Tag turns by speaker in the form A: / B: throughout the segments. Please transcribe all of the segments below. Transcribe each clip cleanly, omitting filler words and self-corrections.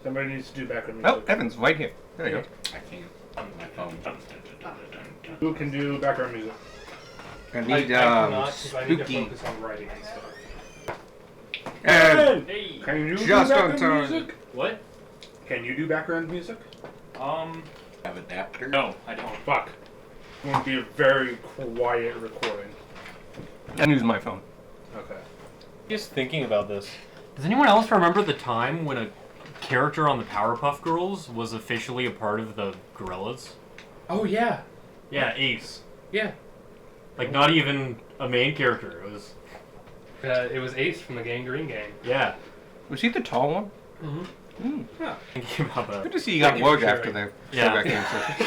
A: Somebody needs to do background music.
B: Oh, Evan's right here. There you go.
C: I can't. On my phone.
A: Who can do background music?
B: I
D: I
B: need,
D: cannot, because I need to
B: spooky.
D: focus on writing and stuff.
B: And
E: Hey.
A: Can you do
B: Just on
A: background
B: time.
A: music?
E: What?
A: Can you do background music?
C: Have adapter?
E: No, I don't.
A: Fuck. It's going to be a very quiet recording.
B: and use my phone.
A: Okay.
F: Just thinking about this. Does anyone else remember the time when a character on the Powerpuff Girls was officially a part of the Gorillas?
D: Oh, yeah.
F: Yeah, Ace.
D: Yeah.
F: Like, not even a main character.
D: It was Ace from the Gangrene Gang.
F: Yeah.
B: Was he the tall one?
D: Mm-hmm.
F: Thinking about that.
B: Good to see you got
D: Thank you
B: work
D: for
B: after
D: sharing.
B: the
F: Yeah.
B: game session.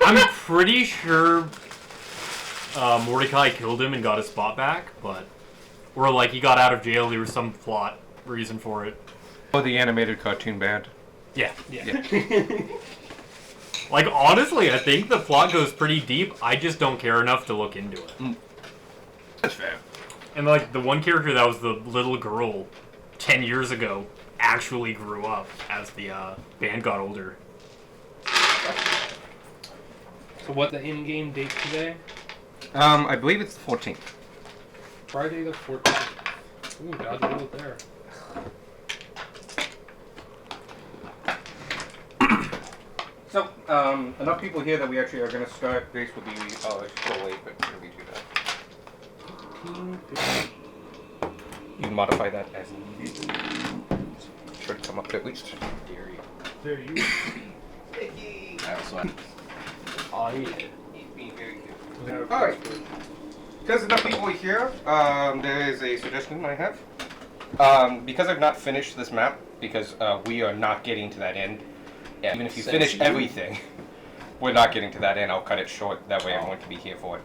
F: I'm pretty sure Mordecai killed him and got his spot back, but... Or, like, he got out of jail, there was some plot reason for it.
B: Oh, the animated cartoon band.
F: Yeah.
D: Yeah.
F: Like, honestly, I think the plot goes pretty deep. I just don't care enough to look into it.
B: That's fair.
F: And, like, the one character that was the little girl 10 years ago actually grew up as the band got older.
D: So what the in-game date today?
B: I believe it's the 14th.
D: Friday the 14th. Ooh, dodge a bullet there.
B: So, enough people here that we actually are going to start. Grace will be, it's still late, but we do that. You can modify that as needed. Should come up at least.
C: Gary.
A: There you
C: I also have
A: go.
B: Alright. Because enough people are here, there is a suggestion I have. Because I've not finished this map, because we are not getting to that end. Yeah, even if you finish everything, we're not getting to that end. I'll cut it short. That way everyone can be here for it.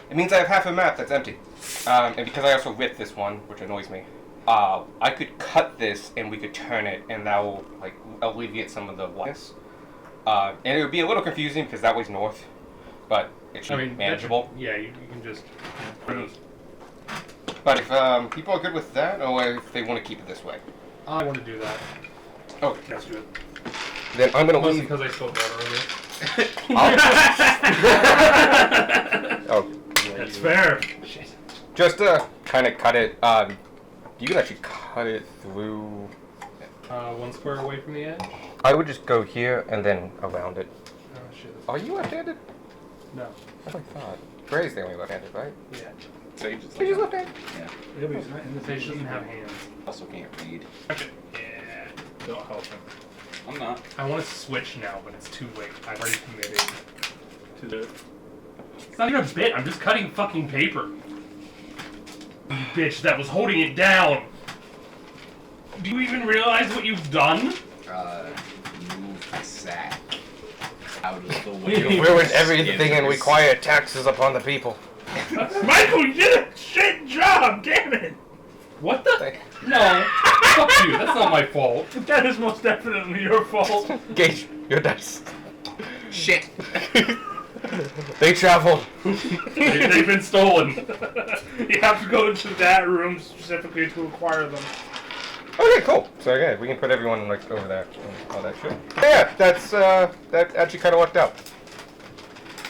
B: It means I have half a map that's empty. And because I also ripped this one, which annoys me, I could cut this and we could turn it, and that will like alleviate some of the whiteness. And it would be a little confusing because that way's north, but it should be manageable.
D: Yeah, you can just...
B: But if people are good with that, or if they want to keep it this way.
D: I want to do that.
B: Oh,
A: That's good.
B: then I'm gonna
D: Mostly
B: leave.
D: because I spilled water over it.
B: Oh,
A: That's fair.
B: just kind of cut it. You can actually cut it through.
D: 1 square away from the edge.
B: I would just go here and then around it.
D: Oh, shit.
B: Are you left-handed?
D: No.
B: That's what I thought. Gray's the only left-handed, right?
D: Yeah.
C: Sage is
B: He's
C: like,
B: left-handed.
C: yeah.
A: Yeah, but he's not in the
D: Fish doesn't have hands.
C: Also can't read.
D: Yeah.
A: Don't help him.
C: I'm not.
D: I want to switch now, but it's too late. I've already committed.
A: To the...
D: It's not even a bit. I'm just cutting fucking paper. You bitch that was holding it down. Do you even realize what you've done?
C: Move the sack out of the way.
D: You
B: Ruined everything and require taxes upon the people.
A: Michael, you did a shit job, damn it!
D: What the? No. Fuck you. That's not my fault.
A: That is most definitely your fault.
B: Gage, your dice.
C: Shit.
B: They travel.
A: They've been stolen. You have to go into that room specifically to acquire them.
B: Okay, cool. So yeah, we can put everyone like over there and all that shit. Yeah, that's that actually kind of worked out.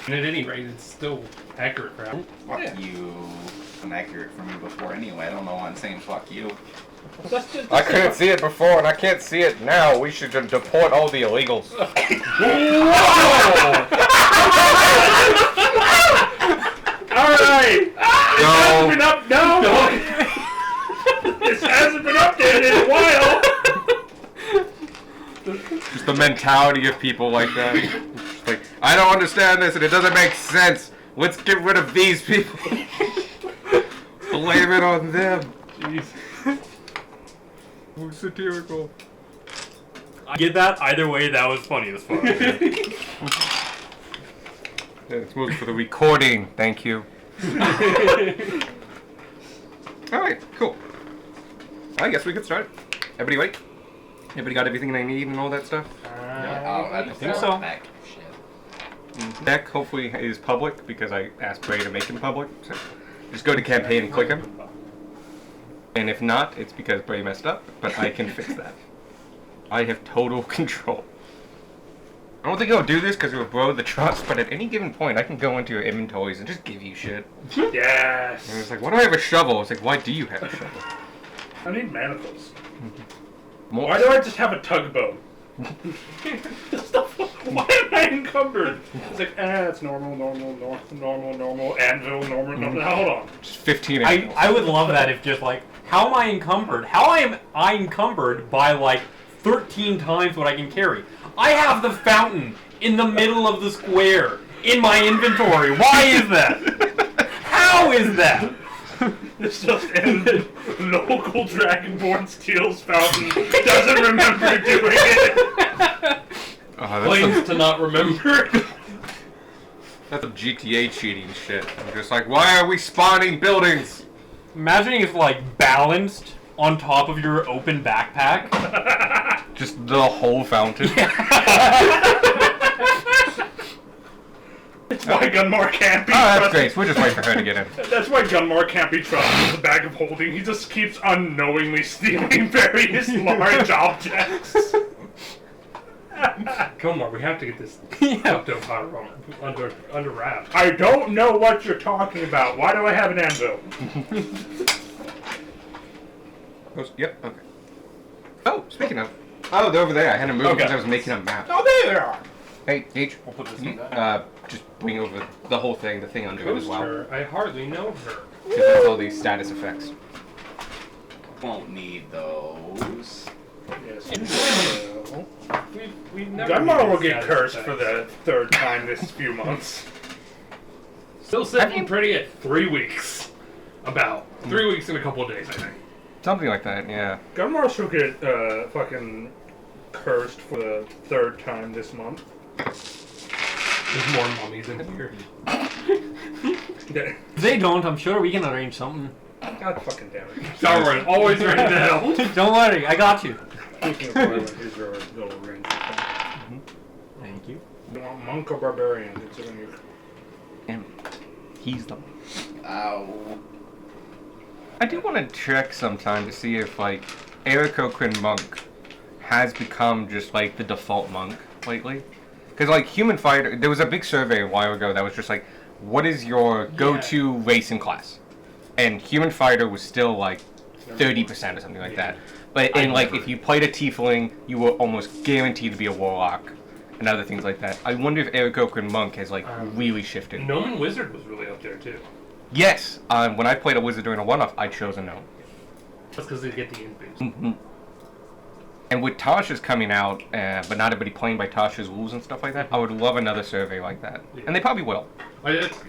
D: And at any rate, it's still accurate for him.
C: Fuck you. I'm accurate for me before anyway. I don't know why I'm saying fuck you.
B: I couldn't see it before, and I can't see it now. We should deport all the illegals.
A: Alright!
B: No.
A: No! This hasn't been updated in a while!
B: Just the mentality of people like that. Like, I don't understand this, and it doesn't make sense. Let's get rid of these people. Blame it on them.
A: Jeez.
B: Oh, satirical.
F: I get that. Either way, that was funny as fuck.
B: Yeah, it's moving for the recording. Thank you. Alright, cool. I guess we could start. Everybody wait? Everybody got everything they need and all that stuff?
C: I
F: think so.
C: Back. Shit.
B: Deck hopefully is public because I asked Bray to make him public. So just go to campaign and click him. And if not, it's because Bray messed up, but I can fix that. I have total control. I don't think I'll do this because it will blow the trust, but at any given point, I can go into your inventories and just give you shit.
A: Yes.
B: And it's like, why do I have a shovel? It's like, why do you have a shovel?
A: I need manacles.
B: More.
A: Why do I just have a tugboat? Why am I encumbered? It's like, it's normal, anvil, normal. Now, hold on.
B: Just 15
F: I
B: animals.
F: would love that if just like, how am I encumbered? How am I encumbered by like 13 times what I can carry? I have the fountain in the middle of the square in my inventory. Why is that? How is that?
A: It's just in local Dragonborn steals fountain. Doesn't remember doing it.
F: Claims to not remember.
B: That's some GTA cheating shit. I'm just like, why are we spawning buildings?
F: Imagining it's like balanced on top of your open backpack.
B: Just the whole fountain.
A: That's why Gunmar can't be
B: Oh, that's
A: trusted.
B: great. We're just waiting for her to get in.
A: That's why Gunmar can't be trusted with a bag of holding. He just keeps unknowingly stealing various large objects.
D: Gunmar, we have to get this
F: Yeah.
D: fucked up under wraps.
A: I don't know what you're talking about. Why do I have an anvil?
B: Yep, okay. Oh, speaking of. Oh, they're over there. I had to move
A: Okay.
B: because I was making a map.
A: Oh, there they are.
B: Hey, H,
F: We'll put this
B: can
F: in
B: you,
F: that.
B: just bring over the whole thing, the thing under it as well.
D: Her, I hardly know her.
B: Because that's all these status effects.
C: Won't need those.
A: Yes.
D: We've never
A: Gunmar will
D: used
A: get
D: status
A: cursed
D: effects.
A: for the third time this few months.
D: Still sitting pretty at 3 weeks. About 3 weeks and a couple of days, I think.
B: Something like that, yeah.
A: Gunmar should get fucking cursed for the third time this month.
D: There's more mummies in here.
F: If they don't, I'm sure we can arrange something.
A: God fucking damn it.
D: Darwin, always ready to help.
F: Don't worry, I got you.
A: Speaking of violent, here's your little ring.
F: Thank you.
A: You want monk or barbarian? Considering you.
B: And he's the.
C: Ow.
B: I do want to check sometime to see if, like, Aarakocra Monk has become just, like, the default monk lately. Because, like, Human Fighter, there was a big survey a while ago that was just like, what is your go-to race and class? And Human Fighter was still, like, 30% or something like that. But, and, like, if you played a Tiefling, you were almost guaranteed to be a Warlock. And other things like that. I wonder if Aarakocra Monk has, like, really shifted.
D: Gnome Wizard was really up there, too.
B: Yes, when I played a wizard during a one-off, I chose a gnome.
D: That's because they get the int boost.
B: Mm-hmm. And with Tasha's coming out, but not everybody playing by Tasha's rules and stuff like that, I would love another survey like that. And they probably will.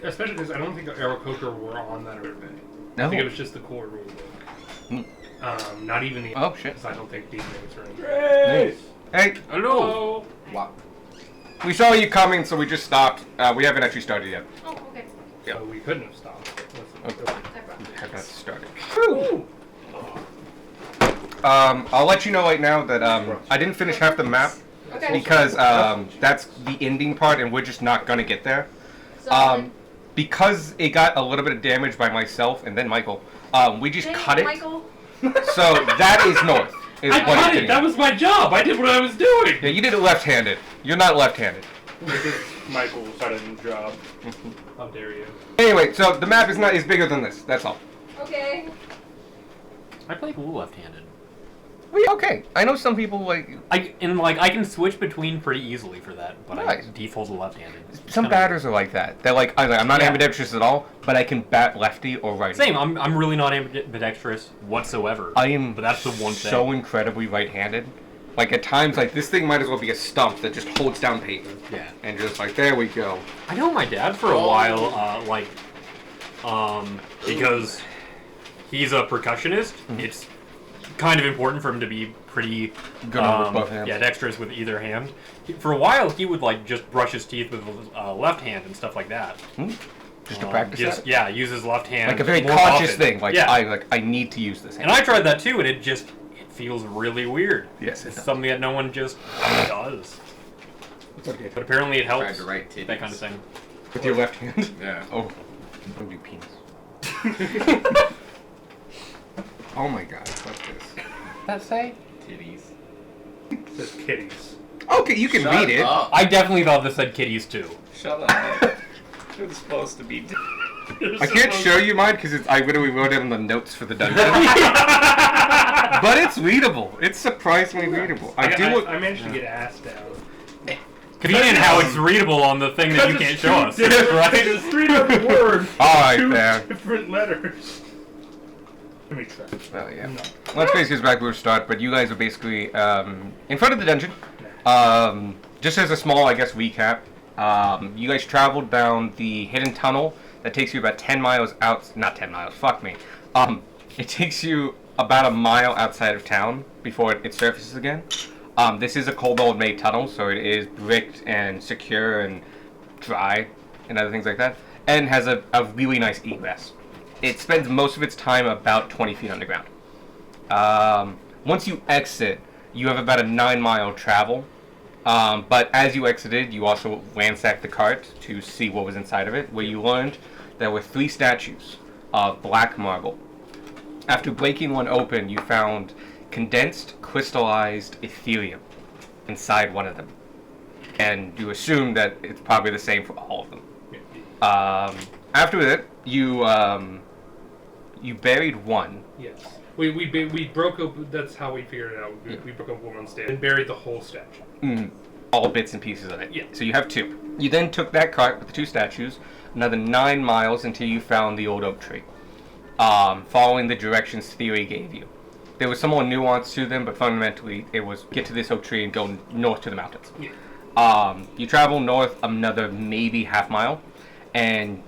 D: Especially because I don't think Aarakocra were on that survey.
B: No.
D: I think it was just the core rule book. Not even the.
B: Oh, shit.
D: Because I don't think these names are in.
B: Nice. Hey,
D: Hello.
C: Wow.
B: we saw you coming, so we just stopped. We haven't actually started yet.
E: Oh, okay.
D: So we couldn't have stopped.
B: Okay.
E: Separate.
B: We have not started.
D: Ooh.
B: I'll let you know right now that I didn't finish half the map
E: Okay.
B: because that's the ending part, and we're just not gonna get there.
E: So,
B: Because it got a little bit of damage by myself and then Michael. We just
E: dang,
B: cut it.
E: Michael.
B: So that is north. Is
D: I
B: what
D: cut
B: it's
D: it.
B: getting
D: That
B: at.
D: was my job. I did what I was doing.
B: Yeah, you did it left-handed. You're not left-handed.
A: This is Michael's sudden job.
D: How dare you?
B: Anyway, so the map is bigger than this. That's all.
E: Okay.
F: I play cool left-handed.
B: Okay. I know some people like
F: I can switch between pretty easily for that, but
B: Nice.
F: I default to left-handed.
B: some
F: Kinda
B: batters are like that. They're like I'm not
F: Yeah.
B: ambidextrous at all, but I can bat lefty or righty.
F: Same. I'm really not ambidextrous whatsoever.
B: I am
F: But that's the one thing.
B: so incredibly right-handed. Like at times, like this thing might as well be a stump that just holds down paper.
F: Yeah.
B: And just like there we go.
F: I know my dad for a while, because he's a percussionist. It's kind of important for him to be pretty
B: Good on both hands.
F: yeah, dexterous with either hand. For a while, he would like just brush his teeth with his left hand and stuff like that.
B: Just to practice
F: Just,
B: that.
F: yeah, use his left hand.
B: Like a very
F: more
B: conscious
F: often.
B: thing. Like
F: yeah.
B: I need to use this hand.
F: And I tried that too, and it feels really weird.
B: Yes, it
F: It's
B: does.
F: something that no one just does. But apparently it
C: Tried
F: helps.
C: to write titties.
F: That kind of thing.
B: With your left hand.
C: Yeah.
B: Oh, don't do penis. Oh my god, fuck this.
F: That say?
C: Titties.
A: It says kitties.
B: Okay, you can
C: Shut
B: read it.
C: up.
F: I definitely thought this said kitties too.
C: Shut up. It was supposed to be.
B: I can't show you mine because I literally wrote it in the notes for the dungeon. But it's readable. It's surprisingly readable. I
D: managed to get ass down.
F: Convenient how it's readable on the thing that you can't show us, right?
D: It's 3 different words.
B: Alright,
A: Two
B: there.
A: different letters. Let me try.
B: Oh, yeah. Let's face it, back where we start, but you guys are basically in front of the dungeon. Just as a small, I guess, recap, you guys traveled down the hidden tunnel that takes you about 10 miles out. Not 10 miles, fuck me. It takes you about a mile outside of town before it surfaces again. This is a Kobold-made tunnel, so it is bricked and secure and dry and other things like that, and has a really nice egress. It spends most of its time about 20 feet underground. Once you exit, you have about a 9-mile travel, but as you exited, you also ransacked the cart to see what was inside of it, where you learned there were 3 statues of black marble. After breaking one open, you found condensed, crystallized Ethereum inside one of them. And you assume that it's probably the same for all of them. After that, you buried one.
D: Yes. We broke up. That's how we figured it out. We broke up one statue and buried the whole statue.
B: All bits and pieces of it.
D: Yeah.
B: So you have 2. You then took that cart with the 2 statues, another 9 miles until you found the old oak tree. Following the directions Theory gave you. There was some more nuance to them, but fundamentally it was get to this oak tree and go north to the mountains.
D: Yeah.
B: You travel north another maybe half mile, and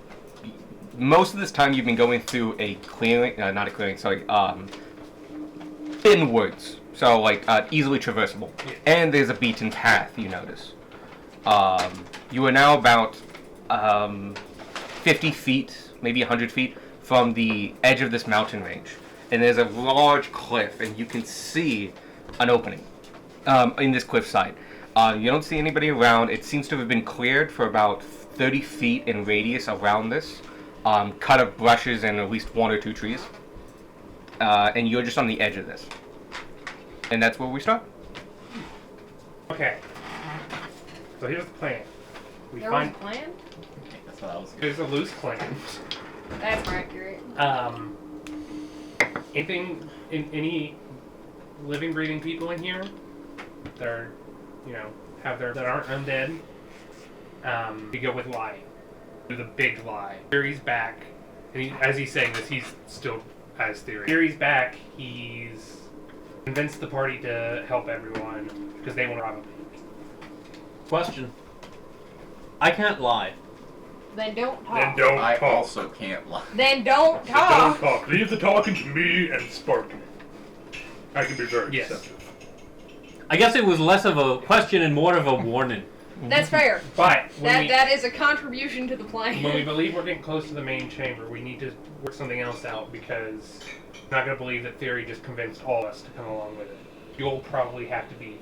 B: most of this time you've been going through a clearing, not a clearing, sorry, thin woods, so like easily traversable.
D: Yeah.
B: And there's a beaten path, you notice. You are now about 50 feet, maybe 100 feet from the edge of this mountain range. And there's a large cliff, and you can see an opening in this cliffside. You don't see anybody around. It seems to have been cleared for about 30 feet in radius around this, cut of brushes and at least 1 or 2 trees. And you're just on the edge of this. And that's where we start.
D: Okay. So here's the plan. We
E: There was a
D: find
E: plan?
C: That's what I was.
D: there's a loose plan.
E: That's accurate.
D: Any living, breathing people in here that are, that aren't undead, we go with lying. Do the big lie. Theory's back, and as he's saying this, he's still has theory. Theory's back. He's convinced the party to help everyone because they want to rob a bank.
F: Question. I can't lie.
E: Then don't talk.
A: Then don't
C: I
A: talk.
C: also can't lie.
E: Then don't
A: Then don't
E: talk.
A: talk. Leave the talking to me and Spark. I can be very
D: Yes.
A: deceptive.
F: I guess it was less of a question and more of a warning.
E: That's fair.
D: But when
E: That is a contribution to the plan.
D: when we believe we're getting close to the main chamber, we need to work something else out because I'm not going to believe that Theory just convinced all of us to come along with it. You'll probably have to be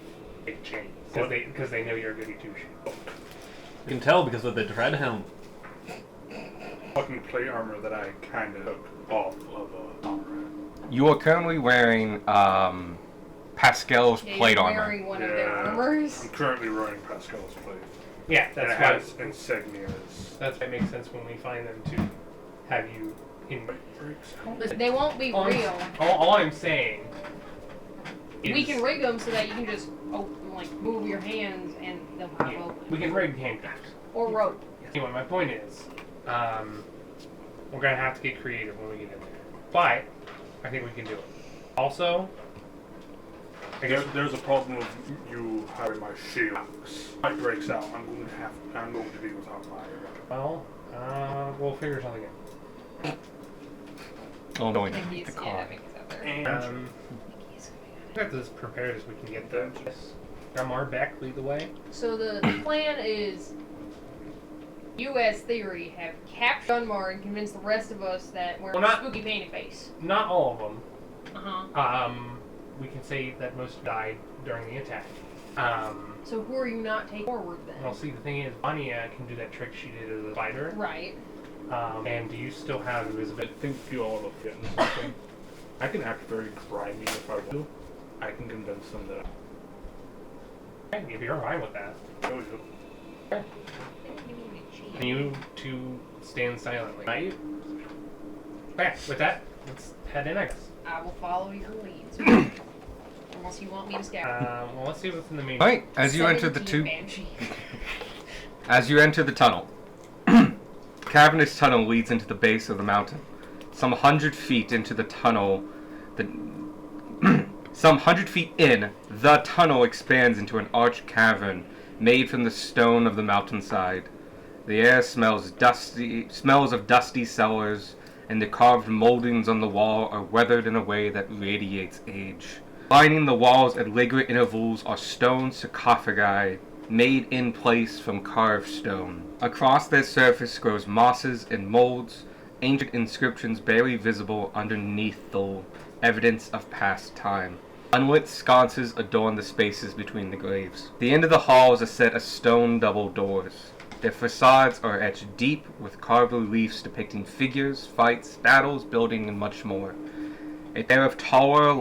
D: big chains because they know you're a goody two shoes.
F: You can tell because of the dread helm.
A: Fucking plate armor that I kind of took off of armor.
B: You are currently wearing Pascal's
E: Yeah,
B: plate
E: you're
B: armor.
E: wearing one of their armors.
A: I'm currently running Pascal's plate.
D: Yeah,
A: And it
D: that's
A: has
D: why.
A: insignias.
D: That's why it makes sense when we find them to have you in.
E: Listen, they won't be
D: All
E: real.
D: all I'm saying is
E: We can rig them so that you can just move your hands and they'll pop
D: yeah,
E: open.
D: we can rig handcuffs.
E: Or rope.
D: Anyway, my point is, we're gonna have to get creative when we get in there, but I think we can do it. Also, I guess
A: There's a problem with you having my shield. If it breaks out, I'm going to be without my
D: we'll figure something out.
B: Oh, no,
E: Mickey's-
B: the
E: yeah,
B: car.
E: Mickey's out there.
D: And we have to as prepared as we can get them. Gramar, Beck, lead the way.
E: So the plan is you as Theory have captured Dunmar and convinced the rest of us that we're
D: Well, not-
E: spooky painted face.
D: Not all of them.
E: Uh-huh.
D: We can say that most died during the attack.
E: So who are you not taking forward then?
D: Well, see, the thing is, Anya can do that trick she did as a spider.
E: Right.
D: And do you still have invisibility?
A: I think you all look getting something. I can act very grimy if I want to. I can convince them that
D: Okay, if you're fine with that.
A: Show you.
D: And you two stand silently. Right? Okay, with that, let's head in, I guess.
E: I will follow your leads. Unless you want me to scout.
D: Well, let's see what's in the main.
B: All right, as you enter the
E: 17
B: two,
E: Banshee.
B: as you enter the tunnel, cavernous tunnel leads into the base of the mountain. Some 100 feet into the tunnel, some 100 feet in, the tunnel expands into an arched cavern made from the stone of the mountainside. The air smells of dusty cellars, and the carved moldings on the wall are weathered in a way that radiates age. Lining the walls at regular intervals are stone sarcophagi made in place from carved stone. Across their surface grows mosses and molds, ancient inscriptions barely visible underneath the evidence of past time. Unlit sconces adorn the spaces between the graves. The end of the hall is a set of stone double doors. Their facades are etched deep with carved reliefs depicting figures, fights, battles, building, and much more. A pair of taller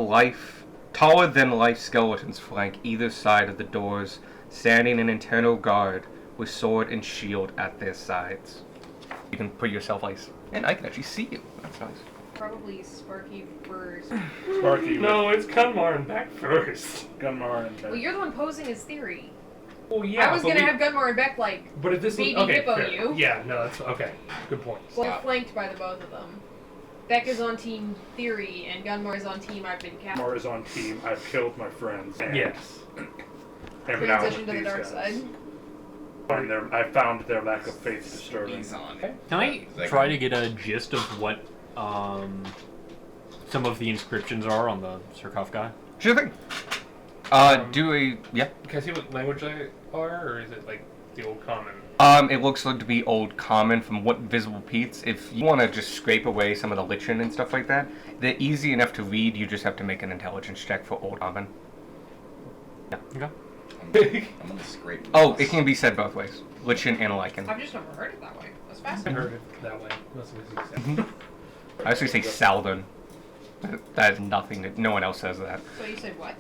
B: than life skeletons flank either side of the doors, standing in internal guard with sword and shield at their sides. You can put yourself ice, and I can actually see you. That's nice.
E: Probably Sparky first.
A: Sparky.
D: No, it's Gunmar back first.
A: Gunmar and
E: Well, you're the one posing his theory.
D: Well, yeah.
E: I was gonna have Gunmar and Beck like
D: But if this
E: baby
D: okay,
E: hippo
D: fair.
E: you.
D: Yeah, no, that's okay. Good point.
E: Well, flanked by the both of them. Beck is on team theory, and Gunmar is on team I've been captured.
A: Gunmar is on team. I've killed my friends. And
D: Yes.
A: am now
E: Transition
A: with
E: to the
A: these
E: dark
A: guys.
E: side.
A: I found their lack of faith disturbing.
C: He's on.
D: Okay.
F: Can I
C: Is that
F: try
C: good?
F: to get a gist of what some of the inscriptions are on the sarcophagi?
B: Sure thing. Yeah.
D: Can I see what language they are, or is it like the old common?
B: It looks like to be old common from what visible peats. If you want to just scrape away some of the lichen and stuff like that, they're easy enough to read. You just have to make an intelligence check for old common.
F: Okay.
C: I'm gonna scrape.
B: Oh,
C: moss.
B: it can be said both ways. Lichen and lichen.
E: I've just never heard it that way. That's
D: I
E: fascinating.
D: heard it that way. That's what he said.
B: I actually say Southern. That is nothing. No one else says that.
E: So you said what?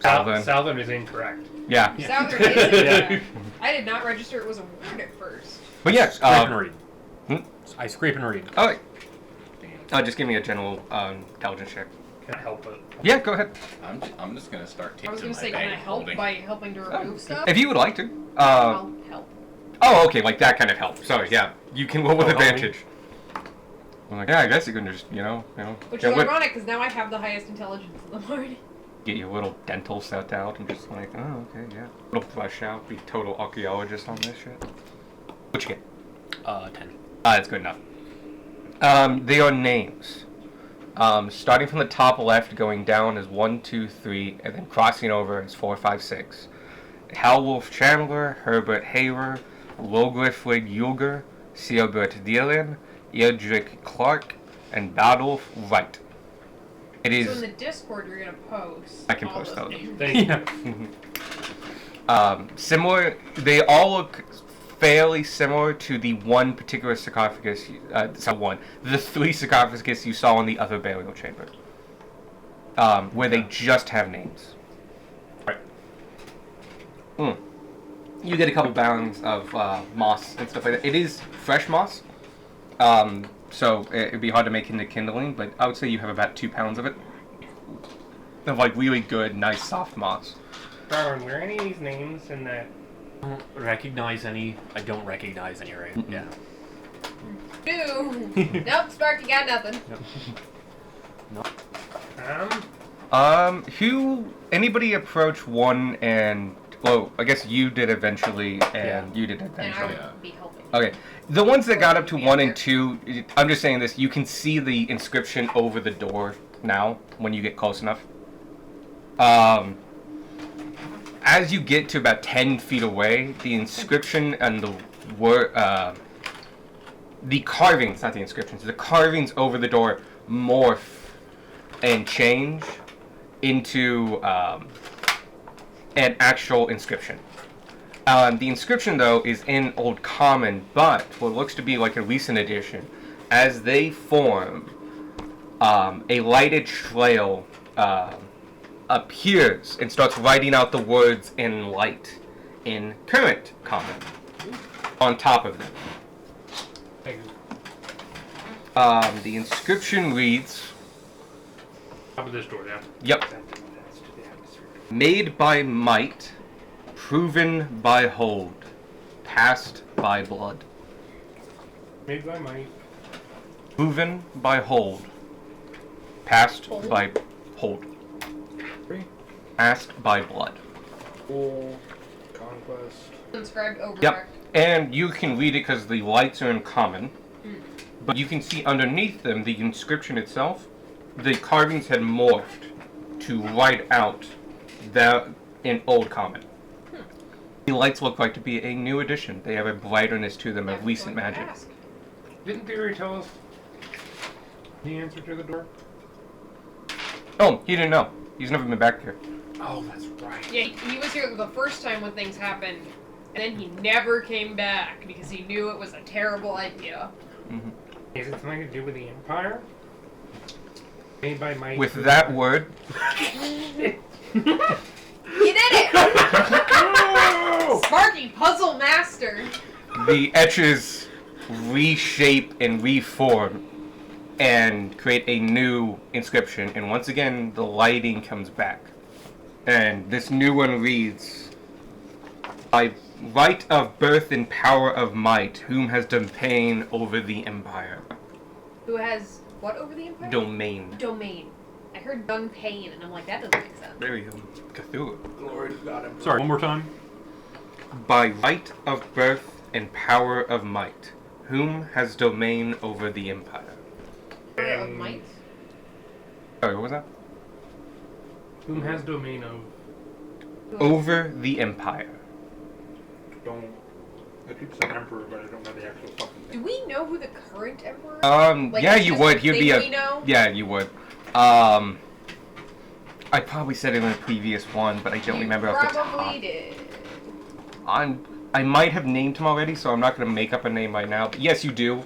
B: Southern.
D: Southern is incorrect.
B: Yeah.
E: Southern is
D: Yeah.
E: I did not register it was a word at first.
B: But yeah.
F: Scrape and read.
B: hmm?
F: I scrape and read.
B: Oh, wait.
C: Damn.
B: Just give me a general intelligence check.
D: Can I help it?
B: Yeah, go ahead.
C: I'm just gonna start taking
E: I was
C: my
E: gonna say,
C: bag
E: can I help
C: holding.
E: by helping to remove stuff?
B: If you would like to.
E: I'll help.
B: Oh, okay, like that kind of help. Sorry, yeah. You can roll with
D: Oh, help me.
B: advantage. I'm like, yeah, I guess you can just,
E: Which
B: get,
E: is
B: what-
E: ironic because now I have the highest intelligence in the party.
B: get your little dental set out and just like, oh, okay, yeah. Little brush out, be total archaeologist on this shit. What you get?
F: 10.
B: That's good enough. They are names. Starting from the top left, going down is 1, 2, 3, and then crossing over is 4, 5, 6. Halwolf Chandler, Herbert Haver, Logriffrid Yuger, Siebert Dillon, Eldrick Clark, and Badolf Wright. It
E: So in
B: is
E: the Discord you're gonna post.
B: I can
E: all
B: post
E: those
B: those.
E: names.
D: Thank you.
B: similar. They all look fairly similar to the one particular sarcophagus. The 3 sarcophagus you saw in the other burial chamber, where they just have names.
D: Right.
B: You get a couple pounds of moss and stuff like that. It is fresh moss, so it'd be hard to make into kindling, but I would say you have about 2 pounds of it. Of like really good, nice, soft moss.
D: Darwin, were any of these names in that?
F: I don't recognize any. I don't recognize any, right?
B: Mm-mm.
F: Yeah.
E: No. Nope, Sparky got nothing.
B: Anybody approach 1 and, well, I guess you did eventually, and
F: Yeah.
B: you did
E: And I
B: eventually.
E: would be helping.
B: Okay, the ones that got up to 1 and 2, I'm just saying this, you can see the inscription over the door now, when you get close enough. As you get to about 10 feet away, the inscription and the word, the carvings, not the inscriptions, the carvings over the door morph and change into an actual inscription. The inscription, though, is in Old Common, but what looks to be like a recent addition, as they form a lighted trail appears and starts writing out the words in light in current common on top of them.
D: Thank you.
B: The inscription reads,
D: Top of this door, yeah.
B: yep, made by might, proven by hold, passed by blood.
D: Made by might.
B: Proven by hold, passed
E: Hold.
B: by hold, passed by blood.
A: Full conquest.
E: Inscribed over.
B: Yep, and you can read it because the lights are in common, but you can see underneath them the inscription itself. The carvings had morphed to write out that in old common. The lights look like to be a new addition. They have a brightness to them of recent magic.
D: Didn't Theory tell us the answer to the door?
B: Oh, he didn't know. He's never been back here.
D: Oh, that's right.
E: Yeah, he was here the first time when things happened, and then he never came back because he knew it was a terrible idea.
B: Mm-hmm.
D: Is it something to do with the Empire? Made by might.
B: With that word,
E: He did it! Sparky Puzzle Master!
B: the etches reshape and reform and create a new inscription, and once again the lighting comes back. And this new one reads, by right of birth and power of might, whom has domain over the empire.
E: Who has what over the Empire?
B: Domain.
E: Domain. I heard done pain, and I'm like, that doesn't make sense.
B: There you go. Cthulhu.
A: Glory to God.
F: Sorry, one more time.
B: By right of birth and power of might, whom has domain over the empire.
E: Of might?
B: Sorry, what was that?
D: Whom has domain of?
B: Over the empire.
A: Don't. I keep saying emperor, but I don't know the actual fucking
E: Do
A: thing.
E: we know who the current emperor is? Like,
B: Yeah,
E: it's
B: you
E: just
B: would.
E: a
B: He'd
E: thing
B: be a.
E: we know?
B: Yeah, you would. I probably said it in a previous one, but I don't
E: You
B: remember off the top.
E: probably did.
B: I might have named him already, so I'm not going to make up a name right now. But yes, you do.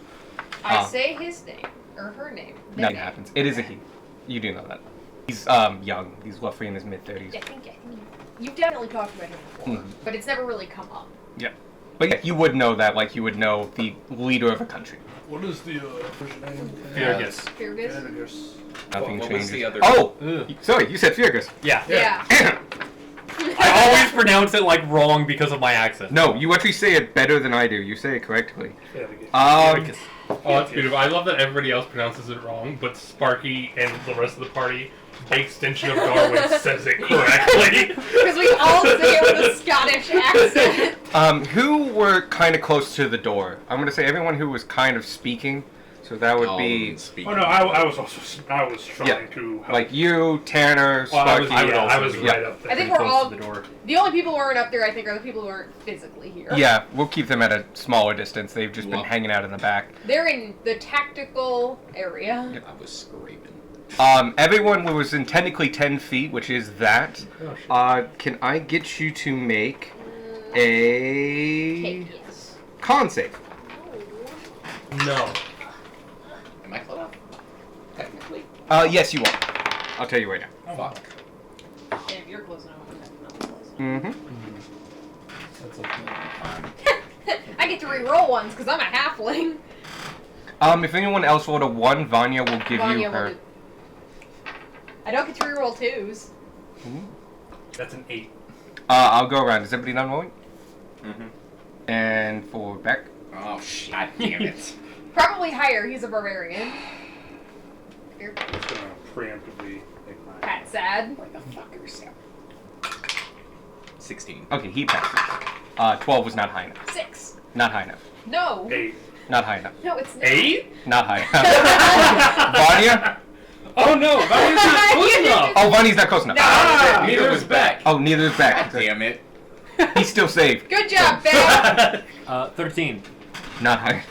E: I say his name. Or her name. their
B: Nothing
E: name.
B: happens. It is a he. You do know that. He's young. He's roughly in his mid-30s.
E: I think you've definitely talked about him before,
B: Mhm.
E: but it's never really come up.
B: Yeah. But yeah, you would know that, like you would know the leader of a country.
A: What is the first name?
F: Fergus.
E: Fergus?
A: Fergus.
B: Nothing
C: What
B: changes.
C: was the other-
B: Oh!
F: Ugh.
B: Sorry, you said Fergus.
F: Yeah.
E: Yeah.
F: I always pronounce it like wrong because of my accent.
B: No, you actually say it better than I do. You say it correctly.
A: Fergus.
F: Fergus. Oh, that's beautiful. I love that everybody else pronounces it wrong, but Sparky and the rest of the party, by extension of Darwin, says it correctly.
E: Because we all say it with a Scottish accent.
B: Who were kind of close to the door? I'm gonna say everyone who was kind of speaking. So that would be
A: Oh no, I was also I was trying to help.
B: like you, Tanner,
D: Well, I was,
B: Sparky.
D: yeah, I
F: also
D: was
F: be-
D: right up there.
E: I think
F: Pretty
E: we're
F: close
E: all-
F: to the door.
E: The only people who aren't up there, I think, are the people who aren't physically here.
B: Yeah, we'll keep them at a smaller distance. They've just been
C: Well-
B: hanging out in the back.
E: They're in the tactical area.
C: I was scraping.
B: Everyone was in technically 10 feet, which is that.
D: Oh, shit.
B: Can I get you to make a
E: Okay, yes.
B: con save?
D: No.
C: Am I close enough? Technically.
B: Yes, you are. I'll tell you right now.
C: Fuck.
E: And if you're close enough, I'm not close.
B: Mm-hmm.
C: That's okay.
E: I get to re-roll ones because I'm a halfling.
B: If anyone else rolled a 1, Vanya will give
E: Vanya
B: you
E: will
B: her.
E: do- I don't get to re-roll twos.
D: That's an 8.
B: I'll go around. Is everybody done rolling?
C: Mm-hmm.
B: And for Beck.
C: Oh, shit. God damn it.
E: Probably higher. He's a barbarian. Here,
A: I'm just gonna preemptively make mine.
E: Pat sad.
C: Like a fucker sound. 16.
B: Okay, he passes. 12 was not high enough.
E: 6.
B: Not high enough.
E: No.
A: 8.
B: Not high enough.
E: No, it's not.
D: 8?
B: Not high enough. Vanya?
D: Oh no, that was not close enough.
B: Oh, Vanya's not close enough.
D: Ah,
C: Neither was Beck.
B: Oh, neither is Beck.
C: God damn it.
B: He's still saved.
E: Good job, Ben.
F: 13.
B: Not high.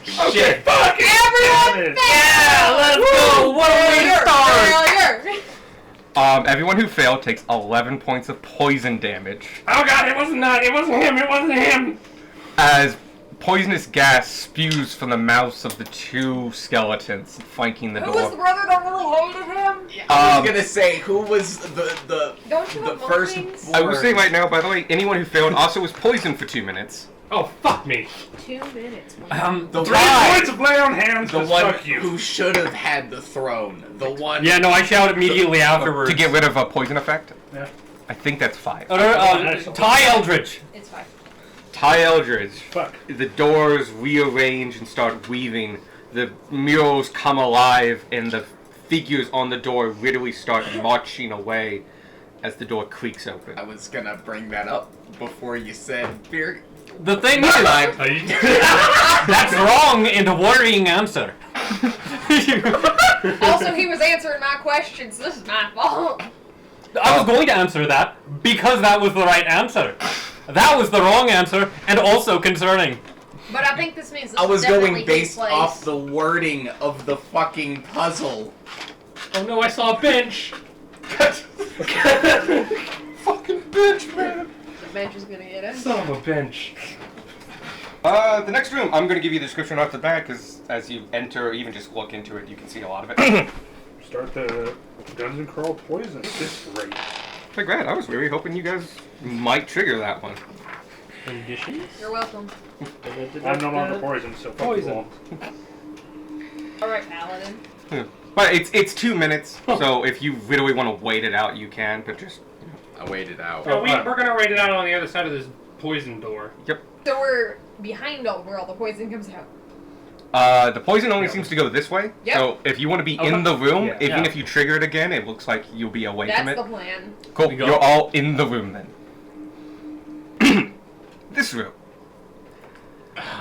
D: Shit.
A: Fuck
E: Everyone,
F: Yeah, let's go. What a way to start.
E: Failure.
B: Everyone who failed takes 11 points of poison damage
D: Oh god, it wasn't him, it wasn't him.
B: as poisonous gas spews from the mouths of the two skeletons flanking the
E: Who was the
B: door.
E: brother that really hated him?
C: I was gonna say, who was the
E: Don't you
C: the
E: have
C: first?
E: morphines?
B: I will say right now, by the way, anyone who failed also was poisoned for 2 minutes.
D: Oh, fuck me.
E: 2 minutes.
C: The
A: 3
C: one,
A: points of lay on hands.
C: the
A: 'cause
C: one
A: fuck you.
C: who should have had the throne. The one.
F: Yeah, no, I shout immediately afterwards.
B: To get rid of a poison effect?
A: Yeah.
B: I think that's 5.
F: Ty Eldridge.
E: It's 5.
B: Ty Eldridge.
A: Fuck.
B: The doors rearrange and start weaving. The murals come alive, and the figures on the door literally start marching away as the door creaks open.
C: I was gonna bring that up before you said beer.
F: The thing
C: Never
F: is,
C: mind.
F: that's wrong and a worrying answer.
E: Also, he was answering my questions. This is my fault.
F: I was going to answer that because that was the right answer. That was the wrong answer and also concerning.
E: But I think this means this
C: I was
E: is definitely
C: going
E: his
C: based
E: place.
C: off the wording of the fucking puzzle.
D: Oh no, I saw a bench.
B: Fucking bitch, man!
E: The bench is gonna get it.
D: Son of a bench.
B: The next room, I'm going to give you the description off the bat, because as you enter or even just look into it, you can see a lot of it.
A: Start the Dungeon Crawl poison. This rate.
B: Hey, Grant, I was really hoping you guys might trigger that one.
D: Conditions?
E: You're welcome.
A: I'm no longer poisoned, so fuck
D: Poison.
A: you all.
E: Alright, Paladin.
B: But it's 2 minutes, so if you really want to wait it out, you can, but just...
C: I waited out.
D: No, we're gonna write it out on the other side of this poison door.
E: So we're behind where all the poison comes out.
B: The poison only seems to go this way,
E: Yep.
B: so if you want to be
D: Okay.
B: in the room,
A: Yeah.
B: even
D: Yeah.
B: if you trigger it again, it looks like you'll be away from
E: That's
B: it.
E: the plan.
B: Cool,
D: We go.
B: you're all in the room then. This room.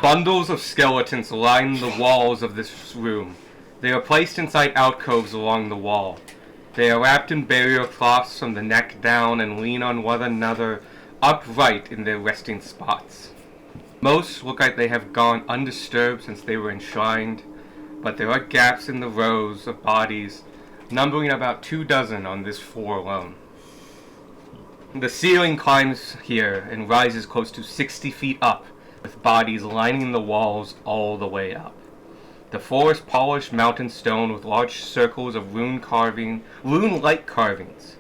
B: Bundles of skeletons line the walls of this room. They are placed inside alcoves along the wall. They are wrapped in burial cloths from the neck down and lean on one another upright in their resting spots. Most look like they have gone undisturbed since they were enshrined, but there are gaps in the rows of bodies, numbering about 24 on this floor alone. The ceiling climbs here and rises close to 60 feet up, with bodies lining the walls all the way up. The floor is polished mountain stone with large circles of rune-like carvings.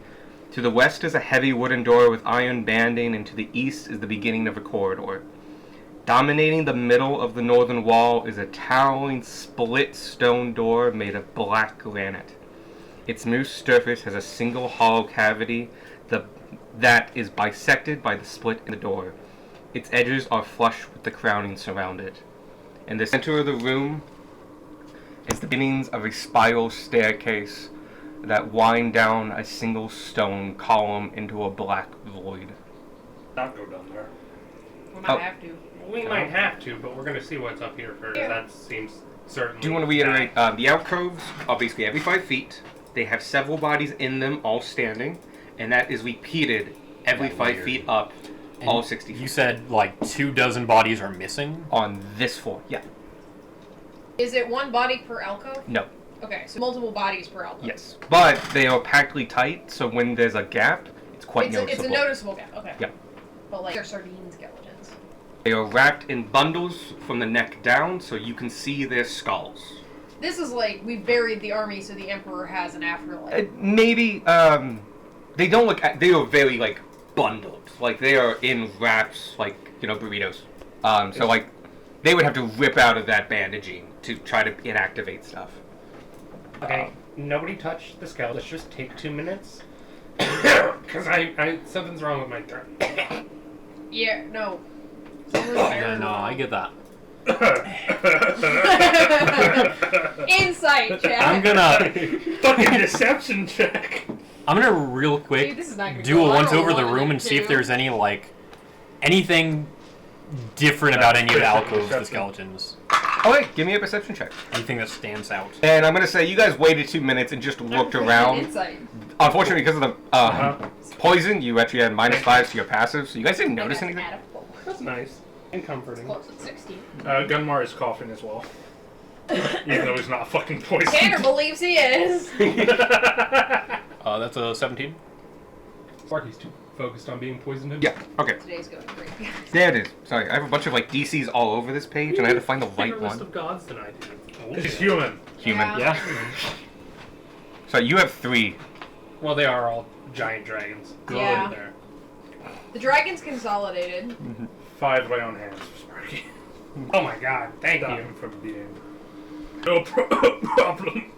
B: To the west is a heavy wooden door with iron banding, and to the east is the beginning of a corridor. Dominating the middle of the northern wall is a towering split stone door made of black granite. Its smooth surface has a single hollow cavity that is bisected by the split in the door. Its edges are flush with the crowning surround it. In the center of the room is the beginnings of a spiral staircase that wind down a single stone column into a black void.
A: Not go down there.
E: We might have to.
D: We might have to, but we're gonna see what's up here first.
E: Yeah.
D: That seems certainly.
B: Do you want to reiterate? The alcoves are basically every 5 feet. They have several bodies in them, all standing, and that is repeated every
C: That's
B: 5
C: weird.
B: feet up, all 60 feet.
F: You said like 24 bodies are missing?
B: On this floor, yeah.
E: Is it one body per alcove?
B: No,
E: Okay, so multiple bodies per alcove.
B: yes. But they are packedly tight, so when there's a gap, it's quite
E: It's
B: noticeable.
E: a noticeable gap. Okay.
B: Yeah.
E: But like they're sardine skeletons.
B: They are wrapped in bundles from the neck down, so you can see their skulls.
E: This is like we buried the army, so the emperor has an afterlife.
B: Maybe, they don't look, they are very, like, bundled. Like, they are in wraps, like, burritos. So, like, they would have to rip out of that bandaging to try to inactivate stuff.
D: Okay, nobody touch the skeleton. Let's just take 2 minutes. Because I something's wrong with my throat.
E: Yeah, no.
F: Yeah, no, I get that.
E: Insight check.
F: I'm gonna
A: Fucking deception check.
F: real quick
E: Dude, this is not gonna
F: do
E: go.
F: a
E: I
F: once
E: rolled
F: over the
E: one and
F: room
E: a
F: and see if
E: 2.
F: there's any anything different about any of the alcoves, the
A: Perception.
F: skeletons.
B: Okay, give me a perception check.
F: Anything that stands out.
B: And I'm gonna say you guys waited 2 minutes and just looked around.
E: Insight.
B: Unfortunately, because of the
A: Uh-huh.
B: poison, you actually had -5 to your passive, so you guys didn't notice
E: That's
B: anything.
E: add a 4.
D: That's nice and comforting.
E: Close at 16.
A: Gunmar is coughing as well. Even though he's not fucking poisoned.
E: Tanner believes he is.
F: That's a 17.
D: Sparky's too. focused on being poisoned.
B: Yeah. Okay.
E: Today's going great.
B: There it is. Sorry, I have a bunch of like DCs all over this page, and I had to find the right
D: Favorite list
B: one.
D: of gods tonight, dude.
A: He's human.
B: Human.
E: Yeah.
F: Yeah.
B: So you have 3.
D: Well, they are all giant dragons.
E: Yeah.
D: There.
E: The dragon's consolidated.
A: 5 lay on hands for Sparky.
D: Oh my god, thank
A: Stop
D: you.
A: him from being no problem.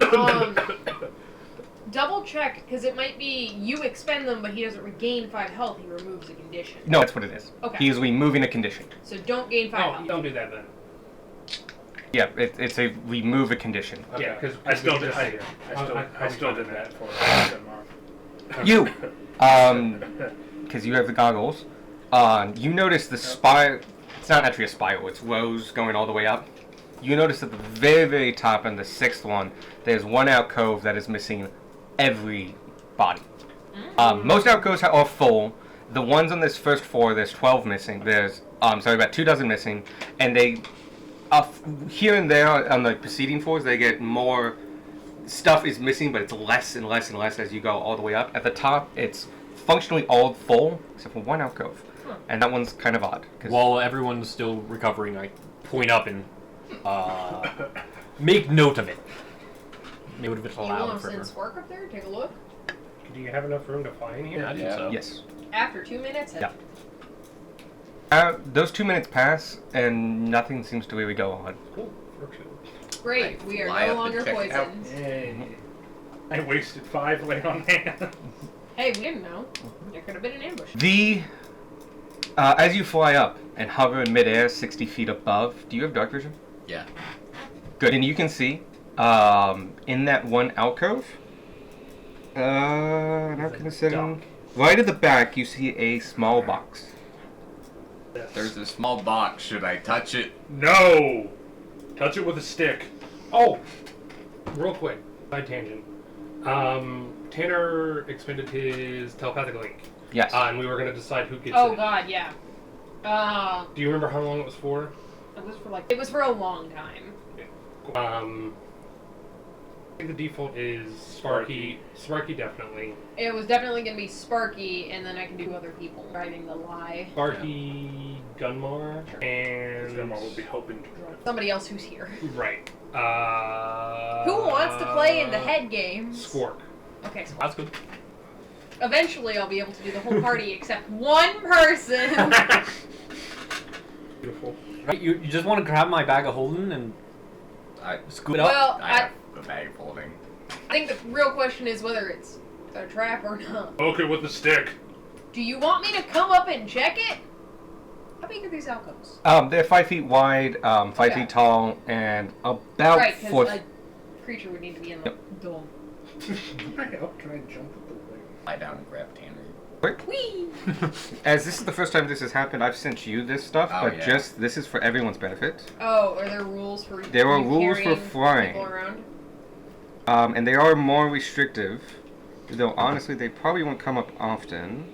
E: Double check, because it might be you expend them, but he doesn't regain 5 health. He removes a condition.
B: No, that's what it is.
E: Okay.
B: He is removing a condition.
E: So don't gain 5
D: Oh,
E: health.
D: don't do that then.
B: Yeah, it's a remove a condition.
D: Yeah, because
A: I still did.
D: say
A: I still did that for Denmark.
B: You, because you have the goggles. You notice the spiral. It's not actually a spiral. It's rows going all the way up. You notice at the very, very top, and the 6th one, there's one alcove that is missing every body. Most alcoves are full. The ones on this first 4, there's 12 missing. There's about 2 dozen missing, and they here and there on the preceding floors, they get more stuff is missing, but it's less and less and less as you go all the way up. At the top, it's functionally all full except for one alcove, and that one's kind of odd.
F: While everyone's still recovering, I point up and make note of it. Make note of it
E: You
F: aloud
E: want
F: for
E: to
F: her.
E: send Spark up there? Take a look.
D: Do you have enough room to fly in here?
F: Yeah, I think
C: Yeah.
F: so.
B: Yes.
E: After 2 minutes?
B: Yeah. Those 2 minutes pass, and nothing seems to really go on.
D: Cool. Works good.
E: Great.
C: Like,
E: We are
C: fly
E: no
C: up and
E: longer
C: check it out.
E: poisoned.
A: Yay. I wasted 5 lay on hands.
E: Hey, we didn't know. There could have been an ambush.
B: As you fly up and hover in midair 60 feet above, do you have dark vision?
C: Yeah.
B: Good, and you can see, in that one alcove, not gonna sit in. Right at the back, you see a small box.
C: There's a small box. Should I touch it?
A: No! Touch it with a stick.
D: Oh! Real quick, side tangent. Tanner expended his telepathic link,
B: Yes.
D: and we were going to decide who gets
E: Oh
D: it.
E: god, yeah.
D: Do you remember how long it was for?
E: It was for a long time.
D: I think the default is Sparky. Sparky definitely.
E: It was definitely gonna be Sparky, and then I can do other people driving the lie.
D: Sparky, Gunmar, and
A: Grandma will be hoping to drive.
E: Somebody else who's here.
D: right.
E: Who wants to play in the head games?
D: Squark.
E: Okay, so
F: That's good.
E: eventually I'll be able to do the whole party except one person.
A: Beautiful.
F: Right, you just want to grab my bag of holding and
C: I
F: scoop it up?
E: Well,
C: I have a bag of holding.
E: I think the real question is whether it's a trap or not.
A: Poke it with the stick.
E: Do you want me to come up and check it? How big are these alcoves?
B: They're 5 feet wide, 5
E: Okay.
B: feet tall, and about
E: Right,
B: 4.
E: because a creature would need to be in the dome.
A: Can I help? Can I jump with the wing?
C: Lie down and grab Tanner.
E: Whee!
B: As this is the first time this has happened, I've sent you this stuff,
C: Oh,
B: but
C: yeah.
B: this is for everyone's benefit.
E: Oh, are there rules for
B: There are
E: you
B: rules for
E: carrying
B: flying.
E: people around?
B: And they are more restrictive, though honestly they probably won't come up often.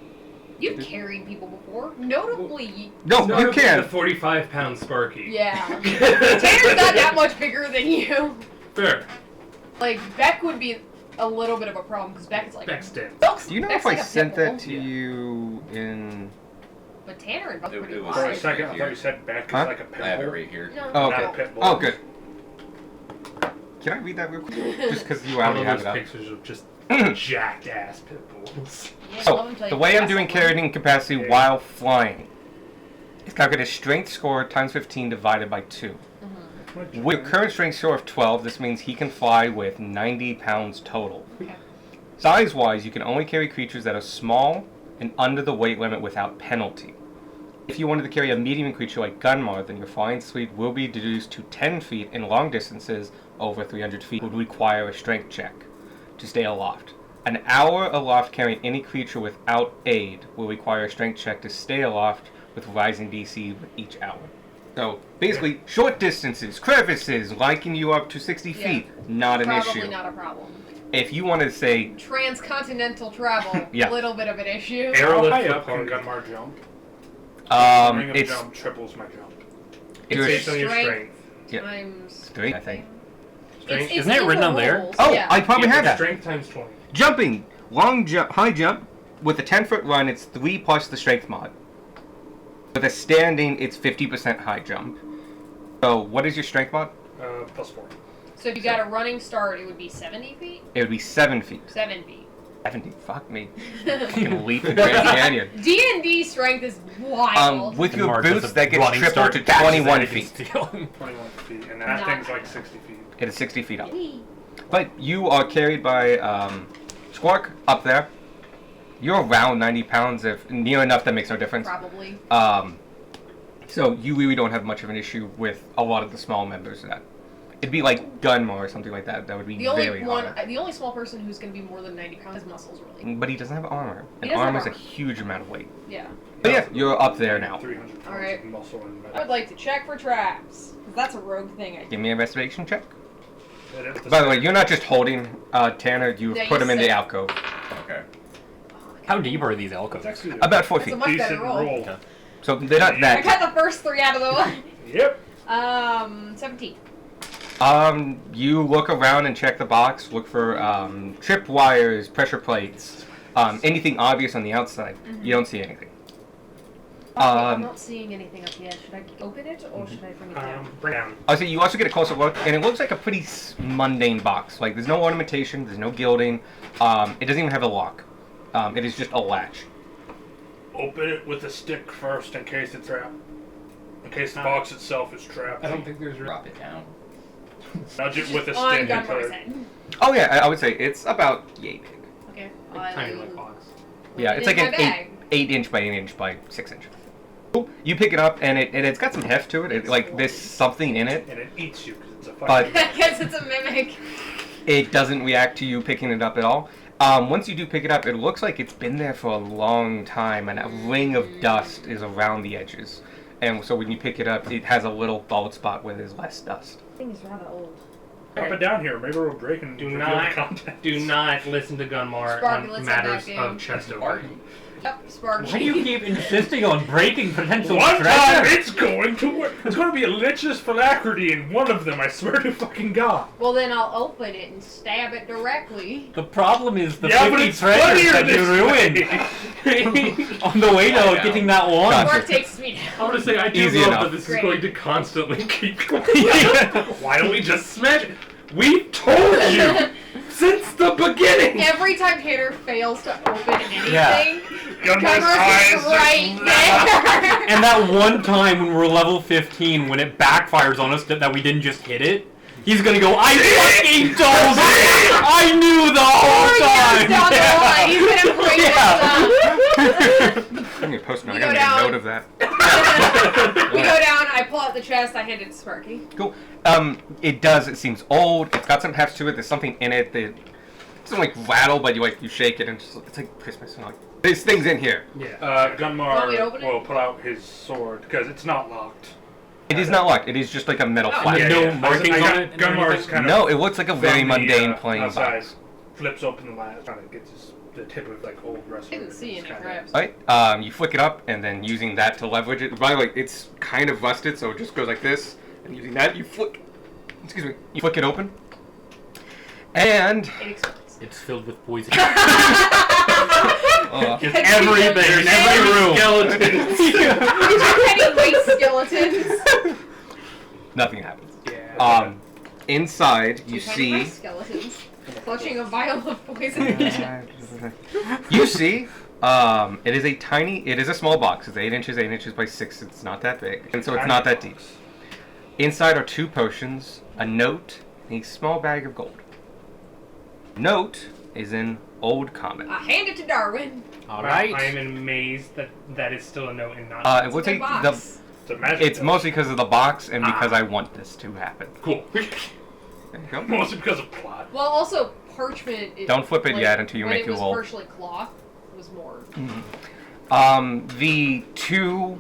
E: You've carried people before. Notably,
B: No,
D: No,
B: you
D: The
B: can!
D: 45-pound Sparky.
E: yeah. Tanner's not that much bigger than you.
D: Fair.
E: Like, Beck would be a little bit of a problem, because Beck is like...
D: Beck's dead.
E: Beck's-
B: Do you know
E: Beck's
B: if I
E: like a
B: sent
E: pit
B: that
E: bull.
B: to you in...
E: But Tanner and Buck
C: It-
E: pretty
C: it was
A: For a
E: wide.
A: second, I
C: Here.
A: thought you said back is
B: Huh?
A: like a pit
C: I have it
A: bull.
C: right here.
E: No.
B: Oh,
A: Not a
B: okay.
A: pit bull.
B: Oh, good. Can I read that real quick? Just because you
A: One
B: already
A: of
B: have
A: those
B: it up.
A: pictures of just jacked ass pit bulls.
E: Yeah,
B: So,
E: love him till
B: the
E: you
B: way I'm
E: pass
B: doing
E: someone.
B: carrying capacity
A: Yeah.
B: while flying is calculate a strength score times 15 divided by 2. With a current strength score of 12, this means he can fly with 90 pounds total.
E: Okay.
B: Size-wise, you can only carry creatures that are small and under the weight limit without penalty. If you wanted to carry a medium creature like Gunmar, then your flying speed will be reduced to 10 feet in long distances over 300 feet, would require a strength check to stay aloft. An hour aloft carrying any creature without aid will require a strength check to stay aloft with rising DC with each hour. So basically, short distances, crevices, liking you up to 60
E: Yeah.
B: feet, not an
E: Probably
B: issue.
E: not a problem.
B: If you wanted to say,
E: Transcontinental travel,
B: Yeah.
E: little bit of an issue.
A: How
D: Airlift
A: high
D: for
A: up can
D: party.
A: Gunmar jump? Ring of
B: it's
A: jump triples my jump.
D: It's
B: Your
D: based on your
E: strength.
D: strength.
B: Yeah.
E: Times
B: 3, I think.
D: Strength.
F: Isn't it
E: in
F: written
E: the
F: on there?
E: rules,
B: Oh,
E: yeah.
B: I probably
D: Yeah,
B: had that.
D: Strength times 20.
B: Jumping, long jump, high jump, with a 10-foot run, it's 3 plus the strength mod. With a standing, it's 50% high jump. So, what is your strength mod?
A: +4.
E: So if you got a running start, it would be 70 feet?
B: It would be 7 feet.
E: 7 feet.
B: 70, fuck me. You can leap the Grand Canyon.
E: D&D strength is wild.
B: With your
F: Mark does
B: boots,
F: a
B: that gets
F: running
B: tripled
F: start
B: to
F: dashes
B: 21
F: at
B: feet.
F: steel.
A: 21 feet, and that
E: Not
A: thing's
E: bad.
A: like 60 feet.
B: It is 60 feet up. But you are carried by Squark up there. You're around 90 pounds, if near enough that makes no difference.
E: Probably.
B: So you really don't have much of an issue with a lot of the small members of that. It'd be like Gunmar or something like that. That would be
E: The only
B: very
E: one,
B: hard.
E: the only small person who's going to be more than 90 pounds has muscles, really.
B: But he doesn't have armor.
E: He
B: And
E: doesn't have
B: armor is a
E: armor.
B: huge amount of weight.
E: Yeah.
B: But yeah, you're up there now.
A: 300 pounds
E: Alright.
A: of muscle and metal.
E: I would like to check for traps. 'Cause that's a rogue thing I do.
B: Give me an investigation check.
A: It is
B: By the way, you're not just holding Tanner, you've
E: Yeah,
B: put
E: you
B: him in the
E: said-
B: alcove.
C: Okay.
F: How deep are these
A: It's
F: alcoves?
A: actually
B: About 4
E: That's a
B: feet.
E: much better
A: decent
E: roll.
A: roll.
F: Okay.
B: So they're not
E: I
B: that.
E: got the first 3 out of the way.
A: Yep.
E: 17.
B: You look around and check the box. Look for trip wires, pressure plates, anything obvious on the outside. You don't see anything.
E: Okay, I'm not seeing anything up yet. Should I open it or should I bring it down?
A: Bring down.
B: I'll say you also get a closer look, and it looks like a pretty mundane box. Like there's no ornamentation, there's no gilding. It doesn't even have a lock. It is just a latch.
A: Open it with a stick first in case it's trapped. In case the box itself is trapped.
D: I don't think there's.
C: Drop it down.
A: Nudge it with a
E: On
A: stick until
E: Gunmar's
A: it...
E: head.
B: Oh yeah, I would say it's about yay big.
E: Okay.
D: Tiny little box.
B: Yeah, it's like an 8 inch by 8 inch by 6 inch. Cool. You pick it up, and it's got some heft to it. Like there's something in it.
A: And it eats you because it's a
B: But-
A: fucking...
E: I guess it's a mimic.
B: It doesn't react to you picking it up at all. Once you do pick it up, it looks like it's been there for a long time, and a ring of dust is around the edges. And so when you pick it up, it has a little bald spot where there's less dust.
E: This thing is rather old.
A: Drop it down here. Maybe it'll break and
D: Do
A: reveal
D: not,
A: the contents.
D: do not listen to Gunmar
E: Sparky,
D: on
E: let's
D: matters
E: head back
D: of
E: in.
D: chest
C: Sparky.
D: opening.
E: Yep, Sparky.
F: Why do you keep insisting on breaking potential
A: One time
F: treasure?
A: it's going to work. It's going to be a lich's phylactery in one of them, I swear to fucking God.
E: Well, then I'll open it and stab it directly.
F: The problem is the
A: Yeah, but
F: 50
A: it's
F: treasures
A: funnier
F: that you
A: this
F: ruined on the way to
C: Yeah.
F: getting that one.
B: Gotcha.
E: Mark takes me
D: I
E: down.
D: want to say I do
B: Easy
D: love
B: enough.
D: that this
E: Great.
D: is going to constantly keep going. Why don't we just smash it? We told you since the beginning.
E: Every time Tanner fails to open anything,
F: Yeah.
A: Gunmar's
E: Gunmar's
A: eyes
E: is right
A: just-
E: there.
F: And that one time when we're level 15, when it backfires on us that we didn't just hit it, he's gonna go, I fucking told you! I knew the whole
E: 4 years
F: time!
E: down the line, he's gonna break this up.
B: I'm gonna post note. I
E: You
B: gotta
E: go
B: make a
E: down.
B: note of that.
E: We go down, I pull out the chest, I hand it to Sparky.
B: Cool. It does. It seems old. It's got some heft to it. There's something in it that doesn't like rattle, but you shake it and it's like Christmas. And like there's things in here.
D: Yeah.
A: Gunmar
E: Want me to open it?
A: will pull out his sword because it's not locked.
B: It is not locked. It is just like a metal
E: Oh,
B: flat.
F: Yeah, no markings on it?
A: Gunmar's kind of
B: No, it looks like a very
A: from the,
B: mundane playing
A: outside,
B: box.
A: flips open the latch, kind of gets the tip of like old wrestler.
E: Didn't see
A: It's
E: any
A: kinda-
E: crabs.
B: Alright, you flick it up, and then using that to leverage it. By the way, it's kind of rusted, so it just goes like this. And using that, you flick it open. And
E: It explodes.
F: It's filled with poison.
B: uh,
F: Just everything in every room.
D: Skeletons.
E: Heavyweight skeletons.
B: nothing happens.
D: Yeah.
B: Inside, you
E: Two tiny
B: see.
E: rice skeletons clutching a vial of poison.
B: You see, it is a small box. It's 8 inches by 6. It's not that big. And so it's not that deep. Inside are 2 potions, a note, and a small bag of gold. Note is in Old Common.
E: I hand it to Darwin.
F: Alright.
D: I am amazed that that is still a note and not.
B: It will
E: It's a
B: take
E: big box.
A: It's a magic.
B: It's
A: note.
B: mostly because of the box and because I want this to happen.
A: cool.
B: There you go.
A: Mostly because of plot.
E: Well, also parchment.
B: Don't flip it
E: like,
B: yet until you
E: when
B: make
E: it
B: your
E: was
B: roll.
E: partially cloth. Was more.
B: The 2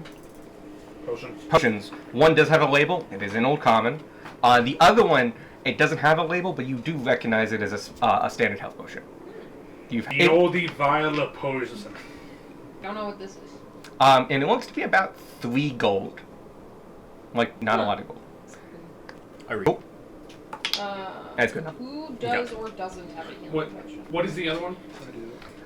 A: Potions.
B: potions, one does have a label. It is in Old Common. The other one, it doesn't have a label, but you do recognize it as a standard health potion.
A: The oldie vial of poison.
E: Don't know what this is.
B: And it looks to be about 3 gold. Like, not a lot of gold.
F: I read.
B: Oh, that's good enough.
E: Who does or doesn't have a healing
D: What?
E: potion?
D: What is the other one?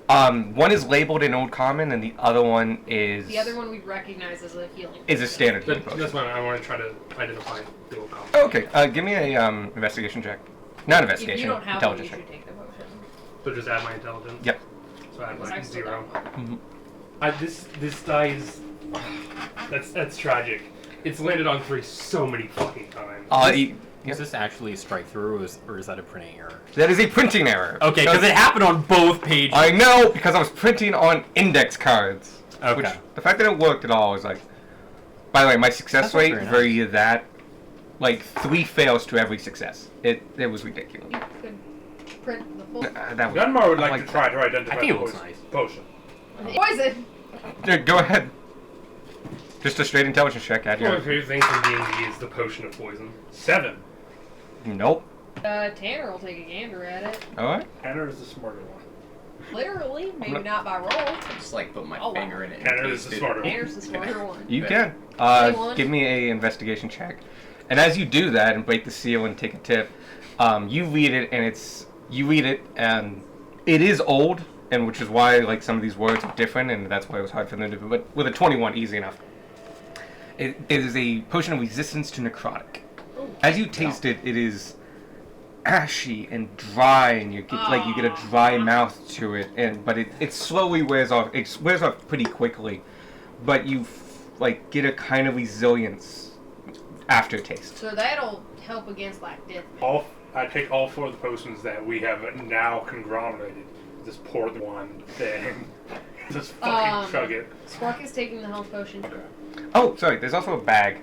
B: One is labeled in Old Common, and the other one is
E: The other one we recognize as a healing.
B: is a standard healing
D: That,
B: potion.
D: that's why I want to try to identify the old copy.
B: Okay, give me a investigation check. Not
E: If
B: investigation,
E: you don't have one, you
B: intelligence check.
E: should take the potion.
D: So just add my intelligence.
B: Yep.
D: So add
E: Because I
D: my
E: still
D: 0.
E: don't know.
D: This die is that's tragic. It's landed on 3 so many fucking times.
F: Is this actually a strike through, or is that a printing error?
B: That is a printing error.
F: Okay, because it happened on both pages.
B: I know, because I was printing on index cards.
F: Okay.
B: Which, the fact that it worked at all was like... By the way, my success
F: That's not
B: rate
F: very
B: for either that, like 3 fails to every success. It was ridiculous.
E: You could print the full.
B: That was,
A: Gunmar would like,
B: like
A: to try to identify
F: I think
A: the
F: it looks
A: poison.
F: nice.
A: Potion.
E: Poison!
B: Yeah, go ahead. Just a straight intelligence check. Add
D: One
B: your...
D: of the favorite things from D&D is the potion of poison.
A: 7.
B: Nope.
E: Tanner will take a gander at it.
B: Alright.
A: Tanner is the smarter one.
E: Literally, maybe not by roll.
C: I just like put my
E: Oh, wow.
C: finger in it. and
A: Tanner is
C: taste
A: the
C: it.
A: smarter one.
E: Tanner's the smarter one.
B: You
C: Okay.
B: can.
E: Anyone?
B: Give me a investigation check. And as you do that and break the seal and take a tip, you read it and it is old, and which is why like some of these words are different, and that's why it was hard for them to do. But with a 21, easy enough. It is a potion of resistance to necrotic. As you taste it, it is ashy and dry, and you get you get a dry mouth to it, but it slowly wears off. It wears off pretty quickly, but you get a kind of resilience aftertaste.
E: So that'll help against like death.
A: I take all 4 of the potions that we have now conglomerated. Just pour the one thing. Just fucking chug it.
E: Spark is taking the health potion.
B: Oh, sorry. There's also a bag,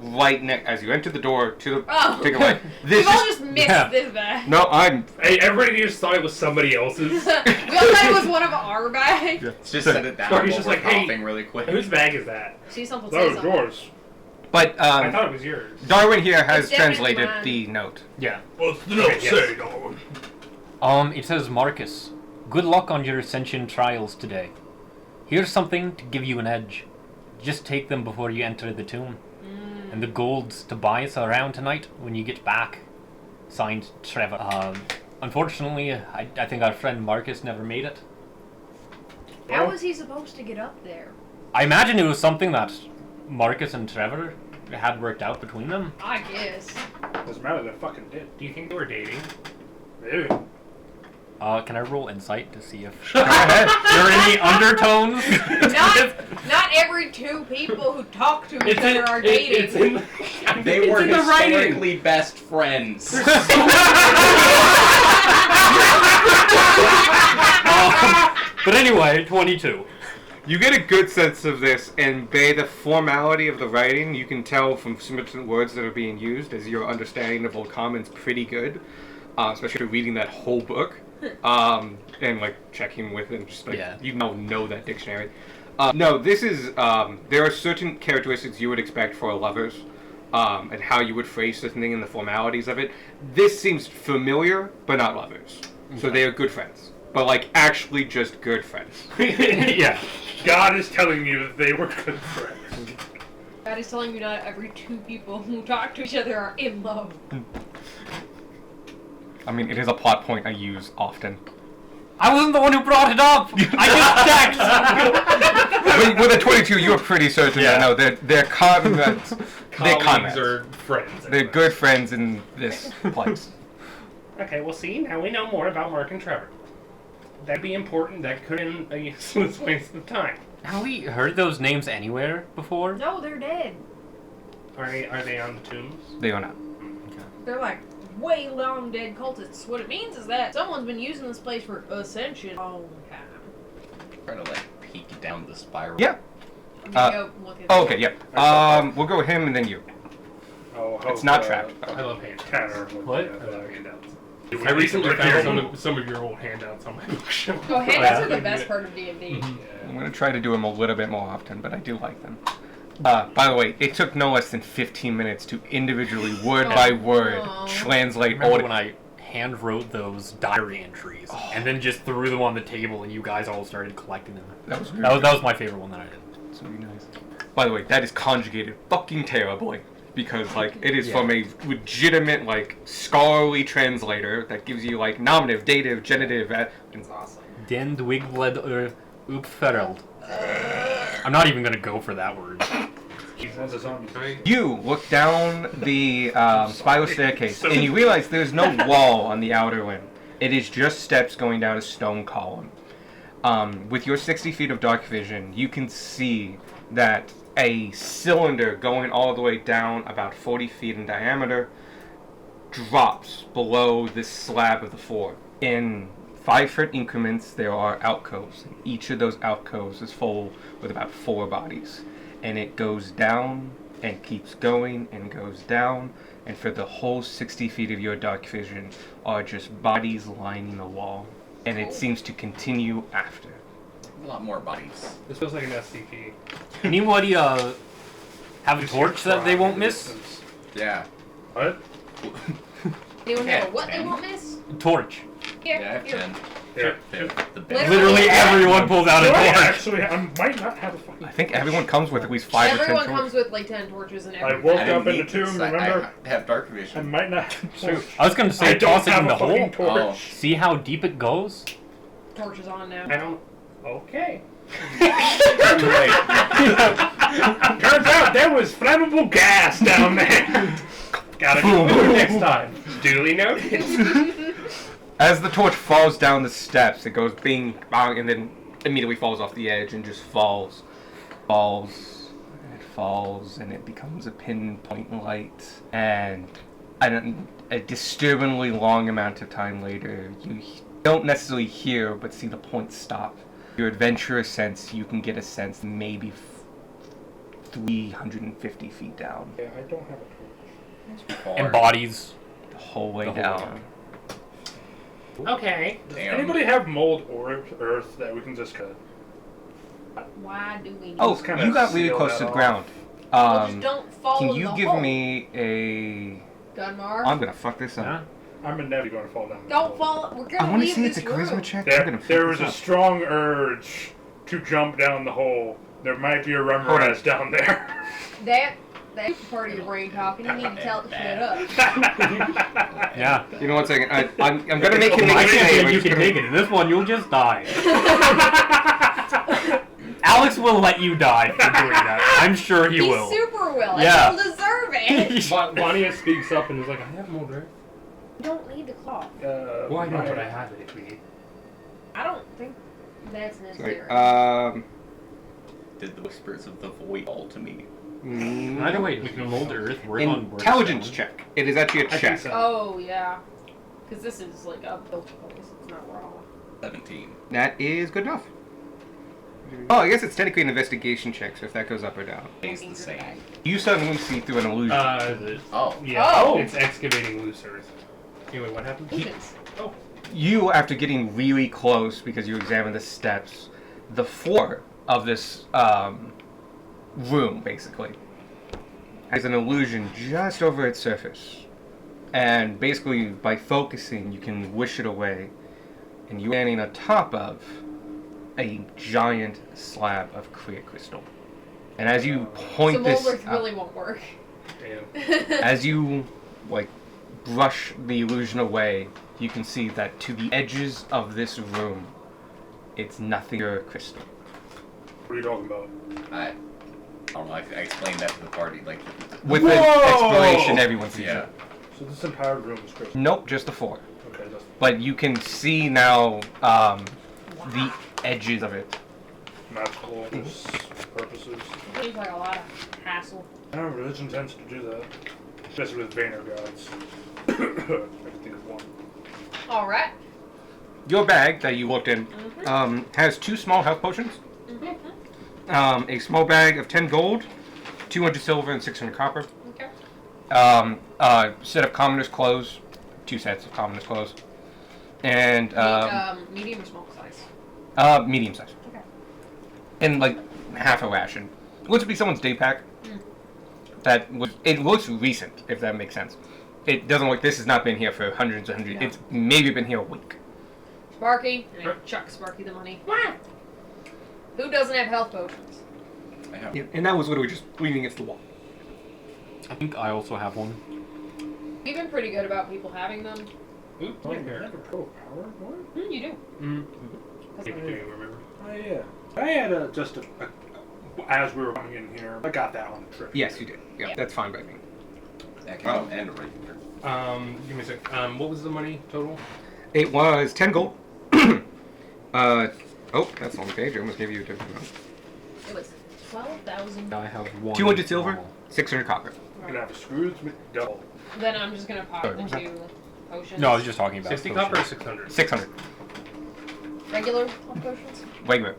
B: right next as you enter the door to the
E: Oh.
B: take away.
E: We've all just missed
F: yeah.
E: this bag.
B: No, I'm.
D: Hey, everybody just thought it was somebody else's.
E: We all thought it was one of our bags.
C: Let's just set it down
D: Sparky's
C: while
D: just
C: we're
D: like, hey,
C: coughing really quick.
D: Whose bag is that?
E: See something
A: That
E: say
A: was
E: something.
A: yours.
B: But
D: I thought it was yours.
B: Darwin here has
E: It's definitely
B: translated
E: mine.
B: the note.
D: Yeah.
A: What's the
D: Okay,
A: note
D: yes.
A: say, Darwin?
F: It says, Marcus, good luck on your ascension trials today. Here's something to give you an edge. Just take them before you enter the tomb. And the gold's to buy us around tonight when you get back. Signed, Trevor. Unfortunately, I think our friend Marcus never made it.
E: How was he supposed to get up there?
F: I imagine it was something that Marcus and Trevor had worked out between them.
E: I guess.
A: Doesn't matter, they're fucking dead.
D: Do you think they were dating?
A: Maybe.
F: Can I roll insight to see if
B: Go ahead.
F: there are any undertones?
E: Not every 2 people who talk to each
D: It's in,
E: other are dating.
D: it's in,
C: They
D: it's
C: were
D: in the writing.
C: historically best friends.
F: But anyway, 22.
B: You get a good sense of this, and by the formality of the writing, you can tell from some of the words that are being used, as your understanding of Old Common's pretty good, especially after reading that whole book, and checking with it, just
F: Yeah.
B: you know that dictionary. No, this is there are certain characteristics you would expect for lovers, and how you would phrase the thing and the formalities of it. This seems familiar, but not lovers. So they are good friends, but actually just good friends.
D: Yeah.
A: God is telling you that they were good friends.
E: God is telling you not every 2 people who talk to each other are in love.
B: I mean, it is a plot point I use often.
F: I wasn't the one who brought it up! I just checked!
B: With a 22, you are pretty certain
D: Yeah.
B: that no, they're comrades. They're
D: Colleagues
B: comrades.
D: or friends.
B: They're
D: anyway.
B: good friends in this place.
D: Okay, well, see, now we know more about Mark and Trevor. That'd be important. That could have been a useless waste of time.
F: Have we heard those names anywhere before?
E: No, they're dead.
D: Are they on the tombs?
B: They are not.
E: They're way long dead cultists. What it means is that someone's been using this place for ascension a long time.
C: Try to peek down the spiral.
B: Yeah.
E: I'm gonna go look at
B: Oh, okay, yeah. We'll go him and then you.
A: Oh,
B: It's not trapped.
D: I love handouts.
A: Tanner.
F: What?
D: I love handouts. I recently found some of your old handouts on my bookshelf.
E: Oh, handouts are the best part of D&D.
B: I'm going to try to do them a little bit more often, but I do like them. By the way, it took no less than 15 minutes to individually, word by word,
E: Aw.
B: translate all
F: Remember
B: the...
F: when I hand wrote those diary entries and then just threw them on the table and you guys all started collecting them?
B: That was
F: That was my favorite one that I did.
B: It's really nice. By the way, that is conjugated fucking terribly. Because, it is from a legitimate, scholarly translator that gives you, nominative, dative, genitive, and
C: It's awesome.
F: Den Dwigled Uppfereld. I'm not even gonna go for that word.
A: That's a zombie.
B: You look down the spiral staircase, and you realize there's no wall on the outer rim. It is just steps going down a stone column. With your 60 feet of dark vision, you can see that a cylinder going all the way down about 40 feet in diameter drops below this slab of the floor. In 5-foot increments, there are alcoves. Each of those alcoves is full with about 4 bodies. And it goes down and keeps going and goes down. And for the whole 60 feet of your dark vision are just bodies lining the wall. And it seems to continue after.
C: A lot more bodies.
D: This feels like an SCP.
F: Anybody have a torch that they won't miss?
C: Yeah.
A: What?
E: Anyone
C: Yeah,
E: know what they
C: 10.
E: won't miss?
F: Torch.
E: Here,
C: Yeah, I have
E: here.
C: 10.
A: Here.
C: The
F: Literally everyone pulls out a
A: Do I
F: torch.
A: actually, I might not have a fucking.
B: I think everyone comes with at least 5 or 10
E: Everyone
B: torches.
E: comes with like 10 torches and
A: I
E: everything.
A: woke
C: I didn't
A: up in the
C: need
A: tomb,
C: this.
A: remember?
C: I have dark
A: I
C: vision.
A: might not have a torch.
F: I was gonna
A: I
F: say
A: don't
F: toss it
A: have
F: in the
A: a fucking
F: hole.
A: torch.
F: See how deep it goes?
E: Torches on now.
D: I don't. Okay.
C: Too late.
A: Turns out there was flammable gas down there.
D: Gotta do it next time. Duly noted.
B: As the torch falls down the steps, it goes bing, bang, and then immediately falls off the edge and just falls. It falls, and it becomes a pinpoint light. And a disturbingly long amount of time later, you don't necessarily hear, but see the point stop. Your adventurous sense, you can get a sense maybe 350 feet down.
A: Yeah, I don't have a torch.
F: And bodies.
B: The whole way
F: The whole
B: down.
D: Okay.
A: Does
C: Damn.
A: anybody have mold or earth that we can just cut?
E: Why do we?
B: Oh,
A: Just kinda
B: you got really
A: seal
B: close
A: that
B: to the
A: off.
B: ground.
E: Well, just don't fall
B: Can
E: in
B: you
E: the
B: give
E: hole.
B: me a...
E: Gunmar?
B: I'm gonna fuck this up.
F: Yeah.
A: I'm never going to fall down.
E: Don't fall. We're gonna
B: I want to
E: leave
B: see it's
E: this
B: a charisma
E: room.
B: check. I'm gonna fuck
A: There was
B: this
A: a
B: up.
A: strong urge to jump down the hole. There might be a Remorez down there.
E: That's part of your brain talking. You need to tell it to shut up.
F: Yeah.
B: You know, 1 second. I'm gonna make him
F: I
B: make a
F: can't
B: save.
F: think you can take it. In this one, you'll just die. Alex will let you die for doing that. I'm sure he will.
E: super will.
F: Yeah.
E: And he'll deserve it.
D: Vania speaks up and is like, I have mold, right?
E: You don't need the cloth.
D: Well, I know, but I have it if we need.
E: I don't think that's necessary.
B: Sorry.
C: Did the whispers of the void all to me?
F: Either way, we can mold the earth, work on
B: Intelligence
F: work
B: check. It is actually a
A: I think
B: check.
A: so.
E: Oh yeah, because this is like a built place. It's not raw.
C: 17.
B: That is good enough. Oh, I guess it's technically an investigation check, so if that goes up or down.
C: Stays the same.
B: You suddenly see through an illusion.
C: Oh.
D: Yeah.
E: Oh.
D: It's excavating loose earth. Anyway, what happened?
E: Illusions.
B: You, after getting really close because you examined the steps, the floor of this room, basically, has an illusion just over its surface. And basically, by focusing, you can wish it away. And you're standing on top of a giant slab of clear crystal. And as you point
E: So
B: this
E: Moldworth
B: out-
E: really won't work.
D: Damn.
B: as you brush the illusion away, you can see that to the edges of this room, it's nothing but crystal.
A: What are you talking about?
C: I don't know. I explained that to the party. Like,
B: With
A: Whoa!
B: an explanation, everyone sees
C: yeah.
B: it.
A: So this entire room is crystal.
B: Nope, just the floor.
A: Okay, that's
B: But you can see now the edges of it.
A: magical purposes.
E: Seems like a lot of hassle.
A: I know religion tends to do that, especially with Vayner gods. I can think of one.
E: All right.
B: Your bag that you looked in has 2 small health potions. A small bag of 10 gold, 200 silver, and 600 copper.
E: Okay.
B: Set of commoner's clothes, 2 sets of commoner's clothes, and
E: Medium or small size?
B: medium size,
E: Okay.
B: and like half a ration. Looks to be someone's day pack. It looks recent, if that makes sense. It doesn't look. This has not been here for hundreds and hundreds.
E: No.
B: It's maybe been here a week.
E: Sparky. And I chuck Sparky the money. Who doesn't have health potions?
C: I have.
B: Yeah, and that was literally just leaning against the wall.
F: I think I also have one.
E: We've been pretty good about people having them.
D: Oops,
A: Wait,
D: right
A: you
D: here.
A: have a pro power? What?
E: You do.
D: Mm.
E: 'Cause
D: Give it to you, remember?
A: Oh yeah. I had as we were coming in here, I got that on the trip.
B: Yes, you did. Yeah,
E: Yeah.
B: that's fine by me.
C: Oh, and a regular.
D: Give me a sec. What was the money total?
B: It was 10 gold. Oh, that's the wrong page. I almost gave you a different amount.
E: it was 12,000.
F: I have one.
B: 200 silver,
F: small.
B: 600 copper.
A: I'm gonna have a Scrooge McDuck.
E: Then I'm just gonna pop
B: Sorry,
E: the 2 potions.
F: No, I was just talking about
D: 60
F: potions.
D: copper or 600?
B: 600.
E: Regular potions?
B: Regular.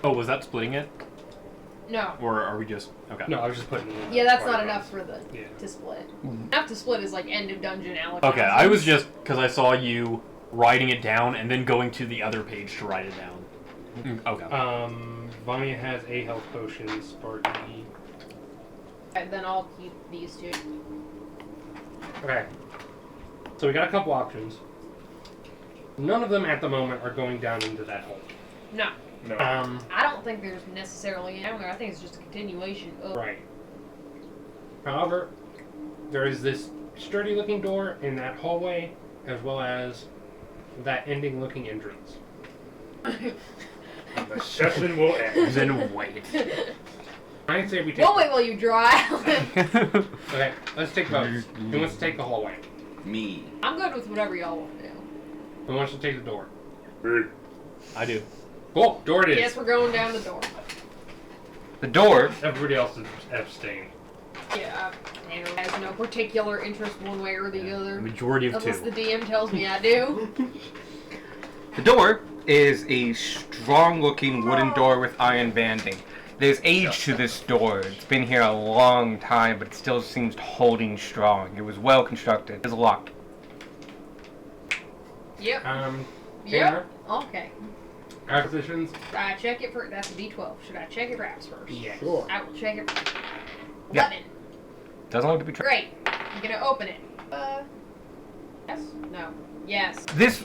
F: Oh, was that splitting it?
E: No.
F: Or are we just... Okay.
D: No, I was just putting it in.
E: Yeah, that's
D: the
E: not
D: party
E: enough for the
D: Yeah.
E: to split.
B: Mhm.
E: Enough to split is like end of dungeon allocation.
F: Okay, I was just... Because I saw you writing it down and then going to the other page to write it down. Okay.
D: Vanya has a health potion, Sparky.
E: Okay, then I'll keep these 2.
D: Okay. So we got a couple options. None of them at the moment are going down into that hole.
E: No.
A: No.
E: I don't think there's necessarily down there. I think it's just a continuation of.
D: Right. However, there is this sturdy looking door in that hallway, as well as that ending looking entrance.
A: The session will end.
F: Then wait.
D: I'd say we take.
E: We'll wait while you draw out.
D: Okay, let's take votes. Who wants to take the hallway?
C: Me.
E: I'm good with whatever y'all want to do.
D: Who wants to take the door?
F: I do.
D: Cool, door it is.
E: Yes, we're going down the door.
B: The door.
D: Everybody else is abstaining.
E: Yeah, Tanner has no particular interest one way or the other.
F: Majority of
E: Unless the
F: 2.
E: DM tells me I do.
B: The door is a strong-looking wooden door with iron banding. There's age to this door. It's been here a long time, but it still seems holding strong. It was well constructed. It's locked.
E: Yep.
D: Tanner,
E: Yep. Okay.
D: acquisitions?
E: Check it for. That's a D12. Should I check it perhaps first?
D: Yes.
A: Sure.
E: I will check it.
B: Yeah.
E: 11.
B: Doesn't look to be true.
E: Great. I'm gonna open it. Yes. No. Yes.
B: This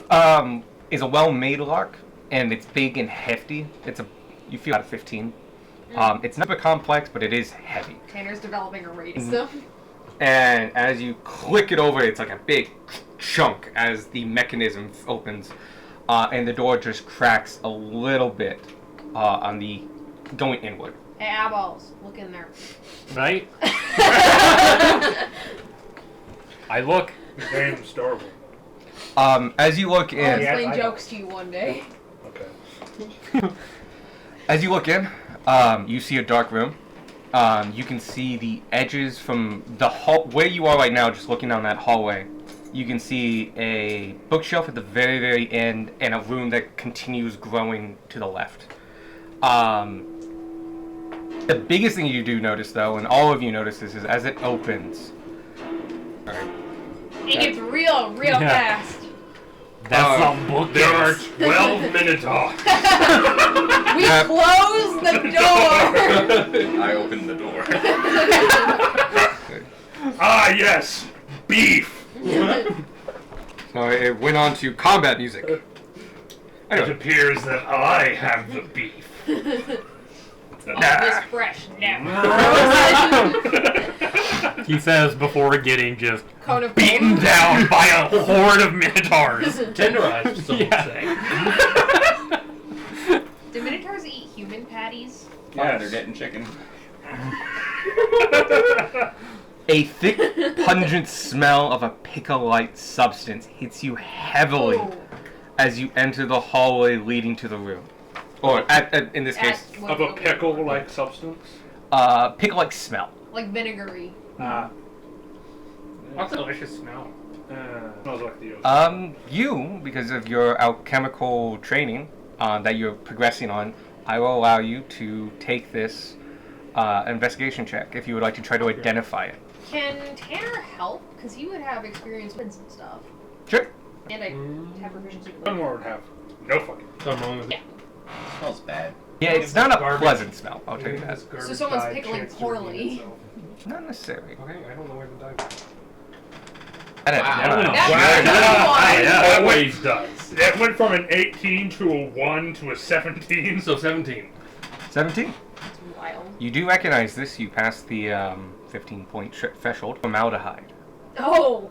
B: is a well-made lock, and it's big and hefty. You feel out of 15. It's not complex, but it is heavy.
E: Tanner's developing a rating
B: Mhm.
E: stuff.
B: And as you click it over, it's like a big chunk as the mechanism opens, and the door just cracks a little bit on the going inward.
E: Hey, eyeballs, look in there.
F: Right? I look.
A: His name's Starble.
B: As you look
E: I'll
B: in,
A: Yeah.
E: explain
A: I
E: jokes to you one day.
A: Okay.
B: as you look in, you see a dark room. You can see the edges from the hall where you are right now. Just looking down that hallway, you can see a bookshelf at the very, very end, and a room that continues growing to the left. The biggest thing you do notice, though, and all of you notice this, is as it opens.
E: It gets real
F: Yeah.
E: fast.
F: That's some book.
A: There are 12 Minotaurs.
E: We close the door.
C: I opened the door.
A: Ah, yes. Beef.
B: So it went on to combat music.
A: It
B: Anyway,
A: appears that I have the beef.
E: Oh, this fresh now.
F: He says before getting just
E: Cone of
F: beaten
E: gold.
F: down by a horde of minotaurs.
D: Tenderized, some would
F: Yeah.
D: say.
E: Do minotaurs eat human patties?
C: Yeah, they're getting chicken.
B: a thick, pungent smell of a pickle-like substance hits you heavily
E: Ooh.
B: as you enter the hallway leading to the room. Or, in this case,
A: Of a pickle-like substance.
B: pickle-like smell.
E: Like vinegary.
D: What's a delicious smell?
A: Smells like the ocean.
B: You, because of your alchemical training that you're progressing on, I will allow you to take this investigation check if you would like to try to identify it.
E: Can Tanner help? Because he would have experience with some stuff.
B: Sure.
E: And I have proficiency.
A: One more would have no fucking.
D: Something wrong with it.
C: It smells bad.
B: Yeah, it's not a
D: Garbage.
B: pleasant smell, I'll tell you that.
D: This garbage
E: So someone's
D: died,
E: pickling
D: chance to redeem
E: poorly.
D: itself.
B: Not necessarily.
D: Okay, I don't know where the die went.
E: That's
F: Yeah,
E: one.
F: always does.
A: It went from an 18 to a 1 to a 17.
D: So 17.
B: 17.
E: That's wild.
B: You do recognize this. You passed the 15-point threshold. Formaldehyde.
E: Oh,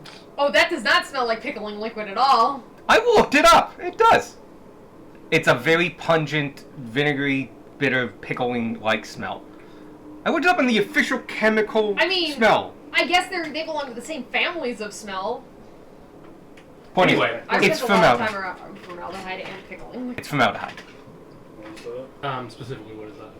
E: that does not smell like pickling liquid at all.
B: I looked it up. It does. It's a very pungent, vinegary, bitter, pickling-like smell. I looked it up in the official chemical
E: I mean-
B: smell.
E: I guess they belong to the same families of smell.
B: Point is,
F: Anyway,
E: I've
B: it's
E: spent a lot of
B: formaldehyde.
E: time around formaldehyde and pickling.
B: It's formaldehyde.
D: Specifically, what is that?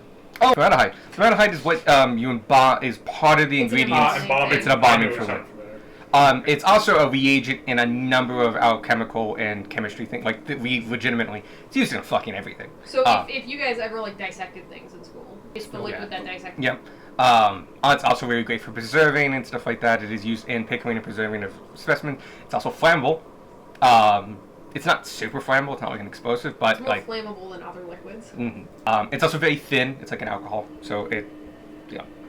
B: Oh, formaldehyde. Formaldehyde is what you embalm is part of the
E: It's an
B: ingredients.
E: embalming
B: It's an
E: thing.
B: embalming fluid. It's also a reagent in a number of alchemical and chemistry things. Like, we legitimately, it's used in fucking everything.
E: So if you guys ever like dissected things in school, it's the liquid that dissects.
B: Yep. It's also very great for preserving and stuff like that. It is used in pickling and preserving of specimens. It's also flammable. It's not super flammable. It's not like an explosive, but
E: It's more
B: like
E: flammable than other liquids.
B: it's also very thin. It's like an alcohol, so it,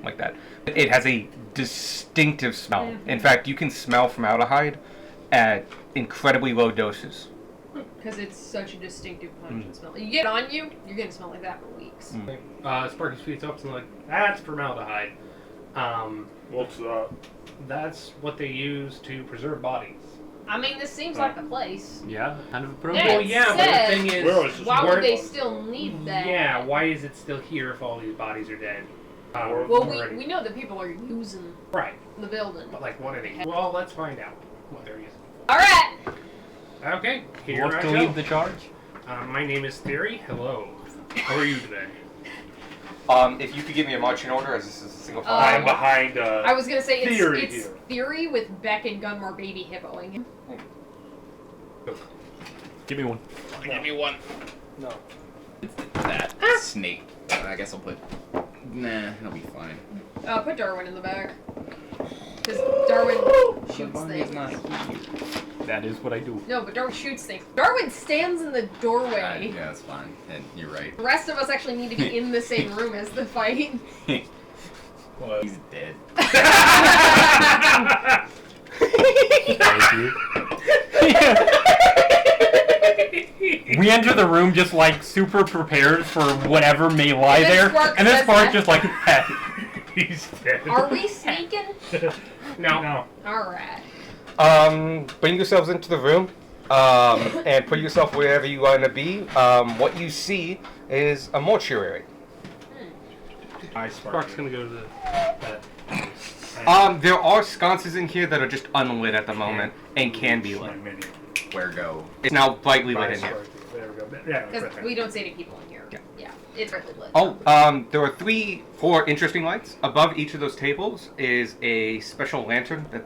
B: like that. It has a distinctive smell.
E: Mhm.
B: In fact, you can smell formaldehyde at incredibly low doses.
E: Because it's such a distinctive pungent smell. You get it on you, you're gonna smell like that for weeks.
D: Sparky speeds up and like, that's formaldehyde.
A: What's that?
D: That's what they use to preserve bodies.
E: I mean, this seems like the place.
F: Yeah, kind of a
E: Yeah,
F: problem.
D: Well,
E: it
D: yeah, but the
E: says-
D: thing is,
A: Where is this?
E: Why
D: where-
E: would they still need that?
D: Yeah, why is it still here if all these bodies are dead?
E: Well,
D: already?
E: we know that people are using
D: Right,
E: the building.
D: but like, what are they? Well, let's find out what they're using.
E: Alright!
D: Okay, here
F: What
D: I
F: to
D: go.
F: lead the charge?
D: My name is Theory. Hello. How are you today?
B: If you could give me a marching order, as this is a single file.
A: I'm behind.
E: I was gonna say it's
A: Theory
E: it's
A: here.
E: Theory with Beck and Gunmore baby hippoing.
F: Give me one.
C: Give me one.
A: No.
C: That snake. I guess I'll put. Nah, it'll be fine.
E: Put Darwin in the back. Because Darwin shoots
C: He's
E: things.
C: not here.
F: That is what I do.
E: No, but Darwin shoots things. Darwin stands in the doorway.
C: Yeah, that's fine. And you're right.
E: The rest of us actually need to be in the same room as the fight.
A: What?
C: He's dead.
F: Thank you. We enter the room just like super prepared for whatever may lie
E: And then
F: there,
E: Spark
F: and then
E: says
F: Spark
E: that.
F: just like,
A: He's dead.
E: Are we sneaking?
D: No.
E: Alright.
B: Bring yourselves into the room, and put yourself wherever you want to be. What you see is a mortuary.
D: Spark's gonna go to the.
B: There are sconces in here that are just unlit at the moment and can be lit.
C: Where go?
B: It's now brightly lit in here.
A: There we go. Yeah,
E: Because we don't see any people in here.
B: Yeah.
E: It's brightly lit.
B: Oh, there are 4 interesting lights. Above each of those tables is a special lantern that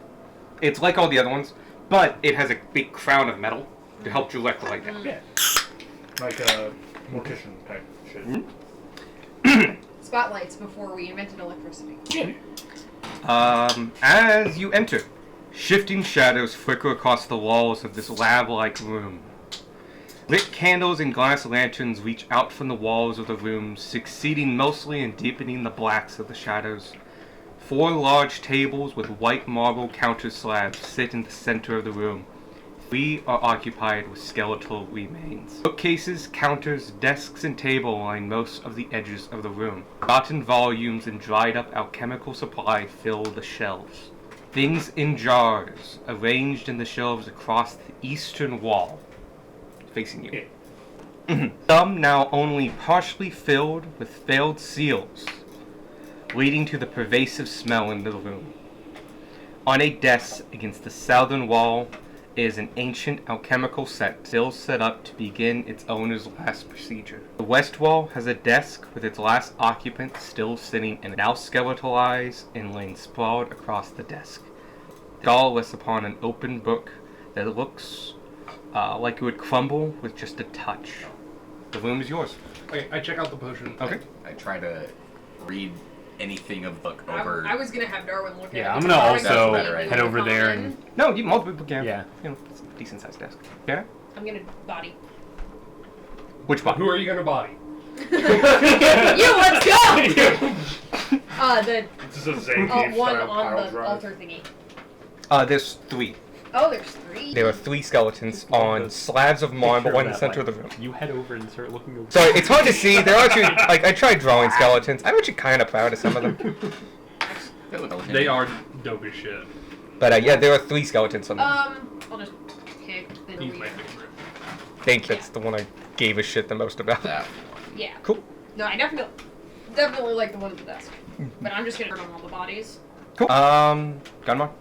B: it's like all the other ones, but it has a big crown of metal to help direct the light down.
A: Yeah. Like a mortician type shit.
E: Spotlights before we invented electricity.
B: As you enter, shifting shadows flicker across the walls of this lab-like room. Lit candles and glass lanterns reach out from the walls of the room, succeeding mostly in deepening the blacks of the shadows. 4 large tables with white marble counter slabs sit in the center of the room. 3 are occupied with skeletal remains. Bookcases, counters, desks, and table line most of the edges of the room. Rotten volumes and dried-up alchemical supply fill the shelves. Things in jars, arranged in the shelves across the eastern wall, facing you. Some now only partially filled with failed seals, leading to the pervasive smell in the room. On a desk against the southern wall is an ancient alchemical set still set up to begin its owner's last procedure. The west wall has a desk with its last occupant still sitting in it, now skeletalized and laying sprawled across the desk. It all rests upon an open book that looks like it would crumble with just a touch. The room is yours.
D: Okay, I check out the potion.
B: Okay.
C: I try to read anything of the book
E: I
C: over.
E: was gonna have Darwin look at it.
F: Yeah, I'm
E: because
F: gonna
E: Darwin's
F: also
E: completely
F: head over there
E: common.
F: and
B: No, you multiple people can.
F: Yeah.
B: You know, it's a decent sized desk. Yeah?
E: I'm gonna body.
B: Which one?
D: Who are you gonna body?
E: You, let's go!
A: This is a Zangief
E: One
A: style
E: on
A: pile
E: the
A: drive.
E: altar thingy.
B: There's 3.
E: Oh, there's 3.
B: There are 3 skeletons on slabs of marble in the center of the room.
F: You head over and start looking over.
B: Sorry, it's hard to see. They're actually, like, I tried drawing skeletons. I'm actually kind of proud of some of them.
F: They are dope as shit.
B: But yeah, there are 3 skeletons on them.
E: I'll just pick the
D: He's my favorite.
B: I think that's the one I gave a shit the most about.
C: That one.
E: Yeah.
B: Cool.
E: No, I definitely like the one at the desk. But I'm just gonna turn on all the bodies.
B: Cool. Gunmar?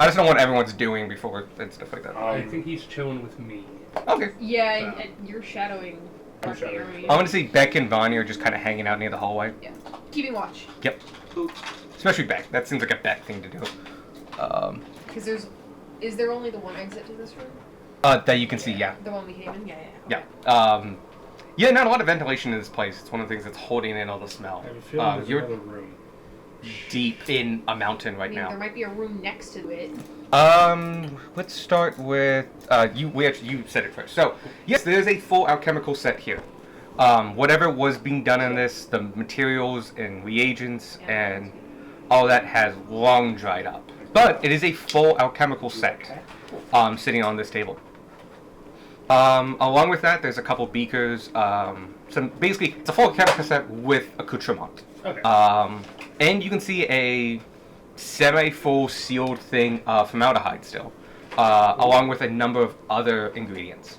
B: I just don't know what everyone's doing before and stuff like that.
D: I think he's chilling with me.
B: Okay.
E: Yeah, you're shadowing.
A: I'm
E: Dark
A: shadowing.
E: Army.
B: I'm gonna see Beck and Vonnie are just kind of hanging out near the hallway.
E: Yeah. Keeping watch.
B: Yep. Especially Beck. That seems like a Beck thing to do.
E: Because is there only the one exit to this room?
B: That you can see, yeah.
E: The one we came in? Yeah.
B: Yeah. Yeah, not a lot of ventilation in this place. It's one of the things that's holding in all the smell.
A: I have a feeling there's
B: You're
A: another room.
B: deep in a mountain right
E: There
B: now.
E: might be a room next to it.
B: Let's start with you said it first. So yes, there's a full alchemical set here. Whatever was being done in this, the materials and reagents and all that has long dried up. But it is a full alchemical set sitting on this table. Along with that, there's a couple beakers. Basically, it's a full alchemical set with accoutrement.
A: Okay.
B: And you can see a semi-full sealed thing of formaldehyde still, along with a number of other ingredients.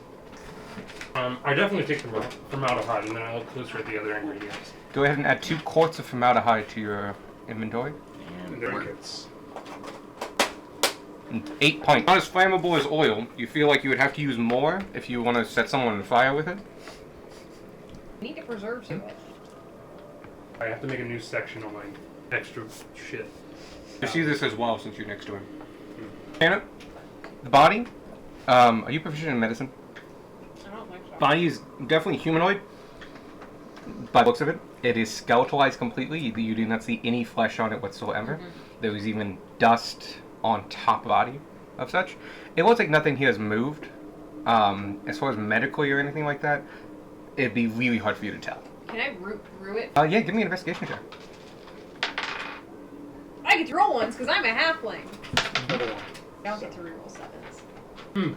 D: I definitely take the formaldehyde and then I look closer at the other ingredients.
B: Go ahead and add 2 quarts of formaldehyde to your inventory.
A: And trinkets.
B: 8 pints. Not as flammable as oil. You feel like you would have to use more if you want to set someone on fire with it?
E: I need to preserve some of it.
D: I have to make a new section on my extra shit.
B: You see this as well since you're next to him. Hannah, the body. Are you proficient in medicine?
E: I don't think so.
B: Body is definitely humanoid. By the looks of it, it is skeletalized completely. You do not see any flesh on it whatsoever. There is even dust on top of the body of such. It looks like nothing here has moved. As far as medically or anything like that, it'd be really hard for you to tell.
E: Can I rue it?
B: Yeah, give me an investigation check.
E: I get to roll ones because I'm a halfling.
A: Another one.
E: I don't get to reroll 7s.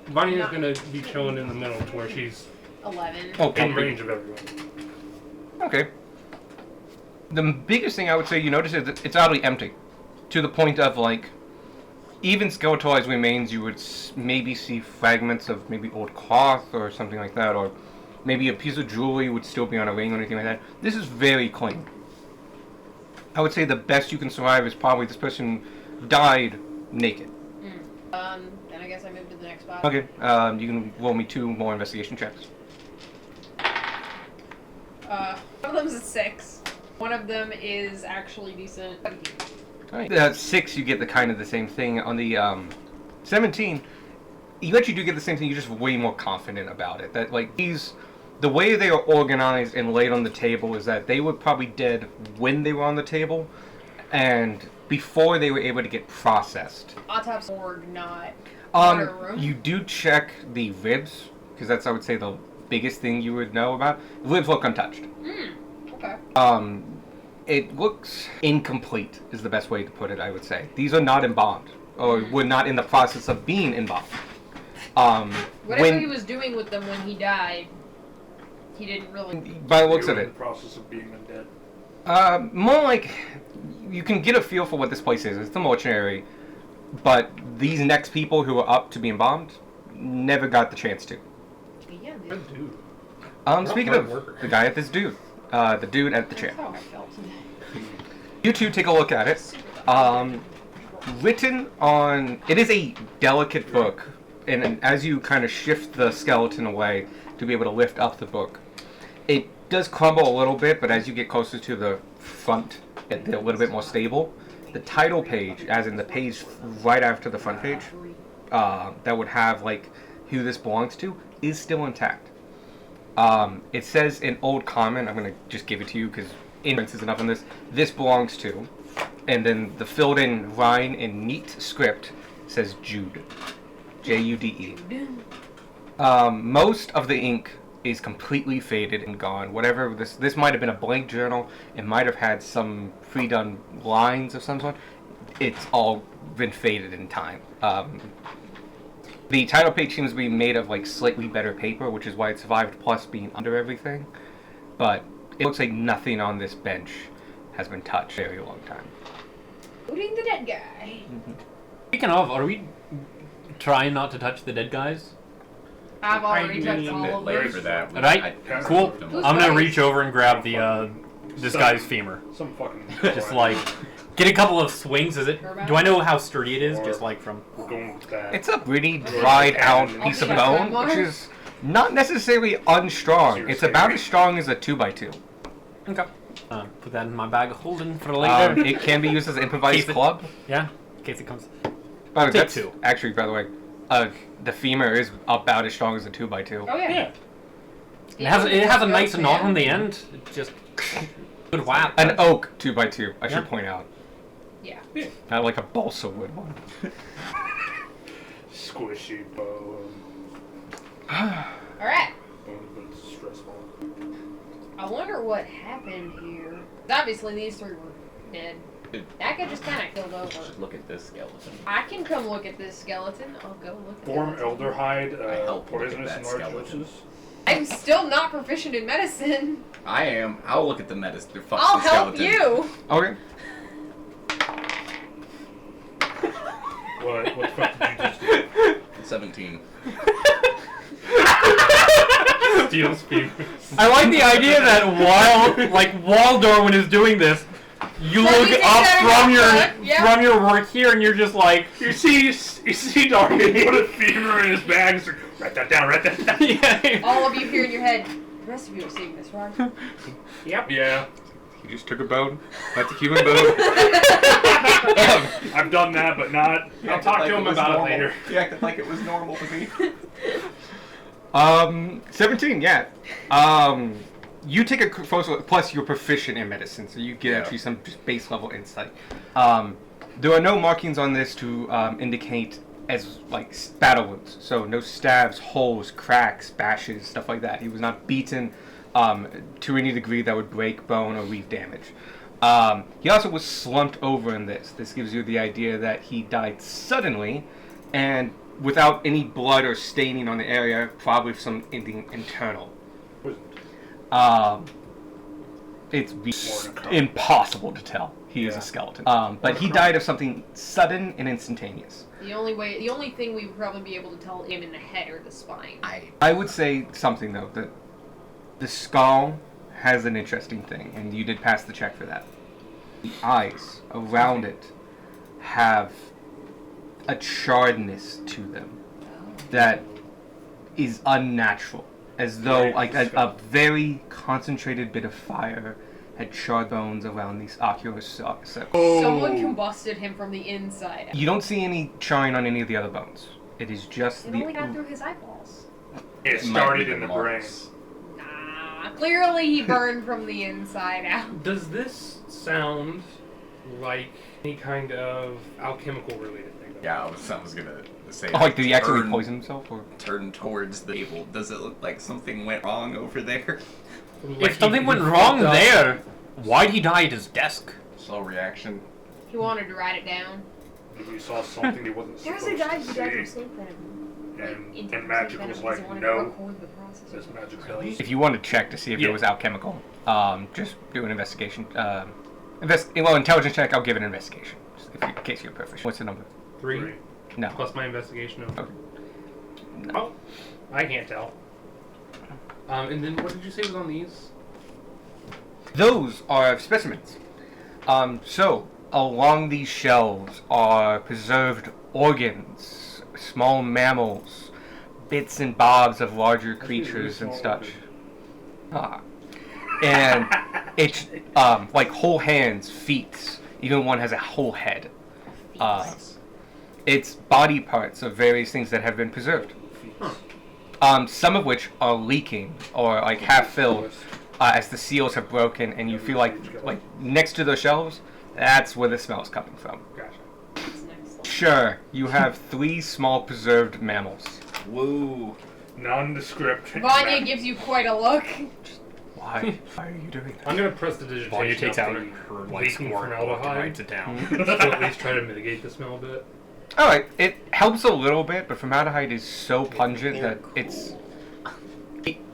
D: Bonnie is gonna be chilling in the middle to where she's
E: 11.
B: Oh,
A: In range of everyone.
B: okay. The biggest thing I would say you notice is that it's oddly empty. To the point of, like, even skeletalized remains, you would maybe see fragments of maybe old cloth or something like that, or maybe a piece of jewelry would still be on a ring or anything like that. This is very clean. I would say the best you can survive is probably this person died naked.
E: Then I guess I move to the next spot.
B: Okay, you can roll me 2 more investigation checks.
E: One of them's a 6. One of them is actually decent. 17.
B: Alright, 6 you get the kind of the same thing. On the 17, you actually do get the same thing, you're just way more confident about it. That, like, the way they are organized and laid on the table is that they were probably dead when they were on the table, and before they were able to get processed.
E: Autopsy morgue, not water room.
B: You do check the ribs, because that's, I would say, the biggest thing you would know about. The ribs look untouched.
E: Okay.
B: It looks incomplete, is the best way to put it, I would say. These are not embalmed, or were not in the process of being embalmed.
E: Whatever he was doing with them when he died, he didn't really.
B: By the looks
A: You
B: of
A: were in
B: it,
A: the process of being undead.
B: more like you can get a feel for what this place is. It's the mortuary, but these next people who are up to be embalmed never got the chance to.
E: Yeah,
D: Good dude.
B: Speaking
D: hard
B: of
D: worker.
B: the guy at this dude, the dude at the chair.
E: That's how I felt.
B: You two take a look at it. Written on, it is a delicate book, and as you kind of shift the skeleton away to be able to lift up the book, it does crumble a little bit, but as you get closer to the front, it's a little bit more stable. The title page, as in the page right after the front page, that would have like who this belongs to, is still intact. It says in Old Common, I'm going to just give it to you because inference is enough on this. This belongs to, and then the filled in line in neat script says Jude. Jude. Most of the ink is completely faded and gone. Whatever this might have been a blank journal. It might have had some pre-done lines of some sort. It's all been faded in time. The title page seems to be made of like slightly better paper, which is why it survived, plus being under everything. But it looks like nothing on this bench has been touched in a very long time.
E: Including the dead guy.
F: Speaking of, are we trying not to touch the dead guys?
E: I've already touched
D: mean,
E: all of
C: Late
E: those.
C: for that.
F: Alright, cool.
E: Who's
F: I'm gonna
E: right?
F: reach over and grab the this guy's femur.
A: Some fucking.
F: Just like get a couple of swings. Is it? Do I know how sturdy it is? Just like from.
A: We're going with that.
B: It's a pretty dried out piece of bone, which is not necessarily unstrong. It's about as strong as a 2x2.
F: Okay. Put that in my bag of holding for later.
B: It can be used as an improvised
F: Keep it.
B: club.
F: Yeah, in case it comes.
B: Oh,
F: Take
B: that's
F: 2.
B: actually, by the way, the femur is about as strong as a 2x2.
E: Oh yeah.
F: Yeah. It has a nice knot on the end. It just good whap.
B: An oak 2x2, I should
F: Yeah.
B: point out.
E: Yeah.
B: Not like a balsa wood one.
A: Squishy bone.
E: All right.
A: Bone, but it's stressful.
E: I wonder what happened here. Obviously, these 3 were dead. That guy just kind of killed over.
C: Look at this skeleton.
E: I can come look at this skeleton. I'll go look at
A: Form
E: it.
A: elderhide,
C: I help look at
A: poisonous
C: that
A: in large
C: skeleton.
A: doses.
E: I'm still not proficient in medicine.
C: I am. I'll look at the medicine. Fuck
E: I'll
C: the
E: help
C: skeleton.
E: you.
B: Okay.
A: What the fuck did you just do?
C: 17.
D: Steals femur.
F: I like the idea that while Darwin is doing this, you
E: Let
F: look
E: me take
F: up
E: that
F: from
E: in
F: your
E: my book, yeah.
F: from your work here, and you're just like,
A: You see Darwin put a femur in his bag and say, write that down, write that down.
F: yeah.
E: All of you here in your head. The rest of you are seeing this, right?
D: Yep.
A: Yeah,
B: He just took a bone. That's a human bone.
A: I've done that, but not.
D: I'll talk to him about it later.
C: He acted like it was normal to me.
B: 17, yeah. You take a close look, plus you're proficient in medicine, so you get
C: Yeah.
B: actually some just base level insight. There are no markings on this to indicate as like battle wounds, so no stabs, holes, cracks, bashes, stuff like that. He was not beaten to any degree that would break bone or leave damage. He also was slumped over in this. This gives you the idea that he died suddenly and without any blood or staining on the area, probably something internal. It's impossible to tell. He is a skeleton. But he died of something sudden and instantaneous.
E: The only thing we would probably be able to tell him in the head or the spine.
B: I would say something though, that the skull has an interesting thing, and you did pass the check for that. The eyes around it have a charredness to them that is unnatural, as though like a very concentrated bit of fire had charred bones around these ocular circles.
E: Someone combusted him from the inside out.
B: You don't see any charring on any of the other bones. It is just
E: It
B: the
E: only got through his eyeballs.
A: It
C: Might
A: started
C: be
A: in the
C: marks.
A: brain.
E: Nah, clearly he burned from the inside out.
D: Does this sound like any kind of alchemical related thing?
C: Yeah, I was gonna say.
B: Oh, like, did he actually
C: turn-
B: poison himself? Or?
C: Turn towards the table. Does it look like something went wrong over there?
D: Like
F: if something
D: he
F: went
D: fucked
F: wrong
D: up.
F: there, why'd he die at his desk?
C: Slow reaction.
E: He wanted to write it down.
A: Maybe he saw something he wasn't
E: There's
A: supposed
E: a guy
A: to
E: who died from
A: see.
E: sleep venom.
A: And Magic was like, no, this magic pills.
B: If you want to check to see if
A: Yeah.
B: it was alchemical, just do an investigation. Intelligence check. I'll give it an investigation, just in case you're proficient. What's the number?
D: 3
B: No.
D: plus my investigation of.
B: Okay.
D: Oh, I can't tell. And then what did you say was on these?
B: Those are specimens. So along these shelves are preserved organs, small mammals, bits and bobs of larger creatures and such. And it's like whole hands, feet. Even one has a whole head. It's body parts of various things that have been preserved. Some of which are leaking or like half filled as the seals have broken, and you feel like next to those shelves, that's where the smell is coming from.
A: Gotcha.
B: Sure, you have 3 small preserved mammals.
C: Woo.
A: Nondescript.
E: Vanya gives you quite a look.
B: Why? Why are you doing that?
D: I'm gonna press the digitation.
F: Vanya takes out
D: for
F: her
D: leaking
F: squirt book and
D: formaldehyde.
F: writes it down.
D: to at least try to mitigate the smell a bit.
B: Alright, it helps a little bit, but formaldehyde is so pungent that it's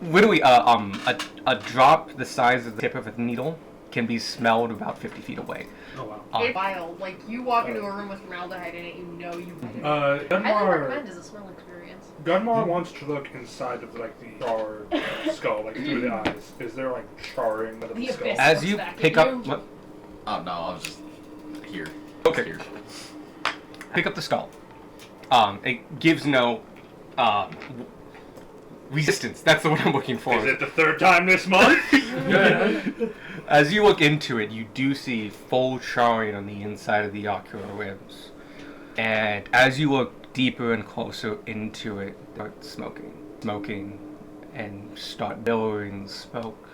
B: literally a drop the size of the tip of a needle can be smelled about 50 feet away.
A: Oh wow.
E: It's wild. Like, you walk into a room with formaldehyde in it, you know you hit it. I don't
A: Gunmar.
E: recommend as a smell experience.
A: Gunmar wants to look inside of like the charred skull, like through the eyes. Is there like charring of the
E: The
A: skull?
E: abyss.
B: As
E: looks
B: you
E: back
B: pick
E: at
B: up,
E: you.
B: what?
C: Oh no, I was just here.
B: Okay.
C: Here.
B: Pick up the skull. It gives no resistance. That's the word I'm looking for.
A: Is it the third time this month?
B: As you look into it, you do see full charring on the inside of the ocular ribs. And as you look deeper and closer into it, start smoking, and start billowing smoke.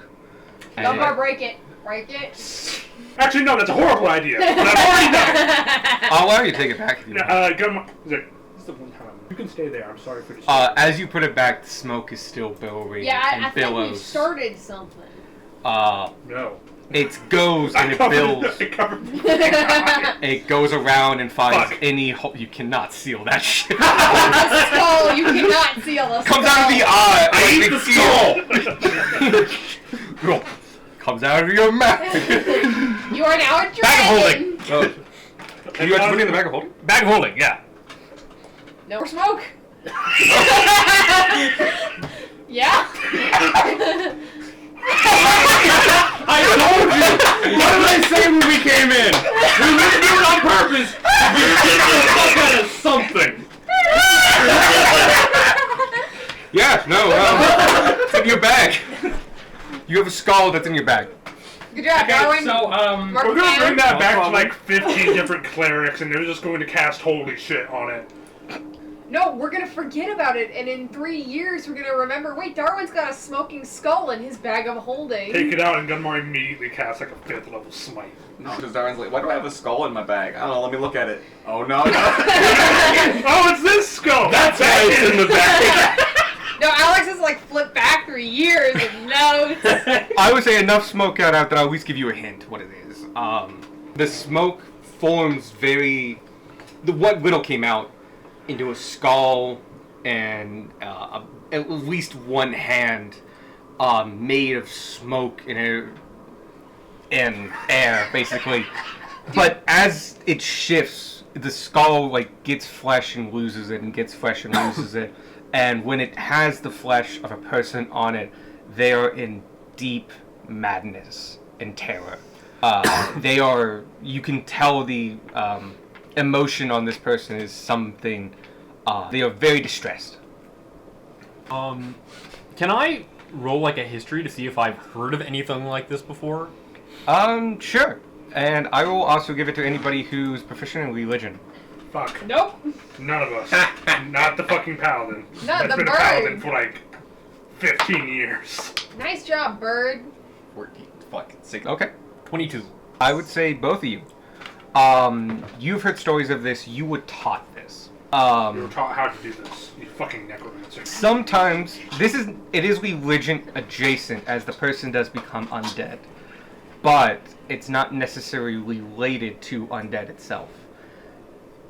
B: And
E: Gunmar, break it. Break it.
A: Actually, no, that's a horrible idea. But I've already done it.
B: I'll allow you to take it back if you
A: No,
B: want.
A: Gunmar, this is the one time. You can stay there. I'm sorry for disturbing.
B: As you put it back, the smoke is still billowing
E: Yeah,
B: and
E: I think we
B: billows.
E: started something.
A: No.
B: It goes and it billows.
A: I covered the
B: It goes around and finds
A: Fuck.
B: any hole. You cannot seal that shit.
E: The skull, you cannot seal a skull.
B: Comes out of the eye.
A: I
B: like
A: ate the skull!
B: Comes out of your mouth.
E: You are now a dragon.
B: Bag of holding. You got to put it in the bag of holding?
A: Bag of holding, yeah.
E: No more smoke. Yeah.
F: I told you! What did I say when we came in? We didn't do it on purpose! We did the fuck out of something!
B: Yeah, no, it's in your bag. You have a skull that's in your bag.
E: Good job, Darwin.
F: So,
E: Mark
A: We're gonna bring that
F: No
A: back
F: problem.
A: to like 15 different clerics and they're just going to cast holy shit on it.
E: No, we're gonna forget about it, and in 3 years we're gonna remember. Wait, Darwin's got a smoking skull in his bag of holding.
A: Take it out and Gunmar immediately casts like a 5th level smite.
C: No, because Darwin's like, why do I have a skull in my bag? I don't know, let me look at it. Oh no, no.
A: Oh, it's this skull!
F: That's why it's in the bag!
E: No, Alex has like flipped back 3 years of notes.
B: I would say enough smoke got out that I'll at least give you a hint what it is. The smoke forms what little came out into a skull and at least one hand made of smoke and air, basically. But as it shifts, the skull like gets flesh and loses it, and gets flesh and loses it. And when it has the flesh of a person on it, they are in deep madness and terror. You can tell the emotion on this person is something, they are very distressed.
F: Can I roll like a history to see if I've heard of anything like this before?
B: Sure. And I will also give it to anybody who's proficient in religion.
A: Fuck.
E: Nope.
A: None of us. Not the fucking paladin.
E: Not
A: That's
E: the
A: been
E: bird.
A: a paladin for like 15 years.
E: Nice job, bird.
C: 14. Fuck. 6.
B: Okay.
F: 22.
B: I would say both of you. You've heard stories of this. You were taught this.
A: You were taught how to do this. You fucking necromancer.
B: Sometimes it is religion adjacent as the person does become undead, but it's not necessarily related to undead itself.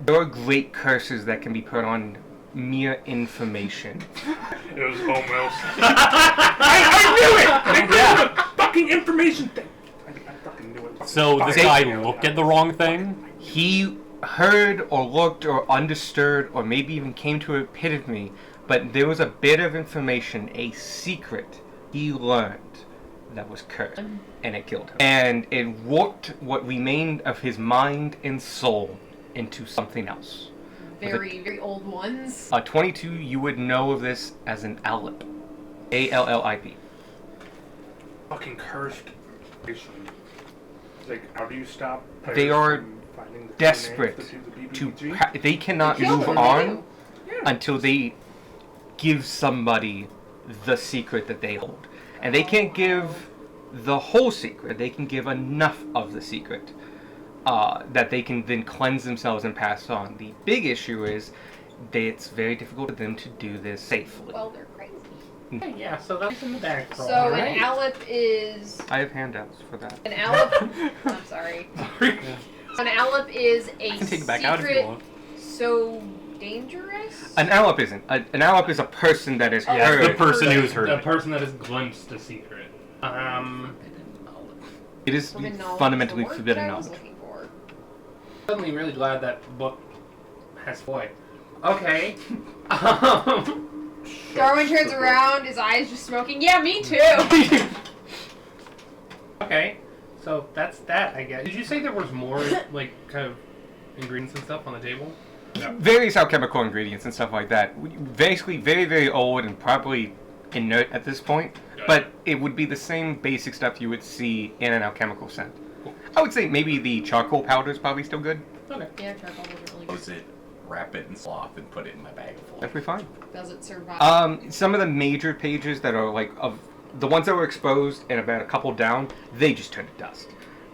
B: There are great curses that can be put on mere information.
A: It was almost. I knew it!
B: Yeah.
A: The fucking information thing. I fucking knew it.
F: So this guy looked at the wrong thing?
B: He heard or looked or understood or maybe even came to epitome, but there was a bit of information, a secret he learned that was cursed, and it killed him. And it warped what remained of his mind and soul into something else.
E: Very, very old ones.
B: 22, you would know of this as an Allip. A-L-L-I-P.
A: Fucking cursed. Like, how do you stop?
B: They
A: players
B: are
A: from finding the
B: desperate
A: names to do the BBG?
B: they cannot
E: Kill
B: move
E: them,
B: on
E: they do.
B: until they give somebody the secret that they hold. And they can't give the whole secret. They can give enough of the secret that they can then cleanse themselves and pass on. The big issue is that it's very difficult for them to do this safely.
E: Well, they're crazy.
D: Yeah, so that's in the back.
E: So an Allip is
B: I have handouts for that.
E: an Allip. I'm sorry. An Allip is a
F: I can take it back
E: secret
F: out if you want.
E: so dangerous.
B: An Allip isn't. An Allip is a person that is
E: Oh,
B: heard.
F: The person who's heard
D: The
F: it.
D: person that has glimpsed a secret.
B: It is
E: Forbidden knowledge
B: fundamentally
E: is the word
B: forbidden
E: that I was
B: knowledge.
E: looking for.
D: Suddenly really glad that book has boy. Okay. Um,
E: Darwin turns around, his eyes just smoking. Yeah, me too.
D: okay. So that's that, I guess. Did you say there was more, like, kind of ingredients and stuff on the table?
B: Various alchemical ingredients and stuff like that. Basically, very, very old and probably inert at this point. But it would be the same basic stuff you would see in an alchemical scent. I would say maybe the charcoal powder is probably still good.
D: Okay.
E: Yeah, charcoal wasn't really
C: Close it, wrap it in sloth, and put it in my bag of holding.
B: That'd be fine.
E: good. Does it survive?
B: Some of the major pages that are like of the ones that were exposed and about a couple down, they just turn to dust.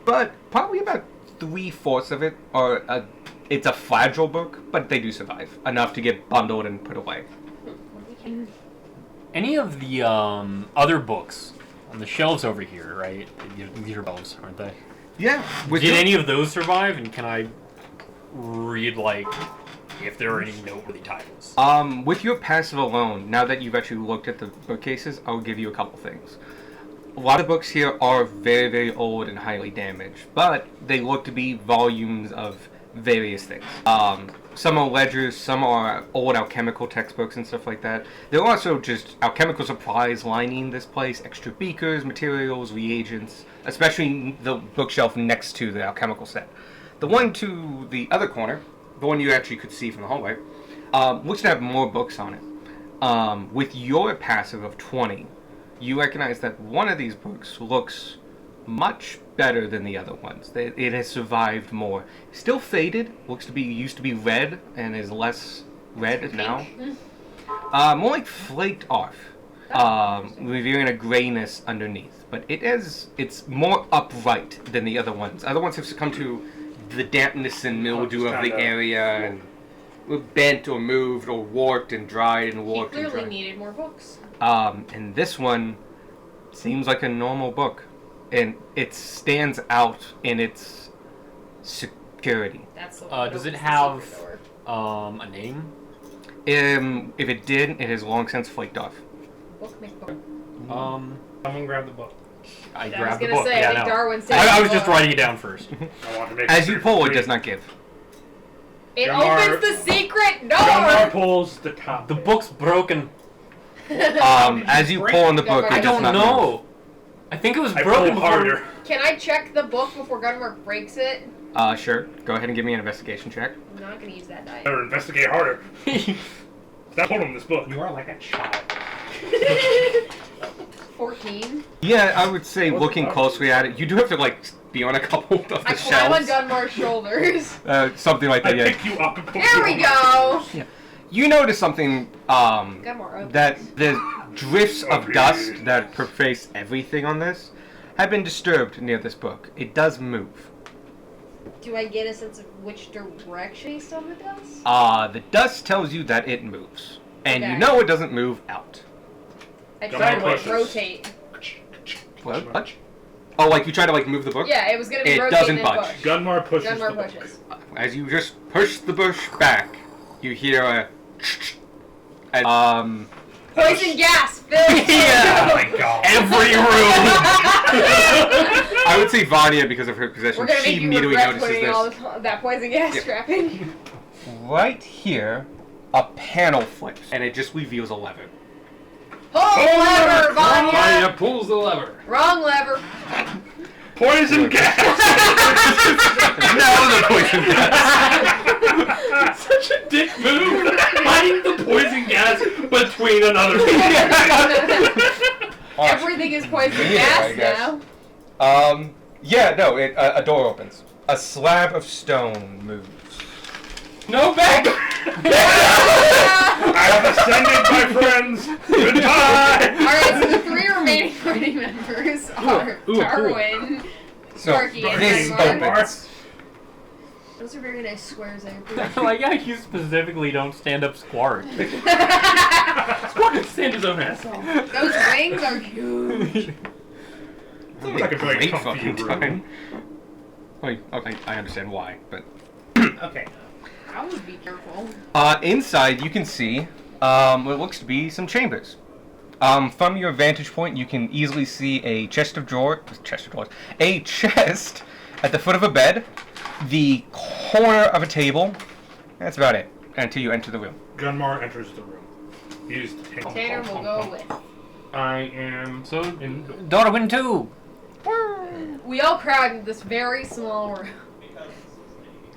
B: But probably about 3/4 of it are it's a fragile book, but they do survive enough to get bundled and put away.
F: Any of the other books on the shelves over here, right? These are shelves, aren't they?
B: Yeah.
F: Did any of those survive? And can I read, like, if there are any noteworthy titles?
B: With your passive alone, now that you've actually looked at the bookcases, I'll give you a couple things. A lot of books here are very, very old and highly damaged, but they look to be volumes of various things. Some are ledgers, some are old alchemical textbooks and stuff like that. There are also just alchemical supplies lining this place, extra beakers, materials, reagents, especially the bookshelf next to the alchemical set. The one to the other corner, the one you actually could see from the hallway, looks to have more books on it. With your passive of 20, you recognize that one of these books looks much better than the other ones. It has survived more. Still faded, used to be red and is less red now. More like flaked off, revealing a grayness underneath. But it's more upright than the other ones. Other ones have succumbed to the dampness and mildew of the area and were bent or moved or warped and dried and
E: He
B: warped and
E: clearly
B: dried.
E: needed more books.
B: And this one seems like a normal book. And it stands out in its security.
E: That's the
F: Does it
E: opens the
F: have
E: secret door.
F: a name?
B: If it did, it has long since flaked off.
E: Book McBook.
D: Someone grab the book.
F: I
E: I was
F: grabbed the
E: gonna
F: book.
E: say,
F: Yeah,
E: I think
F: no.
E: Darwin said
F: I
E: the
F: was just
E: book.
F: writing it down first.
A: I want to make
B: As you pull, it
A: free.
B: does not give.
E: It
A: Gunnar-
E: opens the secret
A: Gunnar
E: door!
A: pulls the top.
F: The book's broken.
B: As you pull on the book,
E: I
B: it
F: I
B: does
F: don't
B: not move.
F: know. I think it was
A: I
F: broken
A: pull
F: before.
A: harder.
E: Can I check the book before Gunmark breaks it?
B: Sure. Go ahead and give me an investigation check.
E: I'm not gonna use that die.
A: Better investigate harder. Stop holding this book.
D: You are like a child.
E: 14.
B: Yeah, I would say
A: What's
B: looking
A: it about?
B: closely at it, you do have to like be on a couple of the
E: I climb on
B: shelves.
E: Gunmar's shoulders.
B: Something like
A: I
B: that. Yeah.
A: pick you up and put
E: There
A: you
E: we
A: on
E: go!
A: my
B: You notice something.
E: Gunmar opens.
B: That the drifts of dust that pervades everything on this have been disturbed near this book. It does move.
E: Do I get a sense of which direction based on the dust?
B: The dust tells you that it moves. And you
E: Okay.
B: know it doesn't move out.
E: I
A: Gunnar
E: try to like
A: pushes.
E: rotate.
B: What? Oh, like you try to like move the book?
E: Yeah, it was gonna be
B: It
E: rotating
B: doesn't
E: and
B: budge.
E: push.
A: Gunmar pushes
E: Gunmar
A: the book.
E: pushes.
B: As you just push the bush back, you hear a and,
E: Poison gas fills.
B: Yeah.
A: Oh my god.
B: every room. I would say Vanya because of her possession.
E: We're gonna
B: She
E: make you
B: immediately
E: regret
B: notices
E: putting
B: this.
E: all that poison gas
B: Yeah.
E: trapping.
B: Right here, a panel flips, and it just reveals a lever.
E: Pull lever,
D: Vanya
E: Vanya!
D: pulls the lever.
E: Wrong lever.
A: Poison gas!
B: No, the poison gas.
D: Such a dick move. Hiding the poison gas between another.
E: Everything is poison
B: Yeah, I
E: gas
B: guess.
E: now.
B: Yeah, no, a door opens. A slab of stone moves.
D: No back.
A: I have ascended, my friends! Goodbye!
E: Alright, so the 3 remaining party members are
D: Ooh,
E: Darwin,
B: So
E: Sparky, and
B: this
E: Gunmar.
B: opens.
E: Those are very nice squares, I appreciate.
F: Like, yeah, you specifically don't stand up squat.
D: Squawk stand his own ass off.
E: Those wings are huge.
A: Sounds like a very
B: Great
A: comfy
B: fucking
A: room.
B: time. Like, okay, I understand why, but
D: Okay.
E: I would be careful.
B: inside you can see what looks to be some chambers. From your vantage point, you can easily see a chest of drawers, a chest at the foot of a bed, the corner of a table. That's about it until you enter the room.
A: Gunmar enters the room. He's
E: Tanner will go with.
D: I am
F: So,
D: in.
F: Darwin too.
E: We all crowd in this very small room.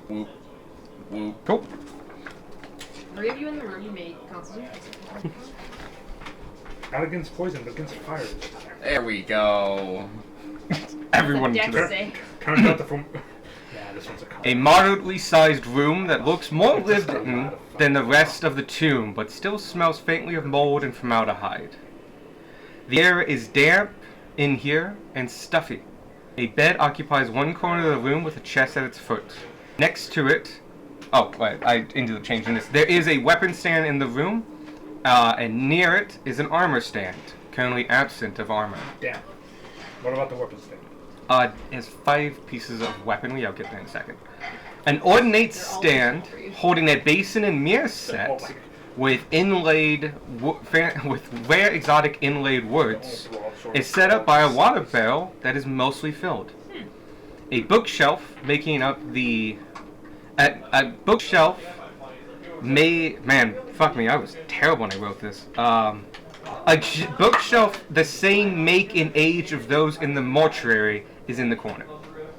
C: Whoop. Whoop.
B: Cool.
E: 3 of you in the room, you made constitution.
A: Not against poison, but against fire this time.
C: There we go.
B: Everyone
E: Dex
B: to the
E: save.
A: Turns out the from. Yeah, this one's a
B: A moderately sized room that looks more lived in than the rest of the tomb, but still smells faintly of mold and formaldehyde. The air is damp in here and stuffy. A bed occupies one corner of the room with a chest at its foot. Next to it, I ended up changing this. There is a weapon stand in the room, and near it is an armor stand, currently absent of armor.
A: Damn. What about the weapons thing?
B: It has 5 pieces of weaponry. I'll get there in a second. An ornate stand holding a basin and mirror set with with rare exotic inlaid woods is set up by a water barrel that is mostly filled. A bookshelf making up a bookshelf fuck me, I was terrible when I wrote this. Bookshelf the same make and age of those in the mortuary is in the corner,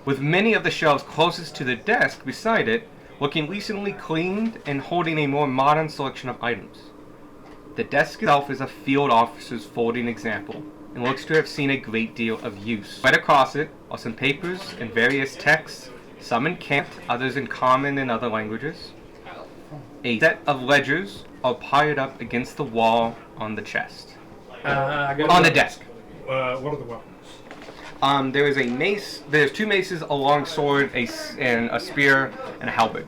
B: with many of the shelves closest to the desk beside it looking recently cleaned and holding a more modern selection of items. The desk itself is a field officer's folding example and looks to have seen a great deal of use. Right across it are some papers and various texts, some in Cant, others in Common and other languages. A set of ledgers are piled up against the wall on the chest. On the desk.
A: What are the weapons?
B: There is a mace. There's 2 maces, a long sword, and a spear, and a halberd.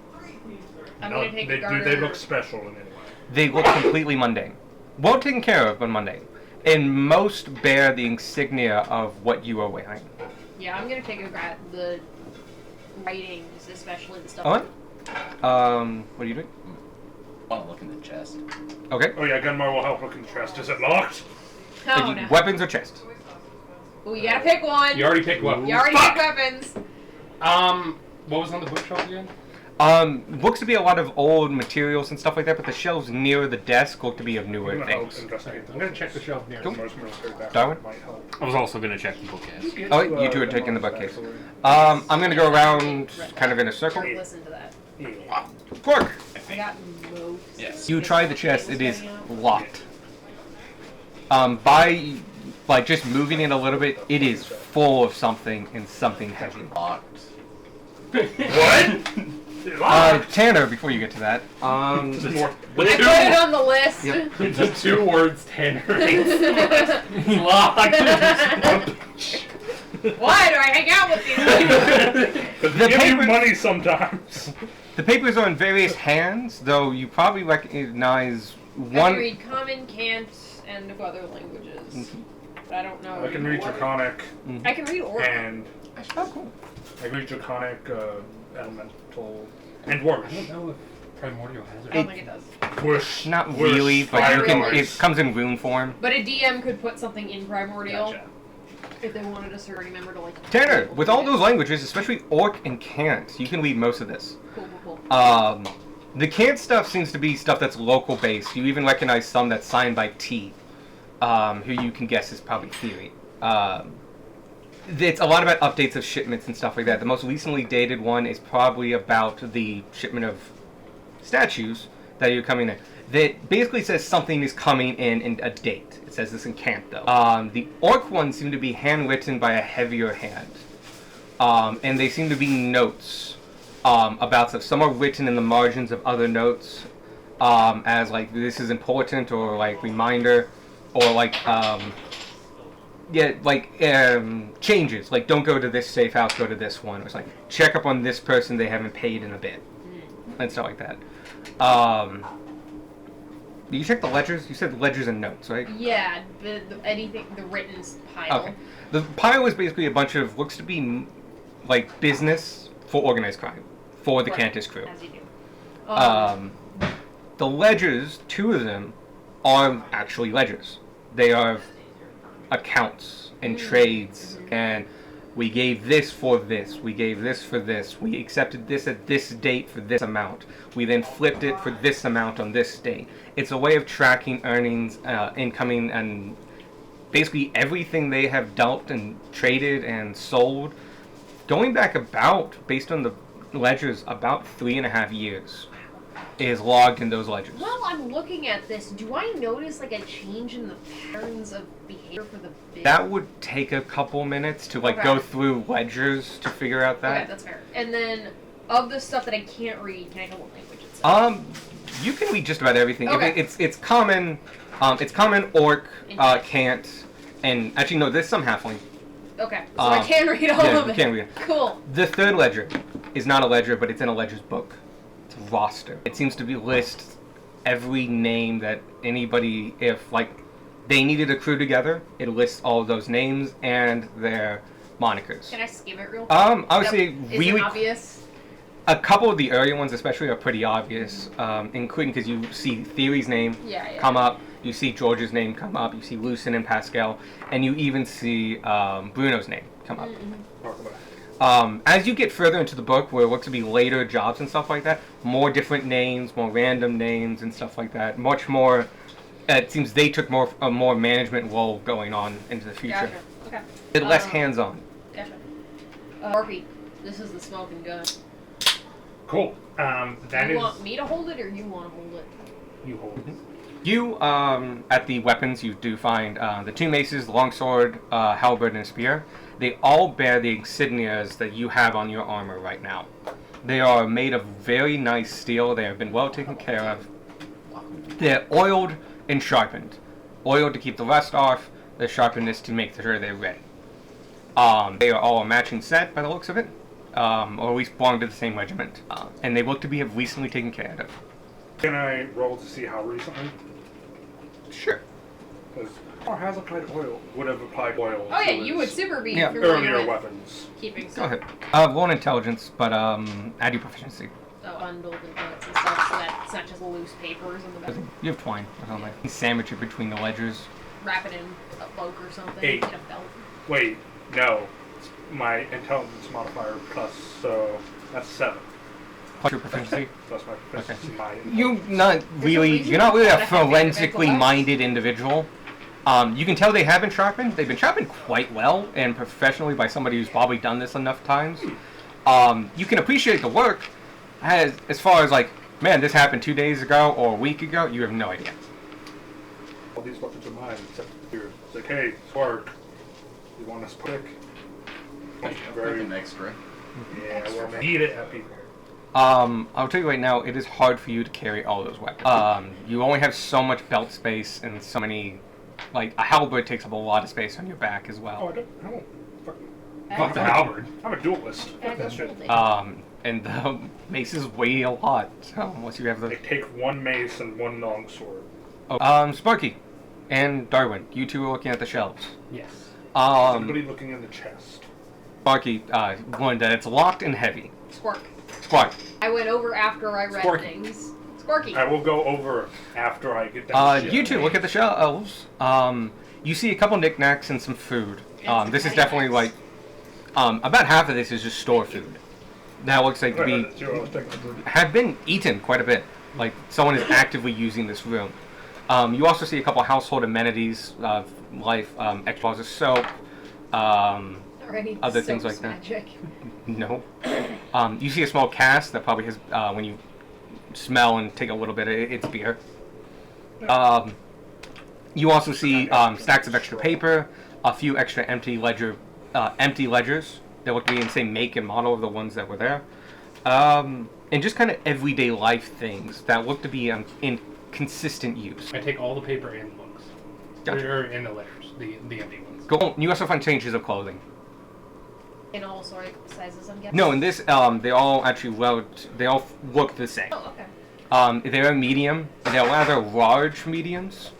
E: I'm
A: No,
E: gonna take
A: they,
E: a garter.
A: do they look special in any way?
B: They look completely mundane. Well taken care of, but mundane. And most bear the insignia of what you are wearing.
E: Yeah, I'm gonna take a grab the writings, especially the stuff.
B: Alright. What are you doing?
C: I want to look in the chest.
B: Okay.
A: Oh yeah, Gunmar will help look in the chest. Is it locked?
E: Oh no.
B: Weapons or chest?
E: Well, you gotta pick one.
D: You already picked what?
E: You already picked weapons.
D: What was on the bookshelf again?
B: Looks to be a lot of old materials and stuff like that, but the shelves near the desk look to be of newer
A: I'm gonna help
B: things.
A: investigate
D: I'm gonna check the shelf near.
B: Cool.
A: Most military background
B: Darwin?
A: might help.
F: I was also gonna check the bookcase.
B: Oh, you two are taking the bookcase. I'm gonna go around kind of in a circle.
E: Don't listen to that.
A: Yeah.
B: Quark!
E: I got most.
C: Yes.
B: You try the chest, it is locked. By just moving it a little bit, it is full of something and something heavy.
C: Locked.
A: What? Locked?
B: Tanner, before you get to that,
A: More.
E: I put it on the list.
B: Yep.
D: The 2 words, Tanner. It's locked.
E: Why do I hang out with you?
A: Because
B: The
A: they give you
B: paper-
A: money sometimes.
B: the papers are in various hands, though you probably recognize
E: I can
B: one.
E: read Common, Cant, and other languages. But I don't know.
A: I can read Draconic
E: I can read Orc.
A: and
B: Oh, cool.
A: I can read Draconic, Elemental, and
D: I
A: Dwarvish.
D: don't know if Primordial has
E: I don't
D: it.
E: think it does.
A: Whoosh.
B: Not
A: whoosh,
B: really, but you
A: fire
B: can.
A: noise.
B: It comes in rune form.
E: But a DM could put something in Primordial
A: Gotcha.
E: if they wanted a certain member to like.
B: Tanner, with all those languages, especially Orc and Cant, you can read most of this.
E: Cool, cool.
B: The Cant stuff seems to be stuff that's local based. You even recognize some that's signed by T, who you can guess is probably Theory. It's a lot about updates of shipments and stuff like that. The most recently dated one is probably about the shipment of statues that are coming in. That basically says something is coming in a date. It says this in Cant, though. The Orc ones seem to be handwritten by a heavier hand. And they seem to be notes about stuff. Some are written in the margins of other notes as, like, this is important, or, like, reminder, or, like, changes. Like, don't go to this safe house, go to this one. Or it's like, check up on this person, they haven't paid in a bit. And stuff like that. You checked the ledgers? You said ledgers and notes, right?
E: Yeah, the written pile.
B: Okay. The pile is basically a bunch of, looks to be, like, business for organized crime. For the
E: Right,
B: Cantus crew.
E: As you do.
B: The ledgers, 2 of them, are actually ledgers. They are accounts and trades, and we gave this for this, we gave this for this, we accepted this at this date for this amount, we then flipped it for this amount on this date. It's a way of tracking earnings, incoming, and basically everything they have dealt and traded and sold, going back about, based on the ledgers, about 3.5 years is logged in those ledgers.
E: While I'm looking at this, do I notice like a change in the patterns of behavior for the bid?
B: That would take a couple minutes to like
E: Okay.
B: go through ledgers to figure out that.
E: Okay, that's fair. And then, of the stuff that I can't read, can I know what language it's in?
B: You can read just about everything.
E: Okay.
B: It's common. It's common, orc,
E: Interesting.
B: can't, and actually no, there's some halfling.
E: Okay, so I can read all
B: yeah,
E: of
B: you
E: it.
B: can read it.
E: Cool.
B: The third ledger is not a ledger, but it's in a ledger's book. It's a roster. It seems to be lists every name that anybody, if like they needed a crew together, it lists all of those names and their monikers.
E: Can I skim it real quick?
B: I would say
E: Is
B: really
E: it obvious?
B: a couple of the earlier ones especially are pretty obvious, including because you see Theory's name
E: Yeah.
B: come up, you see George's name come up, you see Lucen and Pascal, and you even see Bruno's name come up.
A: Talk about it.
B: As you get further into the book, where it looks to be later jobs and stuff like that, more different names, more random names and stuff like that, much more. It seems they took a more management role going on into the future.
E: Gotcha. Okay.
B: A bit less hands-on.
E: Gotcha. Harpy, this is the smoking gun.
A: Cool.
D: That
E: Do you
D: is
E: want me to hold it or you want to hold it?
D: you hold.
B: You, at the weapons, you do find the two maces, the longsword, halberd, and spear. They all bear the insignias that you have on your armor right now. They are made of very nice steel. They have been well taken care of. They're oiled and sharpened. Oiled to keep the rust off, the sharpenness to make sure they're ready. They are all a matching set by the looks of it, or at least belong to the same regiment. And they look to be have recently taken care of.
A: Can I roll to see how recently?
B: Sure.
A: Because has applied oil. Would have applied oil.
E: Oh yeah,
A: to
E: you would
A: his
E: super be
B: Yeah.
E: familiar
A: earlier
E: with
A: weapons.
E: keeping
B: Go
E: stuff.
B: ahead. Roll an intelligence, but add your proficiency.
E: So bundled and books and stuff, so that it's not just loose papers in the back.
B: You have twine or something. You sandwich it between the ledgers.
E: Wrap it in a cloak or something.
A: 8.
E: Get a belt.
A: Wait, no. My intelligence modifier plus, so that's 7.
B: Plus your proficiency.
A: That's my proficiency. My
B: You're not really
E: reason
B: a
E: that I have
B: forensically
E: advantage.
B: minded individual. You can tell they have been sharpened. They've been sharpened quite well and professionally by somebody who's probably done this enough times. You can appreciate the work. As far as like, man, this happened 2 days ago or a week ago, you have no idea.
A: all these weapons are mine except here. It's like, hey, Spark, you want us pick?
C: Like
A: Very.
C: an extra.
A: Yeah, we'll need it at people.
B: I'll tell you right now, it is hard for you to carry all those weapons. You only have so much belt space and so many, like, a halberd takes up a lot of space on your back as
A: Oh,
B: well.
A: I don't fucking.
D: Fuck the halberd.
A: I'm a duelist.
E: And I
A: Fuck
E: go
A: that shit.
E: hold it.
B: And the maces weigh a lot, so unless you have
A: I
B: the...
A: take one mace and one longsword.
B: Oh, Sparky and Darwin, you two are looking at the shelves.
D: Yes.
A: Somebody looking in the chest.
B: Sparky, one that it's locked and heavy.
E: Spark.
B: Spark,
E: I went over after I read
F: Sparky.
E: things. Sparky.
A: I will go over after I get down.
B: you two look at the shelves. You see a couple knickknacks and some food.
E: And
B: This
E: some
B: is definitely like,
E: knickknacks.
B: about half of this is just store food. That looks like to be have been eaten quite a bit. Like someone is actively using this room. You also see a couple household amenities of life, extra bars of soap.
E: Already
B: other
E: soap's
B: things like that.
E: magic.
B: No. You see a small cask that probably has, when you smell and take a little bit, it's beer. You also see stacks of extra paper, a few extra empty ledgers that look to be in the same make and model of the ones that were there. And just kind of everyday life things that look to be in consistent use.
D: I take all the paper and the books.
B: Gotcha.
D: Or in the letters, the empty ones.
B: You also find changes of clothing.
E: In all sizes, I'm guessing.
B: No, in this, they all actually they all look the same.
E: Oh, okay.
B: They're medium. They're rather large mediums.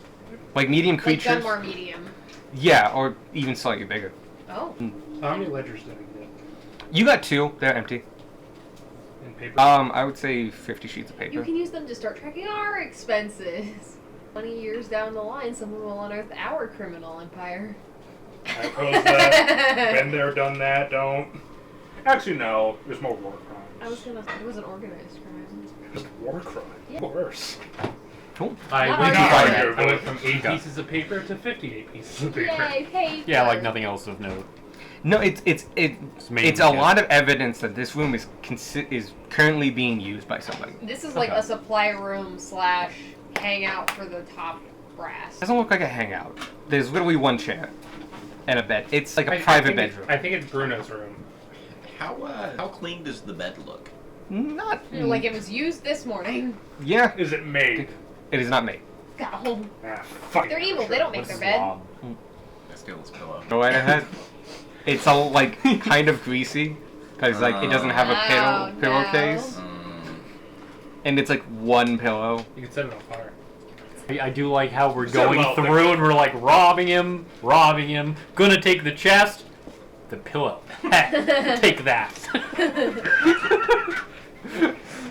B: Like medium
E: Like
B: creatures.
E: Gunmar medium.
B: Yeah, or even slightly bigger.
E: Oh.
D: How many ledgers did I get
B: You got 2. They're empty.
D: in paper?
B: I would say 50 sheets of
E: You
B: paper.
E: can use them to start tracking our expenses. 20 years down the line, someone will unearth our criminal empire.
A: I oppose that. Been there, done that. Don't. Actually, no. There's more war crimes.
E: I was gonna say, it was an organized crime.
A: Just war crimes.
E: Yeah.
A: Worse.
B: Cool.
D: I
E: Not
D: went,
A: organized.
D: I went from 8 pieces of paper to 58 pieces of paper.
E: Yay, paper!
F: Yeah, like nothing else of note.
B: No, it's
F: mainly
B: a lot of evidence that this room is currently being used by somebody.
E: This is like
F: Okay.
E: a supply room / hangout for the top brass.
B: Doesn't look like a hangout. There's literally one chair and a bed. It's like a
D: I
B: private
D: think
B: bedroom.
D: I think it's Bruno's room.
C: How clean does the bed look?
B: Not
E: Like it was used this morning.
B: Yeah,
A: Is it made?
B: it is not made.
E: Go.
A: Ah, fuck.
E: They're evil. They don't make their bed.
C: I steal this pillow.
B: Go right ahead. It's all like kind of greasy because like it doesn't have a
E: Oh,
B: pillowcase, and it's like one pillow.
D: You can set it on fire.
F: I do like how we're
A: So
F: going
A: well,
F: through and we're like robbing him, gonna take the chest, the pillow. Take that.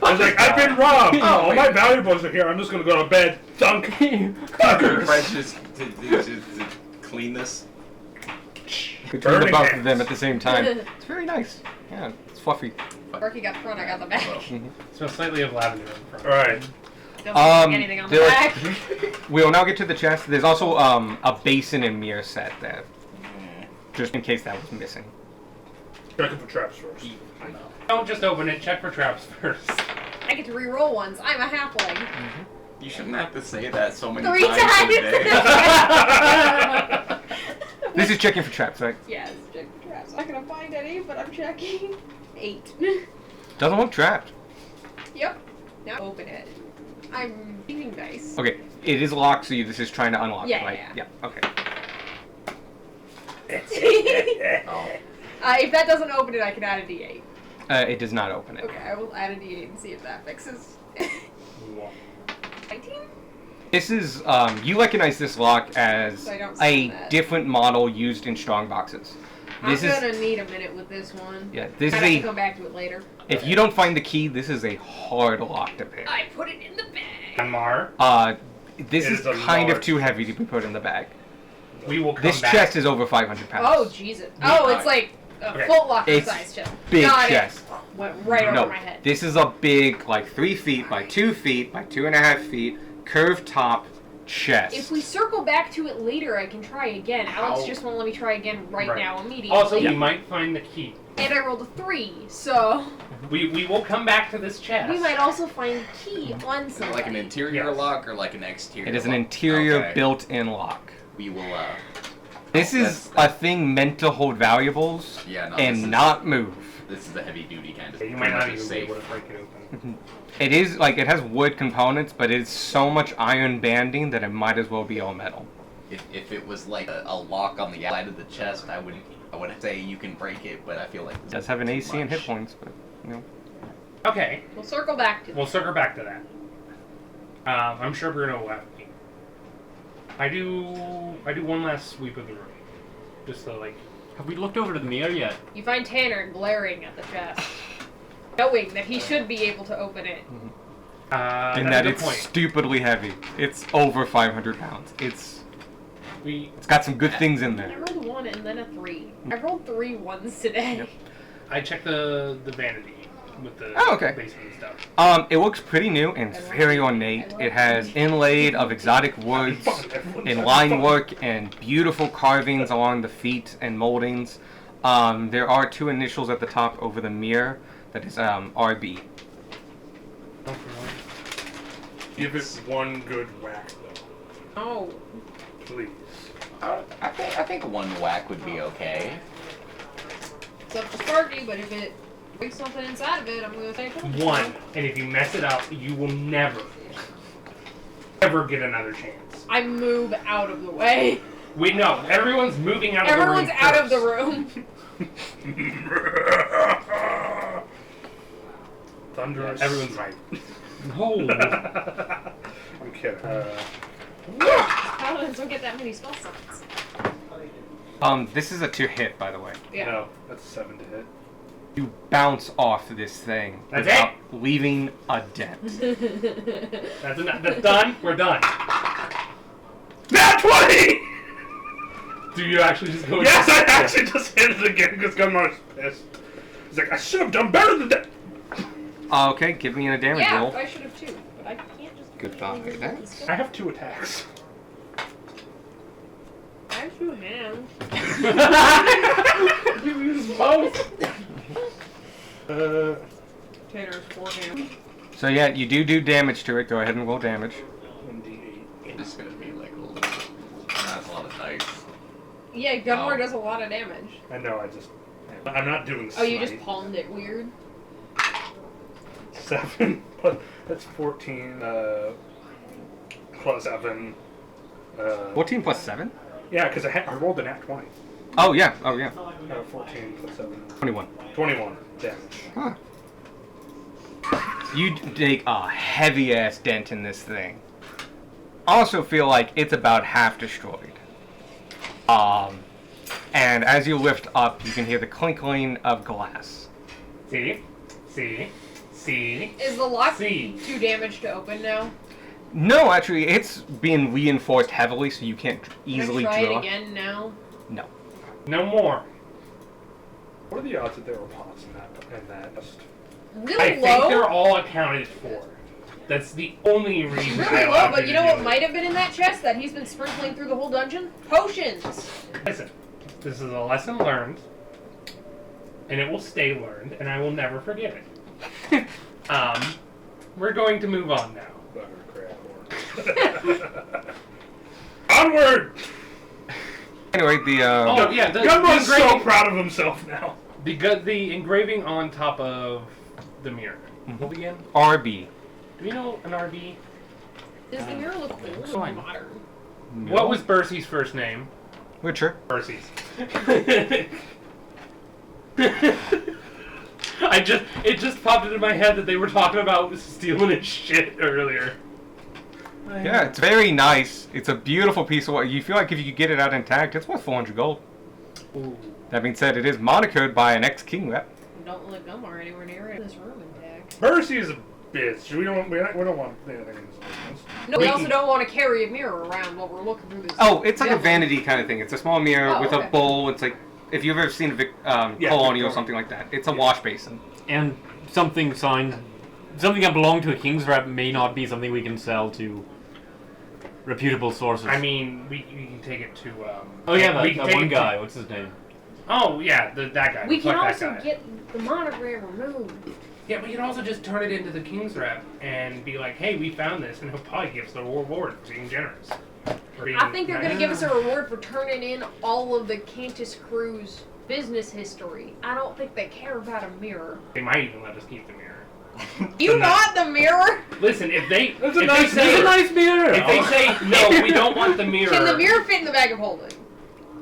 A: I was like, I've been robbed.
C: Oh,
A: All
C: wait.
A: my valuables are here. I'm just gonna go to bed. Dunk. Fuckers.
C: Fred just to clean this.
B: Between the
A: Burning
B: both
A: hands.
B: of them at the same time. It's very nice. Yeah, it's fluffy.
E: Berkey got front, I got the back.
B: Mm-hmm.
D: It smells slightly of lavender in front.
A: All right.
E: Don't stick anything on the
B: there-
E: back.
B: We will now get to the chest. There's also a basin and mirror set there, just in case that was missing.
A: Checking for traps first.
C: I know.
D: Don't just open it. Check for traps first.
E: I get to re-roll ones. I'm a halfling.
C: You shouldn't have to say that so many
E: 3
C: times
E: times.
C: a day.
B: This is checking for traps, right?
E: Yes, check for traps. Not gonna find any, but I'm checking. 8.
B: Doesn't look trapped.
E: Yep. Now open it. I'm being dice.
B: Okay, it is locked, so this is trying to unlock
E: Yeah,
B: it, right?
E: yeah.
B: Okay.
C: Oh.
E: If that doesn't open it, I can add a D8.
B: It does not open it.
E: Okay, I will add a D8 and see if that fixes. 19?
B: This is, you recognize this lock as
E: So I don't
B: a
E: sell that.
B: different model used in strong boxes. This
E: I'm
B: is,
E: gonna need a minute with this one.
B: yeah, this
E: I
B: is
E: have to
B: a,
E: come back to it later.
B: if you don't find the key, this is a hard lock to pick.
E: I put it in the bag.
D: Amar,
B: This
A: It
B: is
A: is a
B: kind of
A: large
B: too heavy to be put in the bag.
D: we will come
B: This
D: back.
B: chest is over 500 pounds.
E: Oh, Jesus. Oh, it's like a
D: Okay.
E: Foot Locker
B: It's
E: size chest.
B: big
E: Got
B: chest.
E: It. Went right
B: No,
E: over my head.
B: this is a big, like 3 feet by 2 feet by 2.5 feet, curved top chest.
E: If we circle back to it later, I can try again. Alex
C: How-
E: just won't let me try again right now immediately.
D: Also, we might find the key.
E: And I rolled a 3, so
D: We will come back to this chest.
E: we might also find a key on
C: Is it
E: somebody.
C: like an interior
D: Yes.
C: lock or like an exterior?
B: It is an
C: lock?
B: interior
C: Okay.
B: built-in lock.
C: We will.
B: This is a thing meant to hold valuables
C: Yeah. No,
B: and
C: this is,
B: not move.
C: This is a heavy duty kind of.
D: You might not even be
C: safe.
D: able to break it open.
B: It is like it has wood components, but it's so much iron banding that it might as well be all metal.
C: If it was like a lock on the outside of the chest, I would say you can break it, but I feel like
B: It does have an
C: too
B: AC and hit
C: much.
B: points, but you know.
D: Okay,
E: We'll circle back to
D: we'll
E: this.
D: circle back to that. I'm sure Bruno will have a key. I do one last sweep of the room, just to like.
F: Have we looked over to the mirror yet?
E: You find Tanner glaring at the chest, knowing that he should be able to open it.
B: And
D: that's
B: that
D: a good
B: it's
D: point.
B: stupidly heavy. It's over 500 pounds. It's
D: It's
B: got some good things in
E: I
B: there.
E: rolled a 1 and then a 3. I rolled 3 ones today.
B: Yep.
D: I checked the vanity with the
B: Oh, okay.
D: basement and stuff.
B: It looks pretty new and it's very ornate. It has inlaid of exotic woods and line work and beautiful carvings along the feet and moldings. There are 2 initials at the top over the mirror. That is RB.
A: Give it one good whack, though.
E: Oh.
A: Please.
C: I think one whack would be okay.
E: It's up to Sparky, but if it breaks something inside of it, I'm gonna say
D: One, and if you mess it up, you will never get another chance.
E: I move out of the way.
D: Wait, no, everyone's moving out of
E: Everyone's
D: the room.
E: out of the
D: first.
E: room.
A: Thunderous.
D: Everyone's right. No.
A: I'm kidding.
E: Paladins don't get that many spell slots.
B: This is a 2 hit, by the way.
E: Yeah.
A: No, that's a 7 to hit.
B: You bounce off this thing
D: That's
B: without leaving a dent.
D: That's done. We're done.
A: 20!
D: Do you actually just go?
A: Yes, I actually just hit it again because Gunmar's pissed. He's like, I should have done better than that.
B: Okay, give me a damage
E: Yeah,
B: roll.
E: I should have too, but I can't just.
B: Good thought, right there.
A: I have 2 attacks.
E: I have 2 hands.
D: You use both.
E: Tanner's 4 hands.
B: So yeah, you do damage to it. Go ahead and roll damage.
A: 1d8.
C: It's gonna be like that's a lot of dice.
E: Yeah, Gunmore
C: Oh.
E: does a lot of damage.
A: I know, I'm not doing the
E: Oh, you just
A: smite.
E: palmed it weird.
A: 7, plus, that's 14, plus 7.
B: 14 plus 7?
A: Yeah, because I rolled a nat 20.
B: Oh yeah.
A: 14 plus 7.
B: 21.
A: 21 damage.
B: Huh. You take a heavy ass dent in this thing. Also feel like it's about half destroyed. And as you lift up, you can hear the clinking of glass.
D: See.
E: Is the lock
D: See.
E: 2 damage to open now?
B: No, actually, it's being reinforced heavily, so you can't easily
E: Can I try
B: draw.
E: it again now?
B: No.
D: No more.
A: What are the odds that there were pots in that list?
E: Really
D: I
E: low?
D: think they're all accounted for. That's the only reason I
E: Really low,
D: allowed
E: but
D: you
E: you
D: to
E: know
D: do
E: what
D: it.
E: might have been in that chest that he's been sprinkling through the whole dungeon? Potions!
D: Listen, this is a lesson learned, and it will stay learned, and I will never forget it. We're going to move on now.
A: Onward!
B: Anyway, the
D: Oh yeah, the
A: Gunmar's so
D: engraving,
A: proud of himself now.
D: the engraving on top of the mirror. What again?
B: RB.
D: Do we know an RB?
E: Does the mirror look old or
F: Fine.
E: modern?
D: What was Bercy's first name?
B: Witcher?
D: Bercy's. It just popped into my head that they were talking about stealing his shit earlier.
B: Yeah, it's very nice. It's a beautiful piece of work. You feel like if you could get it out intact, it's worth 400 gold.
D: Ooh.
B: That being said, it is monikered by an ex-king rep.
E: Don't let Gunmar anywhere near it. This room intact.
A: Mercy is a bitch. We don't want anything in this business.
E: No, we also don't want to carry a mirror around while we're looking through this.
B: Oh, it's like a
E: building.
B: vanity kind of thing. It's a small mirror
E: Oh,
B: with
E: okay.
B: a bowl. It's like, if you've ever seen a
A: Yeah,
B: colony or
A: Victoria.
B: something like that. It's a wash basin.
F: And something that belonged to a king's rep may not be something we can sell to reputable sources.
D: I mean, we can take it to.
F: oh yeah,
D: we
F: that,
D: can
F: that
D: take
F: one
D: it to-
F: guy. What's his name?
D: Oh yeah, that guy.
E: We can
D: Fuck that
E: also
D: guy.
E: get the monogram removed.
D: Yeah, we can also just turn it into the king's rep and be like, "Hey, we found this," and he'll probably give us a reward for being generous. For being
E: I think they're going to give us a
D: nice.
E: reward for turning in all of the Cantus crew's business history. I don't think they care about a mirror.
D: They might even let us keep the mirror.
E: You want the mirror?
D: Listen, if they
A: That's a
D: if
A: nice
D: they say
A: mirror.
F: It's a nice mirror.
D: if they say no, we don't want the mirror.
E: Can the mirror fit in the bag of holding?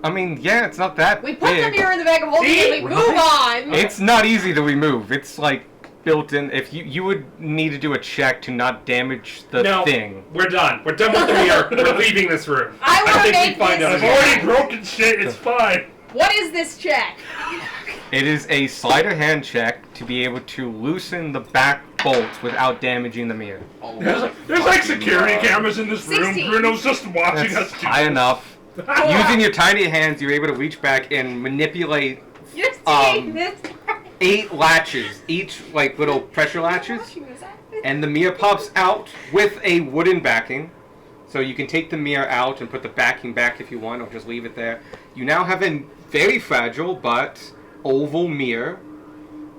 B: I mean, yeah, it's not that
E: We put
B: big.
E: the mirror in the bag of holding
D: See?
E: and we move on.
B: It's not easy to remove. It's like built in. If you would need to do a check to not damage the
D: no,
B: thing.
D: we're done. We're done with the mirror. We're leaving this room.
E: I want to
D: think we
E: make
D: find out
E: this
A: I've already
E: check.
A: broken shit. It's fine.
E: What is this check?
B: It is a sleight of hand check to be able to loosen the back bolts without damaging the mirror.
C: Oh,
A: There's like security cameras in this room.
E: 16.
A: Bruno's just watching
B: That's
A: us do
B: high
A: this.
B: enough. Using your tiny hands, you're able to reach back and manipulate
E: You're seeing this.
B: 8 latches, each like little pressure latches,
E: Is that-
B: and the mirror pops out with a wooden backing. So you can take the mirror out and put the backing back if you want, or just leave it there. You now have a very fragile but oval mirror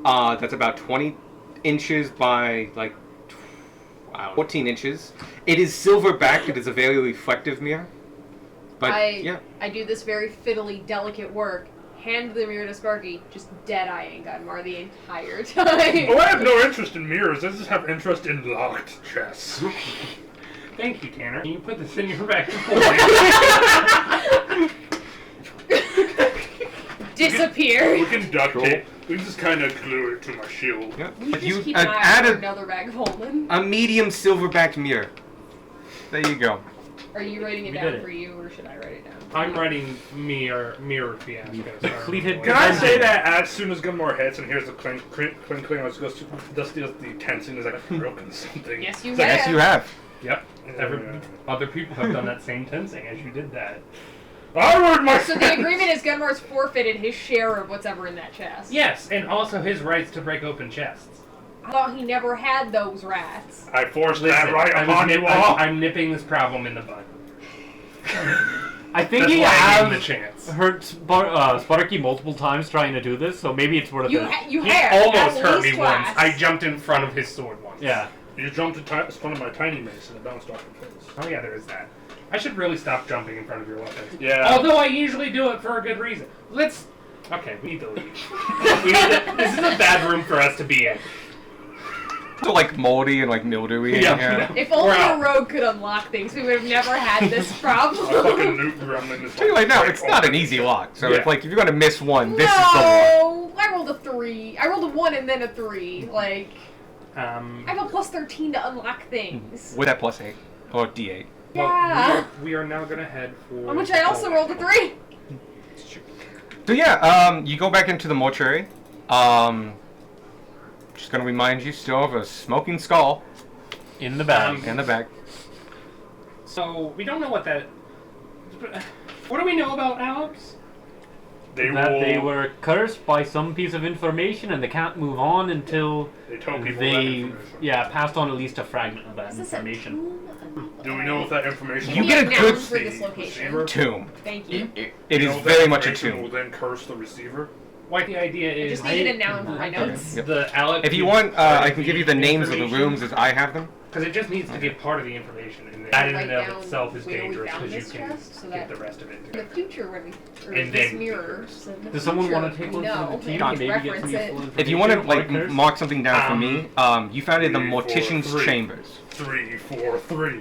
B: that's about 20 inches by like 14 inches. It is silver backed. It is a very reflective mirror. But yeah,
E: I do this very fiddly, delicate work. Hand the mirror to Sparky, just dead-eyeing Gunmar the entire time.
A: Oh, I have no interest in mirrors. I just have interest in locked chests.
D: Thank you, Tanner. Can you put this in your bag of holding?
E: Disappear.
A: We can duct tape. We can just kind of glue it to my shield.
B: yeah.
E: You
B: But
E: just
B: you
E: keep an eye out
B: add
E: for
B: a,
E: another bag of holding.
B: a medium silver backed mirror. There you go.
E: Are you writing it
F: We
E: down
F: did it.
E: for you, or should I write it down?
D: I'm writing mirror fiasco.
F: Completed-
A: Can I say that as soon as Gunmore hits and here's the clink, clink, clink, clink, goes to Dusty does the tensing is like broken something.
E: Yes, you
A: It's like,
E: have.
B: Yes, you have.
D: Yep. Other people have done that same tensing as you did that.
A: Onward, my
E: So the agreement is Gunmar's forfeited his share of what's ever in that chest.
D: Yes, and also his rights to break open chests.
E: I thought he never had those rats.
A: I forced
D: Listen,
A: that right upon you all.
D: I'm nipping this problem in the bud.
F: I think
D: That's
F: he
D: why I gave him the
F: has
D: chance.
F: hurt Sparky multiple times trying to do this, so maybe it's worth
E: You
F: it.
E: you
D: He
E: have
D: almost
E: at
D: hurt
E: least
D: me once.
E: twice.
D: I jumped in front of his sword once.
F: Yeah.
A: You jumped in front of my tiny mace and it bounced off your face.
D: Oh yeah, there is that. I should really stop jumping in front of your weapons.
A: Yeah.
D: Although I usually do it for a good reason. Let's. Okay, we need to leave. This is a bad room for us to be in.
B: So like moldy and like mildewy. in
D: Yeah.
B: here.
E: If only
D: We're
E: a
D: out.
E: rogue could unlock things, we would have never had this
A: A
E: problem.
A: fucking newt gremlin is
B: Tell you right now,
A: like,
B: it's not an
A: open.
B: easy lock. So
D: Yeah.
B: if like if you're gonna miss one, this is the one.
E: No, I rolled a 3. I rolled a 1 and then a 3. Like, I have a plus 13 to unlock things.
B: With that +8 or D8.
D: Well,
E: Yeah.
D: we are now gonna head for.
E: On which I also rolled a 3.
B: So yeah, you go back into the mortuary. Just gonna remind you still of a smoking skull
F: In the bag.
B: in the back.
D: So we don't know what that. What do we know about Alex?
F: That they were cursed by some piece of information and they can't move on until
A: They tell people that
F: they
A: information.
F: passed on at least a fragment of that
E: Is this a
F: information.
E: tomb?
A: Do we know if that information
B: You
A: will
B: get a
E: Give me
B: good
E: nouns for this location.
A: receiver?
B: Tomb.
E: Thank you.
B: It
A: You
B: is
A: know if
B: very
A: that
B: much a
A: information will
B: tomb.
A: then curse the receiver?
D: Like the idea
E: I
D: is.
E: just needed a noun for my notes.
B: Yep.
D: The Alex.
B: If you want, I can give you the names of the rooms as I have them.
D: Because it just needs to give part of the information, and that in
E: Write
D: and of
E: down
D: itself is
E: where we
D: dangerous
E: found
D: because you
E: this
D: can
E: chest, so
D: get
E: that
D: the rest of it.
E: In the
D: together.
E: future, when we or
D: And
E: this
D: then-
E: mirror, so in the
F: Does someone want to
E: future,
F: take
E: we
F: one
E: know,
F: for the
E: and
F: team
E: we
F: and maybe get some
E: reference
F: useful
E: it.
F: information?
B: If you want to
F: or
B: like
F: curse?
B: mark something down for me, you found it in the
A: 3, 4,
B: mortician's
A: 3.
B: chambers.
A: 3, 4, 3.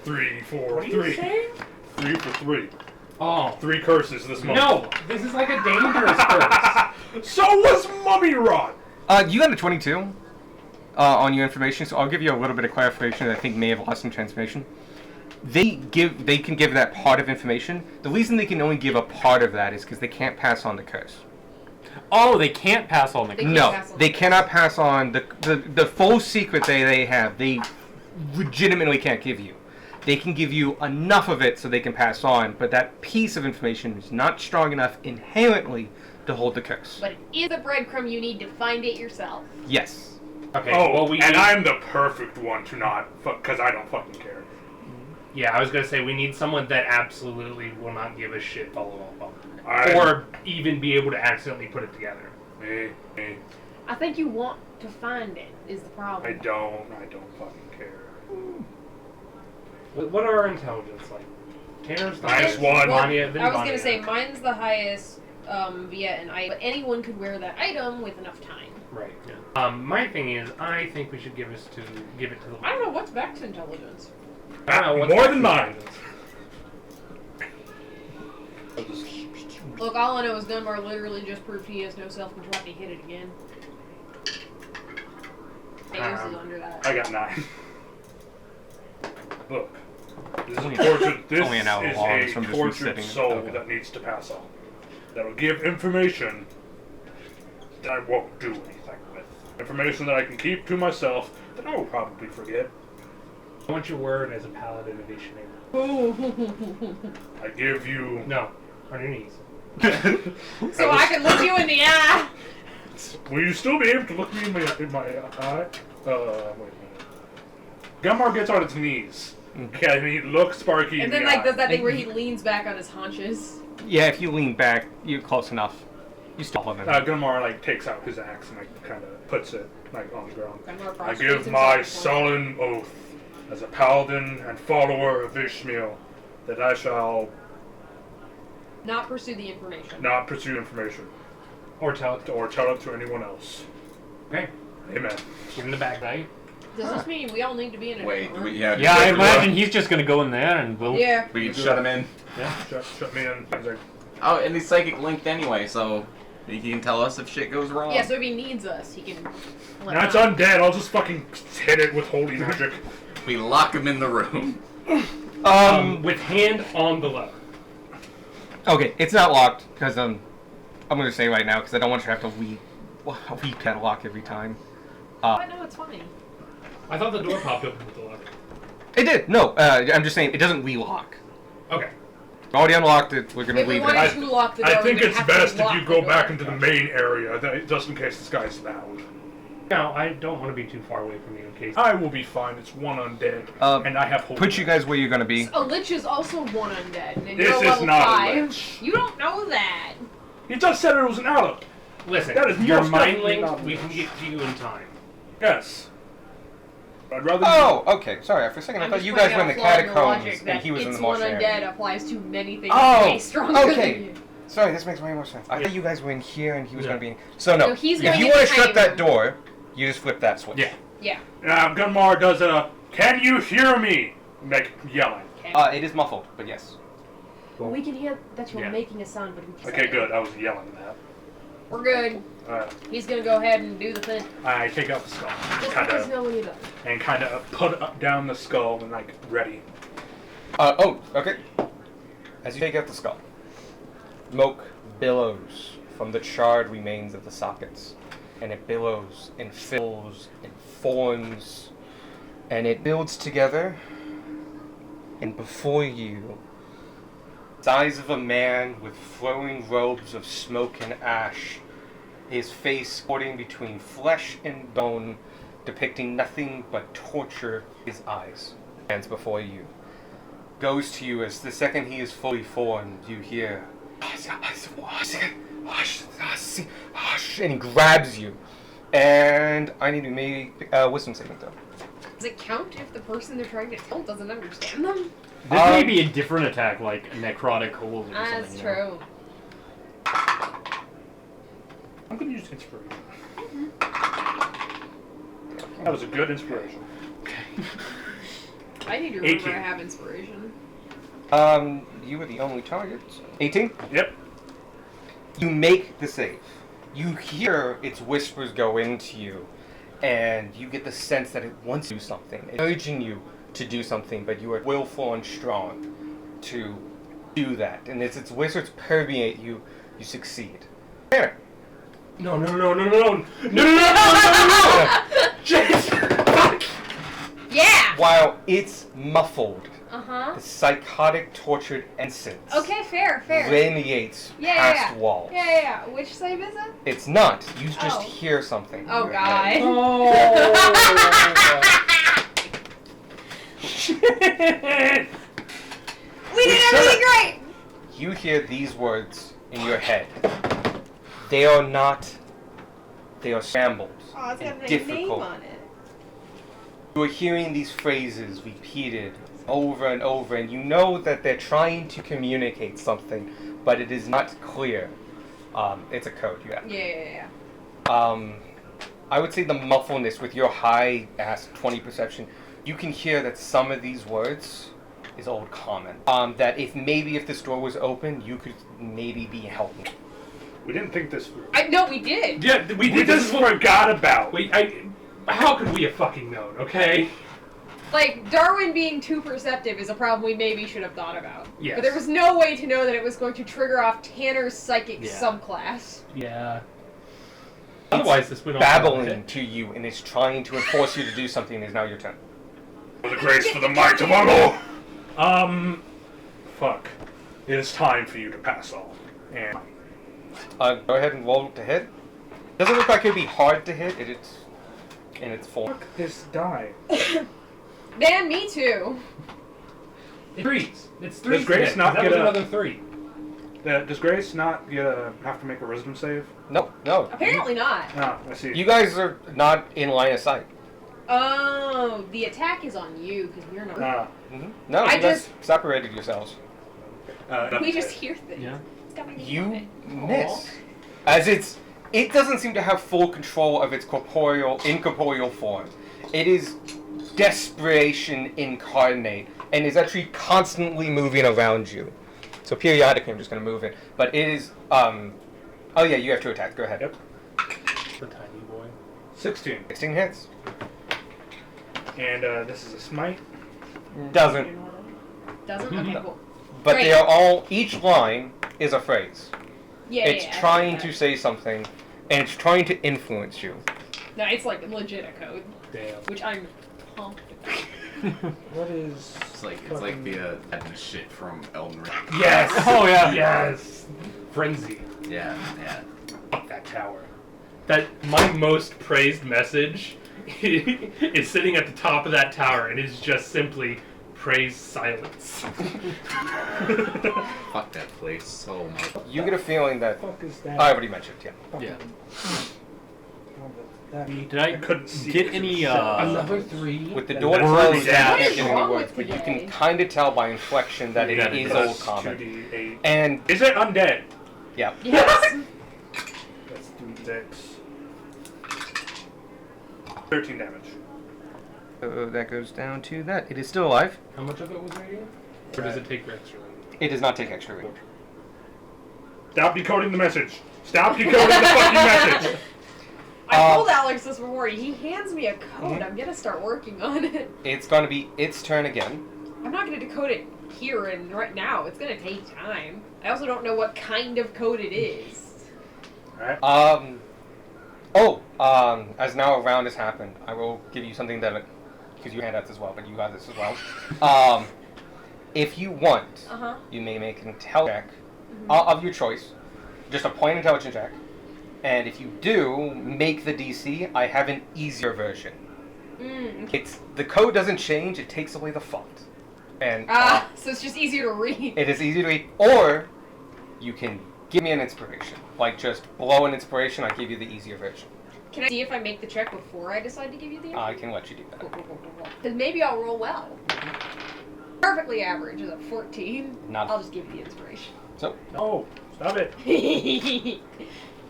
A: 3, 4,
D: What are you
A: 3.
D: saying?
A: 3 for 3.
D: Oh.
A: 3 curses this month.
D: No! This is like a dangerous curse.
A: So was Mummy Rod!
B: You got a 22 on your information, so I'll give you a little bit of clarification that I think may have lost some transformation. They can give that part of information. The reason they can only give a part of that is because they can't pass on the curse.
F: Oh, they can't pass on the
E: They
F: curse.
E: can't
B: No,
E: pass on
B: they
E: the curse.
B: cannot pass on the full secret they have. They legitimately can't give you. They can give you enough of it so they can pass on, but that piece of information is not strong enough inherently to hold the curse.
E: But it is a breadcrumb. You need to find it yourself.
B: Yes.
D: Okay,
A: Oh,
D: well, we
A: and
D: need,
A: I'm the perfect one to not fuck, because I don't fucking care.
D: Yeah, I was gonna say we need someone that absolutely will not give a shit follow up on it.
A: I-
D: Or even be able to accidentally put it together.
A: Me.
E: I think you want to find it. Is the
A: I
E: problem?
A: don't fucking care.
D: What are our intelligence like? Tanner's the
A: Minus
D: highest.
A: one.
D: Vanya, then
E: I was
D: Vanya.
E: gonna say mine's the highest via an item, but anyone could wear that item with enough time.
D: Right. Yeah. My thing is, I think we should give it to the.
E: I don't know what's Beck's intelligence.
D: I don't know, what's
A: More
D: Beck's
A: than mine.
D: intelligence?
E: Look, all I know is Dunbar literally just proved he has no self-control. He hit it again. Ayers is under that.
A: I got 9. Look. This is a
B: Only-
A: tortured. This
B: only an hour
A: is
B: long,
A: a
B: so I'm just
A: tortured
B: resitting it.
A: soul
B: Okay.
A: that needs to pass on. That'll give information that I won't do anything with. Information that I can keep to myself that I will probably forget.
D: I want your word as a paladin of Ishmael.
A: I give you.
D: No, on your knees.
E: So I can look you in the eye.
A: Will you still be able to look me in my eye? Wait a minute. Gunmar gets on its knees. Can he look Sparky in
E: And
A: the
E: then
A: eye?
E: like does that thing where he leans back on his haunches.
B: Yeah, if you lean back, you're close enough. You still have him.
A: Gunmar like takes out his axe and like kind of puts it like on the ground.
E: Gunmar
A: I
E: prostrates
A: give
E: himself
A: my
E: before-
A: solemn oath as a paladin and follower of Ishmael that I shall
E: not pursue the information.
A: not pursue information
D: Or tell it to.
A: or tell it to anyone else.
D: Okay.
A: Amen.
D: Give him the bag, right?
E: Does this mean we all need to be in a
C: Wait,
E: different room?
C: yeah.
F: Yeah, I imagine he's just gonna go in there and we'll.
E: Yeah.
C: We can shut him in.
A: Shut me in. He's like,
C: Oh, and he's psychic linked anyway, so he can tell us if shit goes wrong.
E: Yeah, so if he needs us, he can let
A: now it's
E: us know.
A: undead. I'll just fucking hit it with holy magic.
C: We lock him in the room.
D: With hand on the lever.
B: Okay, it's not locked because I'm gonna say right now because I don't want you to have to weep that lock every time.
E: I know it's funny.
D: I thought the door popped open with the lever.
B: It did. No, I'm just saying it doesn't relock.
D: Okay.
B: Already unlocked it. We're gonna
E: If we
B: leave
E: wanted
B: it.
E: to lock the door,
A: I think
E: we would
A: it's
E: have to
A: best if
E: lock
A: you
E: the
A: go
E: door.
A: back into the main area, just in case this guy's found.
D: No, I don't want to be too far away from you in case.
A: I will be fine. It's one undead, and I have hope.
B: Put you guys where you're gonna be.
E: A lich is also one undead, and
A: This
E: you're
A: is
E: level
A: not a
E: 5.
A: lich.
E: You don't know that.
A: You just said it was an Alep.
D: Listen,
A: That is
D: your
A: most
D: mind
A: definitely
D: link,
A: not
D: we
A: a
D: can
A: lich.
D: get to you in time.
A: Yes. I'd rather.
B: Oh, okay. Sorry, for a second I
E: I'm
B: thought
E: just
B: you guys were in
E: pointing
B: the
E: out a flaw in
B: catacombs
E: your logic
B: and
E: that
B: he was in the
E: it's one
B: mortuary.
E: undead applies to many things
B: Oh,
E: way stronger
B: okay.
E: than you.
B: Sorry, this makes way more sense. I thought you guys were in here and he was
D: Yeah.
B: gonna be in. So no,
E: So he's
B: if
E: going
B: you
E: in
B: want to
E: the
B: shut that
E: tiny
B: door, you just flip that switch.
D: Yeah.
E: Yeah.
A: Gunmar does a. Can you hear me? Like yelling.
E: Okay.
B: It is muffled, but yes.
E: Well, we can hear that you're
D: Yeah.
E: making a sound, but we can't.
A: Okay, good. I was yelling that.
E: We're good. He's gonna go ahead and do the thing.
A: I take out the skull,
E: Just
A: kind
E: let us
A: of,
E: know when you're done.
A: and kind of put up down the skull and like ready.
B: Okay. As you take out the skull, smoke billows from the charred remains of the sockets, and it billows and fills and forms, and it builds together. And before you, the eyes of a man with flowing robes of smoke and ash, his face sporting between flesh and bone, depicting nothing but torture, his eyes stands before you. Goes to you as the second he is fully formed, you hear, and he grabs you. And I need to make a wisdom saving throw.
E: Does it count if the person they're trying to tell doesn't understand them?
F: This may be a different attack, like necrotic holes or something.
E: That's
F: you know?
E: true.
A: I'm gonna use inspiration. That was a good inspiration.
E: I need to remember
A: 18.
E: I have inspiration.
B: You were the only target. 18?
A: Yep.
B: You make the save. You hear its whispers go into you, and you get the sense that it wants to do something. It's urging you to do something, but you are willful and strong to do that. And as its whispers permeate you, you succeed. Tanner.
D: No. Jason!
E: Yeah!
B: While it's muffled,
E: Uh-huh.
B: the psychotic, tortured essence
E: Okay, fair.
B: radiates
E: Yeah,
B: past
E: yeah.
B: walls.
E: Yeah. Which save is it?
B: It's not. You just
E: Oh.
B: hear something. in
E: Oh,
B: your
E: God.
B: head.
E: We did everything great!
B: You hear these words in your head. They are not. They are scrambled
E: Oh, it's got
B: and
E: my name
B: difficult.
E: on it.
B: You are hearing these phrases repeated over and over, and you know that they're trying to communicate something, but it is not clear. It's a code you have.
E: Yeah.
B: I would say the muffledness with your high ass 20 perception, you can hear that some of these words is old common. That if this door was open, you could maybe be helping.
A: We didn't think this through.
E: No, we did.
D: Yeah, we
A: We
D: did
A: just
D: this.
A: forgot about.
D: How could we have fucking known, okay?
E: Like, Darwin being too perceptive is a problem we maybe should have thought about.
D: Yes.
E: But there was no way to know that it was going to trigger off Tanner's psychic
F: Yeah.
E: subclass.
D: Yeah. Otherwise, this would all
B: Babbling to you and is trying to enforce you to do something. It is now your turn.
A: For the grace for the might of Uncle. Fuck. It is time for you to pass on. And
B: Go ahead and roll to hit. Doesn't look like it'd be hard to hit. It's in its form.
A: fuck this die.
E: Man, me too.
D: Threes. It's three.
A: Does Grace not
D: that
A: get
D: was
A: a-
D: another 3.
A: Does Grace not have to make a wisdom save?
B: No.
E: Apparently not.
A: Ah, I see.
B: You guys are not in line of sight.
E: Oh, the attack is on you because we're not.
B: No,
E: I
B: you guys separated yourselves.
E: We just hear things.
F: Yeah.
E: It's got my name on
B: You
E: it.
B: miss. As it doesn't seem to have full control of its incorporeal form. It is desperation incarnate and is actually constantly moving around you. So periodically I'm just going to move it. But it is, oh yeah, you have 2 attacks. Go ahead.
A: Yep.
D: The tiny boy.
A: 16.
B: 16 hits.
A: And this is a smite.
B: Doesn't.
E: Doesn't? Okay, cool.
B: But
E: Great.
B: they are all, each line is a phrase.
E: Yeah,
B: It's
E: yeah,
B: trying
E: okay.
B: to say something, and it's trying to influence you.
E: No, it's like legit a code,
D: Damn.
E: which I'm Oh.
A: What is?
C: It's like the shit from Elden Ring.
A: Yes.
F: Oh, yeah.
A: Yes. Frenzy.
C: Yeah.
A: Fuck that tower.
D: That my most praised message is sitting at the top of that tower and is just simply praise silence.
C: Fuck that place so much.
B: You get a feeling that
A: Fuck is that?
B: I already mentioned. Yeah.
F: Yeah.
A: Did
F: Did I
A: couldn't see
F: get
A: it.
F: any,
D: Another 3.
B: With the
A: And
B: door
A: then
B: closed,
A: words
B: you
A: down.
B: can't
E: What is
B: get any
E: wrong
B: words,
E: with
B: but you
E: today?
B: can kind of tell by inflection that
F: Yeah,
B: it is
F: because
B: Old Common.
A: 2d8.
B: And
A: Is it undead?
B: yeah,
E: Yes.
A: Let's do 6. 13 damage.
B: that goes down to that. It is still alive.
D: How much of it was radiant? Or does it take extra?
B: It does not take extra range.
A: Stop decoding the message. Stop decoding the fucking message.
E: I told Alex this before. He hands me a code. I'm gonna start working on it.
B: It's going to be its turn again.
E: I'm not gonna decode it here and right now. It's gonna take time. I also don't know what kind of code it is.
A: Alright.
B: As now a round has happened, I will give you something that, because you had that as well, but you got this as well. If you want,
E: Uh-huh.
B: you may make an intelligence check of your choice, just a point intelligence check. And if you do make the DC, I have an easier version.
E: Okay.
B: The code doesn't change; it takes away the font, and
E: So it's just easier to read.
B: it is easy to read. Or you can give me an inspiration, like just blow an inspiration. I give you the easier version.
E: Can I see if I make the check before I decide to give you the
B: I can let you do that.
E: Because maybe I'll roll well. Perfectly average is a 14.
B: Not-
E: I'll just give you the inspiration.
B: So
A: No. Stop it.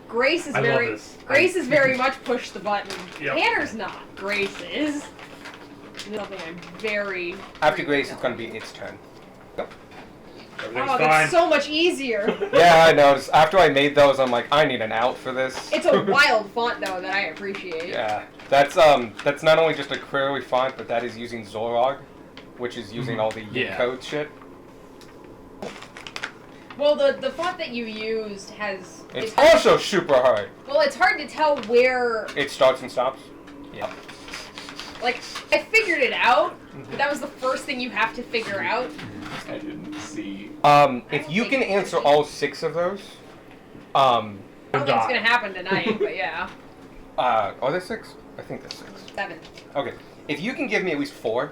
E: Grace is
A: I love
E: very
A: this.
E: Grace is very much push the button.
A: Yep.
E: Tanner's not. Grace is. Something I'm very.
B: after Grace, it's going to be its turn.
A: Everything's
E: Oh,
A: fine.
E: that's so much easier.
B: Yeah, I noticed. After I made those, I'm like, I need an out for this.
E: It's a wild font though that I appreciate.
B: Yeah, that's not only just a query font, but that is using Zorog, which is using all the
F: Yeah.
B: code shit.
E: Well, the font that you used has.
B: It's also super hard.
E: Well, it's hard to tell where.
B: It starts and stops. Yeah.
E: Like, I figured it out, but that was the first thing you have to figure out.
C: I didn't see.
B: If you can answer all 6 of those,
E: I don't think it's gonna happen tonight, but yeah.
B: are there 6? I think there's 6.
E: 7.
B: Okay. If you can give me at least 4,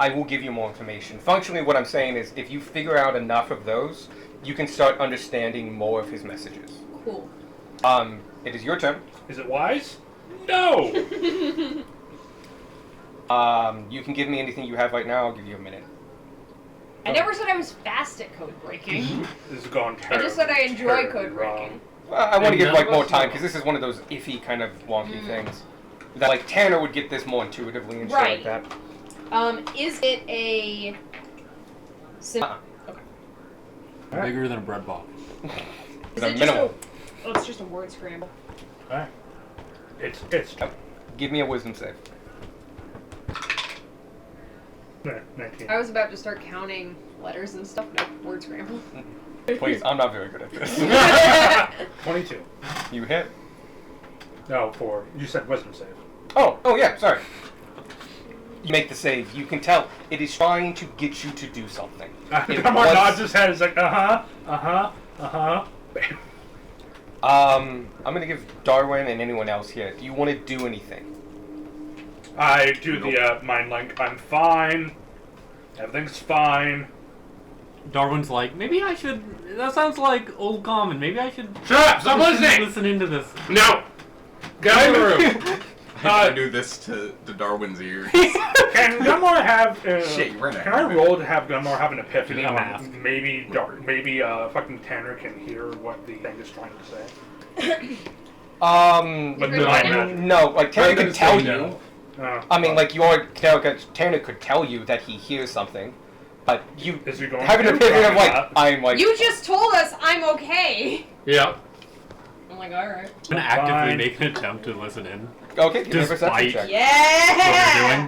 B: I will give you more information. Functionally, what I'm saying is, if you figure out enough of those, you can start understanding more of his messages.
E: Cool.
B: It is your turn.
A: Is it wise? No.
B: You can give me anything you have right now. I'll give you a minute.
E: I never said I was fast at code breaking.
A: This has gone
E: I
A: terribly.
E: just said I enjoy code
A: terribly wrong.
E: breaking.
B: I want to give
F: none
B: like
F: of
B: more
F: us
B: time
F: know.
B: because this is one of those iffy kind of wonky things. That like Tanner would get this more intuitively and shit
E: Right.
B: like that.
E: Is it a
B: Uh-uh.
E: Okay.
F: Bigger than a bread box.
E: Is
B: The
E: it just
B: minimum.
E: oh, it's just a word scramble.
A: Alright. It's
B: Give me a wisdom save.
A: 19.
E: I was about to start counting letters and stuff. No, word scramble.
B: Please, I'm not very good at this.
A: 22.
B: You hit.
A: No, 4. You said wisdom save.
B: Oh yeah, sorry. You make the save. You can tell it is trying to get you to do something. It
A: Come on,
B: was-
A: nods his head. It's like, uh-huh.
B: I'm gonna give Darwin and anyone else here. Do you want to do anything?
A: I do the mind link. I'm fine. Everything's fine.
F: Darwin's like, maybe I should. That sounds like Old Common. Maybe I should.
A: Shut up! Stop listening!
F: Listen into this.
A: No! Get out of the room!
C: I do this to Darwin's ears.
A: Can Gunmore have...
C: Shit, you're in a
A: Can I roll to have Gunmore have an epiphany
F: Give me a
A: on
F: mask.
A: maybe fucking Tanner can hear what the thing is trying to say?
B: But
E: You're
A: mind
E: gonna-
A: magic.
B: no, like Tanner
A: I'm gonna
B: could tell
A: say
B: you.
A: no.
B: I mean, like Tanner could tell you that he hears something, but you
A: Is he going
B: have an
A: to?
B: opinion of like
A: Probably
B: I'm like
E: You just told us I'm okay.
F: Yeah.
E: I'm like, all right.
F: I'm gonna actively
A: Fine.
F: make an attempt to listen in.
B: okay. Give me a perception
F: Despite-
B: check.
E: Yeah.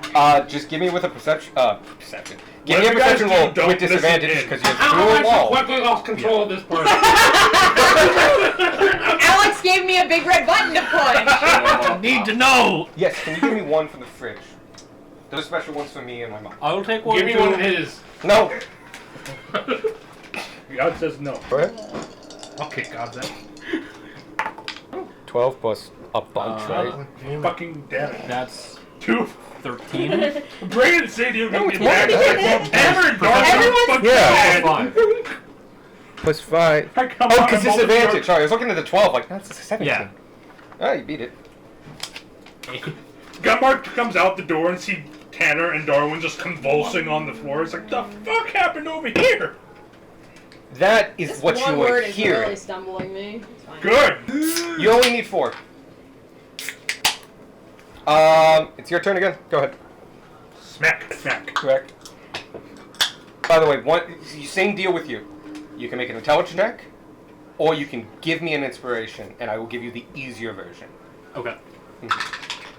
F: What we're doing.
B: Just give me with a perception. Perception. Give
A: Whatever
B: me a
A: you guys
B: perception
A: do,
B: roll
A: don't
B: with
A: listen
B: disadvantage
A: in.
B: because you're
A: How
B: through
A: am
B: a
A: I so
B: wall.
A: quickly lost control of this person?
E: Alex gave me a big red button to push.
F: Need to know.
B: Yes. Can you give me one from the fridge? Those special ones for me and my mom.
F: I will take one.
D: Give me
F: too.
D: one of his.
B: No.
A: God says no.
B: Go ahead.
D: I'll kick God's ass.
B: 12 plus a bunch,
A: Fucking damn it.
F: That's
A: 2.
F: 13.
A: Bring it, Sadie.
B: No, it's more than that.
A: Hammer and Dark.
E: Everyone's-
A: Fucking
B: Yeah.
A: bad.
F: 5.
B: Plus 5.
A: I come
B: Oh,
A: out
B: because
A: and all the
B: disadvantage.
A: dark-
B: Sorry, I was looking at the 12, like, that's a 17.
F: Yeah.
B: Ah, you beat it.
A: Gutmark comes out the door and see Tanner and Darwin just convulsing on the floor. It's like, the fuck happened over here?
B: That is
E: This
B: what
E: one
B: you
E: word
B: were
E: is
B: hearing.
E: really stumbling me. It's fine.
A: Good.
B: You only need 4. It's your turn again. Go ahead.
A: Smack. Smack.
B: Correct. By the way, same deal with you. You can make an intelligence check, or you can give me an inspiration, and I will give you the easier version.
F: Okay.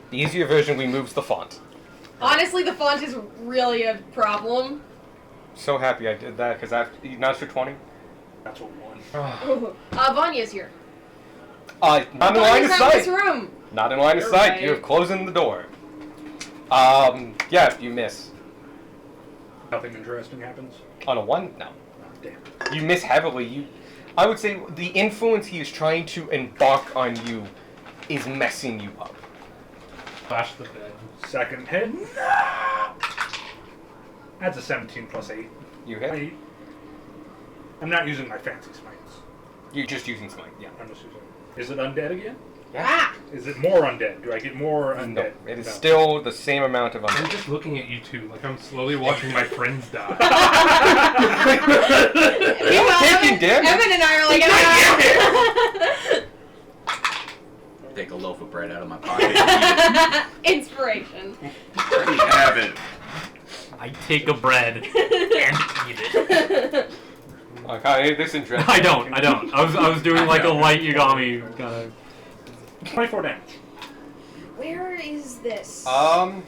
B: The easier version removes the font.
E: Honestly, the font is really a problem.
B: So happy I did that, because after you notched for 20.
A: That's what won.
E: Vanya's here.
B: Not in line of
E: Vanya's out of this
B: sight.
E: room.
B: Not in line of
E: You're
B: sight.
E: right.
B: You're closing the door. Yeah, you miss.
A: Nothing interesting happens.
B: On a 1? No.
A: Oh, damn.
B: You miss heavily. I would say the influence he is trying to embark on you is messing you up.
D: Flash the bed.
A: Second hit. That's a 17 plus 8.
B: You hit?
A: 8. I'm not using my fancy smites.
B: You're just using smite, yeah.
A: I'm just using. Is it undead again?
E: Ah!
A: Is it more undead? Do I get more
B: No,
A: undead?
B: it is
A: No.
B: still the same amount of
D: I'm
B: undead.
D: just looking at you two, like I'm slowly watching my friends die.
E: Meanwhile,
B: taking damage.
E: Evan and I are like,
C: Take a loaf of bread out of my pocket and
E: inspiration.
C: eat it. Already have it.
F: I take a bread and eat it.
B: Okay, this interesting.
F: I don't. I was doing like a light Yagami kind of.
A: 24 damage.
E: Where is this?
B: Yeah.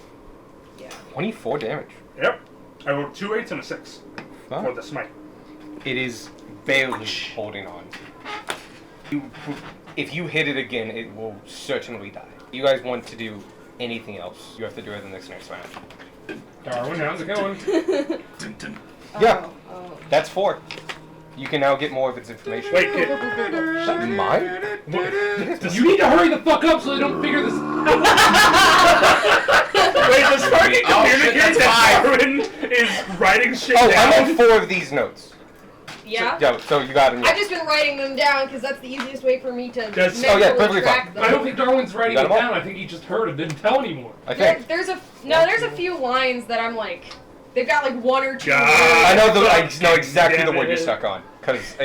E: Yeah.
B: 24 damage.
A: Yep. I rolled 2 8s and a 6
B: Huh?
A: for the smite.
B: It is barely holding on. If you hit it again, it will certainly die. You guys want to do anything else, you have to do it in this next round.
D: Darwin, how's it going?
C: Dun, dun.
B: Yeah,
E: Oh.
B: that's 4. You can now get more of its information.
A: Wait, kid.
B: Mine?
D: You need to hurry the fuck up so they don't figure this.
A: Wait, does Sparky
C: Oh, shit,
A: communicate
C: that's
A: that
C: 5.
A: Darwin is writing shit
B: Oh,
A: down?
B: I'm on 4 of these notes.
E: Yeah?
B: So you got them.
E: I've just been writing them down because that's the easiest way for me to
A: That's-
B: oh, yeah,
E: mentally
B: perfectly
E: track
B: fine.
E: them.
D: I don't think Darwin's writing
B: You got
D: it
B: 'em all?
D: down. I think he just heard and didn't tell anymore.
B: I think.
E: There's a few lines that I'm like, they've got like 1 or 2
A: God.
E: words.
B: I know exactly
A: Damn
B: the word
A: it.
B: you're stuck on. Because,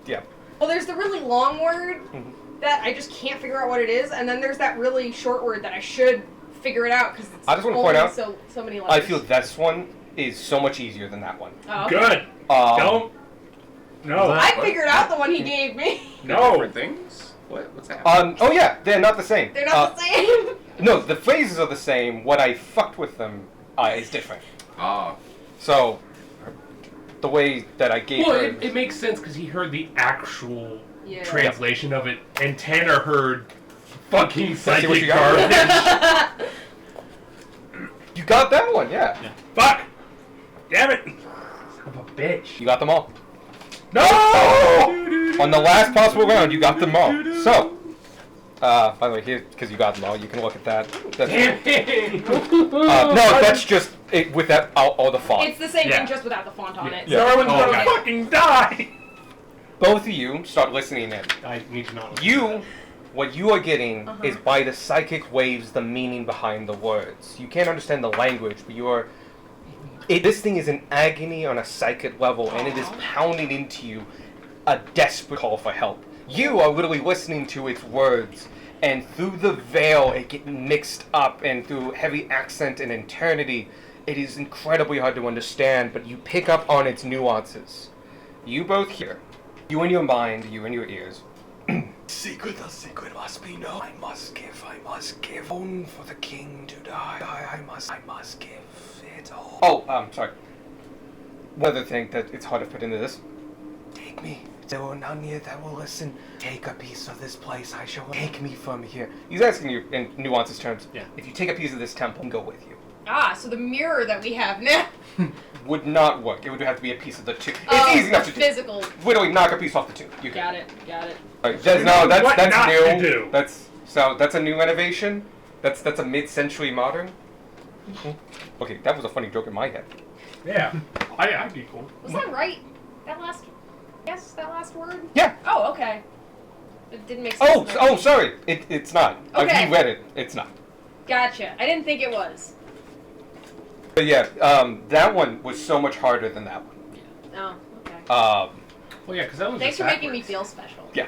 B: yeah.
E: Well, there's the really long word
B: Mhm.
E: that I just can't figure out what it is, and then there's that really short word that I should figure it out because it's
B: I just wanna
E: only
B: point out,
E: so many letters.
B: I feel this one is so much easier than that one.
E: Oh, okay.
A: Good. Don't. No.
F: That-
E: I figured out the one he gave me.
A: No.
C: Different things? What's happening?
B: Oh yeah, they're not the same.
E: They're not the same.
B: No, the phrases are the same. What I fucked with them is different.
C: Oh.
B: So, the way that I gave
D: Well,
B: her...
D: it makes sense because he heard the actual
E: Yeah.
D: translation of it, and Tanner heard fucking
B: Let's see what
D: psychic
B: you got.
D: garbage.
B: You got that one, yeah.
A: Fuck. Damn it.
D: Son of a bitch.
B: You got them all.
A: No.
B: On the last possible round, you got them all. So, by the way, here, because you got them all, you can look at that. That's,
D: Damn it!
B: no, that's just it, with that all the font.
E: It's the same
F: Yeah.
E: thing, just without the font on it.
B: Yeah.
A: Darwin's
F: Oh,
A: gonna
F: okay.
A: fucking die.
B: Both of you start listening in.
D: I need to not.
B: What you are getting
E: Uh-huh.
B: is by the psychic waves the meaning behind the words. You can't understand the language, but you are... this thing is an agony on a psychic level, and it is pounding into you a desperate call for help. You are literally listening to its words, and through the veil it gets mixed up, and through heavy accent and eternity, it is incredibly hard to understand, but you pick up on its nuances. You both hear. You in your mind, you in your ears. Secret, the secret must be known. I must give. Own for the king to die. I must give it all. Oh, sorry. One other thing that it's hard to put into this. Take me. There are none here that will listen. Take a piece of this place. Take me from here. He's asking you in nuances terms.
F: Yeah.
B: If you take a piece of this temple, I can go with you.
E: So the mirror that we have now.
B: Would not work. It would have to be a piece of the tube. It's
E: Oh,
B: easy enough to do.
E: physical.
B: Literally knock a piece off the tube. You can.
E: Got it.
B: Right,
A: So you know what
B: that's
A: not
B: new.
A: to do.
B: That's a new innovation. That's a mid-century modern. Okay, that was a funny joke in my head.
D: Yeah. I'd be cool.
E: Was that right? That last word?
B: Yeah.
E: Oh, okay. It didn't make sense.
B: Oh, sorry. It's not.
E: Okay.
B: I've reread it. It's not.
E: Gotcha. I didn't think it was.
B: But yeah, that one was so much harder than that one.
E: Oh, okay.
D: Well, yeah, because that was
E: Thanks
D: just
E: for making me
D: backwards.
E: feel special.
B: Yeah.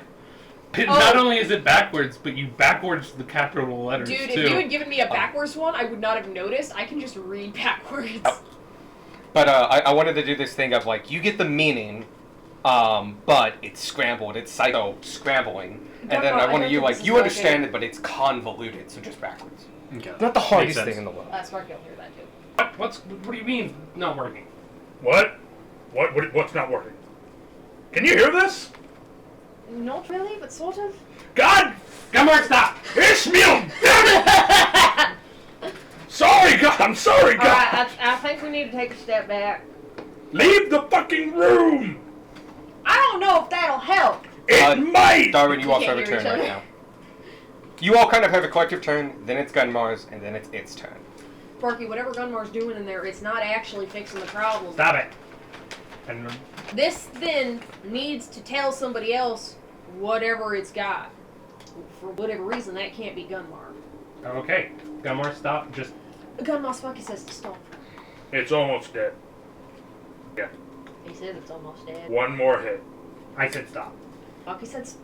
D: Not only is it backwards, but you backwards the capital letters
E: Dude,
D: too.
E: if you had given me a backwards one, I would not have noticed. I can just read backwards.
B: But I wanted to do this thing of like, you get the meaning, but it's scrambled. It's psycho-scrambling. And then I wanted you like, you understand it, but it's convoluted, so just backwards.
F: Okay.
B: Not the hardest
F: Makes sense.
B: thing in the world.
E: Sparky will hear that too.
D: What do you mean not working?
A: What? What's not working? Can you hear this?
E: Not really, but sort of.
A: God!
D: Gunmark, stop!
A: Ishmael! Damn it! Sorry, God! I'm sorry, God!
E: Alright, I think we need to take a step back.
A: Leave the fucking room!
E: I don't know if that'll help.
A: It might!
B: Darwin, you
E: We
B: also have
E: can't
B: a
E: hear
B: turn
E: each
B: right
E: other.
B: now. You all kind of have a collective turn, then it's Gunmar's, and then it's its turn.
E: Sparky, whatever Gunmar's doing in there, it's not actually fixing the problem.
D: Stop it. And
E: This then needs to tell somebody else whatever it's got. For whatever reason, that can't be Gunmar.
D: okay, Gunmark, stop. Just
E: Gunmar Sparky says to stop.
A: It's almost dead.
E: He says it's almost dead.
A: One more hit.
D: I said stop.
E: Sparky says,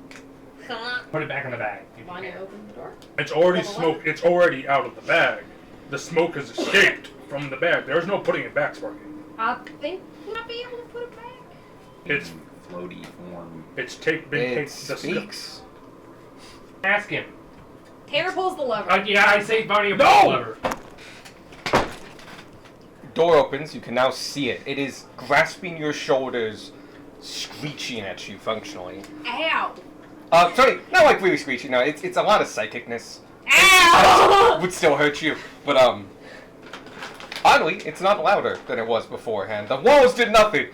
D: Put it back in the bag.
E: Vanya opened the door.
A: It's already
E: Double
A: smoke. It's already out of the bag. The smoke has escaped from the bag. There's no putting it back, Sparky.
E: I think we might be able to put it back.
A: It's
C: Floaty form.
A: been taken.
B: It speaks.
D: Ask him.
E: Tanner pulls the lever.
D: Yeah, I say Bonnie
A: No!
D: lever.
B: Door opens, you can now see it. It is grasping your shoulders, screeching at you functionally.
E: Ow!
B: Sorry, not like really screeching, no, it's a lot of psychicness.
E: Ow!
B: Would still hurt you, but oddly, it's not louder than it was beforehand. The walls did nothing.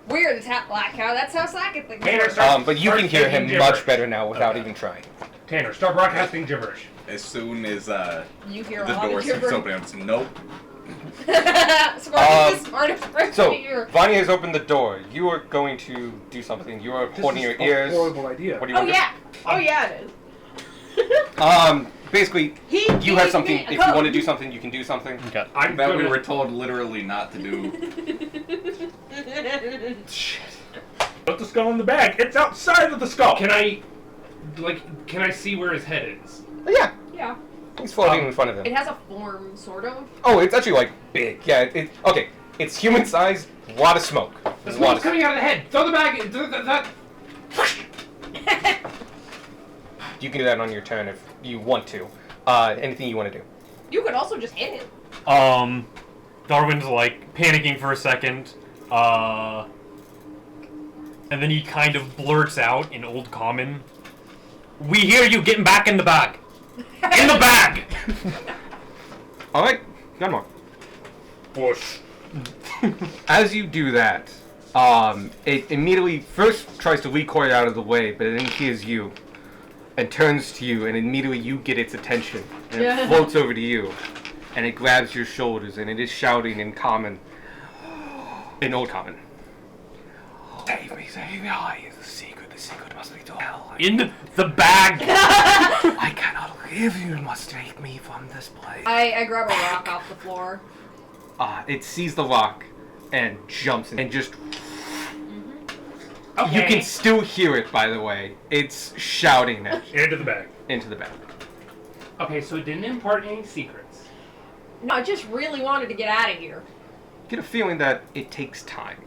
E: Weird, it's like how that's how psychic things
D: Tanner,
E: work.
D: start.
B: But you can hear him
D: speaking
B: much
D: gibberish.
B: better now without
D: Okay.
B: even trying.
D: Tanner, start broadcasting gibberish.
C: As soon as
E: You hear a
C: the
E: lot
C: door
E: of
C: starts
E: gibberish.
C: opening, I'm just, nope.
E: Sparky's the smartest person
B: So,
E: here.
B: Vanya has opened the door. You are going to do something. You are holding your ears.
A: horrible idea.
B: What do you
E: Oh
B: want
E: yeah. Oh yeah, it is.
B: to do? Basically,
E: He
B: you have
E: gave
B: something.
E: me a
B: If you
E: code.
B: want to do something, you can do something.
F: Okay.
D: I'm
C: That
D: gonna,
C: we were told literally not to do.
A: Put the skull in the bag. It's outside of the skull.
D: Can I see where his head is?
B: Yeah,
E: Yeah.
B: he's floating in front of
E: It
B: him.
E: has a form, sort of.
B: Oh, it's actually like big. Yeah, okay. It's human size. A lot of smoke.
D: The
B: A lot
D: smoke's
B: of
D: coming out of the head. Throw the bag. That.
B: You can do that on your turn if you want to. Anything you want to do.
E: You could also just hit it.
F: Darwin's like panicking for a second, and then he kind of blurts out in Old Common, "We hear you getting back in the bag! In the bag!"
B: All right, Gunmar.
A: Bush.
B: As you do that, it immediately first tries to recoil out of the way, but then hears you and turns to you, and immediately you get its attention, and it
E: Yeah.
B: floats over to you, and it grabs your shoulders, and it is shouting in Common, in Old Common. Save me, the secret must be told.
F: In the bag!
B: I cannot leave, you must take me from this place.
E: I grab a rock off the floor.
B: It sees the rock, and jumps, and just
D: Okay.
B: You can still hear it, by the way. It's shouting it
A: Into the bag.
B: into the bag.
D: Okay, so it didn't impart any secrets.
E: No, I just really wanted to get out of here.
B: Get a feeling that it takes time.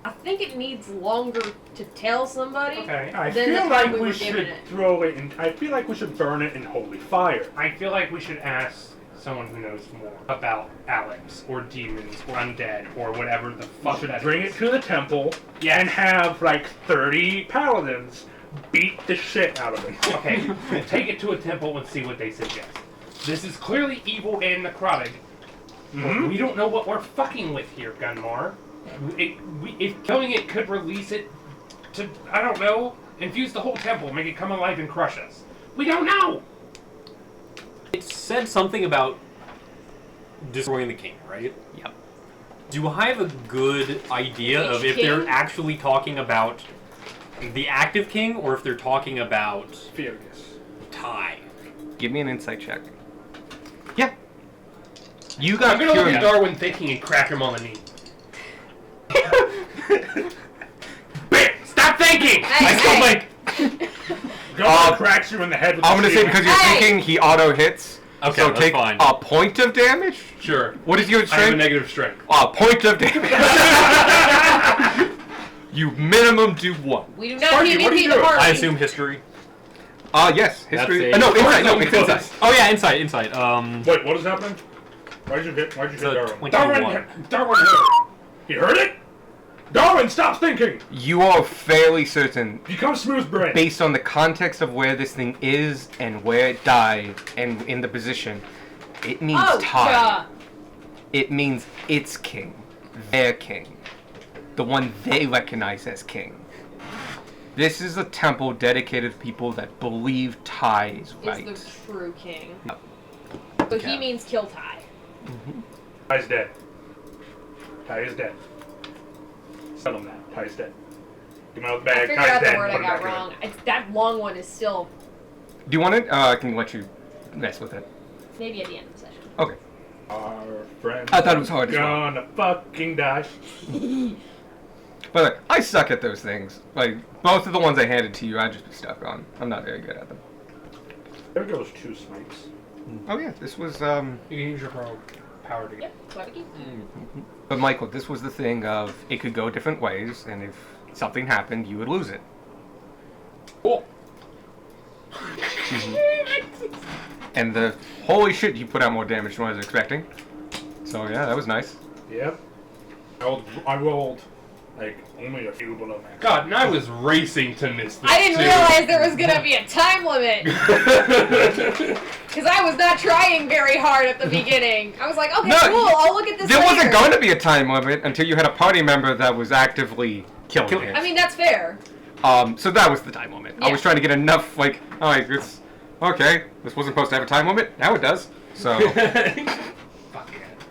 E: I think it needs longer to tell somebody.
D: Okay.
A: I
E: Then the
A: feel
E: time
A: like
E: we
A: we
E: were given
A: should
E: it.
A: throw it in. I feel like we should burn it in holy fire.
D: I feel like we should ask someone who knows more about Alex or demons or undead or whatever the fuck
A: We should
D: that
A: bring
D: is.
A: it to the temple and have like 30 paladins beat the shit out of it.
D: Okay, we'll take it to a temple and see what they suggest. This is clearly evil and necrotic.
A: Mhm.
D: We don't know what we're fucking with here, Gunmar. If killing it could release it to, I don't know, infuse the whole temple, make it come alive and crush us. We don't know!
F: It said something about destroying the king, right?
B: Yep.
F: Do I have a good idea
E: Which
F: of if
E: king?
F: they're actually talking about the active king or if they're talking about
A: Fergus.
F: Ty?
B: Give me an insight check. Yeah. You got
D: I'm gonna look at
B: curious.
D: Darwin thinking and crack him on the knee. Bam! Stop thinking!
E: Hey,
D: I still
E: hey.
D: like.
A: Gunmar cracks you in the head with
B: I'm
A: the
B: gonna say
A: shield.
B: because you're
E: Hey!
B: thinking he auto hits.
F: Okay,
B: so
F: that's
B: take
F: fine.
B: a point of damage.
D: Sure.
B: What is your
D: I have a
B: strength?
D: negative strength.
B: A point of damage. You minimum do one.
E: We do not
A: Sparky,
E: need
A: what
E: to
A: are
E: be
A: you
E: the
A: doing?
E: party.
F: I assume history.
B: Yes, history.
F: That's a-
B: No, insight. No, it's insight.
F: Oh yeah, insight.
A: Wait, what is happening? Why'd you hit
F: It's
A: Darwin?
F: a 21.
A: Darwin heard it. He heard it? Darwin, stop thinking!
B: You are fairly certain,
A: Become smooth brain.
B: based on the context of where this thing is and where it died and in the position, it means
E: Oh,
B: Ty.
E: duh.
B: It means its king, their king, the one they recognize as king. This is a temple dedicated to people that believe Ty is right.
E: Is the true king.
B: Yep.
E: So he
B: Yeah.
E: means kill Ty.
A: Ty's dead. Ty is dead. Tell him that. Ty's dead. Get him out of the
E: I
A: bag.
E: figured
A: Ty's
E: out
A: dead.
E: the word
A: Put
E: I
A: him
E: got
A: back in.
E: wrong. That long one is still
B: Do you want it? I can let you mess with it.
E: maybe at the end of the session.
B: Okay.
A: Our friend.
B: I thought it was hard as well.
A: Gonna fucking die.
B: But like, I suck at those things. Like, both of the ones I handed to you, I just be stuck on. I'm not very good at them.
A: There goes 2 smites.
B: Oh yeah, this was,
D: You can use your power to get.
E: Yep, that's what I keep.
B: But Michael, this was the thing of, it could go different ways, and if something happened, you would lose it.
D: Cool.
B: And the, holy shit, you put out more damage than I was expecting. So yeah, that was nice.
A: Yep. I rolled like only a few below max.
D: God, and I was racing to miss this.
E: I didn't
D: too.
E: realize there was gonna be a time limit because I was not trying very hard at the beginning. I was like, okay,
B: No,
E: cool, I'll look at this
B: There
E: later.
B: wasn't going to be a time limit until you had a party member that was actively killing it.
E: I mean, that's fair.
B: So that was the time limit. I
E: Yeah.
B: was trying to get enough, like, alright, it's, okay, this wasn't supposed to have a time limit, now it does. So,
D: Fuck yeah.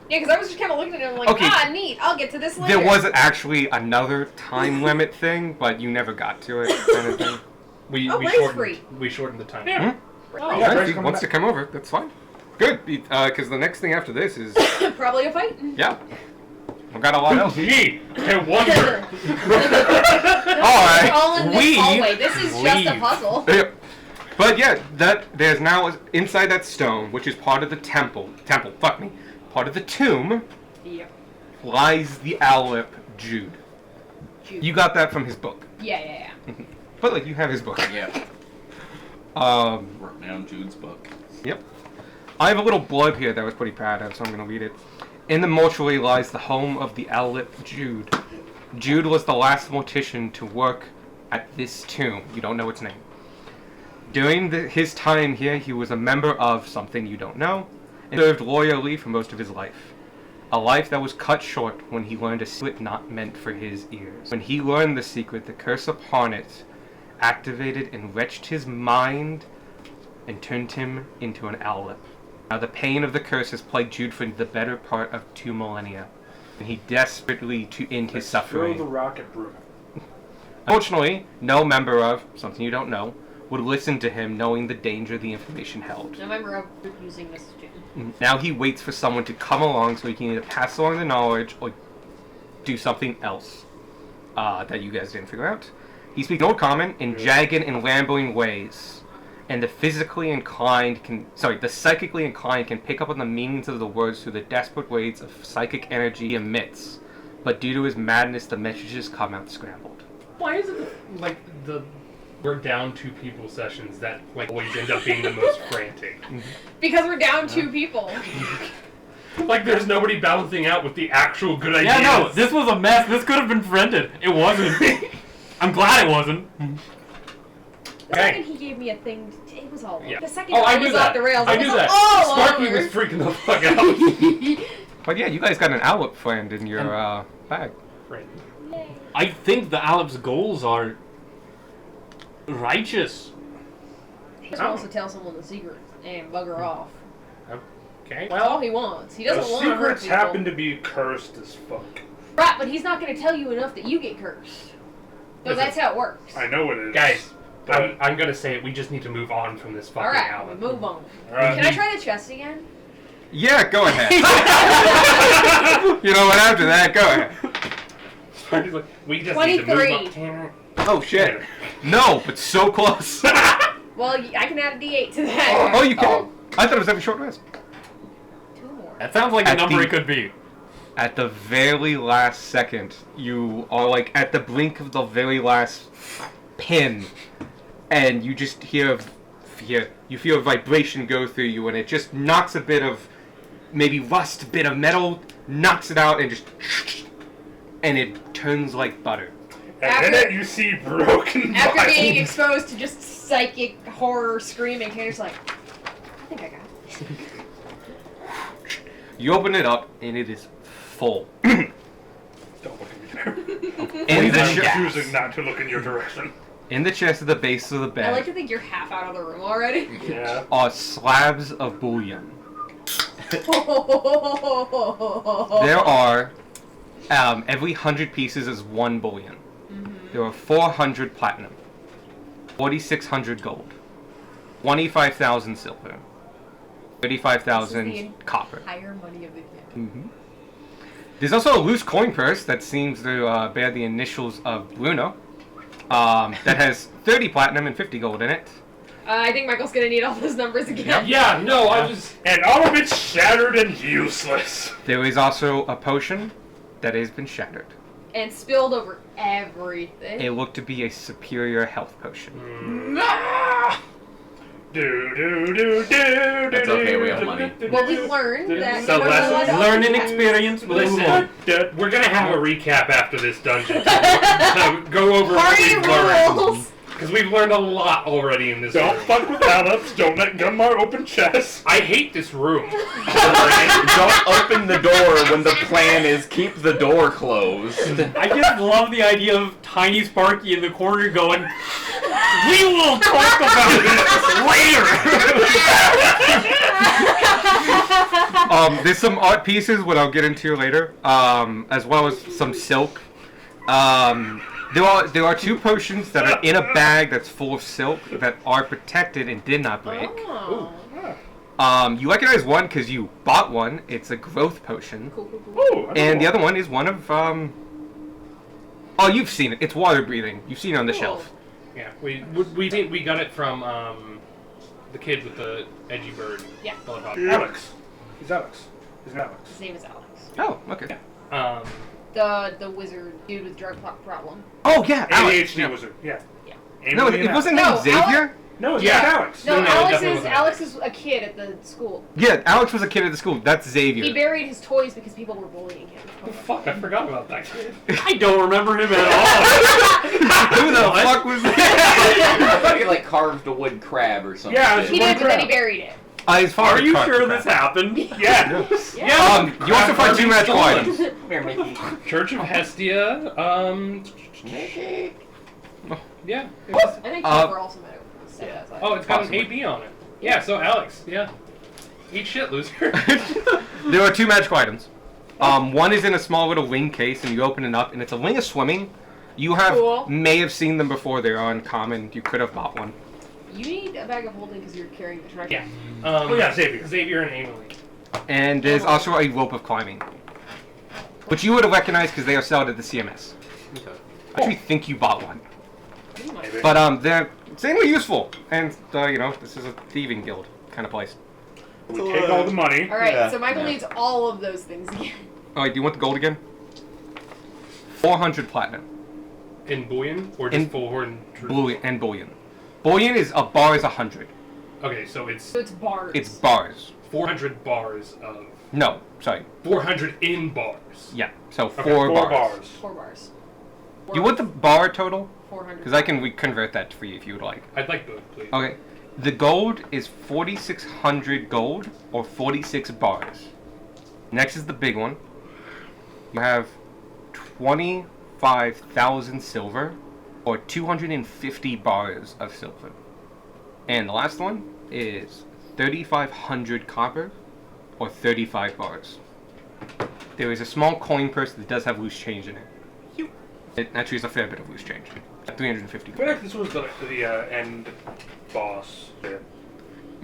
E: Yeah, because I was just kind of looking at it and like,
B: Okay.
E: ah, neat, I'll get to this later.
B: there was actually another time limit thing, but you never got to it, kind of thing.
D: We,
E: Oh,
D: we
E: race
D: shortened.
E: free.
D: We shortened the time.
A: Yeah.
E: Oh,
B: Yeah,
A: Grace
B: if he
A: coming
B: wants to
A: back.
B: come over, that's fine. Good, because the next thing after this is,
E: probably a fight.
B: yeah, I've got a lot else.
A: Gee, I wonder.
B: Alright,
E: All in this
B: we
E: hallway. This is just a
B: leave.
E: puzzle.
B: Yep. But yeah, there's now inside that stone, which is part of the temple, part of the tomb,
E: Yep.
B: lies the Owlip Jude.
E: Jude.
B: You got that from his book,
E: Yeah.
B: but like you have his book.
C: Yeah,
B: Um,
C: wrote down Jude's book.
B: Yep. I have a little blurb here that I was pretty proud of, so I'm going to read it. In the mortuary lies the home of the Owlip Jude. Jude was the last mortician to work at this tomb. You don't know its name. During his time here, he was a member of something you don't know, and served loyally for most of his life. A life that was cut short when he learned a secret not meant for his ears. When he learned the secret, the curse upon it activated and wretched his mind and turned him into an owlet. Now the pain of the curse has plagued Jude for the better part of 2 millennia, and he desperately to end his
A: Throw the
B: suffering.
A: rock at Bruno.
B: Unfortunately, no member of something you don't know would listen to him, knowing the danger the information held.
E: I remember using this too.
B: Now he waits for someone to come along so he can either pass along the knowledge or do something else that you guys didn't figure out. He speaks Old Common in jagged and rambling ways, and the psychically inclined can pick up on the meanings of the words through the desperate waves of psychic energy he emits. But due to his madness, the messages come out scrambled.
D: Why is it like we're down 2 people sessions that like always end up being the most frantic?
E: Because we're down 2 people.
D: Like there's nobody balancing out with the actual good ideas.
F: Yeah, no, this was a mess. This could have been friended. It wasn't. I'm glad it wasn't.
E: The second he gave me a thing, it was all over.
D: Yeah.
E: The second
D: Oh, I
E: I
D: knew
E: was
D: that.
E: off the rails,
D: I
E: it
D: knew
E: was
D: that.
E: all
D: Sparky
E: over.
D: was freaking the fuck out.
B: But yeah, you guys got an Aleph friend in your bag.
D: Friend.
F: I think the Aleph's goals are righteous.
E: He just wants to tell someone the secret and bugger off.
D: Okay.
E: That's all he wants. He
A: The
E: doesn't want to hurt
A: secrets
E: people.
A: happen to be cursed as fuck.
E: Right, but he's not going to tell you enough that you get cursed. So
A: Listen,
E: that's how it works.
A: I know it is.
D: Guys,
A: but
D: I'm gonna say it. We just need to move on from this fucking
E: Alright,
D: Alan.
E: move on.
A: Alright.
E: Can I try the chest again?
B: Yeah, go ahead. You know what? After that, go ahead.
D: He's like, we just need to move
E: 23.
D: up. Tanner.
B: Oh shit. No, but so close.
E: Well, I can add a d8 to that.
B: Oh, you can. I thought it was every short rest.
E: 2 more.
F: That sounds like a
B: At
F: number
B: the-
F: it could be.
B: At the very last second, you are like at the brink of the very last pin, and you just you feel a vibration go through you, and it just knocks a bit of maybe rust, a bit of metal, knocks it out, and just and it turns like butter.
A: And in it, you see broken
E: After being
A: vials.
E: exposed to just psychic horror screaming, Tanner's like, I think I got this.
B: You open it up, and it is full.
A: Don't look at me there.
B: In the,
A: I'm
B: che-
A: choosing not to look in your direction.
B: in the chest at the base of the
E: I like
B: bed
E: to think you're half out of the room already.
A: Yeah.
B: are slabs of bullion. There
E: There
B: are, every 100 pieces is 1 bullion. There are 400 platinum, 4,600 gold, 25,000 silver, 35,000
E: This is
B: copper.
E: higher money of the kid.
B: There's also a loose coin purse that seems to bear the initials of Bruno. That has 30 platinum and 50 gold in it.
E: I think Michael's gonna need all those numbers again.
F: Yeah, no, I was.
A: And all of it's shattered and useless.
B: There is also a potion that has been shattered.
E: And spilled over everything.
B: It looked to be a superior health potion.
A: Do do do do.
C: That's okay, we have money.
E: Well, we learned that.
A: So
E: you know,
A: lessons
E: what else
F: Learn
E: we
F: and
E: have.
F: experience. We'll move on.
D: Listen, we're gonna have a recap after this dungeon. So go over what
E: Party
D: we've learned.
E: rules!
D: Because we've learned a lot already in this
A: Don't
D: room.
A: fuck with Alex. Don't let Gunmar open chests.
D: I hate this room.
C: Don't open the door when the plan is keep the door closed.
F: I just love the idea of Tiny Sparky in the corner going, "We will talk about this later."
B: There's some art pieces, what I'll get into later, as well as some silk. There are 2 potions that are in a bag that's full of silk that are protected and did not break.
E: Oh.
B: You recognize one because you bought one. It's a growth potion.
E: Cool, cool, cool.
A: Ooh,
B: And the other one is one of, oh, you've seen it. It's water breathing. You've seen it on the
E: Cool.
B: shelf.
D: Yeah, we got it from the kid with the edgy bird.
E: Yeah.
D: Helicopter.
A: Alex. He's Alex. He's Alex.
E: His name is Alex.
B: Oh, okay.
E: The wizard dude with drug problem.
B: Oh, yeah, Alex.
A: ADHD wizard. Yeah.
D: Yeah.
B: No,
A: Amy
B: it
A: and
B: wasn't
E: No,
B: named Xavier?
A: No, it's
D: Yeah.
A: not Alex.
E: No,
D: No, it
E: Alex
D: definitely
E: is
D: wasn't
E: Alex is a kid at the school.
B: Yeah, Alex was a kid at the school. That's Xavier.
E: He buried his toys because people were bullying him.
D: Oh, fuck, I forgot about that kid.
F: I don't remember him at all.
B: Who the fuck was that?
C: I thought he like carved a wood crab or something.
A: Yeah,
E: He did, but then he buried it.
B: His father
F: Are you
B: caught
F: sure
B: the
F: this
B: crap.
F: happened?
A: Yeah.
E: Yeah.
B: You also find 2 magical items.
C: Here, Mickey.
D: Church of Hestia. Yeah.
E: I think Cooper also might have said
C: Yeah.
E: that.
D: Oh, it's got
B: Possibly.
D: an AB on it. Yeah, so Alex. Yeah. Eat shit, loser.
B: There are 2 magical items. One is in a small little ring case, and you open it up, and it's a ring of swimming. You
E: Cool.
B: may have seen them before. They're uncommon. You could have bought one.
E: You need a bag of holding because you're carrying the treasure.
D: Yeah.
A: Oh, yeah, Xavier.
D: Xavier and Emily.
B: And there's also a rope of climbing, which you would have recognized because they are sold at the CMS. I actually think you bought one,
A: Maybe.
B: but they're insanely useful, and this is a thieving guild kind of place.
A: We take all the money.
E: Alright,
C: Yeah,
E: so Michael
C: yeah.
E: needs all of those things again.
B: Alright, do you want the gold again? 400 platinum.
D: In bullion or just
B: In
D: full horn?
B: Bullion and bullion. Bullion is a bar is 100.
D: Okay, so it's
E: So it's bars.
B: It's bars.
D: 400 bars of.
B: No, sorry.
D: 400 in bars.
B: Yeah, so
D: Okay,
B: 4 bars.
A: 4 bars.
E: 4 bars.
B: You want the bar total?
E: 400.
B: Because I can convert that for you if you would like.
D: I'd like both, please.
B: Okay. The gold is 4,600 gold or 46 bars. Next is the big one. You have 25,000 silver or 250 bars of silver. And the last one is 3,500 copper or 35 bars. There is a small coin purse that does have loose change in it. It actually is a fair bit of loose change. 350
A: I feel
B: gold.
A: like this was the end boss bit.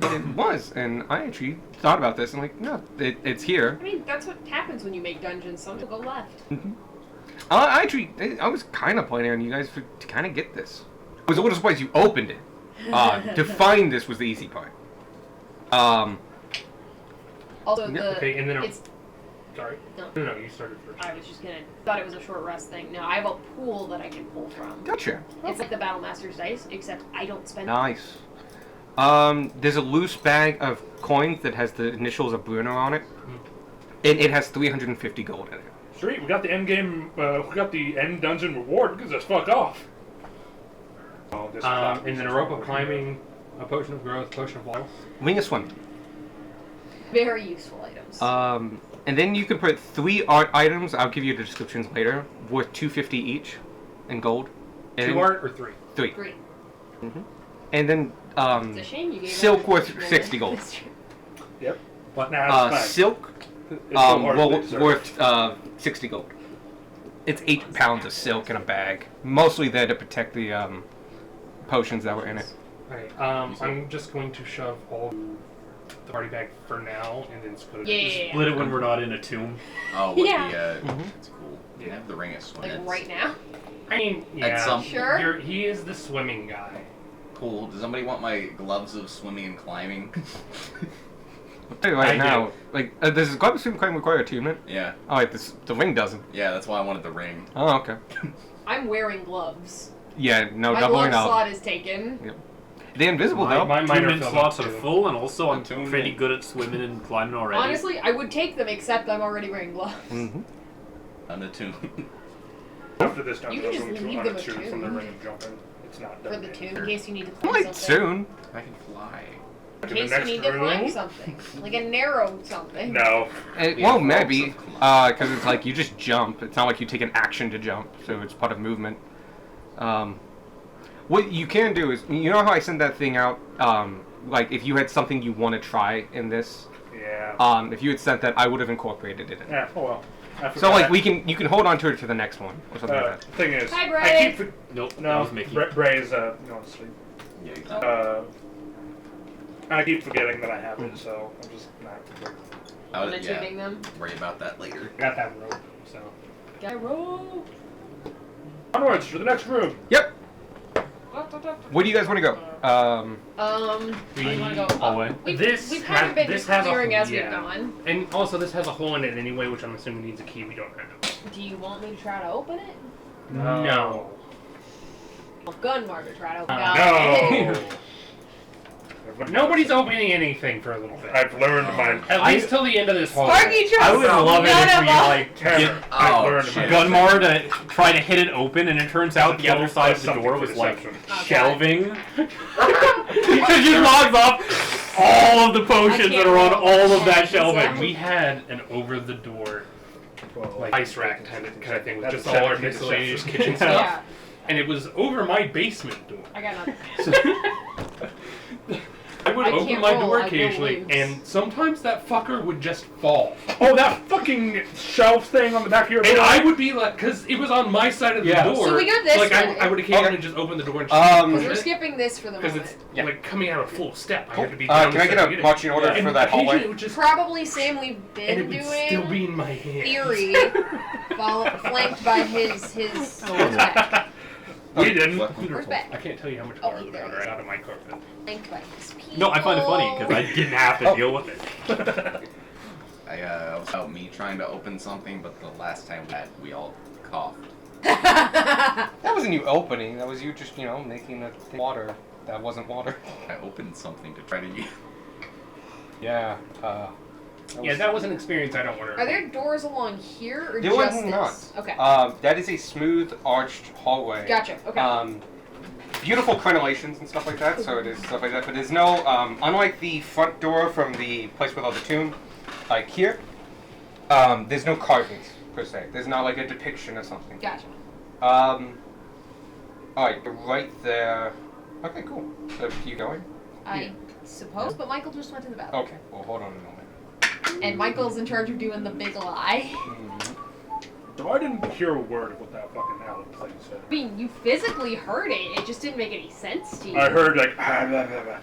B: It was, and I actually thought about this and like, no, it's here.
E: I mean, that's what happens when you make dungeons. Some will go left.
B: I was kind of planning on you guys to kind of get this. I was a little surprised you opened it. To find this was the easy part.
E: Also,
B: Yeah,
E: the
D: Okay, and then
E: it's.
D: sorry.
E: No.
D: No, you started first.
E: I was just gonna. Thought it was a short rest thing. No, I have a pool that I can pull from.
B: Gotcha.
E: It's like the Battle Master's dice, except I don't spend.
B: Nice. There's a loose bag of coins that has the initials of Bruno on it. It has 350 gold in it.
A: Sweet, we got the end game. We got the end dungeon reward. Because us fuck off. Oh, this is not-
D: And then a rope of climbing, a potion of growth, potion of life.
B: Wing a swim.
E: Very useful items.
B: And then you can put 3 art items. I'll give you the descriptions later. Worth 250 each, in gold. And
D: 2 art or 3?
B: 3.
E: Great.
B: And then
E: It's a shame you gave
B: silk
E: that
B: worth
E: to
B: 60 gold.
A: Yep. What? Nah, it's fine.
B: Silk
A: It's so hard to do, sir.
B: worth 60 gold. It's 8 pounds of silk in a bag, mostly there to protect the potions that were in it.
D: Alright, I'm just going to shove all the party bag for now and then split it.
E: Yeah.
F: Split it when we're not in a tomb.
C: Oh, with
E: Yeah.
C: That's cool. You have the ring of swim.
E: Like
C: It's
E: right now.
D: I mean, yeah.
C: some-
E: Sure.
D: He is the swimming guy.
C: Cool. Does somebody want my gloves of swimming and climbing?
B: I'll tell you right
D: I
B: now, like, does the Global Stream Claim require attunement?
C: Yeah.
B: Oh, wait, the ring doesn't.
C: Yeah, that's why I wanted the ring.
B: Oh, okay.
E: I'm wearing gloves.
B: Yeah, no,
E: My glove
B: doubling up.
E: slot is taken.
B: They're invisible, though.
D: Mine are
F: Attunement
D: filled
F: slots
D: up,
F: are
D: too.
F: full, and also I'm
C: Attunement.
F: pretty good at swimming and climbing already.
E: Honestly, I would take them, except I'm already wearing gloves.
B: Mm-hmm.
C: Unattuned.
A: After this dungeon,
E: You
A: I'm
E: can
A: going
E: just
A: to
E: leave them
A: unattuned from the
E: attuned.
A: ring of jumping. It's not done
E: For the
A: yet.
E: tune, in case you need to climb
B: Might
E: something.
B: soon.
C: I can fly.
E: In
A: To the
E: case you
A: next
E: need to climb
A: room?
E: something. Like a narrow something.
A: No.
B: Well, maybe, because it's like you just jump. It's not like you take an action to jump, so it's part of movement. What you can do is, you know how I sent that thing out? Like, if you had something you want to try in this,
A: Yeah.
B: if you had sent that, I would have incorporated it in.
A: Yeah. Oh well. I
B: So like
A: forgot.
B: you can hold on to it to the next one or something like that.
A: Thing is,
E: Hi,
A: I
E: Bray.
A: keep
F: Nope, that
A: no.
F: was Mickey.
A: Bray's going to sleep.
C: Yeah, exactly.
A: I keep forgetting that I have it, so I'm just not.
C: I would,
E: Unattuning them.
C: worry about that later.
D: Got that rope, so.
E: Got a rope.
A: Onwards to the next room.
B: Yep. Where do you guys want to go?
E: We want to go
F: hallway.
E: up. We've
D: Has-
E: kind of been
D: this has a-
E: clearing as we've
D: yeah.
E: gone.
D: And also, this has a hole in it anyway, which I'm assuming needs a key we don't have.
E: Do you want me to try to open it?
D: No.
E: Well, Gunmar to try to open
A: No.
E: it.
D: Nobody's opening anything for a little bit.
A: I've learned my
D: At least till the end of this hall.
E: Sparky trusts
F: I would love it
E: none
F: if
E: of
F: we
E: us.
F: like
A: terror.
F: get
A: I've
C: Oh,
A: learned
C: shit.
A: my
F: Gunmar to try to hit it open, and it turns out the other side of the
A: Something
F: door
A: for
F: was like
A: deception.
E: Oh, God.
F: shelving. It just logs off all of the potions that are on all of that shelving.
D: We had an over-the-door like ice rack kind of thing with
A: That's
D: just all our
A: deception,
D: miscellaneous
A: deception.
D: kitchen stuff,
E: Yeah,
D: and it was over my basement door.
E: I got nothing.
D: I would
E: I
D: open
E: can't
D: my
E: roll,
D: door
E: I will
D: occasionally,
E: lose.
D: and sometimes that fucker would just fall.
A: Oh, that fucking shelf thing on the back of your door.
D: And I would be like, because it was on my side of the
F: Yeah.
D: door.
E: So we got this
D: Like
E: one.
D: I would occasionally
B: Okay.
D: just open the door and
B: Um,
E: We're skipping this for the
D: because
E: moment.
D: it's like coming out of full step. I had to be.
B: Can
D: down
B: I
D: the
B: get
D: step
B: a
D: to get it.
B: marching order
D: And
B: for that
D: occasionally
B: hallway?
D: It would just,
E: Probably same we've
D: and
E: been
D: it would still
E: doing.
D: be in my hand.
E: Theory, flanked by his back.
A: We didn't.
E: Where's back?
D: I can't tell you how much
E: Oh,
D: water
E: there it
D: got
E: is.
D: out of my carpet.
E: Flanked by his people.
F: No, I find it funny because I didn't have to deal with it.
C: I was about me trying to open something, but the last time we all coughed.
B: That wasn't you opening. That was you just making a water that wasn't water.
C: I opened something to try to use.
B: Yeah.
D: Yeah, that was an experience I don't want to.
E: Are there doors along here or
B: There
E: just
B: was
E: this?
B: not.
E: Okay.
B: That is a smooth arched hallway.
E: Gotcha. Okay.
B: Beautiful crenellations and stuff like that, so it is stuff like that. But there's no, unlike the front door from the place with all the tomb, like here, There's no carvings per se. There's not like a depiction of something.
E: Gotcha.
B: Alright, you're right there. Okay, cool. So, you going?
E: I suppose, but Michael just went to the bathroom.
B: Okay, well, hold on a moment.
E: And Michael's in charge of doing the big lie.
A: So I didn't hear a word of what that fucking Alex thing said.
E: I mean, you physically heard it. It just didn't make any sense to you.
A: I heard like that's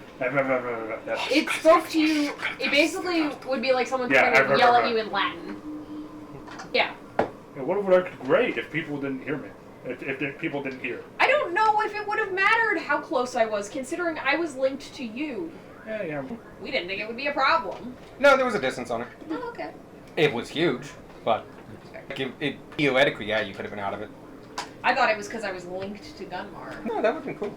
E: It spoke to you. It basically would be like someone trying to yell at you in Latin. Yeah.
A: Yeah, what would I great if people didn't hear me? If people didn't hear.
E: I don't know if it would have mattered how close I was, considering I was linked to you.
A: Yeah.
E: We didn't think it would be a problem.
B: No, there was a distance on it.
E: Oh, okay.
B: It was huge, but theoretically, yeah, you could have been out of it.
E: I thought it was because I was linked to Gunmar.
B: No, that would have been cool.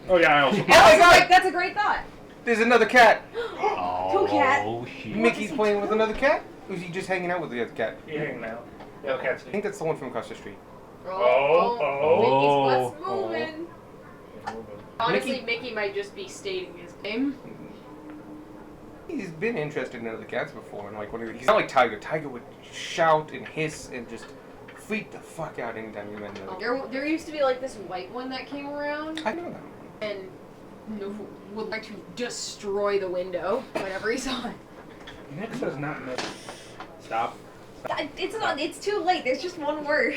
A: Oh yeah, I also.
E: And I was like, that's a great thought.
B: There's another cat.
F: Oh,
E: cat.
F: shit.
B: Mickey's playing with another cat? Or is he just hanging out with the other cat?
A: You hanging out? Yeah, okay.
B: I think that's the one from across the street.
E: Mickey's butt's moving.
A: Oh.
E: Honestly, Mickey might just be stating his name.
B: He's been interested in other cats before, and like when he's not like Tiger. Tiger would shout and hiss and just freak the fuck out anytime you met another.
E: There used to be like this white one that came around,
B: I know that.
E: and would like to destroy the window whenever he saw it.
A: Nick says not Nick. Stop.
E: It's too late. There's just one word.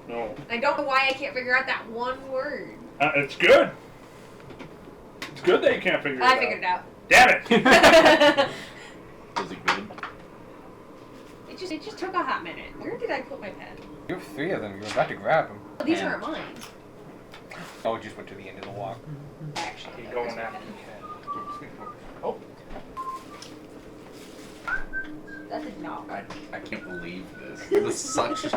A: No.
E: I don't know why I can't figure out that one word.
A: It's good. It's good that you can't figure it out.
E: I figured it out.
A: Damn it!
C: Was it good?
E: It just took a hot minute. Where did I put my pen?
B: You have 3 of them. You're about to grab them.
E: Oh, these
C: Yeah.
E: aren't mine.
B: Oh, it just went to the end of the walk.
E: Actually,
A: Keep
E: there's
A: going
E: my
A: after
E: pen.
A: you can. Oh.
E: That did not.
C: I can't believe this. It was such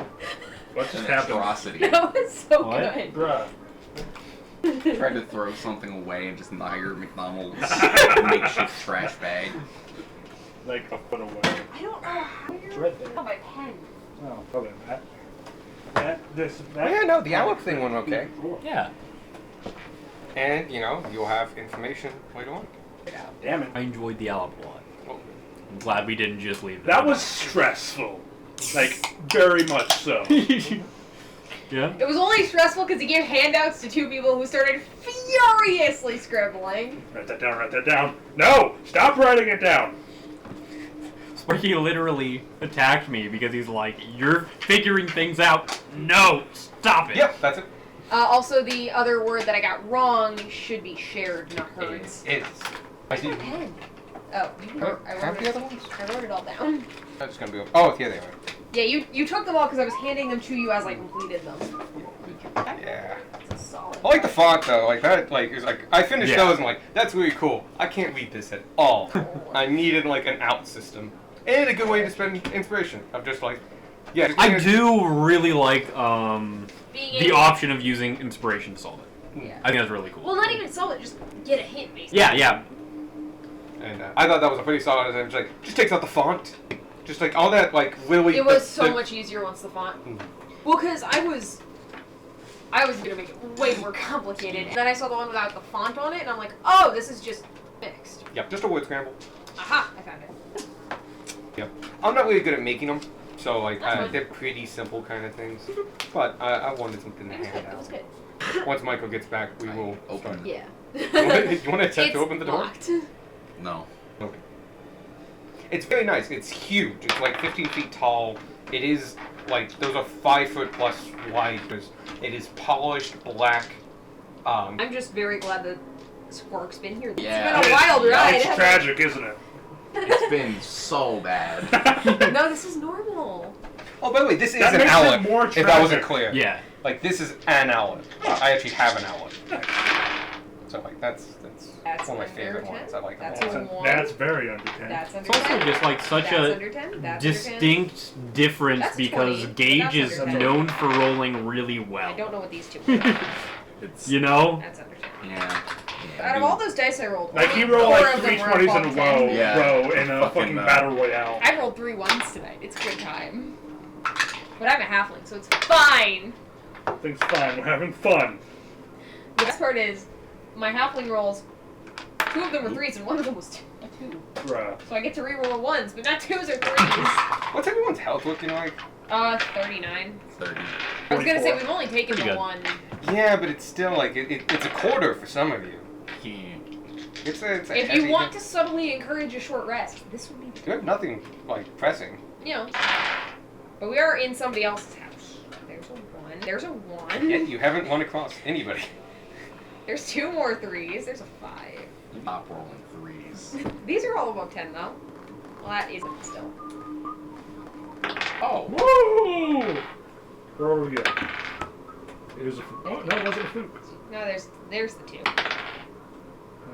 A: What just
C: an
A: happened?
C: atrocity.
E: That was so
F: What?
E: good.
A: Bruh.
C: Tried to throw something away and just hire McDonald's makeshift trash bag.
A: Like a foot away.
E: I don't know how you're.
A: It's right there.
E: Oh, my pen.
A: Oh, okay. That.
B: Oh yeah, no, the Alec thing went okay.
A: Cool.
F: Yeah.
B: And, you know, you'll have information later on.
A: Damn it.
F: I enjoyed the Alep a lot. I'm glad we didn't just leave it.
A: That was stressful. Like, very much so.
F: Yeah?
E: It was only stressful because he gave handouts to 2 people who started furiously scribbling.
A: Write that down, write that down. No! Stop writing it down!
F: Sparky literally attacked me because he's like, you're figuring things out. No! Stop it!
B: Yep, that's it.
E: Also, the other word that I got wrong should be shared, not heard.
B: Is.
E: Where's my pen? Oh, I
B: Have the other ones?
E: I wrote it all down.
B: That's gonna be. Oh, here they are.
E: Yeah, you took them all because I was handing them to you as I completed them.
B: Yeah.
E: That's a solid.
B: I like the font though. Like that. Like it's like I finished
F: Yeah.
B: those and like that's really cool. I can't read this at all. I needed like an out system and a good way to spend inspiration. I'm just like, yeah. just
F: I
B: gonna-
F: do really like
E: Being
F: the
E: able-
F: option of using inspiration to solve it.
E: Yeah.
F: I think that's really cool.
E: Well, not even solve it, just get a hint, basically.
F: Yeah, yeah.
B: And I thought that was a pretty solid. It was like just takes out the font, just like all that like really.
E: It was so much easier once the font. Well, because I was gonna make it way more complicated. And then I saw the one without the font on it, and I'm like, oh, this is just fixed.
B: Yep, just a word scramble.
E: Aha, I found it.
B: Yep. I'm not really good at making them, so like
E: That's fine.
B: they're pretty simple kind of things. But I wanted something to
E: It was good.
B: hand
E: It was
B: out.
E: good.
B: Once Michael gets back, we
C: I
B: will
C: opened
B: start.
E: Yeah.
B: You want to attempt
E: It's
B: to open the door?
E: locked.
C: No.
B: Okay. It's very nice. It's huge. It's like 15 feet tall. It is like those are 5 foot plus wide. It is polished black.
E: I'm just very glad that Squark's been here.
C: Yeah.
E: It's been a wild ride.
A: It's tragic, isn't it?
C: It's been so bad.
E: No, this is normal.
B: Oh, by the way, this is
A: That
B: an
A: makes it
B: owlet.
A: more
B: If that wasn't
A: tragic.
B: clear.
F: Yeah.
B: Like this is an owlet. I actually have an owlet. So like that's
E: That's
B: one of my
E: under
B: favorite
E: 10.
B: ones. I like them
E: That's
B: all.
E: a 1.
A: That's very under 10.
E: That's under
F: It's also
E: 10.
F: just like such
E: That's
F: a
E: under 10. That's under 10.
F: distinct difference
E: That's
F: because
E: 20, but
F: Gage
E: that's
F: is
E: under 10.
F: known for rolling really well.
E: I don't know what these two are.
C: It's
F: You know?
E: That's under 10.
C: yeah.
E: Out of all those dice I rolled,
A: Like, he
E: only
A: rolled
E: 4
A: like
E: of them
A: 3
E: were
A: 20s in
E: above
A: a
E: 10.
A: row,
C: Yeah.
A: in a
C: Fucking,
A: fucking battle royale.
E: I rolled 3 1s tonight. It's good time. But I'm a halfling, so it's fine.
A: Things fine, we're having fun.
E: The best part is, my halfling rolls, 2 of them were 3s and 1 of them was 2. 2.
A: Bruh.
E: So I get to reroll 1s, but not 2s or 3s.
B: What's everyone's health looking like?
E: 39.
C: 30.
E: I was gonna say
A: 44.
E: we've only taken
F: Pretty
E: the
F: good.
E: 1.
B: Yeah, but it's still like it's a quarter for some of you.
C: Yeah.
B: It's a
E: If
B: heavy
E: you want
B: hit.
E: to subtly encourage a short rest, this would be
B: You have nothing like pressing.
E: you know. But we are in somebody else's house. There's a 1. There's a 1.
B: Yet you haven't won across anybody.
E: There's 2 more 3s. There's a 5.
C: Stop rolling 3s.
E: These are all above 10 though. Well, that is still.
C: Oh.
A: Woo! Where are we at? It was a fluke. Oh, no, it wasn't a fluke.
E: No, there's the 2.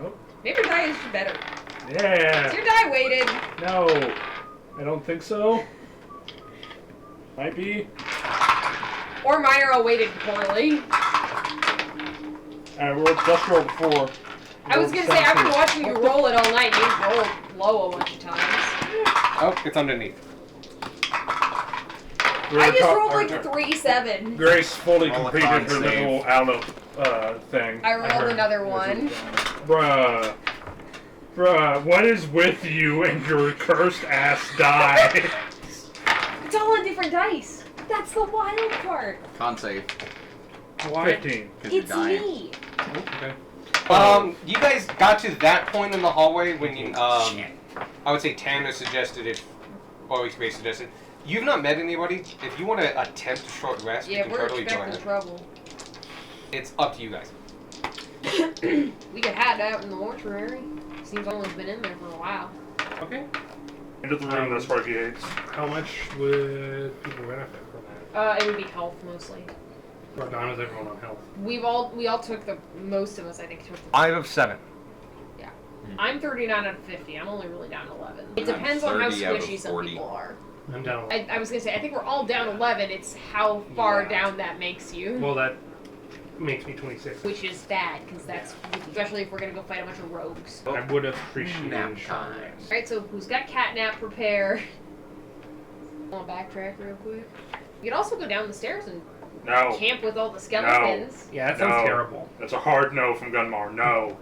A: Nope.
E: Maybe your die is better. Is
A: Yeah.
E: your die weighted?
A: No. I don't think so. Might be.
E: Or mine are all weighted poorly.
A: I rolled just rolled before.
E: I was gonna say, I've been watching you roll it all night. You've rolled low a bunch of times.
B: Oh, it's underneath.
E: I just rolled like a 3-7.
A: Grace fully
C: Roll a
A: completed
C: con
A: her
C: save.
A: little aloe thing.
E: I rolled
A: heard.
E: another 1.
A: Bruh. Bruh, what is with you and your cursed ass die?
E: It's all on different dice. That's the wild part.
C: Con save.
A: 15.
C: Because you're
E: It's
C: dying.
E: me.
F: Okay.
B: You guys got to that point in the hallway when you
C: Shit.
B: I would say Tanner suggested it, or Space suggested. You've not met anybody. If you want to attempt a short rest, you
E: Yeah,
B: can
E: we're
B: totally join
E: expecting
B: it.
E: trouble.
B: It's up to you guys.
E: We could hide out in the mortuary. Seems Owen's been in there for a while.
D: Okay.
A: Into the room that Sparky hates.
D: How much would people benefit from that?
E: It would be health mostly.
D: What time is everyone on health?
E: We all took most of us I think took the
B: 5 of 7.
E: I'm 39 out of 50. I'm only really down 11. It
C: I'm
E: depends on how
C: 30 out of
E: squishy some
C: 40.
E: people are.
D: I'm down.
E: I was gonna say I think we're all down 11. It's how far
C: Yeah.
E: down that makes you,
D: Well, that makes me 26.
E: which is bad because that's especially if we're gonna go fight a bunch of rogues.
D: I would have appreciated
C: Nap
D: a short
C: time.
D: rest.
E: All right, so who's got catnap prepare? Want to backtrack real quick? You could also go down the stairs and
A: No.
E: camp with all the skeletons.
D: Yeah, that sounds
A: No.
D: terrible.
A: That's a hard no from Gunmar. No.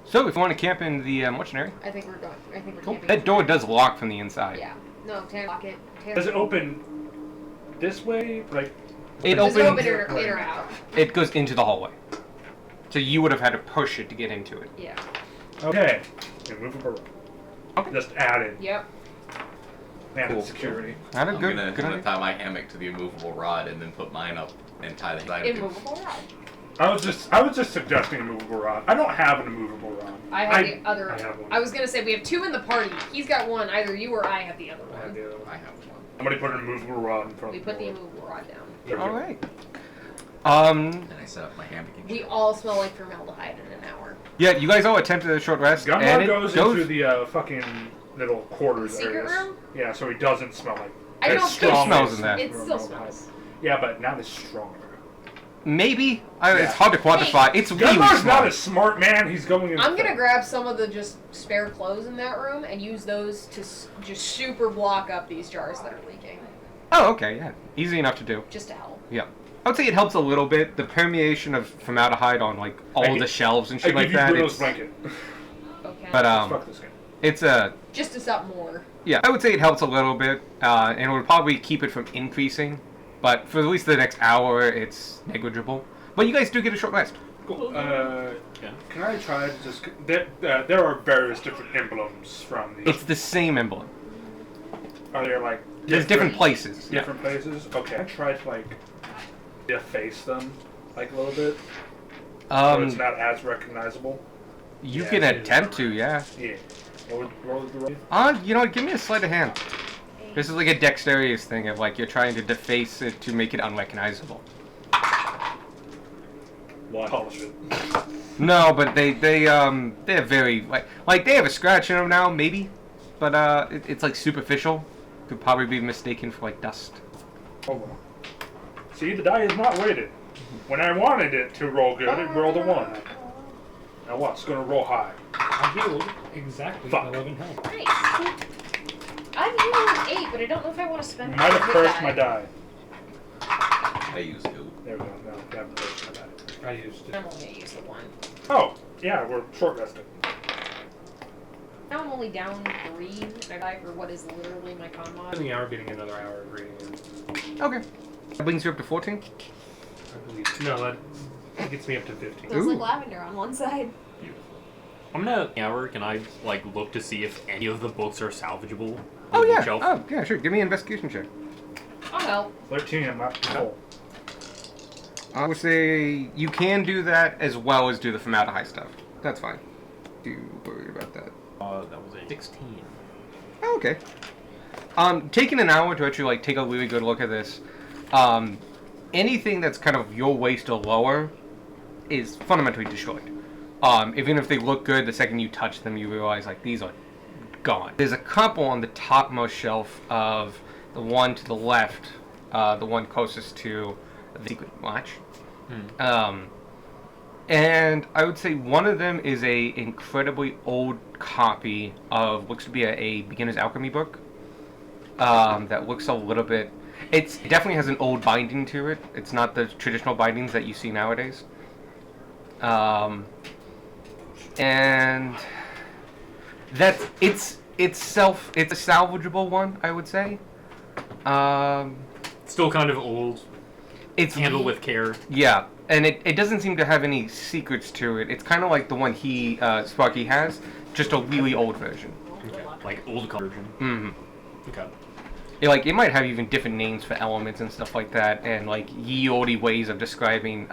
B: So, if you want to camp in the mortuary,
E: I think we're going. I think we're
B: cool.
E: camping.
B: That door does lock from the inside.
E: Yeah. No, Tanner, lock it. Tanner.
A: Does it open this way? Like.
B: It
E: Does it
B: opens.
E: open in or out?
B: It goes into the hallway. So you would have had to push it to get into it.
E: Yeah.
A: Okay. Immovable.
B: Okay.
A: Just added.
E: Yep.
A: Added
C: Cool.
A: security.
B: Not a
C: I'm
B: good.
C: gonna,
B: good idea.
C: tie my hammock to the immovable rod and then put mine up and tie the side of it.
E: Immovable rod.
A: I was just suggesting a movable rod. I don't have an immovable rod.
E: I have the other.
D: I have one.
E: I was gonna say we have 2 in the party. He's got 1. Either you or I have the other
D: I have
E: one.
D: the other one.
C: I have one.
A: Somebody put an immovable rod in front
E: We
A: of
E: put the
A: the door.
E: immovable rod down.
A: There we
B: All
A: go.
B: right.
C: And I set up my hammock and
E: We
C: shit.
E: all smell like formaldehyde in an hour.
B: Yeah, you guys all attempted a short rest, and
A: Gunmar
B: it
A: goes into the fucking little quarters
E: Secret
A: areas.
E: room?
A: Yeah, so he doesn't smell like.
E: I
A: as
E: don't
B: still
A: strong
B: smells
A: as
B: in there.
E: It still
A: formaldehyde.
E: smells.
A: Yeah, but not as strong.
B: Maybe.
A: Yeah.
B: It's hard to quantify. It's really
A: Gunmar's
B: small.
A: not a smart man. He's going in.
E: I'm gonna grab some of the just spare clothes in that room and use those to just super block up these jars that are leaking,
B: Oh, okay, yeah. Easy enough to do.
E: just to help.
B: Yeah. I would say it helps a little bit. The permeation of formaldehyde on like all
A: I
B: the
A: gi-
B: shelves and
A: I
B: shit
A: give
B: like
A: you
B: that.
A: Bruno's
B: It's,
A: blanket.
E: Okay.
B: but
A: Fuck this guy.
B: it's a
E: just to stop more.
B: yeah. I would say it helps a little bit, and it would probably keep it from increasing. But for at least the next hour, it's negligible. But you guys do get a short rest.
A: Cool. Can I try to just? There are various different emblems from the.
B: It's the same emblem.
A: Are there like?
B: There's different places. Yeah.
A: Different places. Okay. I tried to like efface them like a little bit, so it's not as recognizable.
B: You
D: Yeah,
B: can
D: it is
B: attempt to, yeah.
A: Yeah. What would the roll?
B: You know what? Give me a sleight of hand. This is like a dexterous thing of like you're trying to deface it to make it unrecognizable.
A: Polish it.
B: No, but they're very like they have a scratch in them now, maybe, but it's like superficial. Could probably be mistaken for like dust.
A: Oh well. See, the die is not weighted. When I wanted it to roll good, it rolled a 1. Now what? It's gonna roll high.
D: I healed exactly
A: Fuck.
D: 11 health.
E: Nice. I'm healing 8, but I don't know if I want to spend.
A: You might have
E: my
A: cursed my die.
C: I use 2.
A: There we go. No, you haven't cursed my die.
D: I used it.
E: I'm only gonna use the 1.
A: Oh, yeah, we're short rested.
E: Now I'm only down 3 for what is literally my con mod.
D: In the hour, getting another hour of reading. And
B: Okay. That brings you up to 14.
D: I believe. No, that gets me up to 15.
E: Feels like
B: Ooh.
E: lavender on one side.
F: I'm gonna hour. Can I like look to see if any of the books are salvageable? on
B: Oh
F: the
B: yeah.
F: bookshelf?
B: Oh yeah. Sure. Give me an investigation check.
E: I'll help.
A: 13, I'm up to full.
B: I would say you can do that as well as do the formaldehyde stuff. That's fine. Do worry about that.
F: That was a 16.
B: Oh, okay. Taking an hour to actually like take a really good look at this. Anything that's kind of your waist or lower is fundamentally destroyed. Even if they look good, the second you touch them, you realize like these are gone. There's a couple on the topmost shelf of the one to the left, the one closest to the secret watch. And I would say one of them is a incredibly old copy of looks to be a beginner's alchemy book. That looks a little bit. It definitely has an old binding to it. It's not the traditional bindings that you see nowadays. And that's it's a salvageable one, I would say.
F: Still kind of old.
B: It's
F: Handled with care.
B: Yeah, and it doesn't seem to have any secrets to it. It's kind of like the one Sparky has, just a really old version.
F: Okay. Like old version.
B: Mm-hmm.
F: Okay.
B: It might have even different names for elements and stuff like that, and like ye olde ways of describing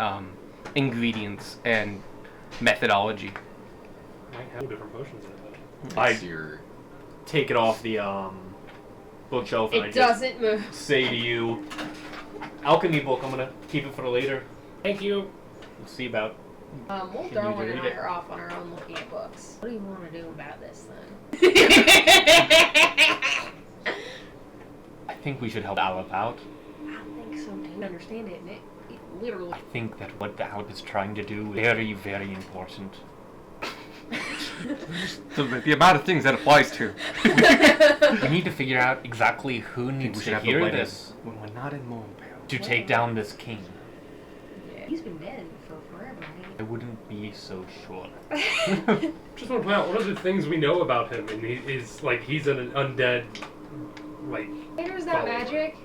B: ingredients and methodology.
D: Might have different potions in it.
C: What's your...
F: Take it off the bookshelf and I
E: It
F: just
E: doesn't move.
F: say to you, alchemy book. I'm gonna keep it for later.
D: Thank you.
F: We'll see about.
E: Well,
F: Can you
E: Darwin and
F: read
E: I
F: it?
E: are off on our own looking at books. What do you want to do about this then?
F: I think we should help Aleph out.
E: I think so too. I understand it, and it literally.
F: I think that what the Aleph is trying to do is very, very important.
B: The amount of things that applies to.
F: We need to figure out exactly who needs
B: We should
F: to
B: have a
F: hear
B: wedding
F: this
B: when we're not in Moonpale.
F: to take down this king.
E: Yeah, he's been dead for forever.
F: I wouldn't be so sure.
D: Just want to point out one of the things we know about him, and he's an undead, like.
E: There's that
D: follower.
E: magic.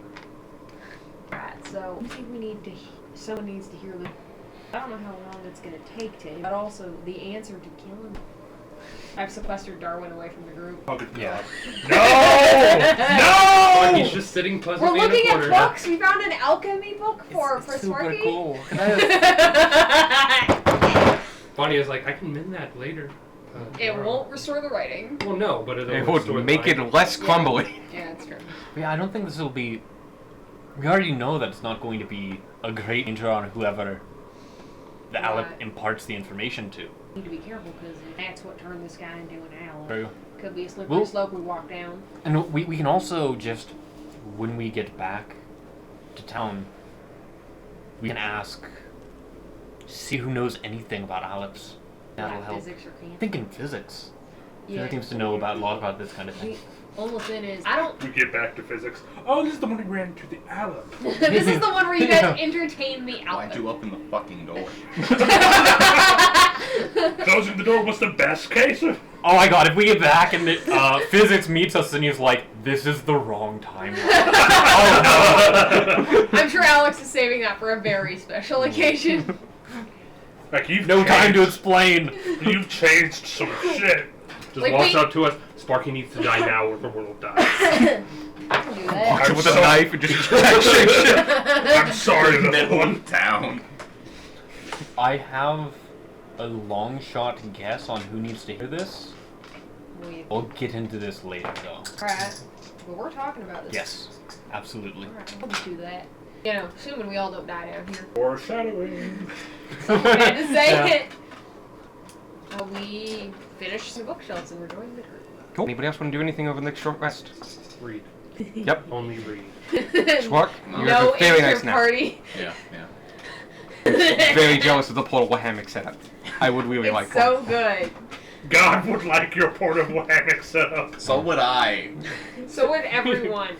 E: Right, so I think we need to. Someone needs to hear the. I don't know how long it's gonna take to, but also the answer to kill him. I've sequestered Darwin away from the group.
A: Oh, good
F: Yeah.
A: God.
D: He's just sitting
E: We're
D: pleasantly
E: looking
D: in a
E: at
D: corner.
E: books. We found an alchemy book for Sparky.
F: cool.
D: Bonnie is like, I can mend that later.
E: It
D: tomorrow."
E: won't restore the writing.
D: Well, no, but it'll
B: It
D: restore
B: would
D: the
B: make it
D: mind.
B: less crumbly.
E: Yeah, it's true.
F: Yeah, I don't think this will be. We already know that it's not going to be a great intro on whoever the Aleph
E: Right.
F: imparts the information to.
E: Need to be careful because that's what turned this guy into an owl.
F: True.
E: Could be a slippery
F: Well-
E: slope we walk down.
F: And we can also just, when we get back to town, we can ask, see who knows anything about Alephs. That'll
E: Yeah,
F: help.
E: physics or
F: I
E: camp.
F: think in physics.
E: Yeah.
F: Physics seems to know about a lot about this kind of thing.
E: The only thing is, I don't.
A: We get back to physics. Oh, this is the one who ran to the Aleph.
E: This is the one where you guys
F: Yeah.
E: entertain the
C: Why'd
E: outfit.
C: you open the fucking door?
A: Closing the door was the best case of.
F: Oh my god, if we get back and physics meets us and he's like, this is the wrong timeline. Oh
E: I'm sure Alex is saving that for a very special occasion.
A: Like you've
F: no. No time to
A: changed-
F: explain.
A: You've changed some shit.
D: Just
E: Like,
D: walks
E: we-
D: up to us. Sparky needs to die now, or the world dies.
E: I can do that.
A: I'm
B: With a
A: so-
B: knife and just shake shit.
A: I'm sorry, little
C: Middle
A: one.
C: of town.
F: I have a long shot guess on who needs to hear this. We'll get into this later, though.
E: Alright. Well, we're talking about this.
F: Yes, absolutely.
E: Alright, we'll just do that. You know, assuming we all don't die down here.
A: Foreshadowing.
E: Someone had to say
F: Yeah.
E: it. We finished some bookshelves and we're joining the group.
B: Cool. Anybody else want to do anything over the next short rest?
D: Read.
B: Yep.
D: Only read.
B: Schwark,
C: No.
B: you're
E: No
B: a very nice now.
E: inter-party.
C: Yeah, yeah.
B: Very jealous of the portable hammock setup. I would really like
E: It's so
B: one.
E: good.
A: God would like your portable hammock setup.
C: So would I.
E: So would everyone.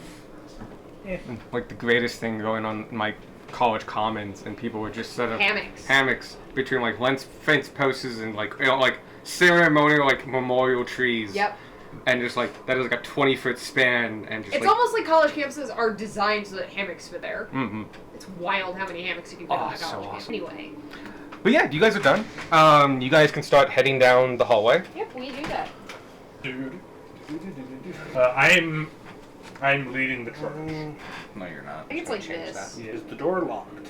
B: Like the greatest thing going on in my college commons, and people would just set up
E: Hammocks.
B: between like fence posts and like like ceremonial like memorial trees.
E: Yep.
B: and just like that is like a 20-foot span, and just
E: It's
B: like.
E: almost like college campuses are designed so that hammocks fit there.
B: Mm-hmm.
E: It's wild how many hammocks you can fit on a
B: so
E: college campus.
B: awesome.
E: Anyway,
B: But yeah, you guys are done. You guys can start heading down the hallway.
E: yep, we do that.
A: Dude. I'm leading the charge.
C: No, you're not.
E: I think it's like
B: Change
E: this.
A: Is the door locked?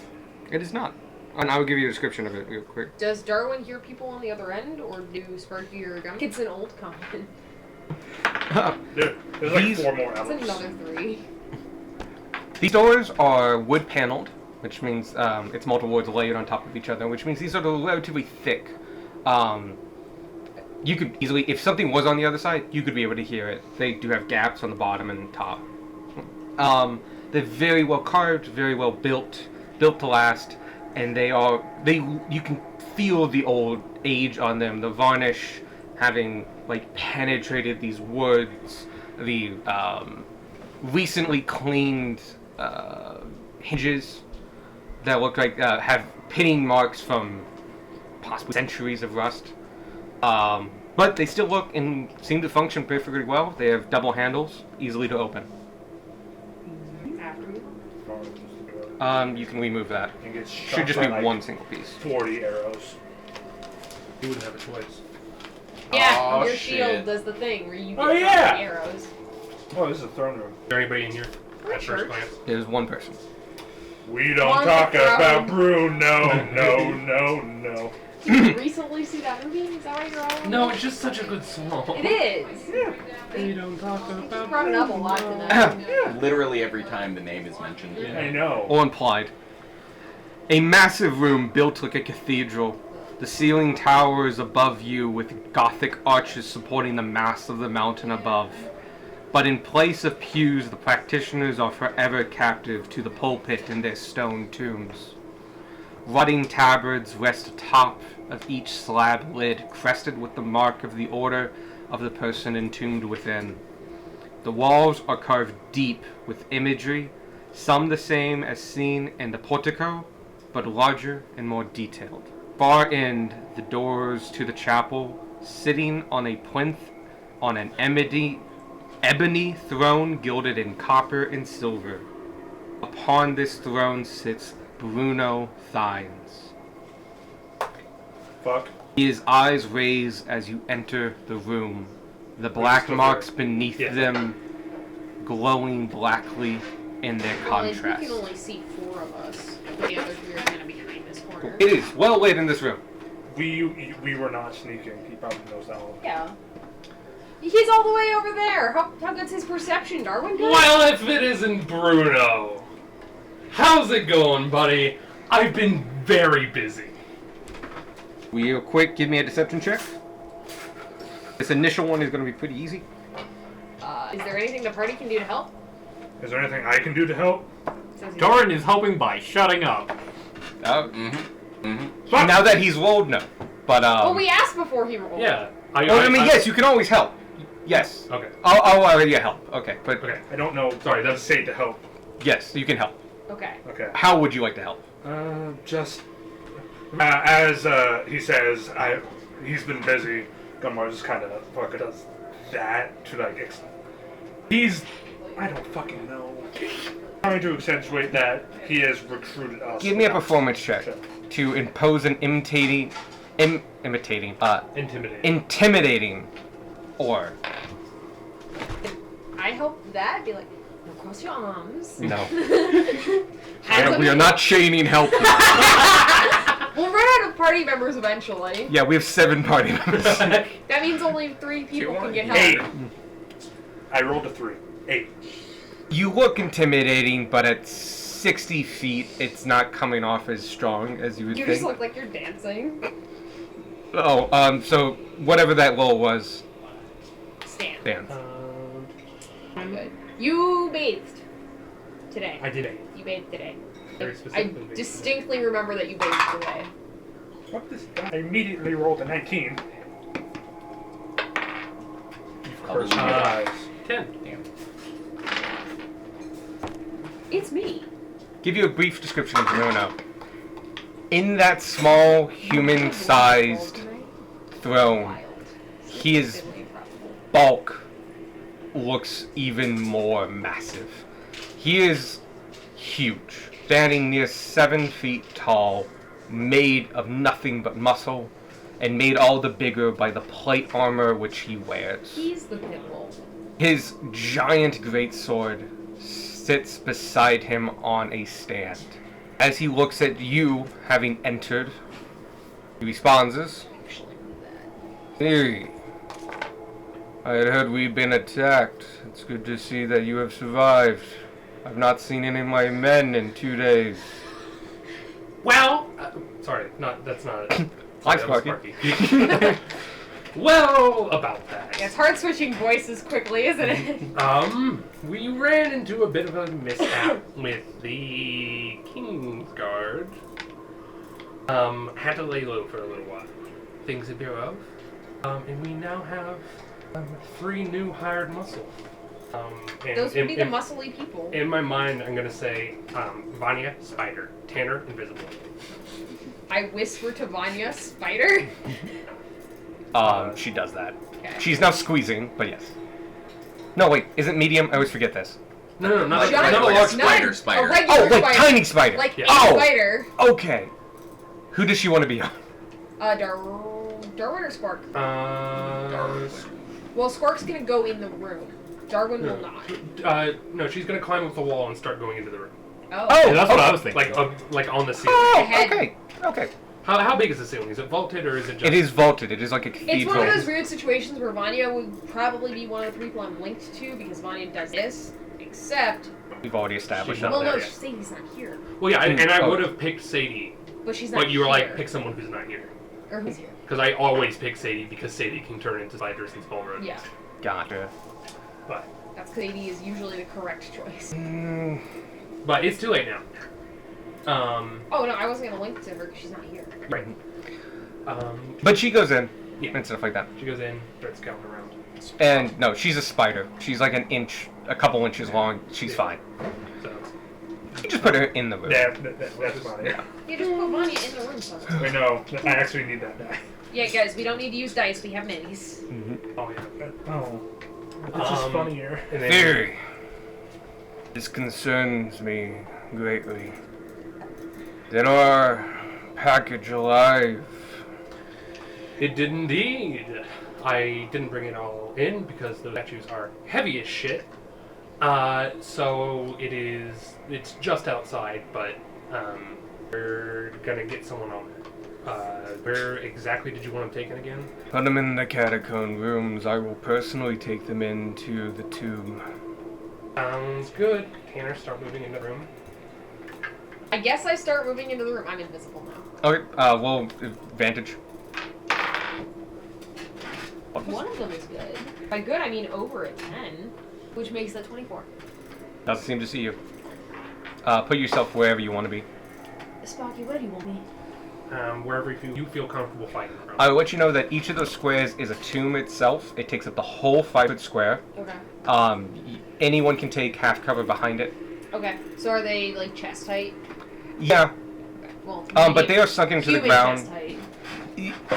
B: It is not. And I will give you a description of it real quick.
E: Does Darwin hear people on the other end, or do Sparky or Gummy? It's an old common.
A: There's like
B: These-
A: 4 more
E: It's
A: elements.
E: another 3.
B: These doors are wood paneled, which means it's multiple wood layered on top of each other, which means these are relatively thick. You could easily, if something was on the other side, you could be able to hear it. They do have gaps on the bottom and top. They're very well carved, very well built to last, and you can feel the old age on them, the varnish having like penetrated these woods, the recently cleaned hinges that look like have pinning marks from possibly centuries of rust. But they still look and seem to function perfectly well. They have double handles, easily to open.
E: After you.
B: You can remove that.
A: And gets
B: Should just
A: shot
B: be
A: by, like,
B: one single piece.
A: 40 arrows.
D: You wouldn't have a choice.
E: Yeah,
C: Oh,
E: your
C: shit.
E: shield does the thing where you get
A: Oh, yeah!
E: arrows.
A: Oh, this is a throne room.
D: Is there anybody in here at
E: Sure.
D: first glance?
B: There's one person.
A: We don't
E: On the
A: talk about
E: throne.
A: Bruno. No.
E: Did you recently see that movie? Is that why you're all
D: No, it's just such a good song.
E: It is.
D: We don't talk
E: Just
D: about
E: brought it up a lot tonight.
C: Literally every time the name is mentioned.
A: I know.
B: Or implied. A massive room built like a cathedral. The ceiling towers above you with Gothic arches supporting the mass of the mountain above. But in place of pews, the practitioners are forever captive to the pulpit in their stone tombs. Rotting tabards rest atop of each slab lid, crested with the mark of the order of the person entombed within. The walls are carved deep with imagery, some the same as seen in the portico, but larger and more detailed. Far end, the doors to the chapel, sitting on a plinth on an ebony throne gilded in copper and silver. Upon this throne sits Bruno Thines.
A: Fuck.
B: His eyes raise as you enter the room, the black
A: still
B: marks
A: there.
B: beneath
A: Yeah.
B: them glowing blackly in their
E: Well, and
B: contrast.
E: we can only see 4 of us. The other 3 are kind of behind this corner.
B: It is well lit in this room.
A: We were not sneaking. He probably knows that one.
E: Yeah. He's all the way over there. How good's his perception, Darwin? Good?
D: Well, if it isn't Bruno. How's it going, buddy? I've been very busy.
B: Real quick, give me a deception check. This initial one is going to be pretty easy.
E: Is there anything the party can do to help?
A: Is there anything I can do to help?
E: Says he-
F: Doran is helping by shutting up.
A: Fuck!
B: Now that he's rolled, no. But
E: Well, we asked before he rolled.
D: Yeah.
B: I mean, yes, you can always help. Yes.
D: Okay.
B: I'll already help. Okay, but
D: Okay.
A: I don't know.
D: Sorry,
A: That's say to help.
B: yes, you can help.
E: Okay.
A: Okay.
B: How would you like to help?
A: Just as he says, he's been busy. Gunmar just kind of fucking does that to like. I don't fucking know. Trying to accentuate that he has recruited us.
B: Give me a
A: without-
B: performance check to impose an intimidating or
E: I hope that be like, no, cross your arms.
B: no.
E: Hands up
B: We are
E: your-
B: not chaining help.
E: We'll run out of party members eventually.
B: Yeah, we have 7 party members.
E: That means only 3 people can get help.
A: 8. I rolled a 3. 8.
B: You look intimidating, but at 60 feet, it's not coming off as strong as you would
E: You
B: think.
E: just look like you're dancing.
B: So whatever that roll was,
E: Stand.
B: stands.
E: I'm good. You bathed today.
D: I did it.
E: You bathed today.
D: Very
E: I
D: specifically bathed
E: distinctly remember that you bathed today.
A: Fuck this guy. I immediately rolled a 19. Curse my eyes.
D: 10.
C: Damn.
E: It's me.
B: Give you a brief description of Bruno. In that small, human-sized throne,
E: Wild.
B: he is
E: Really improbable.
B: bulk looks even more massive. He is huge, standing near 7 feet tall, made of nothing but muscle, and made all the bigger by the plate armor which he wears.
E: He's the pit bull.
B: His giant greatsword sits beside him on a stand. As he looks at you, having entered, he responds as, "Hey, I had heard we'd been attacked. It's good to see that you have survived. I've not seen any of my men in 2 days."
D: Well, sorry, that's not it.
B: Hi,
D: That was
B: Sparky.
D: Sparky. Well, about that.
E: It's hard switching voices quickly, isn't it?
D: We ran into a bit of a mishap with the Kingsguard. Had to lay low for a little while. Things thereof. And we now have 3 new hired muscle. And
E: Those would be the muscly people.
D: In my mind, I'm gonna say Vanya, Spider, Tanner, Invisible.
E: I whisper to Vanya, Spider.
B: She does that.
E: Okay.
B: She's now squeezing, but yes. No, wait, isn't medium? I always forget this.
D: No, not
C: Like-
D: a,
C: like-
D: not a
C: like a
D: large
C: spider.
E: A regular
B: Oh, like
E: spider.
B: tiny spider.
E: Like
D: Yeah.
E: a
B: Oh.
E: spider.
B: Okay. Who does she want to be on?
E: Darwin or Spark?
C: Darwin.
E: Well, Spark's gonna go in the room. Darwin will not.
D: No, she's gonna climb up the wall and start going into the room.
E: Oh.
B: Oh,
F: Yeah, that's what I was thinking.
D: Like on the ceiling.
B: Oh,
E: Ahead.
B: okay.
D: How big is the ceiling? Is it vaulted or is it just?
B: It is vaulted. It is like a
E: It's
B: cathedral.
E: one of those weird situations where Vanya would probably be one of the people I'm linked to because Vanya does this, except...
B: We've already established
D: She's
B: that.
D: not
E: Well, no,
D: there yet.
E: Sadie's not here.
D: Well, yeah, and I
B: Oh.
D: would have picked Sadie,
E: But she's not
D: but you were
E: here.
D: like, pick someone who's not here.
E: Or who's here.
D: Because I always pick Sadie because Sadie can turn into spiders and small rodents.
E: Yeah.
B: Gotcha.
D: But
E: That's because Sadie is usually the correct choice.
D: but it's too late now.
E: Oh, no, I wasn't going to link to her because she's not here.
D: Right.
B: But she goes in
D: Yeah.
B: and stuff like that.
D: She goes in, starts scouting around.
B: And no, she's a spider. She's like a couple inches long. She's fine.
D: So
B: You just put her in the room.
A: That's about it.
E: You just put Vanya in the room sometimes.
A: Wait, no, I actually need that die.
E: Yeah, guys, we don't need to use dice. We have minis.
D: oh yeah.
A: Oh, this is funnier.
D: And then,
B: Theory. This concerns me greatly. Then our package alive.
D: It did indeed. I didn't bring it all in because those statues are heavy as shit. So it's just outside, but we're gonna get someone on it. Where exactly did you want them taken again?
B: Put them in the catacomb rooms. I will personally take them into the tomb.
D: Sounds good. Tanner, start moving in the room.
E: I guess I start moving into the room. I'm invisible now.
B: Okay, well, advantage.
E: One of them is good. By good, I mean over a 10, which makes that 24.
B: Doesn't seem to see you. Put yourself wherever you want to be.
E: Sparky, where do you want me?
D: Wherever you feel comfortable fighting from.
B: I will let you know that each of those squares is a tomb itself. It takes up the whole 5-foot square.
E: Okay.
B: Anyone can take half cover behind it.
E: Okay. So are they, like, chest height?
B: Yeah,
E: Okay. Well,
B: but they are sunk into the
E: human
B: ground.
E: chest height.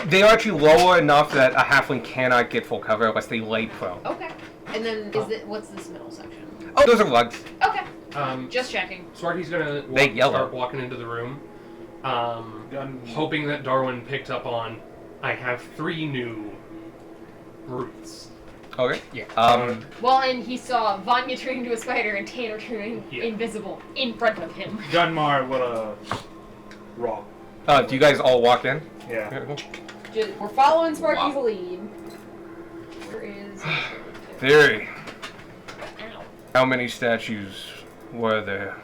B: They are actually lower enough that a halfling cannot get full cover unless they lay prone.
E: Okay. And then, what's this middle section?
B: Oh, those are lugs.
E: Okay. Just checking.
D: Sparky's gonna
B: They yellow.
D: start walking into the room, hoping that Darwin picked up on. I have 3 new roots.
B: Okay.
D: Yeah.
E: Well, and he saw Vanya turn into a spider and Tanner turning
D: Yeah.
E: invisible in front of him.
A: Gunmar with a raw.
B: Do you guys all walk in?
A: Yeah.
E: We're following Sparky's
C: Wow.
E: lead. Where is...
B: Theory.
E: Ow.
B: How many statues were there?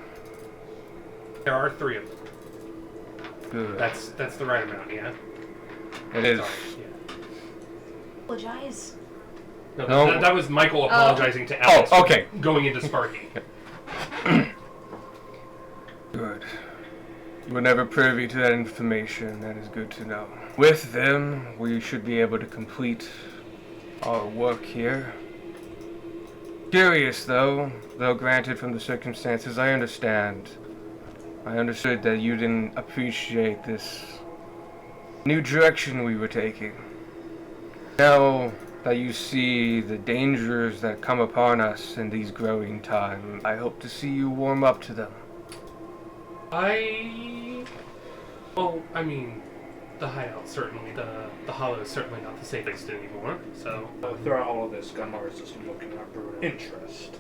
D: There are 3 of them.
B: Good.
D: That's the right amount, yeah.
B: It is.
D: Sorry. Yeah.
E: Apologize.
D: No,
B: No.
D: that was Michael apologizing to Alex.
B: Oh,
D: for
B: okay.
D: Going into Sparky.
B: Good. You were never privy to that information. That is good to know. With them, we should be able to complete our work here. Curious, though granted from the circumstances, I understand. I understood that you didn't appreciate this new direction we were taking. Now,
G: that you see the dangers that come upon us in these growing times. I hope to see you warm up to them.
D: Well, I mean, the hideout certainly, the hollow is certainly not the safest anymore. So,
A: Throughout all of this, Gunmar is just looking at Bruno. Interest.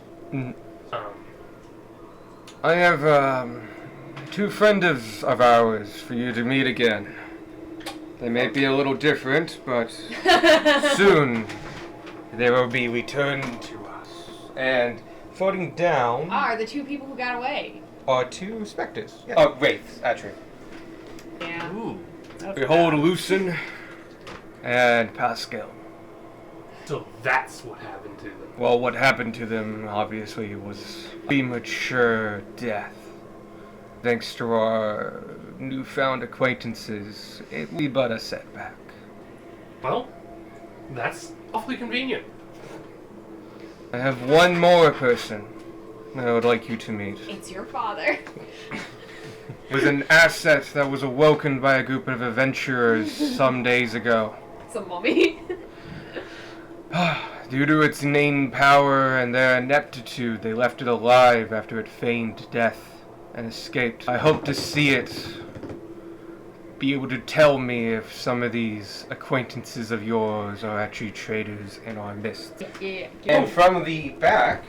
G: I have two friends of ours for you to meet again. They may be a little different, but soon they will be returned to us. And floating down
E: Are the two people who got away?
G: are two specters. Oh, wraiths, actually.
E: Yeah.
F: Ooh.
G: Behold, Lucen and Pascal.
D: so that's what happened to them.
G: Well, what happened to them, obviously, was premature death. Thanks to our newfound acquaintances, it will be but a setback.
D: Well, that's awfully convenient.
G: I have one more person I would like you to meet.
E: It's your father.
G: It was an asset that was awoken by a group of adventurers some days ago.
E: It's a mummy.
G: Due to its innate power and their ineptitude, they left it alive after it feigned death and escaped. I hope to see it be able to tell me if some of these acquaintances of yours are actually traitors in our midst.
E: Yeah.
B: And from the back,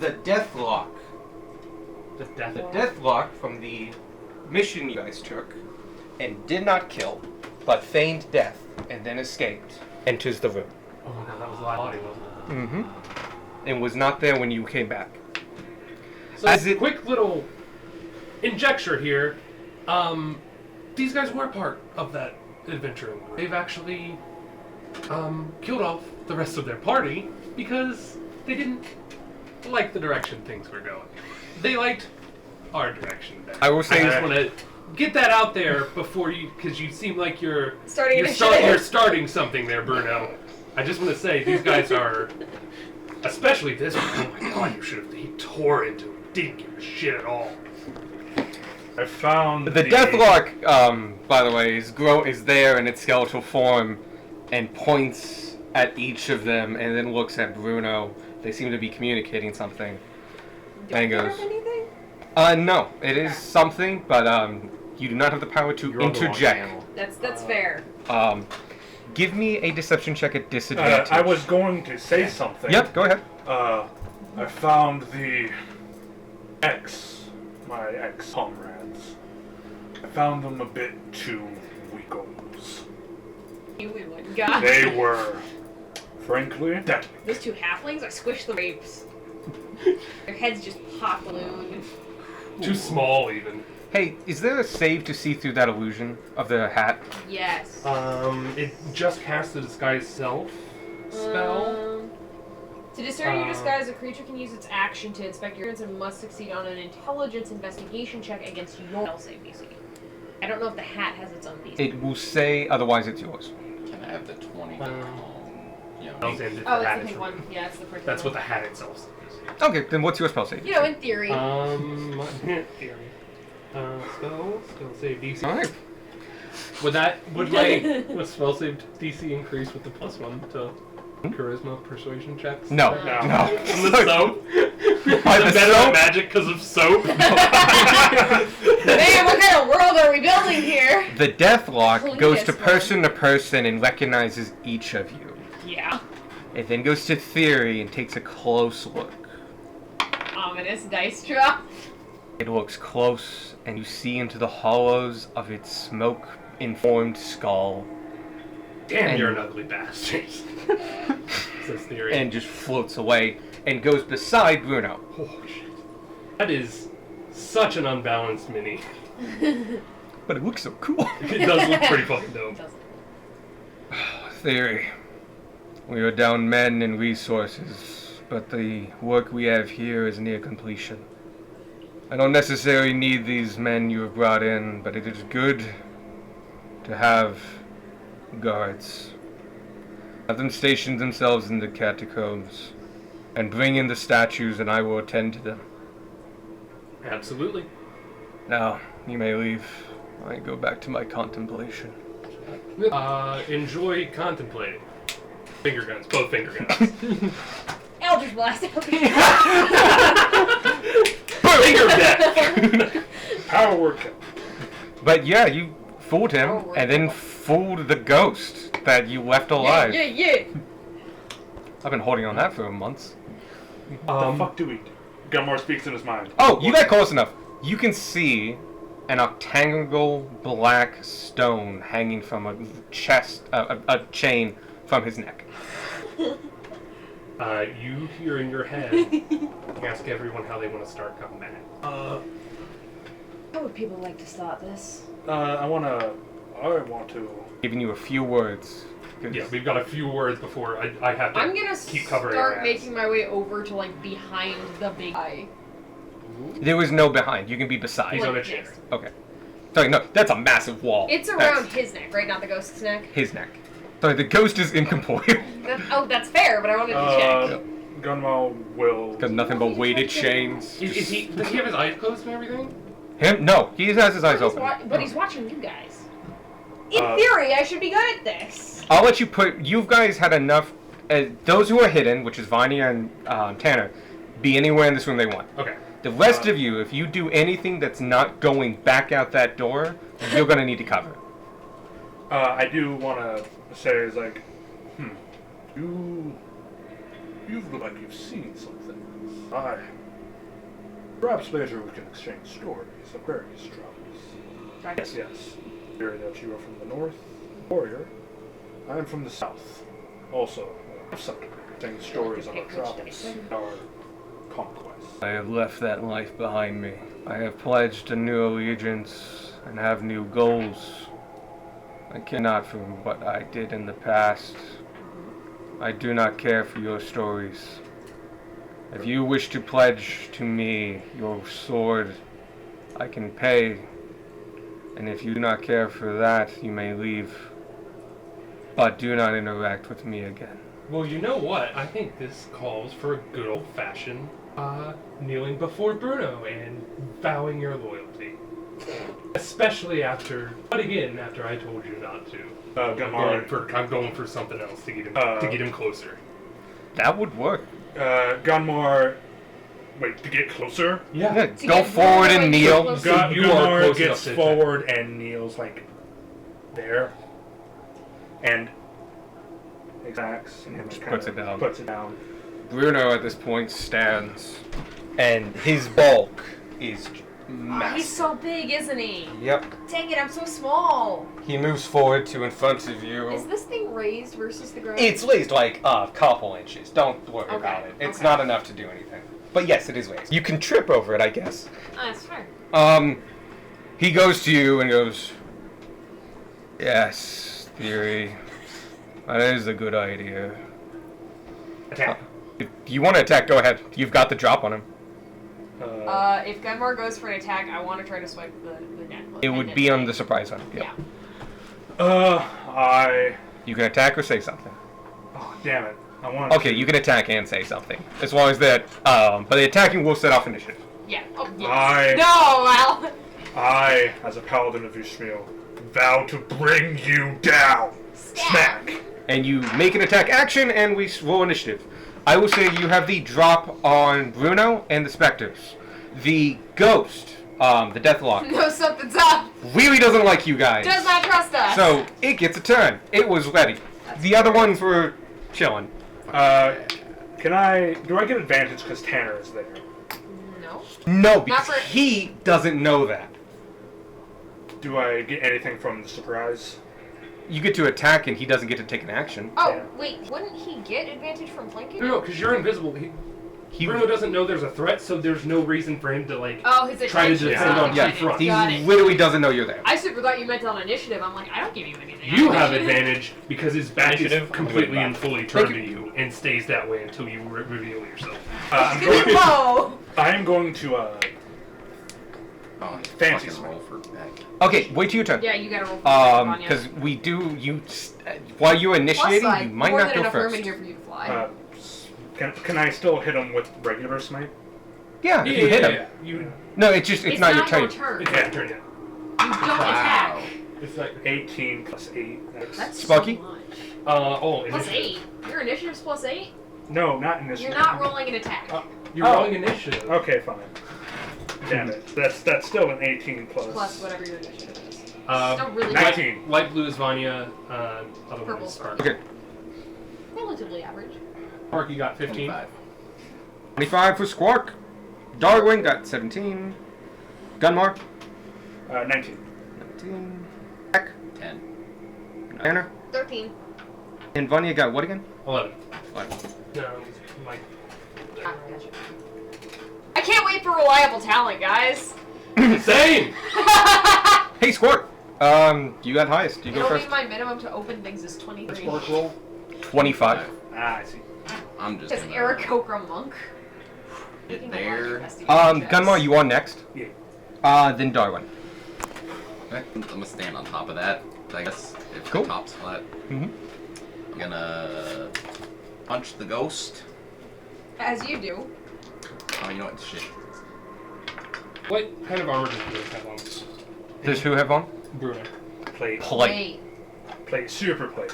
B: the Deathlock.
D: The death.
B: The Deathlock from the mission you guys took and did not kill, but feigned death and then escaped, enters the room.
D: Oh my god, that was live audio, wasn't it?
G: Mm-hmm. And was not there when you came back.
D: So,
G: As it-
D: quick little injecture here. These guys were part of that adventuring group. They've actually killed off the rest of their party because they didn't like the direction things were going. They liked our direction better.
G: I will say-
D: I just want to get that out there before you, because you seem like you're
E: Starting
D: you're,
E: initiative.
D: you're starting something there, Bruno. I just want to say these guys are, especially this one. Oh my god, you should have. He tore into him. Didn't give a shit at all.
A: I found
G: The Deathlock, by the way, is there in its skeletal form and points at each of them and then looks at Bruno. They seem to be communicating something.
E: Do I
G: And
E: pick
G: goes,
E: up anything?
G: No, it is something, but you do not have the power to
F: You're on the wrong
G: interject.
F: channel.
E: That's fair.
G: Give me a deception check at disadvantage.
A: I was going to say something.
G: Yep, go ahead.
A: I found my ex-comrades. I found them a bit too weakos.
E: You would. God.
A: They were, frankly, deadly.
E: Those two halflings, I squished the rapes. Their heads just pop balloon.
D: Too small, even.
G: Hey, is there a save to see through that illusion of the hat?
E: Yes.
D: It just cast the disguise self spell.
E: To discern your disguise, a creature can use its action to inspect your appearance and must succeed on an intelligence investigation check against your spell save DC. I don't know if the hat has its own DC.
G: It will say, otherwise it's yours.
C: Can I have the 20?
D: Oh,
E: Oh,
D: it's
E: it's
D: the
E: the pink one. Yeah, it's the pink
D: That's what
E: one.
D: the hat itself is.
G: Okay, then what's your spell save?
E: You know, in theory.
D: Theory. Spell save DC.
G: Alright.
D: Would my spell save DC increase with the +1 to charisma persuasion checks?
G: No.
A: No.
G: No.
D: From the soap?
G: By
D: I'm
G: the
D: better
G: soap?
D: at magic because of soap?
E: Man, what kind of world are we building here?
G: The Deathlock
E: Please,
G: goes to
E: man.
G: person to person and recognizes each of you.
E: Yeah.
G: It then goes to Theory and takes a close look.
E: Ominous dice drop.
G: It looks close, and you see into the hollows of its smoke-informed skull,
D: Damn,
G: And-
D: you're an ugly bastard. Says Theory.
G: and just floats away, and goes beside Bruno.
D: Oh, shit. That is such an unbalanced mini.
G: But it looks so cool.
D: It does look pretty fucking dope.
G: Theory. We are down men and resources, but the work we have here is near completion. I don't necessarily need these men you have brought in, but it is good to have guards. Have them station themselves in the catacombs, and bring in the statues and I will attend to them.
D: Absolutely.
G: Now, you may leave. I go back to my contemplation.
D: Enjoy contemplating. Finger guns, both finger guns.
E: Eldritch Blast.
D: Finger death.
A: Power word kill.
G: But yeah, you fooled him,
E: Oh,
G: and then fooled the ghost that you left alive.
E: Yeah.
G: I've been holding on that for months.
A: The fuck do we do? Gunmore speaks in his mind.
G: Oh, you got close enough. You can see an octagonal black stone hanging from a a chain from his neck.
D: You hear in your head, ask everyone how they want to start combat.
E: How would people like to start this?
A: I want to.
G: Giving you a few words. 'Cause
D: Yeah, we've got a few words before I have to
E: I'm gonna
D: keep covering our
E: start
D: ass.
E: making my way over to like behind the big guy.
G: There was no behind. You can be beside.
D: He's
E: Like
D: on a
E: this.
D: chair.
G: Okay. Sorry, no, that's a massive wall.
E: It's
G: That's
E: around his neck, right? Not the ghost's neck.
G: his neck. Sorry, the ghost is incorporeal.
E: That's fair, but I wanted to check.
A: Gunmore will.
G: Got nothing but weighted chains.
D: Is he? Does he have his eyes closed and everything?
G: Him? No, he has his eyes open.
E: But he's watching you guys. In
A: Uh,
E: theory, I should be good at this.
G: I'll let you put. You guys had enough. Those who are hidden, which is Viney and Tanner, be anywhere in this room they want.
D: Okay.
G: The rest of you, if you do anything that's not going back out that door, you're gonna need to cover.
A: I do want to say is like, you look like you've seen something. Perhaps later we can exchange stories of various travels. Yes. Hear that you are from the north, warrior. I am from the south. Also, something stories of our travels, our conquests.
G: I have left that life behind me. I have pledged a new allegiance and have new goals. I care not for what I did in the past. I do not care for your stories. If you wish to pledge to me your sword, I can pay. And if you do not care for that, you may leave. But do not interact with me again.
D: Well, you know what? I think this calls for a good old-fashioned kneeling before Bruno and vowing your loyalty. Especially after I told you not to. I'm going for something else to get him closer.
G: That would work.
A: Gunmore. Wait, to get closer?
G: Yeah,
E: To
G: go
E: get
G: forward
E: more,
G: and
E: like,
G: kneel.
E: closer.
D: You are
A: Gunmore
D: close
A: gets
D: enough to
A: forward and kneels like there, and exacts and
G: Just
A: kind
G: puts
A: of
G: it down.
A: Puts it down.
G: Bruno at this point stands, and his bulk is
E: Oh,
G: massive.
E: he's so big, isn't he?
G: Yep.
E: Dang it, I'm so small.
G: He moves forward to in front of you.
E: Is this thing raised versus the ground?
G: It's raised like a couple inches. Don't worry
E: Okay,
G: about it. It's
E: okay.
G: not enough to do anything. But yes, it is raised. You can trip over it, I guess.
E: That's fair.
G: He goes to you and goes, "Yes, Theory. That is a good idea.
D: Attack.
G: If you want to attack, go ahead. You've got the drop on him.
E: If Gunmar goes for an attack, I want to try to swipe the necklace.
G: It would be on the surprise hunt.
E: Yeah.
G: You can attack or say something.
A: Oh, damn it. I want.
G: Okay, you can attack and say something. As long as that, but the attacking will set off initiative.
E: Yeah. Oh, yes.
A: I-
E: No, Al.
A: I, as a paladin of Ishmael, vow to bring you down. Smack.
G: And you make an attack action, and we roll initiative. I will say you have the drop on Bruno and the Spectres. The Ghost, the Deathlock,
E: No, something's up.
G: really doesn't like you guys.
E: Does not trust us.
G: So, it gets a turn. It was ready. The other ones were chilling.
A: Do I get advantage because Tanner is there?
E: No.
G: No, because
E: for-
G: he doesn't know that.
A: Do I get anything from the surprise?
G: You get to attack, and he doesn't get to take an action.
E: Oh,
A: Yeah.
E: wait. Wouldn't he get advantage from flanking?
D: No, because you're invisible. Bruno doesn't know there's a threat, so there's no reason for him to
E: Oh, his
D: try to
E: attention.
D: defend on
G: Yeah,
D: two fronts.
G: he
E: Got it.
G: literally doesn't know you're there.
E: I super thought you meant on initiative. I'm like, I don't give you anything.
D: You
E: on
D: have
E: initiative.
D: advantage because his back
F: Initiative?
D: is completely and fully turned
G: Thank
D: to you and stays that way until you reveal yourself.
A: I'm
E: Give me
A: going,
E: low.
A: I'm going to
C: Oh,
A: Fancy
C: fucking roll for back.
G: Okay, wait till your turn.
E: Yeah, you gotta roll for Vanya.
G: Because we do, while you're initiating,
E: Plus,
G: you might
E: more
G: not
E: than
G: go
E: enough room
G: first.
E: in here for you to fly.
A: can I still hit him with regular smite?
G: Yeah, if you hit him.
D: Yeah. You,
G: No, it's not your turn.
E: your turn.
A: It's my turn yet.
E: You don't attack.
D: it's like
A: 18 plus 8.
E: That's
G: Sparky?
E: so much. Plus 8. Your initiative's plus 8?
A: No, not initiative.
E: You're not rolling an attack.
D: You're rolling initiative.
A: Okay, fine. Damn it. That's still an 18 plus.
E: Plus whatever your initiative is.
D: Uh,
E: Don't really
A: 19.
D: Light blue is Vanya. Other
E: Purple
D: one is
E: is
D: Spark.
G: Okay.
E: relatively average.
D: Spark, you got 15.
C: 25.
G: 25 for Squark. Darwin got 17. Gunmar.
A: 19.
G: 19. Jack.
C: 10.
G: Banner.
E: 13.
G: And Vanya got what again?
D: 11.
G: 11.
D: No, Mike.
E: Ah, gotcha. I can't wait for reliable talent, guys.
D: Same!
G: Hey, Squark. You got highest. You go
E: It'll
G: first.
E: be my minimum to open things is 23.
D: Spark roll.
G: 25.
A: Ah, I see.
C: I'm just
E: Because
C: gonna
E: Eric Kokra Monk.
C: get there.
G: Gunmar, you are next.
A: Yeah.
G: Then Darwin.
C: Okay, I'm gonna stand on top of that, I guess, if
G: Cool.
C: the top's flat.
G: Mm-hmm.
C: I'm gonna punch the ghost.
E: As you do.
C: Oh, you know what? Shit.
D: What kind of armor does Bruno have on?
G: Does who have on?
D: Bruno.
A: Plate.
G: Plate.
A: Plate. Super plate.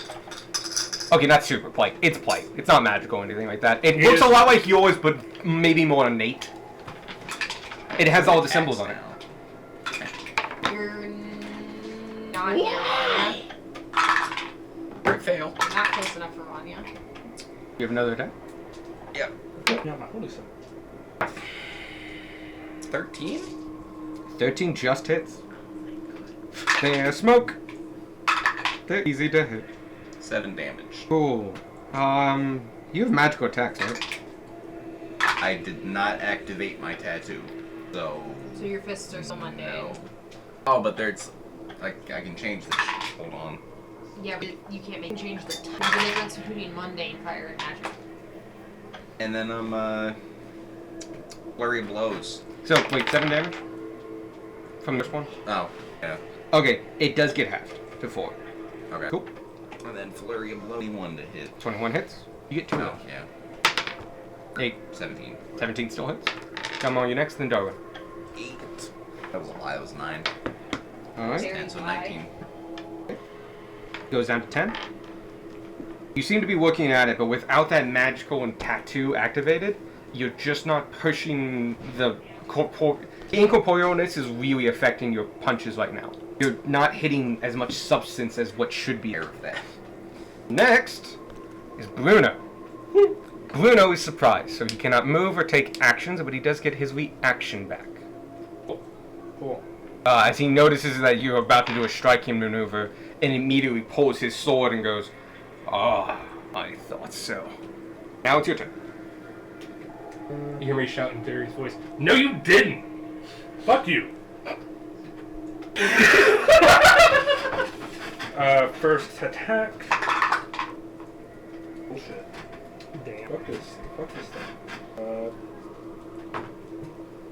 G: Okay, not super plate. It's plate. It's not magical or anything like that. It
A: It
G: looks
A: is-
G: a lot like yours, but maybe more innate. It has all the symbols on it.
E: You're not here, Vanya.
C: Great fail.
E: Not close enough for Vanya.
G: You have another attack?
C: Yep.
A: Yeah, my holy son.
C: 13?
G: 13 just hits. There's smoke. They're easy to hit.
C: 7 damage.
G: Cool. You have magical attacks, right?
C: I did not activate my tattoo, so
E: So your fists are so mundane.
C: no. Oh, but there's like I can change this. Hold on.
E: Yeah, but you can't change the difference between mundane fire and magic.
C: And then flurry of blows.
G: So, wait, 7 damage? From this one?
C: Oh, yeah.
G: Okay, it does get halved to 4.
C: Okay.
G: Cool.
C: And then flurry of blows. 1 to hit.
G: 21 hits. You get 2
C: Oh,
G: of them.
C: yeah.
G: 8.
C: 17.
G: 17 still hits. Come on, you next, then Darwin.
C: 8. That was a lie. That was 9.
G: Alright.
E: Very
C: 10, so
E: high.
C: 19.
G: Goes down to 10. You seem to be looking at it, but without that magical and tattoo activated, you're just not pushing the incorporealness is really affecting your punches right now. You're not hitting as much substance as what should be.
C: Aware of that.
G: Next is Bruno. Bruno is surprised, so he cannot move or take actions, but he does get his reaction back.
A: Cool.
G: As he notices that you're about to do a striking maneuver, and immediately pulls his sword and goes, "Ah, I thought so." Now it's your turn.
D: You hear me shout in Theory's voice, "No, you didn't! Fuck you!"
A: First attack. Bullshit. Damn. Fuck this thing.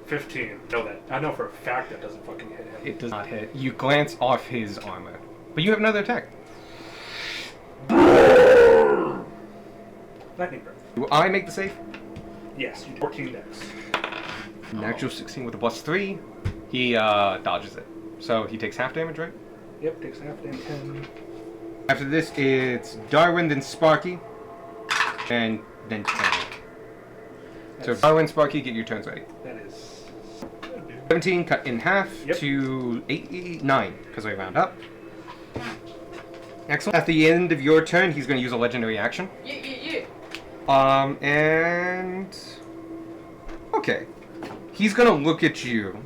A: 15. Know that. I know for a fact that doesn't fucking hit him.
G: It does not hit. You glance off his armor, but you have another attack.
A: Lightning breath.
G: Do I make the save?
A: Yes, you 14 dex.
G: Natural 16 with a +3. He dodges it, so he takes half damage, right?
A: Yep, takes half damage. 10.
G: After this, it's Darwin, then Sparky, and then Tanner. So
A: That's-
G: Darwin, Sparky, get your turns ready.
A: That is.
G: 17 cut in half
A: Yep.
G: to 9, because I round up. Excellent. At the end of your turn, he's going to use a legendary action.
E: Yeah.
G: And... Okay. He's going to look at you,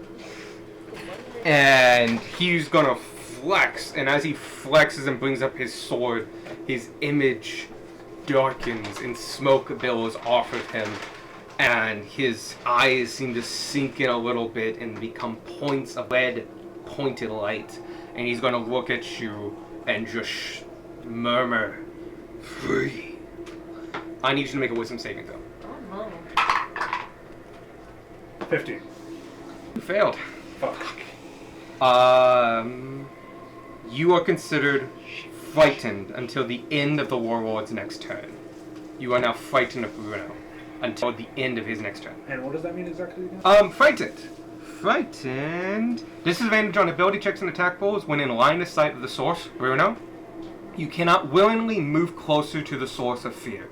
G: and he's going to flex, and as he flexes and brings up his sword, his image darkens and smoke billows off of him, and his eyes seem to sink in a little bit and become points of red pointed light, and he's going to look at you and just murmur, "Free." I need you to make a wisdom saving throw.
E: Oh no.
A: 15.
G: You failed.
A: Fuck.
G: You are considered frightened until the end of the warlord's next turn. You are now frightened of Bruno until the end of his next turn.
A: And what does that mean exactly again?
G: Frightened. Frightened. Disadvantage on ability checks and attack rolls when in line of sight of the source, Bruno.
B: You cannot willingly move closer to the source of fear.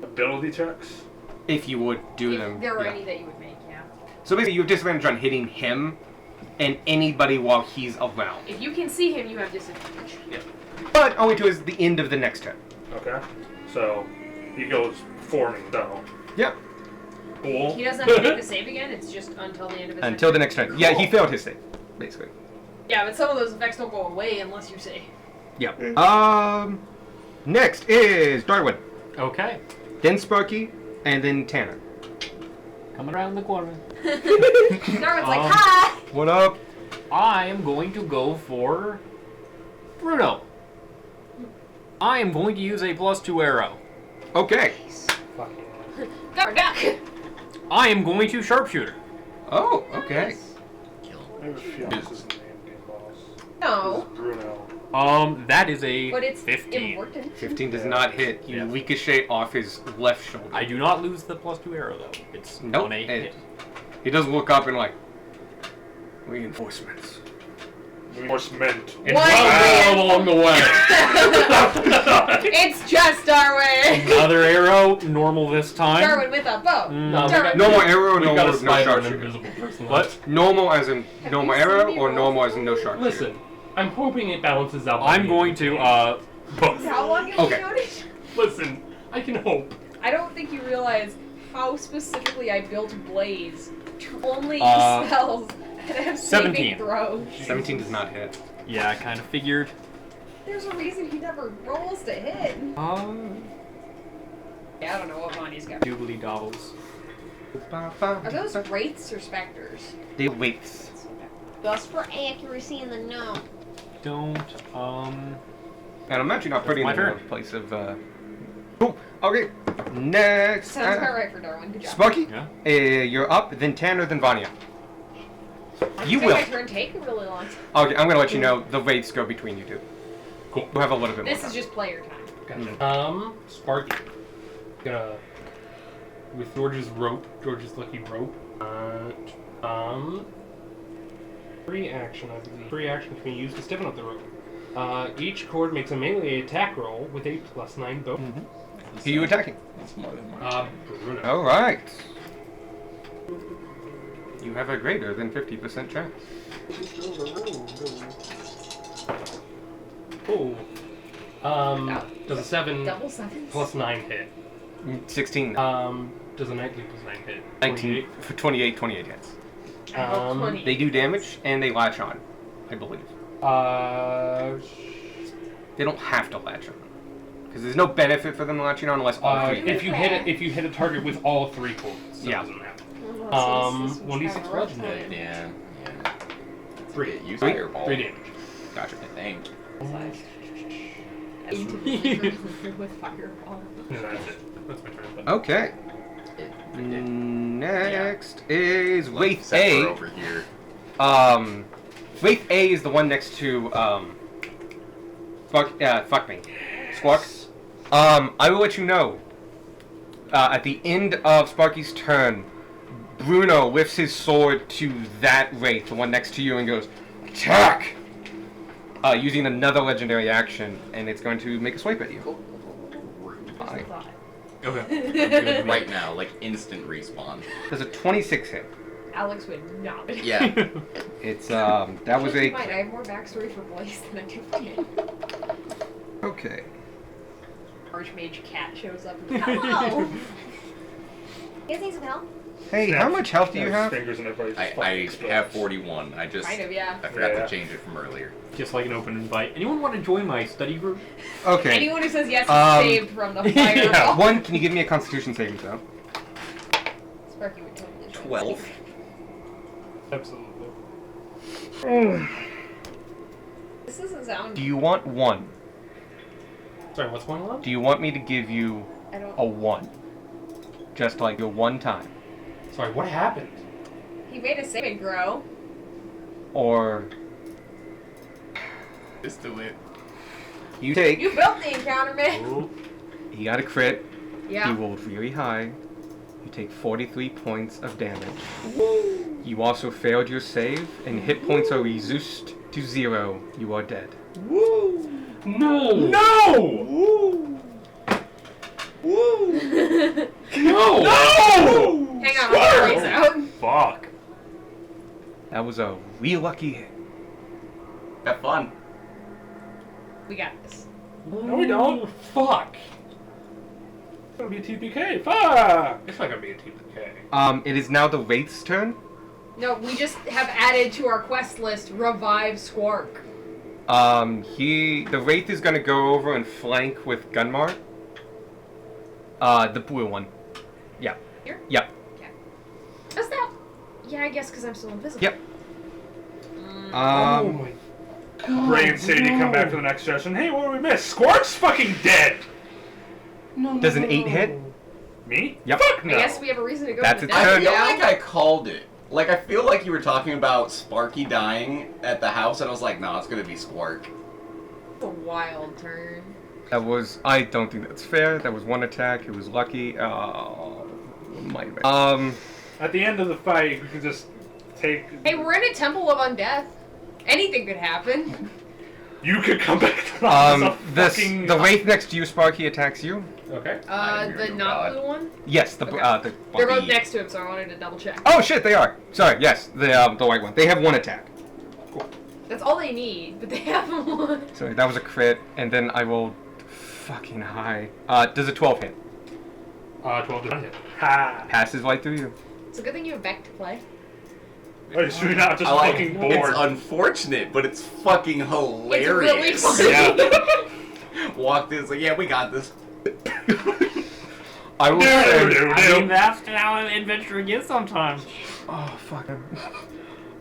A: Ability checks.
B: If you would do
E: If
B: them.
E: there were
B: yeah.
E: any that you would make, yeah.
B: So basically, you have disadvantage on hitting him and anybody while he's around.
E: If you can see him, you have disadvantage.
B: But only to the end of the next turn.
A: Okay. So he goes for me, though.
B: Yep.
A: Cool.
E: He doesn't have to make the save again, it's just until the end of his
B: Until the
E: turn.
B: next turn. Yeah, he failed his save, basically.
E: Yeah, but some of those effects don't go away unless you say.
B: Yep. Next is Darwin,
F: Okay.
B: then Sparky, and then Tanner.
F: Coming around the corner.
E: Darwin's like,
F: Um,
E: hi!
B: What up?
F: I am going to go for Bruno. I am going to use a +2 arrow.
B: Okay.
A: Fuck yeah.
E: Go, duck!
F: I am going to sharpshooter.
B: Oh, okay.
C: Kill.
A: I have a feeling this is the name game boss.
E: No.
A: This is Bruno.
F: That is a
E: But it's
F: 15.
E: important.
B: 15 does not hit. You
F: Yeah.
B: ricochet off his left shoulder.
F: I do not lose the +2 arrow though. It's
B: Nope.
F: on a hit.
B: He does look up and like, reinforcements.
A: Reinforcement.
F: And
E: One
F: well
E: man.
F: along the way.
E: It's just Darwin!
F: Another arrow, normal this time.
E: Darwin with a bow.
F: No, we
E: Darwin.
B: No more arrow,
H: We've
B: no
H: got a
B: more, no
H: sniper and an
B: sharpshooter.
H: invisible person.
F: What?
B: Normal as in
E: Have
B: normal
E: you seen
B: arrow
E: me
B: or
E: roll
B: normal as
E: for
B: in no sharpshooter?
H: Listen, I'm hoping it balances out.
F: I'm going to both.
E: How long have
B: Okay.
E: you noticed?
H: Listen, I can hope.
E: I don't think you realize how specifically I built Blaze to only
F: Uh,
E: spells that have
F: 17.
E: saving throws.
B: 17 does not hit.
F: Yeah, I kind of figured.
E: There's a reason he never rolls to hit. Yeah, I don't know what Vonnie's got.
F: Doobly dobbles.
E: Are those wraiths or specters?
B: They weights.
E: Just for accuracy in the know.
F: Don't,
B: And I'm actually not putting
F: my
B: them in
F: turn.
B: a place of, Cool. Okay. Next.
E: Sounds about right for Darwin. Good job.
B: Sparky,
F: Yeah.
B: you're up, then Tanner, then Vanya. You
E: Say
B: will.
E: My turn take a really long time.
B: Okay, I'm gonna let you know the weights go between you two.
H: Cool.
B: We'll have a little bit more
E: This is
B: time.
E: just player time.
H: Gotcha. Sparky. Gonna with George's lucky rope. Free action, I believe. Free action can be used to stiffen up the rope. Each cord makes a melee attack roll with a +9 bonus.
B: Who are you attacking?
C: That's more than mine.
H: Bruno.
B: All right. You have a greater than 50% chance.
H: Oh. Does a 7
E: Double sevens.
H: +9 hit?
B: 16.
H: Does a 19 +9 hit?
B: 19 for 28. 28 hits.
E: I rolled 20.
B: They do damage and they latch on, I believe. They don't have to latch on because there's no benefit for them latching on unless all three.
H: if you hit a target with all 3 cords, so
B: Yeah.
H: it doesn't matter.
E: Well,
H: 1d6 bludgeoning.
C: Yeah.
H: 3.
C: Use
B: 3?
C: fireball.
H: 3 damage.
B: Gotcha.
C: I think.
E: with fireball.
H: No, that's it. That's my turn. But
B: Okay. Next is Wraith
C: Sepper
B: A.
C: over here.
B: Wraith A is the one next to fuck me, Squawk. I will let you know. At the end of Sparky's turn, Bruno lifts his sword to that Wraith, the one next to you, and goes, attack! Using another legendary action, and it's going to make a swipe at you. Fine.
F: Okay.
C: Right now, like instant respawn.
B: There's a 26 hit.
E: Alex would not.
C: Yeah.
B: It's that was
E: Keep
B: a
E: in mind, I have more backstory for Blaze than I do for him.
B: okay.
E: Archmage cat shows up and hello! You guys need some help?
B: Hey, how much health do you have?
A: Fingers and everybody just
C: I
A: fucking explodes.
C: have 41. I just
E: Kind of, yeah.
C: I forgot
A: Yeah.
C: to change it from earlier.
F: Just like an open invite. Anyone want to join my study group?
B: Okay.
E: Anyone who says yes is
B: Um,
E: saved from the fireball.
B: One, can you give me a Constitution saving throw?
E: Sparky would totally join.
C: 12.
H: absolutely.
E: This doesn't sound.
B: Do you want one?
H: Sorry, what's going on?
B: Do you want me to give you
E: I don't.
B: a one? Just like your one time?
H: Sorry, what happened?
E: He made a saving throw.
B: Or
C: Just do it.
B: you take,
E: You built the encounter, man.
B: he got a crit, he
E: Yeah.
B: rolled really high, you take 43 points of damage. You also failed your save, and hit points are reduced to 0, you are dead.
H: No!
A: No!
E: Hang
F: No!
A: No!
E: on, I'll blaze out.
A: Fuck.
G: That was a real lucky hit.
C: Have fun.
E: We got this.
A: No, we don't.
F: Fuck.
A: It's gonna be a TPK. Fuck!
H: It's not gonna be a TPK.
G: It is now the Wraith's turn.
E: No, we just have added to our quest list Revive Squark.
G: The Wraith is gonna go over and flank with Gunmar. The blue one. Yeah.
E: Here?
G: Yep.
E: Does that? Yeah, I guess because I'm still invisible.
G: Yep.
H: Oh
G: Um,
H: my god.
A: Ray and Sadie come back for the next session. Hey, what did we miss? Squark's fucking dead!
H: No,
G: Does an 8 hit?
A: Me?
G: Yep.
A: Fuck no.
E: I guess we have a reason to go
G: That's
E: with
G: its
C: I
G: turn.
C: feel
E: now.
C: like I called it. Like, I feel like you were talking about Sparky dying at the house, and I was like, no, it's gonna be Squark.
E: It's a wild turn.
G: that was. I don't think that's fair. That was one attack. It was lucky. Might have been.
A: At the end of the fight, we can just take.
E: Hey, we're in a temple of undeath. Anything could happen.
A: You could come back to us.
G: The Wraith next to you, Sparky, attacks you.
H: Okay.
E: The
C: Oh,
E: not
C: God.
E: blue one?
G: Yes, the
E: Okay.
G: the.
E: They're both next to him, so I wanted to double check.
G: Oh shit, they are. Sorry. Yes, the white one. They have one attack.
E: That's all they need, but they have one.
G: Sorry, that was a crit, and then I rolled fucking high. Does a 12 hit?
H: 12 to hit.
A: Ha!
G: Passes right through you.
E: It's a good thing you have Beck to play.
A: Oh, so you're not just
C: I like
A: fucking
C: It's
A: bored.
C: unfortunate, but it's fucking
E: It's
C: hilarious.
E: really funny.
C: Walked in, it's like, yeah, we got this.
G: I will
A: Do,
G: say.
A: do,
F: I
A: do.
F: mean, that's how adventuring is sometimes.
G: Oh fuck.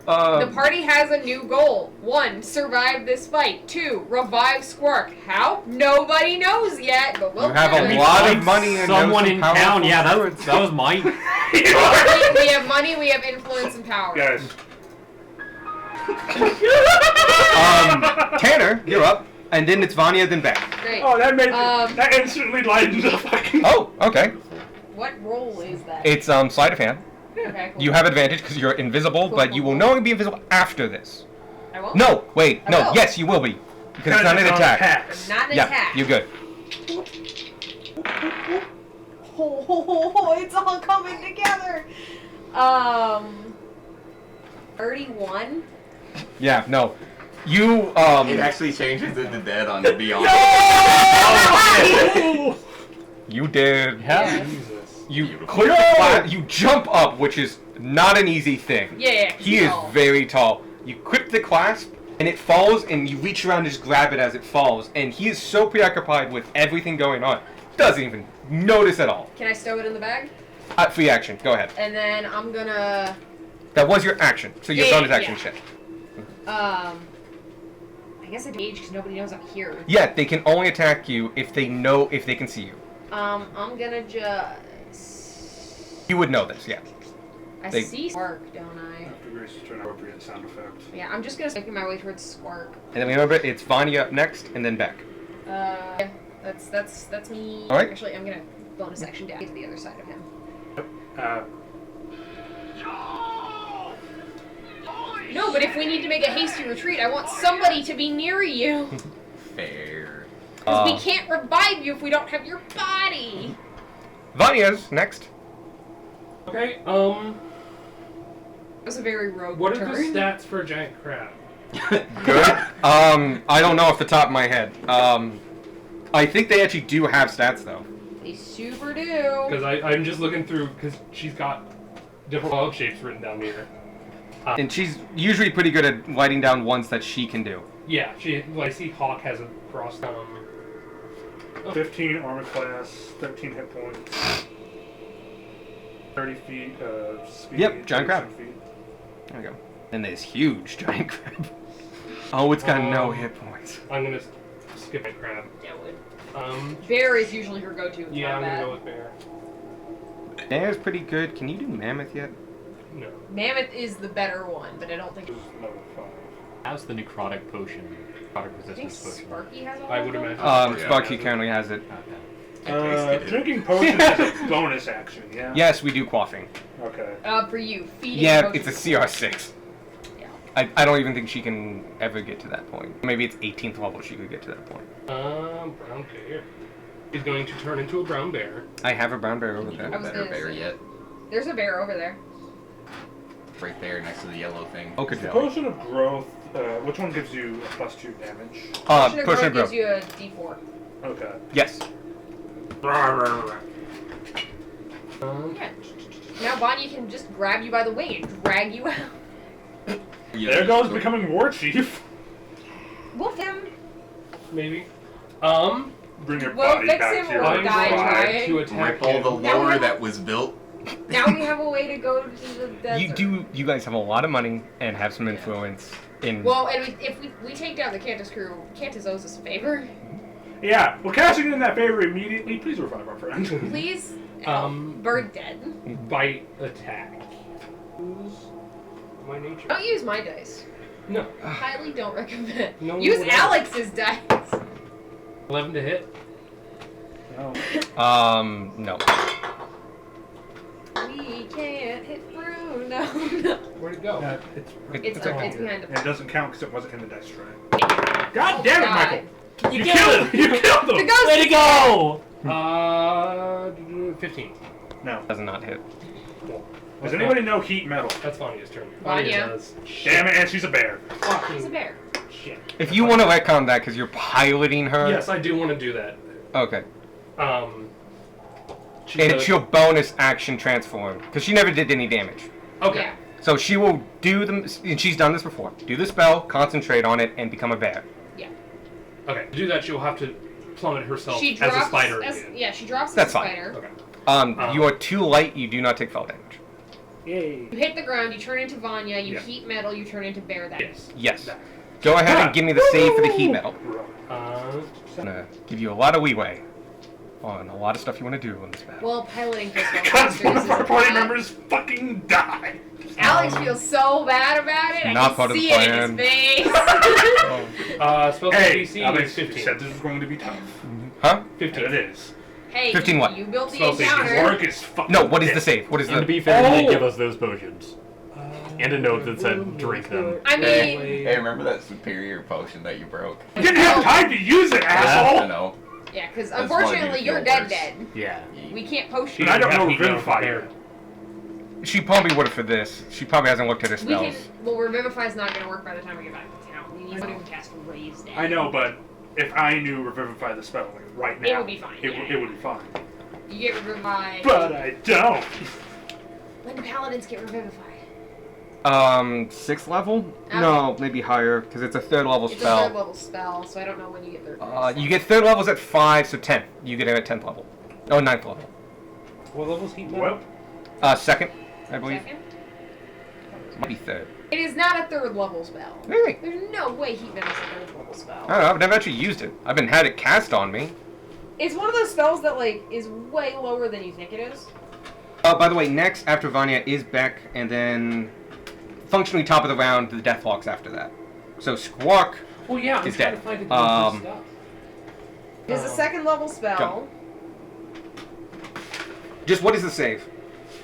E: The party has a new goal. 1, survive this fight. 2, revive Squark. How? Nobody knows yet, but we'll
G: You have
E: do
G: a
E: it.
G: lot of
F: Find
G: money and
F: someone
G: know some
F: in town.
G: powerful
F: Yeah,
G: druids.
F: that was mine.
E: We have money, we have influence and power.
A: Guys.
G: Tanner, you're up, and then it's Vanya, then Beck.
E: Great.
A: Oh, that made
E: that
A: instantly lightened the fucking.
G: Oh, okay.
E: What role is that?
G: It's sleight of hand.
E: Okay, cool.
G: You have advantage because you're invisible,
E: Cool,
G: but
E: cool,
G: you will
E: cool.
G: no longer be invisible after this.
E: I won't?
G: No, wait,
E: I
G: no,
E: will.
G: yes, you will be. Because it's not an attack.
E: Not an
G: Yeah,
E: attack.
G: you're good.
E: Oh, it's all coming together. 31.
G: Yeah, no. You,
C: It actually changes into dead on the Beyond.
G: you did.
F: Yeah.
H: Jesus.
G: You
C: Beautiful.
G: clear the flat, you jump up, which is not an easy thing.
E: Yeah.
G: He is
E: no.
G: very tall. You grip the clasp, and it falls, and you reach around and just grab it as it falls. And he is so preoccupied with everything going on, doesn't even notice at all.
E: Can I stow it in the bag?
G: Free action, go ahead.
E: And then I'm gonna.
G: That was your action, so your
E: Yeah,
G: bonus action
E: yeah.
G: shit.
E: I guess I engage because nobody knows I'm here.
G: Yeah, they can only attack you if they can see you.
E: I'm gonna just.
G: You would know this, yeah.
E: I
G: They-
E: see Spark, don't I?
A: After Grace is turn, appropriate sound effect.
E: Yeah, I'm just gonna make my way towards Spark.
G: And then remember, it's Vanya up next, and then Beck.
E: Yeah, that's me.
G: All right.
E: Actually, I'm gonna bonus action down to the other side of him. No, but if we need to make a hasty retreat, I want somebody to be near you.
C: Fair.
E: Because we can't revive you if we don't have your body.
G: Vanya's next.
H: Okay,
E: It was a very rogue
H: what are
E: turn.
H: the stats for a giant crab?
G: Good. I don't know off the top of my head. I think they actually do have stats though.
E: They super do.
H: Because I'm just looking through, because she's got different log shapes written down here.
G: And she's usually pretty good at writing down ones that she can do.
H: Yeah, I see Hawk has a cross.
A: 15 armor class, 13 hit points, 30 feet speed.
G: Yep, giant crab.
A: 37 feet.
G: There we go. And there's huge giant crab. Oh, it's got no hit points.
H: I'm gonna skip my crab.
E: Yeah, would.
H: Bear
E: Bear is usually her go-to. in
H: Yeah, I'm
E: combat.
H: gonna go with bear.
G: Bear's pretty good. Can you do mammoth yet?
H: No.
E: Mammoth is the better one, but I don't think.
A: Level 5.
F: How's the necrotic potion? Necrotic
E: I think
F: resistance potion.
E: Sparky has all
H: I
E: of
H: would
E: them.
H: imagine.
C: Yeah.
G: Sparky currently has it.
F: Okay.
A: Drinking potion is a bonus action, yeah?
G: Yes, we do quaffing.
A: Okay.
E: For you, feeding.
G: Yeah,
E: potions.
G: it's a CR6. I don't even think she can ever get to that point. Maybe it's 18th level she could get to that point.
H: Brown bear. He's going to turn into a brown bear.
G: I have a brown bear over
C: You
G: there.
C: know
E: was
C: better
E: gonna
C: bear
E: say-
C: yet.
E: There's a bear over there.
C: Right there next to the yellow thing.
G: Okay,
A: The
G: Joe.
A: potion of growth. Which one gives you a +2 damage?
E: Potion of
G: Potion of
E: growth gives
G: growth.
E: you a D4.
A: Okay.
G: Yes.
E: Yeah. Now Bonnie can just grab you by the wing and drag you out.
A: There goes becoming war chief.
E: Wolf him.
H: Maybe.
A: Bring your
E: We'll
A: body
E: fix
A: back
E: him
A: to your
E: or
H: I'm
E: die
H: going
E: trying.
H: to attack
C: Rip all the
H: him.
E: Now we
C: lore
E: have-
C: that was built.
E: Now we have a way to go to the desert.
G: You guys have a lot of money and have some influence in.
E: Well, and if we take down the Cantus crew, Cantus owes us a favor.
A: Yeah. Well, cashing in that favor immediately. Please revive our friend.
E: Please. Bird dead.
H: Bite attack. Use my nature.
E: Don't use my dice.
H: No.
E: Highly don't recommend.
H: No,
E: Use
H: whatever.
E: Alex's dice.
H: 11 to hit.
A: No.
G: No.
E: We can't hit through. No.
H: Where'd it go?
E: It's behind
A: And it
E: the.
A: doesn't count because it wasn't in the dice tray. God damn it,
E: God.
A: Michael! You killed him! You killed
E: The
A: him!
E: ghost.
F: Way to go!
H: 15.
A: No.
G: Does not hit.
H: Cool.
A: Does anybody know heat metal?
H: That's Vanya's turn.
E: Vanya.
H: does.
A: Damn it, and she's a bear.
H: Fucking
E: He's a bear.
H: shit.
G: If you want to retcon that because you're piloting her.
H: Yes, I do want to do that.
G: Okay.
H: She's
G: And
H: a-
G: it's your bonus action transform because she never did any damage.
H: Okay.
E: Yeah.
G: So she will do the. And she's done this before. Do the spell, concentrate on it, and become a bear.
H: Okay. To do that, she'll have to plummet herself
E: She
H: as
E: drops
H: a spider
E: as-
H: again.
E: Yeah, she drops
G: That's
E: as a
G: fine.
E: spider.
H: Okay.
G: You are too light. You do not take fall damage.
A: Yay.
E: You hit the ground, you turn into Vanya, you
A: Yeah.
E: heat metal, you turn into bear. That.
H: Yes.
G: Yes. Go ahead and give me the save for the heat metal.
H: Uh,
G: I'm gonna give you a lot of leeway on a lot of stuff you want to do in this battle.
E: Well, piloting pistol
A: Because one
E: monsters
A: of our
E: is
A: party
E: not-
A: members fucking died.
E: Alex feels so bad about it. I
G: Not
E: can
G: part of the
E: see it in his face.
H: spell
A: Hey,
H: DC
A: Alex
H: is 15.
A: said this was going to be tough.
G: Huh?
H: 15.
A: And it is.
E: Hey,
G: 15 what?
E: you built the
H: Spell save.
E: encounter.
A: Work is fucking
G: No. What is the
A: dead.
G: save? What is
F: And to
G: the?
F: be fair, they
H: Oh!
F: give us those potions. And a note that said, drink them.
E: I mean,
C: Hey, remember that superior potion that you broke?
A: You didn't have time to use it,
C: I
A: asshole!
C: know.
E: yeah, because
C: That's why
E: unfortunately
C: you
E: you're
C: feel
E: dead
C: worse.
E: dead.
F: Yeah.
E: We can't potion
A: And I
E: you.
A: don't know
H: Heat metal
A: Revivify
H: there.
A: yet.
G: She probably would have for this. She probably hasn't looked at her
E: We can.
G: spells.
E: Well, Revivify's not going to work by the time we get back to town. We need to even cast Raise Dead.
A: I know, but if I knew Revivify the spell like, right now,
E: It would be fine,
A: It,
E: yeah.
A: it would be fine.
E: You get Revivify.
A: But I don't.
E: When do paladins get Revivify?
G: 6th level? No, maybe higher because it's a 3rd level
E: It's a
G: spell.
E: 3rd level spell, so I don't know when you get third.
G: You get 3rd levels at 5, so 10th. You get it at 10th level. Oh, 9th level.
H: What level's heat metal?
A: Well,
G: 2nd, I believe.
E: Second?
G: Might be 3rd.
E: It is not a 3rd level spell.
G: Really?
E: There's no way heat metal's a 3rd level spell.
G: I don't know. I've never actually used it. I've been had it cast on me.
E: It's one of those spells that like is way lower than you think it is.
G: By the way, next after Vanya is Beck, and then functionally top of the round, the Deathlocks after that. So Squawk.
H: Well, yeah, I'm
G: It's
H: trying
G: dead.
H: to find it stuff.
E: It is a 2nd level spell.
G: Go. Just what is the save?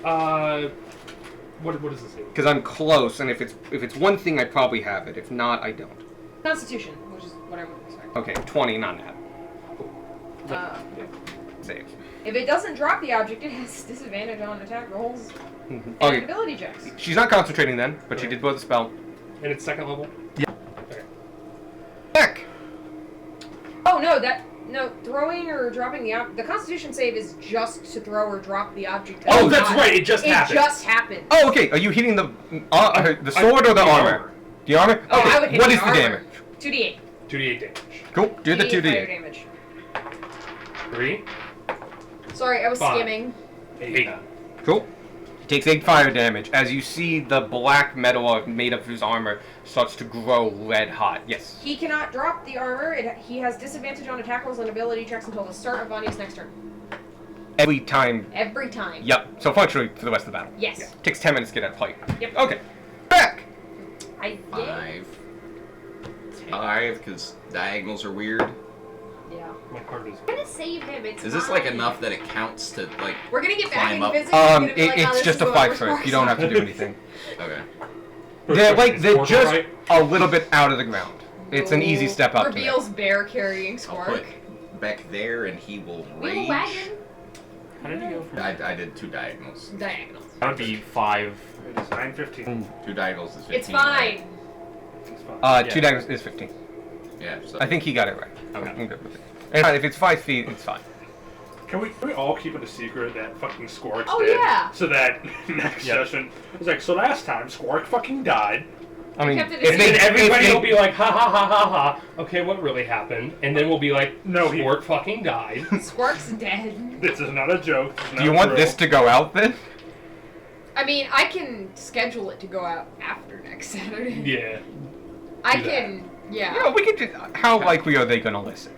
H: What is this?
G: Because I'm close, and if it's one thing, I probably have it. If not, I don't.
E: Constitution, which is what I would expect.
G: Okay, 20, not that. Save.
E: If it doesn't drop the object, it has disadvantage on attack rolls and
G: Okay,
E: ability checks.
G: she's not concentrating then, but she did blow the spell.
H: And it's 2nd level?
G: Beck!
E: Oh no, throwing or dropping the Constitution save is just to throw or drop the object.
H: Oh,
E: it's
H: that's
E: not-
H: right, it just happened.
E: just happened.
G: Oh, okay. Are you hitting the sword or the armor? The armor?
E: Oh,
G: Okay,
E: I would hit
G: what
E: the
G: is the
E: armor.
G: damage?
E: 2d8.
H: 2d8 damage.
G: Cool. Do the
E: 2d8 fire
G: 2d.
E: damage.
H: 3.
E: Sorry, I was
H: 5.
E: skimming.
H: 8.
G: Cool. Takes 8 fire damage as you see the black metal made of his armor starts to grow red hot. Yes.
E: He cannot drop the armor. He has disadvantage on attack rolls and ability checks until the start of Vanya's next turn.
G: Every time.
E: Every time.
G: Yep. So functionally for the rest of the battle.
E: Yes.
G: Takes 10 minutes to get out of fight.
E: Yep.
G: Okay. Back.
E: I
C: 5, because diagonals are weird.
E: Yeah.
H: My card is.
E: I'm gonna save him. It's
C: Is this like
E: fine.
C: enough that it counts to like?
E: We're gonna get back
C: climb
E: in
C: up?
E: physics. We're gonna be like, oh,
G: It's
E: this
G: just
E: is
G: a
E: what
G: 5
E: we're
G: first. You don't have to do anything.
C: Okay.
G: They're just
F: right?
G: a little bit out of the ground. It's an easy step up to
E: Reveals bear carrying
C: I'll
E: Squark.
C: put Beck there, and he will
E: We have a
C: rage.
E: wagon.
F: How did you go from?
C: I did 2 diagonals.
E: Diagonals.
F: That would be 5.
A: It is 9:15.
C: 2 diagonals is 15.
E: It's fine.
A: It's fine.
F: Yeah.
G: 2 diagonals is 15.
C: Yeah, so
G: I think he got it right.
F: Okay.
G: I'm good with it. And if it's 5 feet, it's fine.
A: Can we all keep it a secret that fucking Squark's
E: Oh,
A: dead?
E: yeah.
A: So that next
F: Yep.
A: session, it's like, so last time Squark fucking died.
G: I mean,
E: kept it
G: if
E: a
G: they,
E: secret.
G: if
H: Everybody
G: they-
H: will be like, ha ha ha ha ha. Okay, what really happened? And then we'll be like,
A: No, he-
H: Squark fucking died.
E: Squark's dead.
A: This is not a joke. This is
G: do
A: not
G: you
A: a
G: want
A: drill.
G: this to go out then?
E: I mean, I can schedule it to go out after next Saturday.
H: Yeah.
E: I
H: do that.
E: can, yeah.
G: Yeah, we could just. How likely are they gonna listen?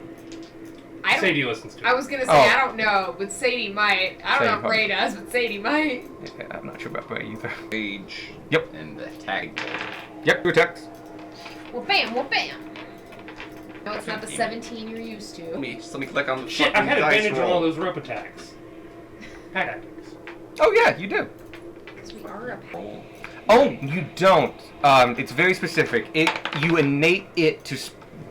E: I don't.
H: Sadie listens to it.
E: I was gonna say
G: Oh.
E: I don't know, but Sadie might. I don't
G: Sadie
E: know if
G: probably.
E: Ray does, but Sadie might.
G: Yeah, I'm not sure about Ray either.
C: rage.
G: Yep.
C: And attack.
G: Yep, 2 attacks.
E: Well, bam, well, bam. No, it's not the
C: 17.
E: 17 you're used to.
C: Let me click on the
H: Shit, I
C: fucking
H: had
C: dice
H: advantage on
C: roll.
H: all those rope attacks. Tactics.
G: Oh yeah, you do.
E: Because we are a
C: Roll.
G: Oh, you don't. It's very specific. You innate it to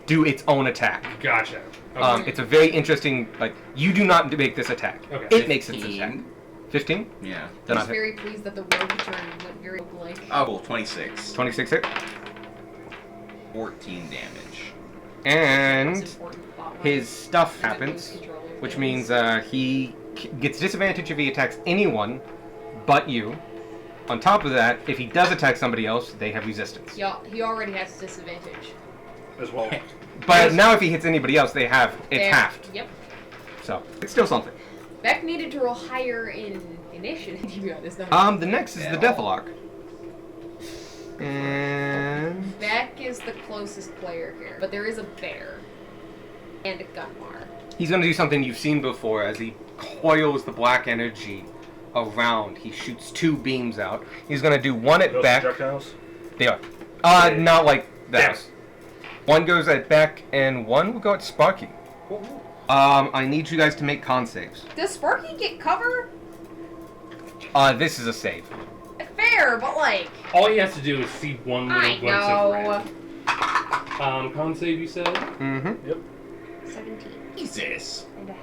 G: do its own attack.
H: Gotcha. Okay.
G: It's a very interesting. Like you do not make this attack.
H: Okay.
G: It makes its attack. 15.
C: Yeah.
G: Then
E: I
G: I
E: was
G: hit.
E: very pleased that the rogue turn went very like.
C: Oh, cool. 26.
G: 26 hit.
C: 14 damage.
G: And
E: Important plot line.
G: his stuff
E: Even
G: happens,
E: who's controlling
G: which
E: things.
G: means he gets disadvantage if he attacks anyone but you. On top of that, if he does attack somebody else, they have resistance.
E: He already has disadvantage.
A: as well?
G: But now if he hits anybody else, it's
E: There.
G: halved.
E: Yep.
G: So it's still something.
E: Beck needed to roll higher in initiative, to be honest. not-
G: The next is the Deathlock. And
E: Beck is the closest player here, but there is a bear and a Gunmar.
G: he's gonna do something you've seen before as he coils the black energy around. He shoots 2 beams out. He's gonna do one at
A: Those
G: Beck.
A: projectiles?
G: They are. Not like that. One goes at Beck and one will go at Sparky. I need you guys to make con saves.
E: Does Sparky get cover?
G: This is a save.
E: Fair, but like,
H: All he has to do is see one little
E: I
H: glimpse of
E: know.
H: red. Con save, you said?
G: Mm-hmm.
E: 17
C: Jesus.
E: and a half.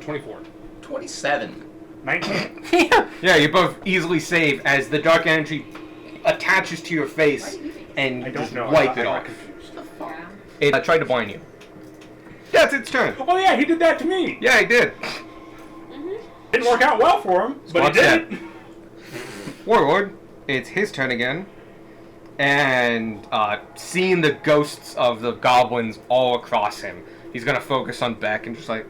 H: 24.
C: 27.
A: 19.
G: Yeah, you both easily save as the dark energy attaches to your face and
A: I don't
G: just
A: know.
G: wipe
A: I
G: it
A: got
G: off.
A: confused.
E: Yeah.
G: It tried to blind you. Yeah, it's its turn.
A: Oh yeah, he did that to me.
G: Yeah, it did.
A: Didn't work out well for him, but
G: Squad
A: he
G: set.
A: did it.
G: Warlord, it's his turn again. And seeing the ghosts of the goblins all across him, he's gonna focus on Beck and just like,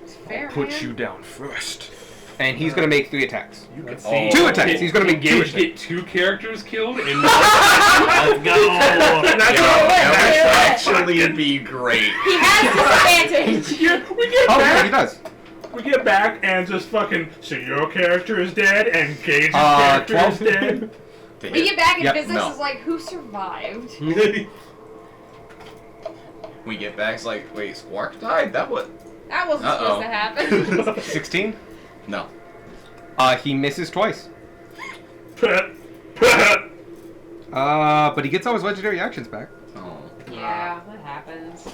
E: It's fair,
G: put
E: man.
G: you down first. And he's gonna make 3 attacks.
A: You can
H: Let's
A: see.
H: see.
G: 2 attacks. He's gonna make 2
H: Engage,
G: attacks.
H: get 2 characters killed, and
A: Let's go. And that's
C: That
A: what
C: would actually be great.
E: He has disadvantage.
A: we get
G: Oh, yeah, he
A: back.
G: does.
A: We get back and just fucking. So your character is dead and Gage's
G: 12.
A: character is dead.
E: We get back and
G: Yep,
E: business
C: no.
E: is like, who survived?
C: We get back, it's like, wait, Squark died? That what?
E: That wasn't
C: Uh-oh.
E: supposed to happen.
G: 16.
C: No.
G: He misses twice. But he gets all his legendary actions back.
C: Oh.
E: Yeah, that happens.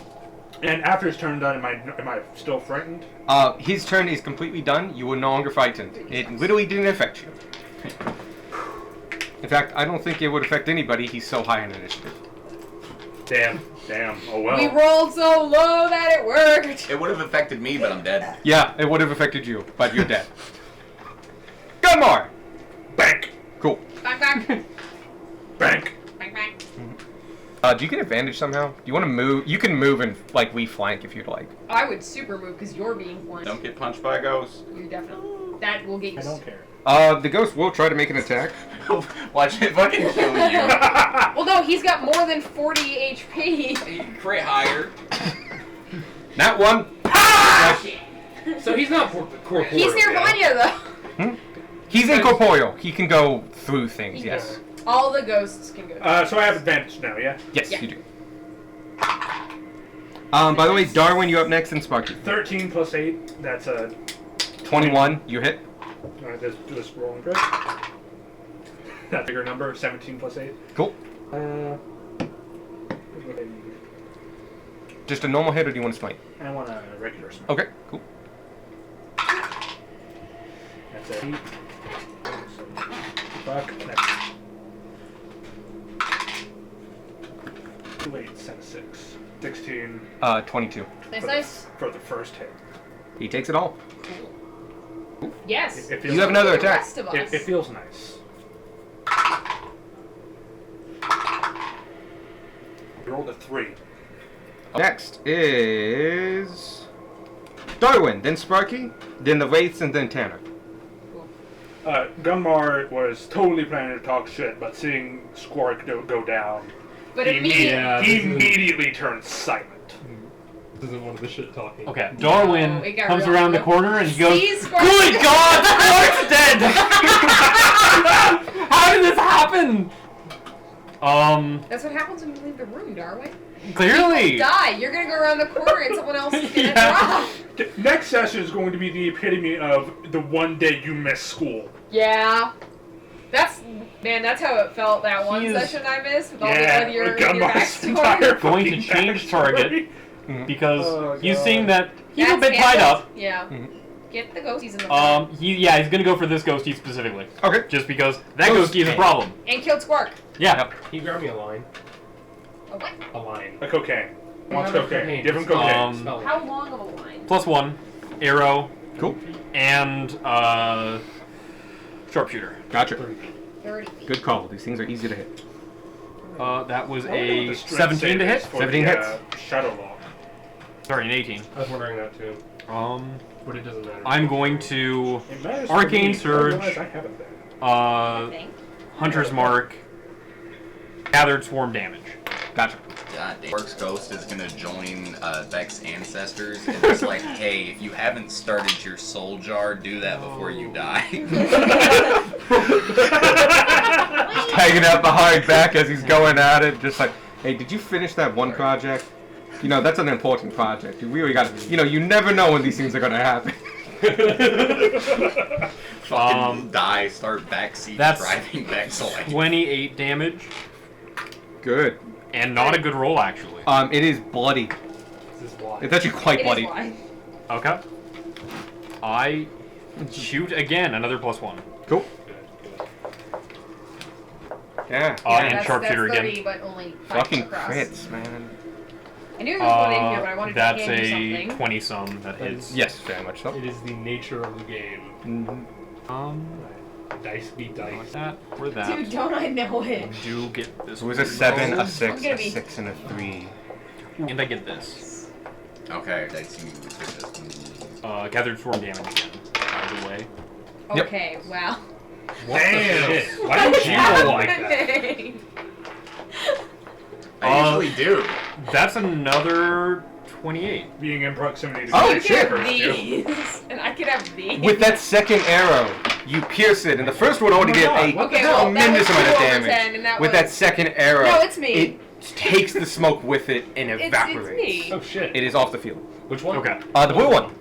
A: And after his turn done, am I still frightened?
G: His turn is completely done. You are no longer frightened. It literally didn't affect you. In fact, I don't think it would affect anybody. He's so high in initiative.
A: Damn. Oh well.
E: We rolled so low that it worked.
C: It would have affected me, but I'm dead.
G: Yeah, it would have affected you, but you're dead. Gunmar!
A: Bank.
G: Cool.
E: Bang, bang.
A: Bank.
E: Bang, bang.
G: Do you get advantage somehow? Do you want to move? You can move and, like, we flank if you'd like.
E: I would super move because you're being flanked.
C: Don't get punched by a ghost.
E: You definitely. That will get you.
A: I don't care.
G: The ghost will try to make an attack.
C: Watch it fucking kill you.
E: Well, no, he's got more than 40 HP.
C: Crit higher.
G: That one.
H: so he's not corporeal.
E: He's near
H: yeah?
E: Vanya, though.
G: He's incorporeal. He can go through things,
E: He
G: yes.
E: All the ghosts can go.
A: So I have advantage now, yeah?
G: Yes,
E: Yeah.
G: you do. By the way, Darwin, you up next and Sparky.
A: 13 plus 8, that's a
G: 21, you hit.
A: Alright, let's do this rolling grid. That bigger number, 17 plus 8.
G: Cool. Just a normal hit, or do you want to smite?
A: I want a regular smite.
G: Okay, cool.
A: That's it. Fuck. That's 2 8s and a 6. 16
G: 22.
E: Nice,
A: for,
E: nice.
A: for the first hit.
G: He takes it all.
E: Yes.
A: It feels
G: You have another
E: The
G: attack.
E: rest of us.
A: It feels nice. You rolled a 3.
G: Next is Darwin, then Sparky, then the Wraiths, and then Tanner.
A: Gunmar was totally planning to talk shit, but seeing Squark go down,
E: But
A: he
E: immediately.
H: Yeah,
A: he
H: this is-
A: immediately turned silent.
H: This isn't one of the shit talking.
F: Okay, Darwin
E: No, it got
F: comes
E: real
F: around the
E: quick.
F: corner and he goes,
E: See, Spark-
F: "Good God, Spark's dead! How did this happen?"
E: That's what happens when you leave the room, Darwin.
F: Clearly.
E: People die. You're gonna go around the corner and someone else is gonna
F: Yeah.
E: drop.
A: Next session is going to be the epitome of the one day you miss school.
E: Yeah. That's how it felt that one
F: He is-
E: session I missed with all
A: Yeah,
E: with your
A: Gunmar's entire
E: backstory.
F: Going to
A: fucking
F: change
A: backstory.
F: target because
A: Oh,
F: he's
A: God.
F: seeing that he's a
E: That's
F: bit tied
E: canceled.
F: up.
E: Yeah.
G: Mhm.
E: Get the ghosties in the
F: He's gonna go for this ghostie specifically,
G: Okay.
F: just because that
G: Ghost
F: ghostie is a
G: man.
F: problem.
E: and killed Squark.
F: Yeah.
G: Yep.
H: Can you grab me a line?
E: Oh, what?
H: A line.
A: A cocaine. Wants
H: Another
A: cocaine. Different
H: Spell
A: cocaine.
H: it. Spell it.
E: How long of a line?
F: +1, arrow,
G: Cool.
F: and sharpshooter.
G: Gotcha.
E: 30 feet.
G: Good call. These things are easy to hit.
F: That was
A: I wonder what
F: a
A: the strength
F: 17
A: save
F: to
A: is
F: hit.
A: for
G: 17
A: the,
G: hits.
A: Shadow Lock.
F: Sorry, an 18.
H: I was wondering that too, but it doesn't matter.
F: I'm going to
A: It matters
F: Arcane
A: for me. I realize
F: Surge.
A: I have it there.
E: I think.
F: Hunter's Mark, gathered swarm damage.
G: Gotcha.
C: God damn. Orc's Ghost is gonna join Vex's ancestors and it's like, hey, if you haven't started your soul jar, do that before you die.
G: Just hanging out behind back as he's going at it, just like, hey, did you finish that one project? You know, that's an important project. You really gotta, you never know when these things are gonna happen.
C: Fucking die, start backseat
F: that's
C: driving Vex away.
F: 28 damage,
G: Good.
F: and not a good roll actually.
G: It is bloody.
H: This is why.
G: It's actually quite
E: It is
G: bloody.
E: why.
F: Okay. I shoot again, another +1.
G: Cool. Yeah.
F: And
E: that's
F: sharpshooter
E: 30,
F: again.
E: but only 5
G: Fucking
E: across.
G: crits, man.
E: I knew there was one in here, but I wanted
F: That's
E: to hand you
F: a
E: something.
F: 20 some that hits.
G: Yes, very much so.
H: It is the nature of the game. Dice beat
F: Like
H: dice.
F: that, or that.
E: Dude, don't I know it?
F: Do get this.
G: It was a 7, a
F: roll,
G: 6,
E: I'm gonna
G: a
E: be-
G: 6, and a 3.
F: and I get this.
C: Okay, dice you with this.
F: Gathered swarm damage again. By the way.
G: Yep.
E: Okay, wow.
H: What the
A: Damn.
H: shit?
A: Why don't you roll like that?
E: Happening?
C: I usually do.
F: That's another 28.
A: Being in proximity to
G: Oh,
E: You
A: the
E: could
G: shit.
E: have these, and I could have these.
G: With that second arrow, you pierce it, and the first one already
A: Oh my
G: did
A: God,
G: a
A: what
E: Okay, well, that was
G: tremendous amount of
E: 2 over
G: damage.
E: 10, and that
G: With
E: was...
G: that second arrow,
E: No, it's me.
G: it takes the smoke with it and
E: It's
G: evaporates.
E: me.
H: Oh shit.
G: It is off the field.
H: Which one?
F: Okay.
G: The blue one.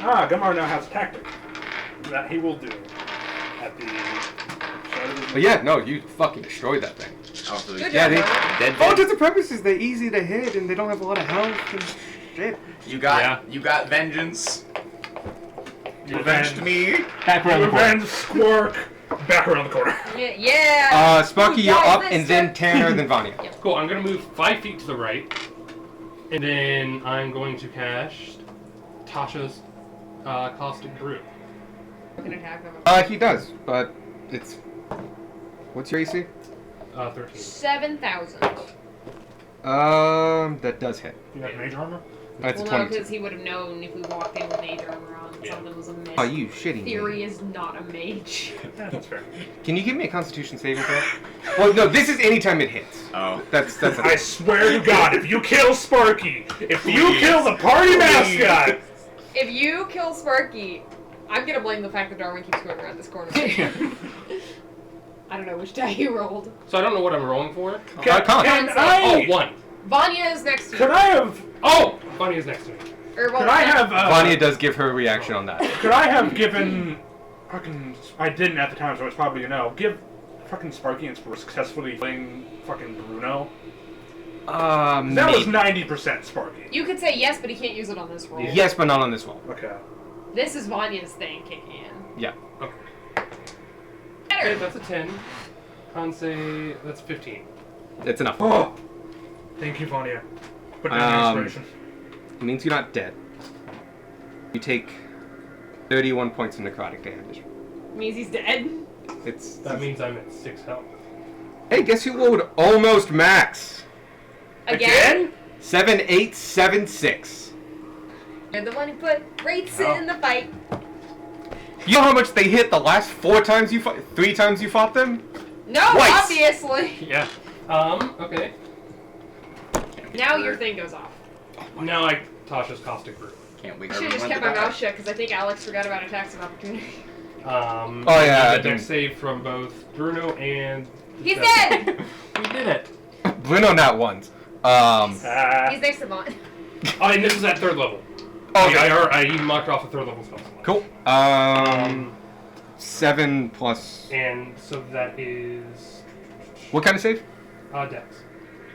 A: Gunmar now has a tactic that he will do at the start of the
G: But yeah, no, you fucking destroyed that thing.
C: Oh, so
E: Good
G: Yeah,
E: job,
G: they,
E: Darwin.
C: dead.
G: for all intents and purposes, they're easy to hit, and they don't have a lot of health and shit.
C: You got
F: Yeah.
C: you got vengeance. You
A: Revenge.
C: avenged me.
F: Back around the corner.
A: Revenge Squark back around the corner.
E: Yeah.
G: Sparky,
E: Ooh,
G: you're
E: guys,
G: up,
E: this
G: and then
E: sucks.
G: Tanner, then Vanya.
H: Cool. I'm gonna move 5 feet to the right, and then I'm going to cast Tasha's caustic brew.
E: You can attack them.
G: He does, but it's. What's your AC?
H: 13.
E: 7,000.
G: That does hit.
A: You have mage armor?
G: That's
E: Well,
G: a
E: no,
G: 22.
E: because he would have known if we walked in with mage armor on that
H: Yeah.
E: something was amiss.
G: Oh, you shitting me.
E: Theory is not a mage.
A: Yeah, that's fair.
G: Can you give me a Constitution saving throw? Well, no, this is anytime it hits.
C: Oh.
G: That's
A: I swear to God, if you kill Sparky, if you kill the party mascot,
E: If you kill Sparky, I'm gonna blame the fact that Darwin keeps going around this corner. I don't know which die you rolled.
H: So I don't know what I'm rolling for.
A: can
G: con.
H: Oh,
A: I?
H: 1.
E: Vanya is next to
A: Could
E: you.
A: I have?
H: Oh! Bunny is next to me.
E: Or, well,
A: Could I have?
G: Vanya does give her reaction on that.
A: Could I have given fucking, I didn't at the time, so it's probably give fucking Sparky and for successfully playing fucking Bruno. That was 90% Sparky.
E: You could say yes, but he can't use it on this roll.
G: Yes, but not on this roll.
A: Okay.
E: This is Vanya's thing kicking in.
G: Yeah.
H: Okay,
E: Better.
H: that's a 10. Hanse, that's 15.
G: It's enough.
A: Oh! Thank you, Vanya. Put down the inspiration.
G: It means you're not dead. You take 31 points of necrotic damage.
E: Means he's dead.
G: It's.
H: That means I'm at 6 health.
G: Hey, guess who rolled almost max?
E: Again?
G: 7876.
E: You're the one who put rates
A: Oh.
E: in the fight.
G: You know how much they hit the last 4 times you fought? 3 times you fought them?
E: No,
G: Twice.
E: obviously.
H: Yeah. Okay.
E: Now your thing goes off.
H: Now I Tasha's caustic brew.
C: Can't wait
E: I
C: for
E: should have just
C: everyone
E: kept
C: to
E: my
C: die.
E: mouth shut because I think Alex forgot about attacks of opportunity.
G: Oh, yeah, I
H: A dex
G: didn't-
H: save from both Bruno and.
E: He's dead!
F: We did it.
G: Bruno not once.
E: He's next to Vaughn.
H: Oh, and this is at 3rd level.
G: Okay.
H: I even marked off a 3rd level spell slot.
G: Cool. 7 plus.
H: And so that is.
G: What kind of save?
H: Dex.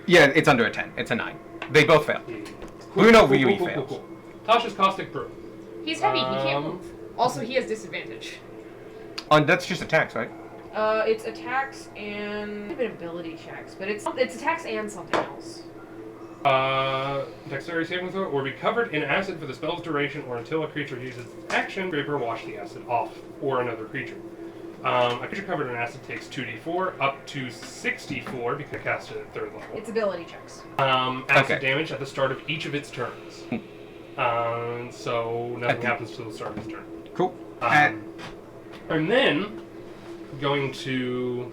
G: Yeah, it's under a 10. It's a 9. They both fail.
H: Yeah.
G: Bruno really fails.
H: Tasha's caustic brew.
E: He's heavy, he can't
H: Um,
E: move. Also, he has disadvantage.
G: That's just attacks, right?
E: It's attacks and a bit of ability checks, but it's attacks and something else.
H: Dexterity saving throw, or be covered in acid for the spell's duration, or until a creature uses action, scrape or wash the acid off, or another creature. A creature covered in acid takes 2d4 up to 64 because it cast it at 3rd level.
E: It's ability checks.
H: Acid
G: Okay.
H: damage at the start of each of its turns. So nothing happens till the start of its turn.
G: Cool.
H: And then going to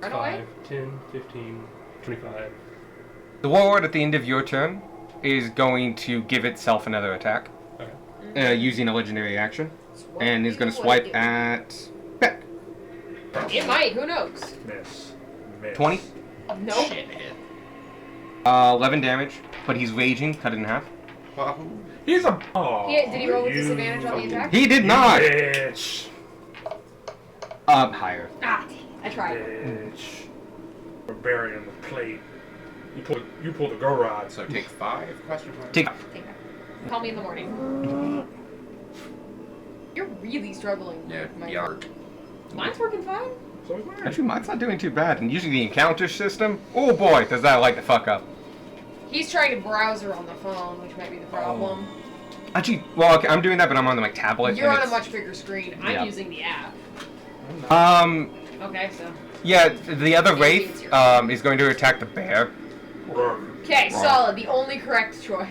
E: Run away?
H: 5, 10, 15, 25.
G: The warlord at the end of your turn is going to give itself another attack
H: Okay.
G: using a legendary action,
E: Swipe
G: and is going to
E: you
G: swipe
E: away.
G: at Beck.
E: It might, who knows?
A: Miss.
G: 20.
E: Nope.
C: Shit hit.
G: 11 damage, but he's raging. Cut it in half.
A: He's a. Oh,
E: Did he roll with
A: you
E: disadvantage on the attack?
G: He did not.
A: Bitch.
G: Higher.
E: Ah, dang, I tried.
A: Bitch. Barbarian with plate. You pull the go rod.
C: So take 5? Question mark.
G: Take.
E: Take that. Call me in the morning. You're really struggling.
C: Yeah,
E: with my
C: yeah.
E: Mine's working fine.
A: So is mine.
G: Actually, mine's not doing too bad. And using the encounter system, oh boy, does that like to fuck up.
E: He's trying to browser on the phone, which might be the problem.
G: Actually, well, okay, I'm doing that, but I'm on my tablet.
E: You're
G: and
E: on a
G: it's-
E: much bigger screen. I'm
G: Yeah.
E: using the app. Okay, so.
G: Yeah, the other wraith is going to attack the bear.
E: Okay, solid. The only correct choice.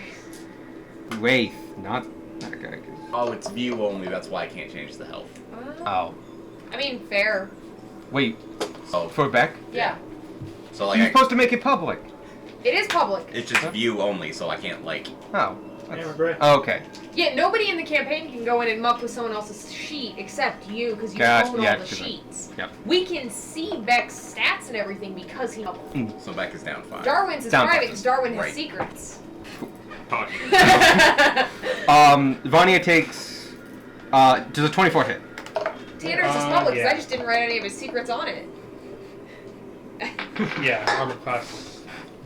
G: Wraith, not that guy.
C: Oh, it's view only. That's why I can't change the health.
G: Oh,
E: I mean, fair.
G: wait,
C: So,
G: for Beck?
E: Yeah.
C: so
G: You're
C: like,
G: supposed to make it public.
E: It is public.
C: it's just view only, so I can't like.
G: Oh.
A: Damn, great.
G: Okay.
E: Yeah, nobody in the campaign can go in and muck with someone else's sheet except you, because you
G: Gotcha,
E: own
G: yeah,
E: all the
G: 'cause I-
E: sheets.
G: Yep.
E: We can see Beck's stats and everything because he.
C: So Beck is down 5.
E: Darwin's is
G: Down
E: private
G: five.
E: because Darwin has
C: Right.
E: secrets.
G: Vanya takes, does a 24 hit?
E: Tanner's is public because
H: yeah.
E: I just didn't write any of his secrets on it.
H: Yeah, armor class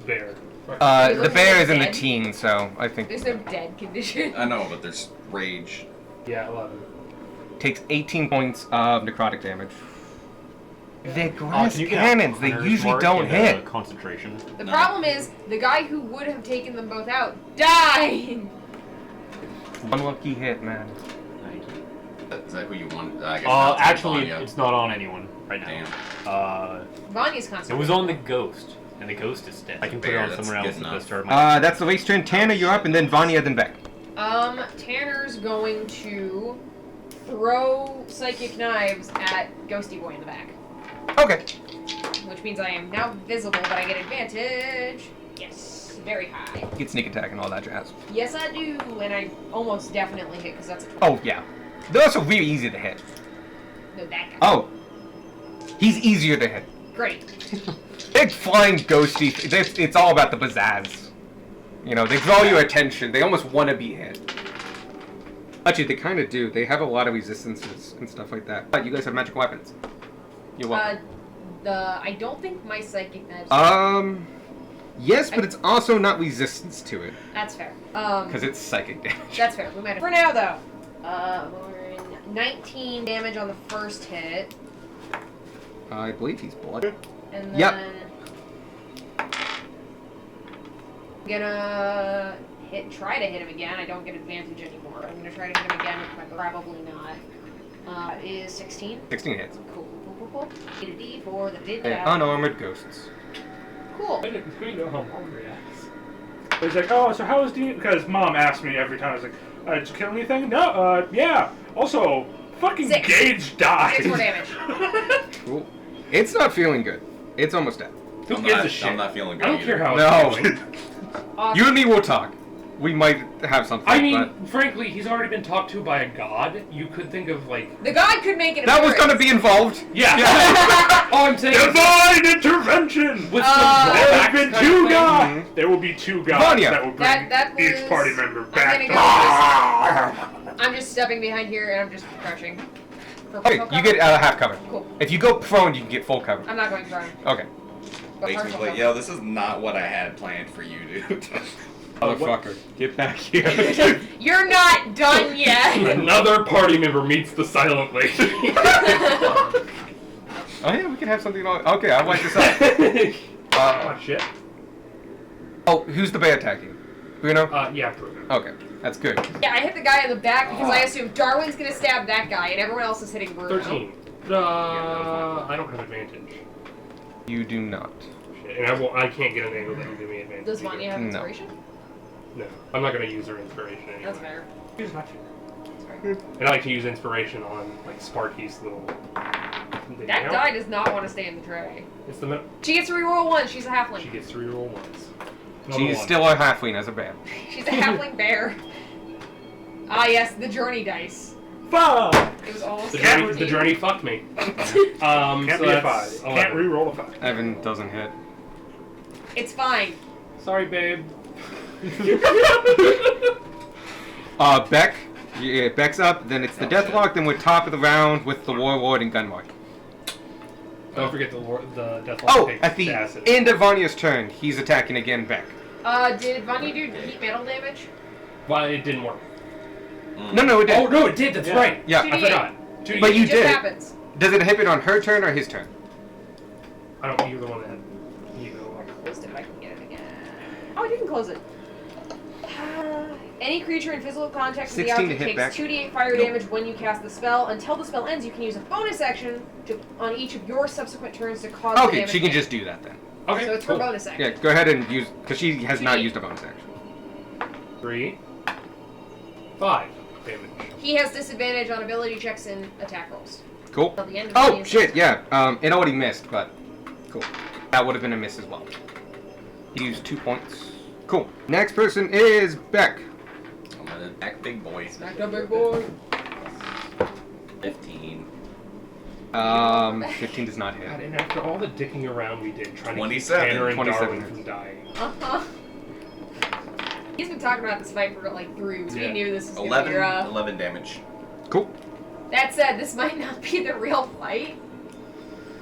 H: bear.
G: The bear is in the
E: Dead?
G: teens, so I think
E: There's no dead condition.
C: I know, but there's rage.
H: Yeah, 11.
G: takes 18 points of necrotic damage. They're glass
F: Can you get
G: cannons. They
F: Hunter's
G: usually
F: Mark
G: don't
F: and,
G: hit.
F: Concentration.
E: The problem is, the guy who would have taken them both out died!
G: Unlucky hit, man.
C: Is that who you want? I guess that's
F: Actually,
C: Vanya.
F: it's not on anyone right now.
C: Damn.
E: Vanya's
F: It
E: constant.
F: was on the ghost, and the ghost is dead. I can put it
C: Fair,
F: on
C: that's
F: somewhere
C: good
F: else at the
C: enough.
F: start of my.
G: That's the waste turn. Tanner, you're up, and then Vanya, then Beck.
E: Tanner's going to throw psychic knives at Ghosty Boy in the back.
G: Okay.
E: Which means I am now visible, but I get advantage. Yes, very high.
G: Get sneak attack and all that jazz.
E: Yes, I do, and I almost definitely hit because that's a 20.
G: Oh, yeah. They're also really easy to hit.
E: No, that guy.
G: Oh. He's easier to hit.
E: Great.
G: Big flying ghosty. It's all about the pizzazz. You know, they draw your attention. They almost want to be hit.
B: Actually, they kind of do. They have a lot of resistances and stuff like that. But you guys have magic weapons. You're welcome.
E: I don't think my psychic knives.
B: Yes, but it's also not resistance to it
E: That's fair.
B: because it's psychic damage.
E: That's fair. We might have. For now, though, we're in 19 damage on the first hit,
B: I believe he's blood.
E: and then
B: Yep.
E: I'm gonna try to hit him again. I don't get advantage anymore. I'm gonna try to hit him again with my probably not. Is 16.
B: 16 hits.
E: Cool. Get a D4 that did
B: And
E: that.
B: unarmored ghosts.
E: Cool.
H: We know how mom reacts.
A: He's like, oh, so how was D? Because mom asks me every time. I was like, did you kill anything? No. Yeah. Also, fucking
E: 6.
A: Gage died.
E: 6 more damage.
B: Cool. It's not feeling good. It's almost dead.
H: Who
C: I'm
H: gives
C: not,
H: a shit?
C: I'm not feeling good
H: I don't care
C: either.
H: how.
B: No.
H: It's feeling.
E: Awesome.
B: You and me will talk. We might have something.
H: I mean,
B: but
H: frankly, he's already been talked to by a god. You could think of like.
E: The god could make it.
B: that was going to be involved.
H: Yeah. All I'm saying is
A: Divine intervention.
H: with
A: There have been
H: kind
A: two
H: of thing.
A: gods. There will be two gods
B: Vanya.
A: that will bring
E: That
A: each
E: was-
A: party member
E: I'm
A: back.
E: gonna I'm just stepping behind here and I'm just crouching. For
B: Okay,
E: partial
B: you
E: cover?
B: get half cover.
E: Cool.
B: If you go prone, you can get full cover.
E: I'm not going prone.
B: Okay.
E: But partial
C: Basically,
E: cover.
C: yo, this is not what I had planned for you, dude.
B: Motherfucker, get back here.
E: You're not done yet.
H: Another party member meets the silent lady.
B: Oh yeah, we can have something on. Okay, I'll wipe this up.
H: Oh shit.
B: Oh, who's the bear attacking? Bruno?
H: Yeah, Bruno.
B: Okay, that's good.
E: Yeah, I hit the guy in the back because I assume Darwin's gonna stab that guy and everyone else is hitting Bruno.
H: 13. I don't have advantage.
B: You do not.
H: Shit, and I can't get an angle that will give me advantage.
E: Does
H: either.
E: Vanya have
B: No.
E: inspiration?
H: No, I'm not gonna use her inspiration anyway.
E: That's fair.
A: He's not you.
E: Sorry.
H: And I like to use inspiration on like Sparky's little.
E: That guy does not want to stay in the tray.
H: It's the.
E: She gets to reroll 1. She's a halfling.
H: She gets to reroll once.
B: She's still a halfling as a bear.
E: She's a halfling bear. Ah yes, the journey dice.
A: Fuck.
E: It was almost
H: The journey fucked me.
A: Can't
H: So
A: be a
H: that's
A: 5. Can't
H: 11.
A: re-roll a 5.
B: Evan doesn't hit.
E: It's fine.
H: Sorry, babe.
B: Beck. Yeah, Beck's up. Then it's the Deathlock. Then we're top of the round with the Warlord and Gunmark.
H: Don't forget the Deathlock
B: Oh,
H: takes
B: at the
H: acid.
B: end of Vanya's turn, he's attacking again, Beck.
E: Did Vanya do heat metal damage?
H: Well, it didn't work.
B: No, it did.
H: Oh no, it did. That's right.
B: Yeah,
H: I forgot. 2d8.
B: But you
E: It just
B: did.
E: happens.
B: Does it hit it on her turn or his turn?
H: I don't. You're the one that had. Either one.
E: Closed it if I can get it again. Oh, I didn't close it. Any creature in physical contact with the
B: 16 to
E: object
B: hit
E: takes
B: back.
E: 2d8 fire damage when you cast the spell. Until the spell ends, you can use a bonus action on each of your subsequent turns to cause the
B: Okay,
E: damage.
B: she can just do that then.
H: Okay.
E: So it's
H: cool.
E: her bonus action.
B: Yeah, go ahead and use, because she has not
E: 2d8.
B: used a bonus action.
H: 3, 5 damage.
E: He has disadvantage on ability checks and attack rolls.
B: Cool.
E: Till the end of
B: Oh,
E: Vanya's
B: shit,
E: turn.
B: yeah. It already missed, but cool. That would have been a miss as well. He used 2 points. Cool. Next person is Beck.
C: I'm gonna attack big boy.
E: Smack the big boy.
C: 15.
B: 15 does not
H: God,
B: hit.
H: and after all the dicking around we did trying to keep
C: 27.
H: Tanner and
B: 27
H: Darwin
B: hits.
H: from dying.
E: Uh-huh. He's been talking about this fight for like 3 weeks.
H: Yeah.
E: We knew this was gonna
C: 11,
E: be rough.
C: 11 damage.
B: Cool.
E: That said, this might not be the real fight.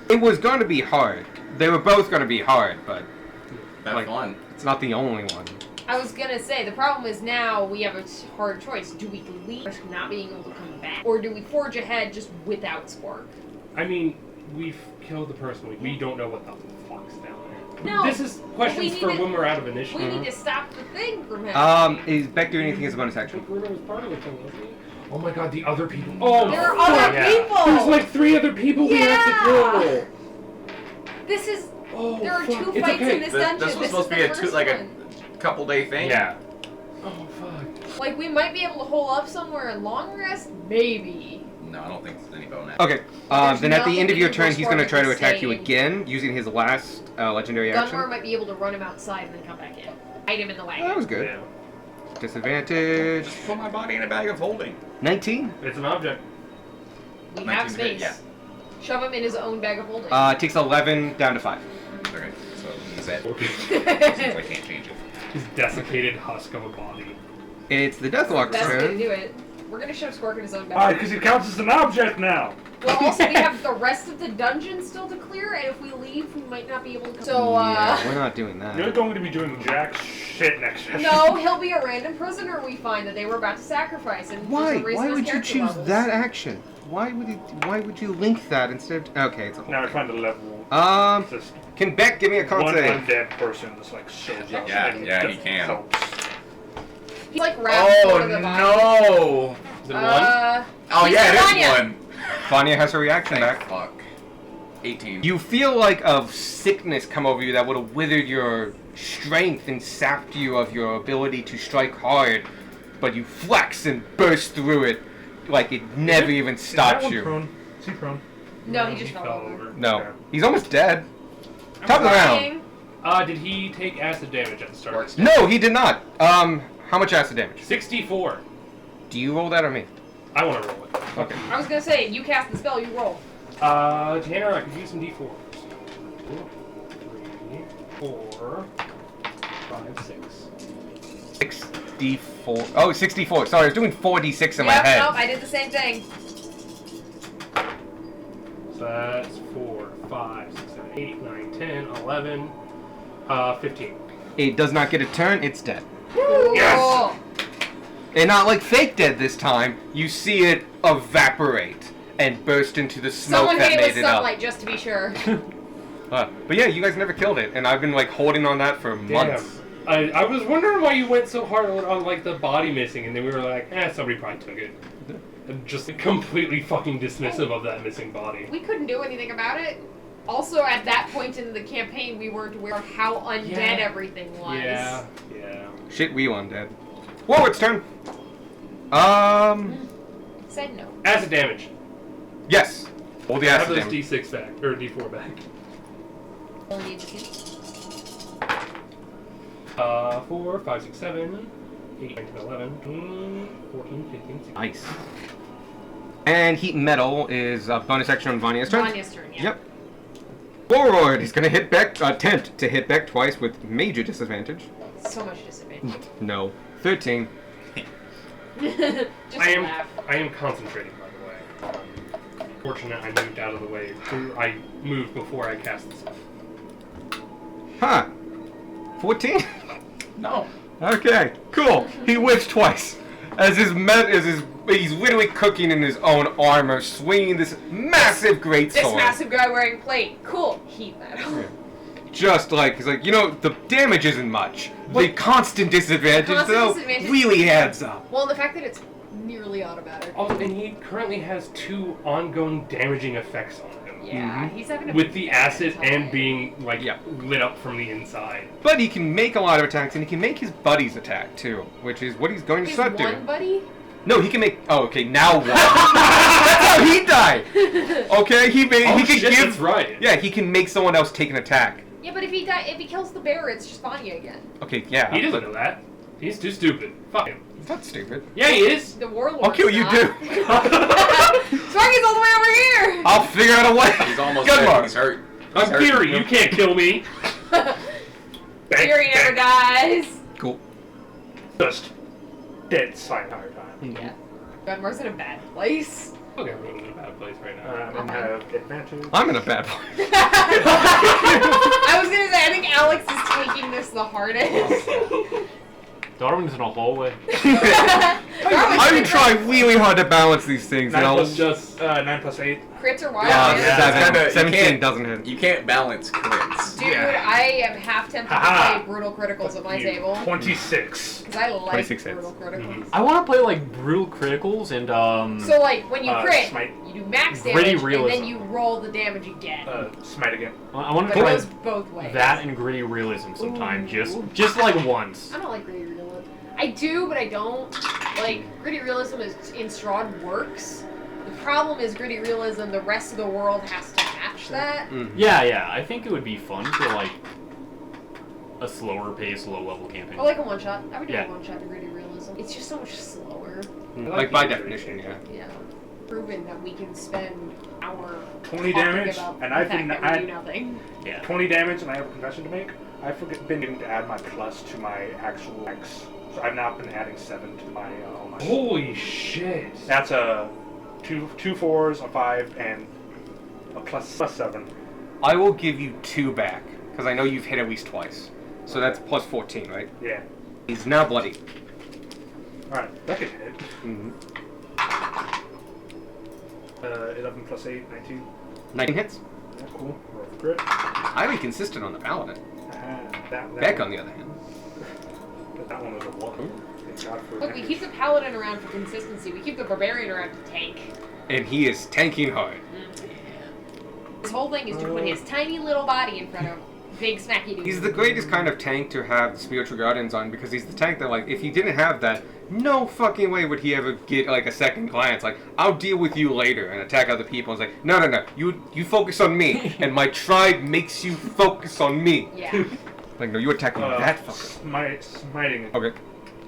B: It was going to be hard. They were both going to be hard, but
C: Have
B: Like-
C: fun.
B: it's not the only one.
E: I was gonna say, the problem is now we have a hard choice. Do we leave risk not being able to come back? Or do we forge ahead just without Spark?
H: I mean, we've killed the person. We don't know what the fuck's down there.
E: No,
H: This is questions
E: we
H: for
E: need to-
H: when we're out of initiative.
E: We need to stop the thing from happening.
B: Is Beck doing anything as a bonus action?
H: Bruno was part of the thing, wasn't he? Oh my god, the other people. Oh,
E: There are
H: fuck.
E: other
B: yeah.
E: people!
H: There's like 3 other people we have to kill.
E: This is...
H: Oh,
E: There are
H: fuck.
E: 2
H: It's
E: fights
H: okay.
E: in this dungeon.
C: This was
E: This
C: supposed
E: is
C: to be
E: the
C: a
E: first
C: like
E: one.
C: a couple day thing.
B: Yeah.
H: Oh, fuck.
E: Like, we might be able to hole up somewhere in long rest? Maybe.
C: No, I don't think there's any bonus.
B: Okay.
E: There's
B: Then at the
E: nothing
B: end of your
E: you
B: turn,
E: can
B: he's going to try to
E: Spark
B: attack you
E: saying.
B: again using his last legendary
E: Gunmar
B: action.
E: might be able to run him outside and then come back in. Hide him in the wagon.
B: That was good.
H: Yeah.
B: Disadvantage.
C: Put my body in a bag of holding.
B: 19.
H: It's an object.
E: We have
C: 19
E: space.
C: yeah.
E: Shove him in his own bag of holding.
B: It takes 11 down to 5.
C: Okay, so he's at.
H: Okay.
C: Since I can't change it.
H: His desiccated husk of a body.
B: It's the Deathlock's
E: Best way to
B: turn.
E: do it. We're gonna show Squirk in his own
A: Alright,
E: bed.
A: because he counts as an object now.
E: Well, also we have the rest of the dungeon still to clear, and if we leave, we might not be able to. So,
B: Yeah, we're not doing
A: You're
B: that.
A: going to be doing jack shit next session.
E: no, he'll be a random prisoner we find that they were about to sacrifice, and
B: Why?
E: for some reason
B: Why
E: his
B: would you
E: character
B: choose
E: levels.
B: that action? Why would you link that instead of... Okay, it's a whole...
A: Now we're trying to level.
B: Just can Beck give me a con
A: One
B: save?
A: undead person just like shows up.
C: Yeah,
A: and
C: yeah, he
A: just
C: can.
A: helps.
E: He's like wrapped over the body.
C: no!
H: Is it one?
C: Oh
E: He's
C: yeah, it
E: Vanya.
C: is one.
B: Vanya has her reaction
C: Thank
B: back.
C: fuck. 18.
B: You feel like a sickness come over you that would have withered your strength and sapped you of your ability to strike hard, but you flex and burst through it like it never even
A: Is that
B: stopped
A: one
B: you.
A: prone? Is he prone?
E: No, he just fell over.
B: No,
A: Okay.
B: he's almost dead. Top of the round.
E: Dying.
H: Did he take acid damage at the start?
C: Works.
B: No, he did not. How much acid damage?
H: 64.
B: Do you roll that or me?
H: I want to roll it.
B: Okay.
E: I was gonna say, you cast the spell, you roll.
H: Tanner, I could use some d4s. 3, 4, 5, 6.
B: 64. Oh, 64. Sorry, I was doing 4d6 in my
E: Yep,
B: head.
E: nope, I did the same thing.
H: So that's 4, 5, 6, 7, 8, 9, 10, 11, 15.
B: It does not get a turn, it's dead.
A: Yes!
B: And not like fake dead this time. You see it evaporate and burst into the smoke
E: Someone
B: that
E: hit it
B: made
E: with
B: it up.
E: sunlight just to be sure.
B: But yeah, you guys never killed it, and I've been like holding on that for months.
H: I was wondering why you went so hard on like the body missing, and then we were like, somebody probably took it. And just completely fucking dismissive of that missing body.
E: We couldn't do anything about it. Also, at that point in the campaign, we weren't aware of how undead
H: Yeah.
E: everything was.
H: Yeah.
B: Shit, we undead. Warwick's turn.
E: Said no.
H: Acid damage.
B: Yes. Hold the
H: I have
B: acid
H: those
B: damage.
H: D6 back, or D4 back.
E: Only needs a few.
H: 4, 5, 6, 7, 8, 9, 10, 11, 14, 15, 16.
B: Nice. And heat and metal is a bonus action on Vanya's turn.
E: Vanya's turn, yeah.
B: Yep. Warlord is gonna hit Beck, attempt to hit Beck twice with major disadvantage.
E: So much disadvantage.
B: No. 13.
E: Just
H: I
E: laugh.
H: am concentrating, by the way. Fortunate I moved out of the way. I moved before I cast the spell.
B: Huh. 14?
C: No.
B: Okay, cool. He whiffs twice. As he's literally cooking in his own armor, swinging this massive great
E: This
B: sword.
E: massive guy wearing plate. Cool. Heat metal.
B: Just like, he's like, you know, the damage isn't much. The constant disadvantage,
E: Constant
B: though,
E: disadvantage.
B: really adds up.
E: Well, the fact that it's nearly automatic.
H: Also, and he currently has 2 ongoing damaging effects on him.
E: Yeah, he's not gonna
H: With
E: be
H: the
E: there
H: acid
E: until
H: and
E: it.
H: being, like,
B: Yeah.
H: lit up from the inside.
B: But he can make a lot of attacks, and he can make his buddies attack, too. Which is what he's going to
E: He's
B: start
E: one
B: doing.
E: buddy?
B: No, he can make... Oh, okay, now one. That's how he died! Okay, he
H: Oh,
B: can
H: shit,
B: give...
H: that's right.
B: Yeah, he can make someone else take an attack.
E: Yeah, but if he kills the bear, it's just Vanya again.
B: Okay, yeah.
H: He doesn't
B: but
H: know that. He's too stupid. Fuck him.
B: He's not stupid.
H: Yeah, he is.
E: The warlord.
B: I'll kill you, too.
E: Sparky's all the way over here.
B: I'll figure out a way.
C: He's almost
B: Good
C: dead.
B: luck.
C: He's hurt.
H: I'm
C: hurt.
H: Fury. You can't kill me.
E: Fury never dies.
B: Cool.
A: Just dead silent the entire time.
E: Yeah. Gunmar's in a bad place.
H: Okay, I'm in a bad place right now.
A: And have advantage.
B: I'm in a bad place.
E: I was gonna say, I think Alex is taking this the hardest.
F: Darwin's in a hallway.
B: I'm trying really hard to balance these things,
A: 9
B: and I'll...
A: plus, just, 9 plus 8.
E: Crits are wild.
C: Yeah,
E: man.
C: yeah.
B: Seven.
C: Kinda- you
B: 17
C: can't-
B: doesn't hit.
C: You can't balance crits.
E: Dude,
A: Yeah.
E: I am half tempted to
A: Haha.
E: play brutal criticals at my
A: You.
E: table.
A: 26.
E: Because I like
B: 26 hits.
E: brutal criticals.
F: I want to play like brutal criticals and
E: So, like, when you crit,
A: Smite.
E: you do max
F: Gritty
E: damage, and
F: realism.
E: then you roll the damage again.
A: Smite again.
F: I want
E: But
F: to
E: it
F: play
E: goes both ways.
F: that and gritty realism sometime,
E: Ooh.
F: just like once.
E: I don't like gritty realism. I do, but I don't. Like, gritty realism is in Strahd works. The problem is gritty realism, the rest of the world has to match that.
F: Yeah, I think it would be fun for like a slower pace, low level campaign.
E: Or like a one shot. I would do
F: Yeah.
E: a one shot to gritty realism. It's just so much slower.
B: Like, by definition, yeah.
E: Yeah. Proven that we can spend our
A: 20
E: talking
A: damage,
E: about
A: and
E: the
A: I've
E: fact
A: been-
E: that we do nothing.
F: Yeah.
A: 20 damage, and I have a confession to make. I've been getting to add my plus to my actual X So I've now been adding 7 to my all my.
H: Holy shit!
A: That's a two 4s, a 5, and a plus 7.
B: I will give you 2 back, because I know you've hit at least twice. So that's plus 14, right?
A: Yeah.
B: He's now bloody.
A: All right, that could hit.
B: Mm-hmm.
A: 11 plus 8, 19.
B: 19 hits.
A: Yeah, cool. Roll for grit.
B: Highly consistent on the paladin.
A: That
B: Beck,
A: one,
B: on the other hand.
A: that one was a 1. Thank God for
E: Look, we keep the paladin around for consistency. We keep the barbarian around to tank.
B: And he is tanking hard.
E: His whole thing is to put his tiny little body in front of big smacky dude.
B: He's the greatest kind of tank to have the spiritual guardians on, because he's the tank that, like, if he didn't have that, no fucking way would he ever get, like, a second glance. Like, I'll deal with you later and attack other people. It's like, no. You focus on me, and my tribe makes you focus on me.
E: Yeah.
B: Like, no, you attacking that fucker.
A: Smiting.
B: Okay.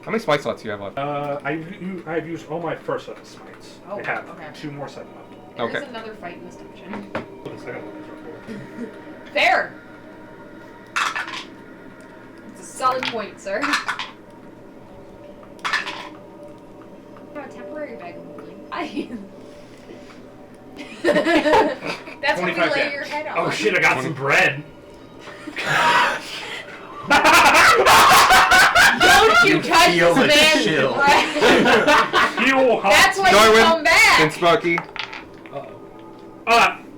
B: How many spite slots do you have left?
A: I've used all my first set of smites.
E: Oh,
A: I have
E: okay.
A: 2 more set left.
E: There
B: Okay.
E: is another fight in this dungeon.
A: The second one is right
E: Fair! It's a solid point, sir. Oh, a temporary bag of holding. That's when we
A: 25
E: lay your head on.
H: Oh shit! I got some bread.
E: Don't you touch
C: feel
E: this
C: the
E: man's
C: chill.
E: breath.
A: You will
E: That's why you
B: Darwin,
E: come back.
B: and Sparky.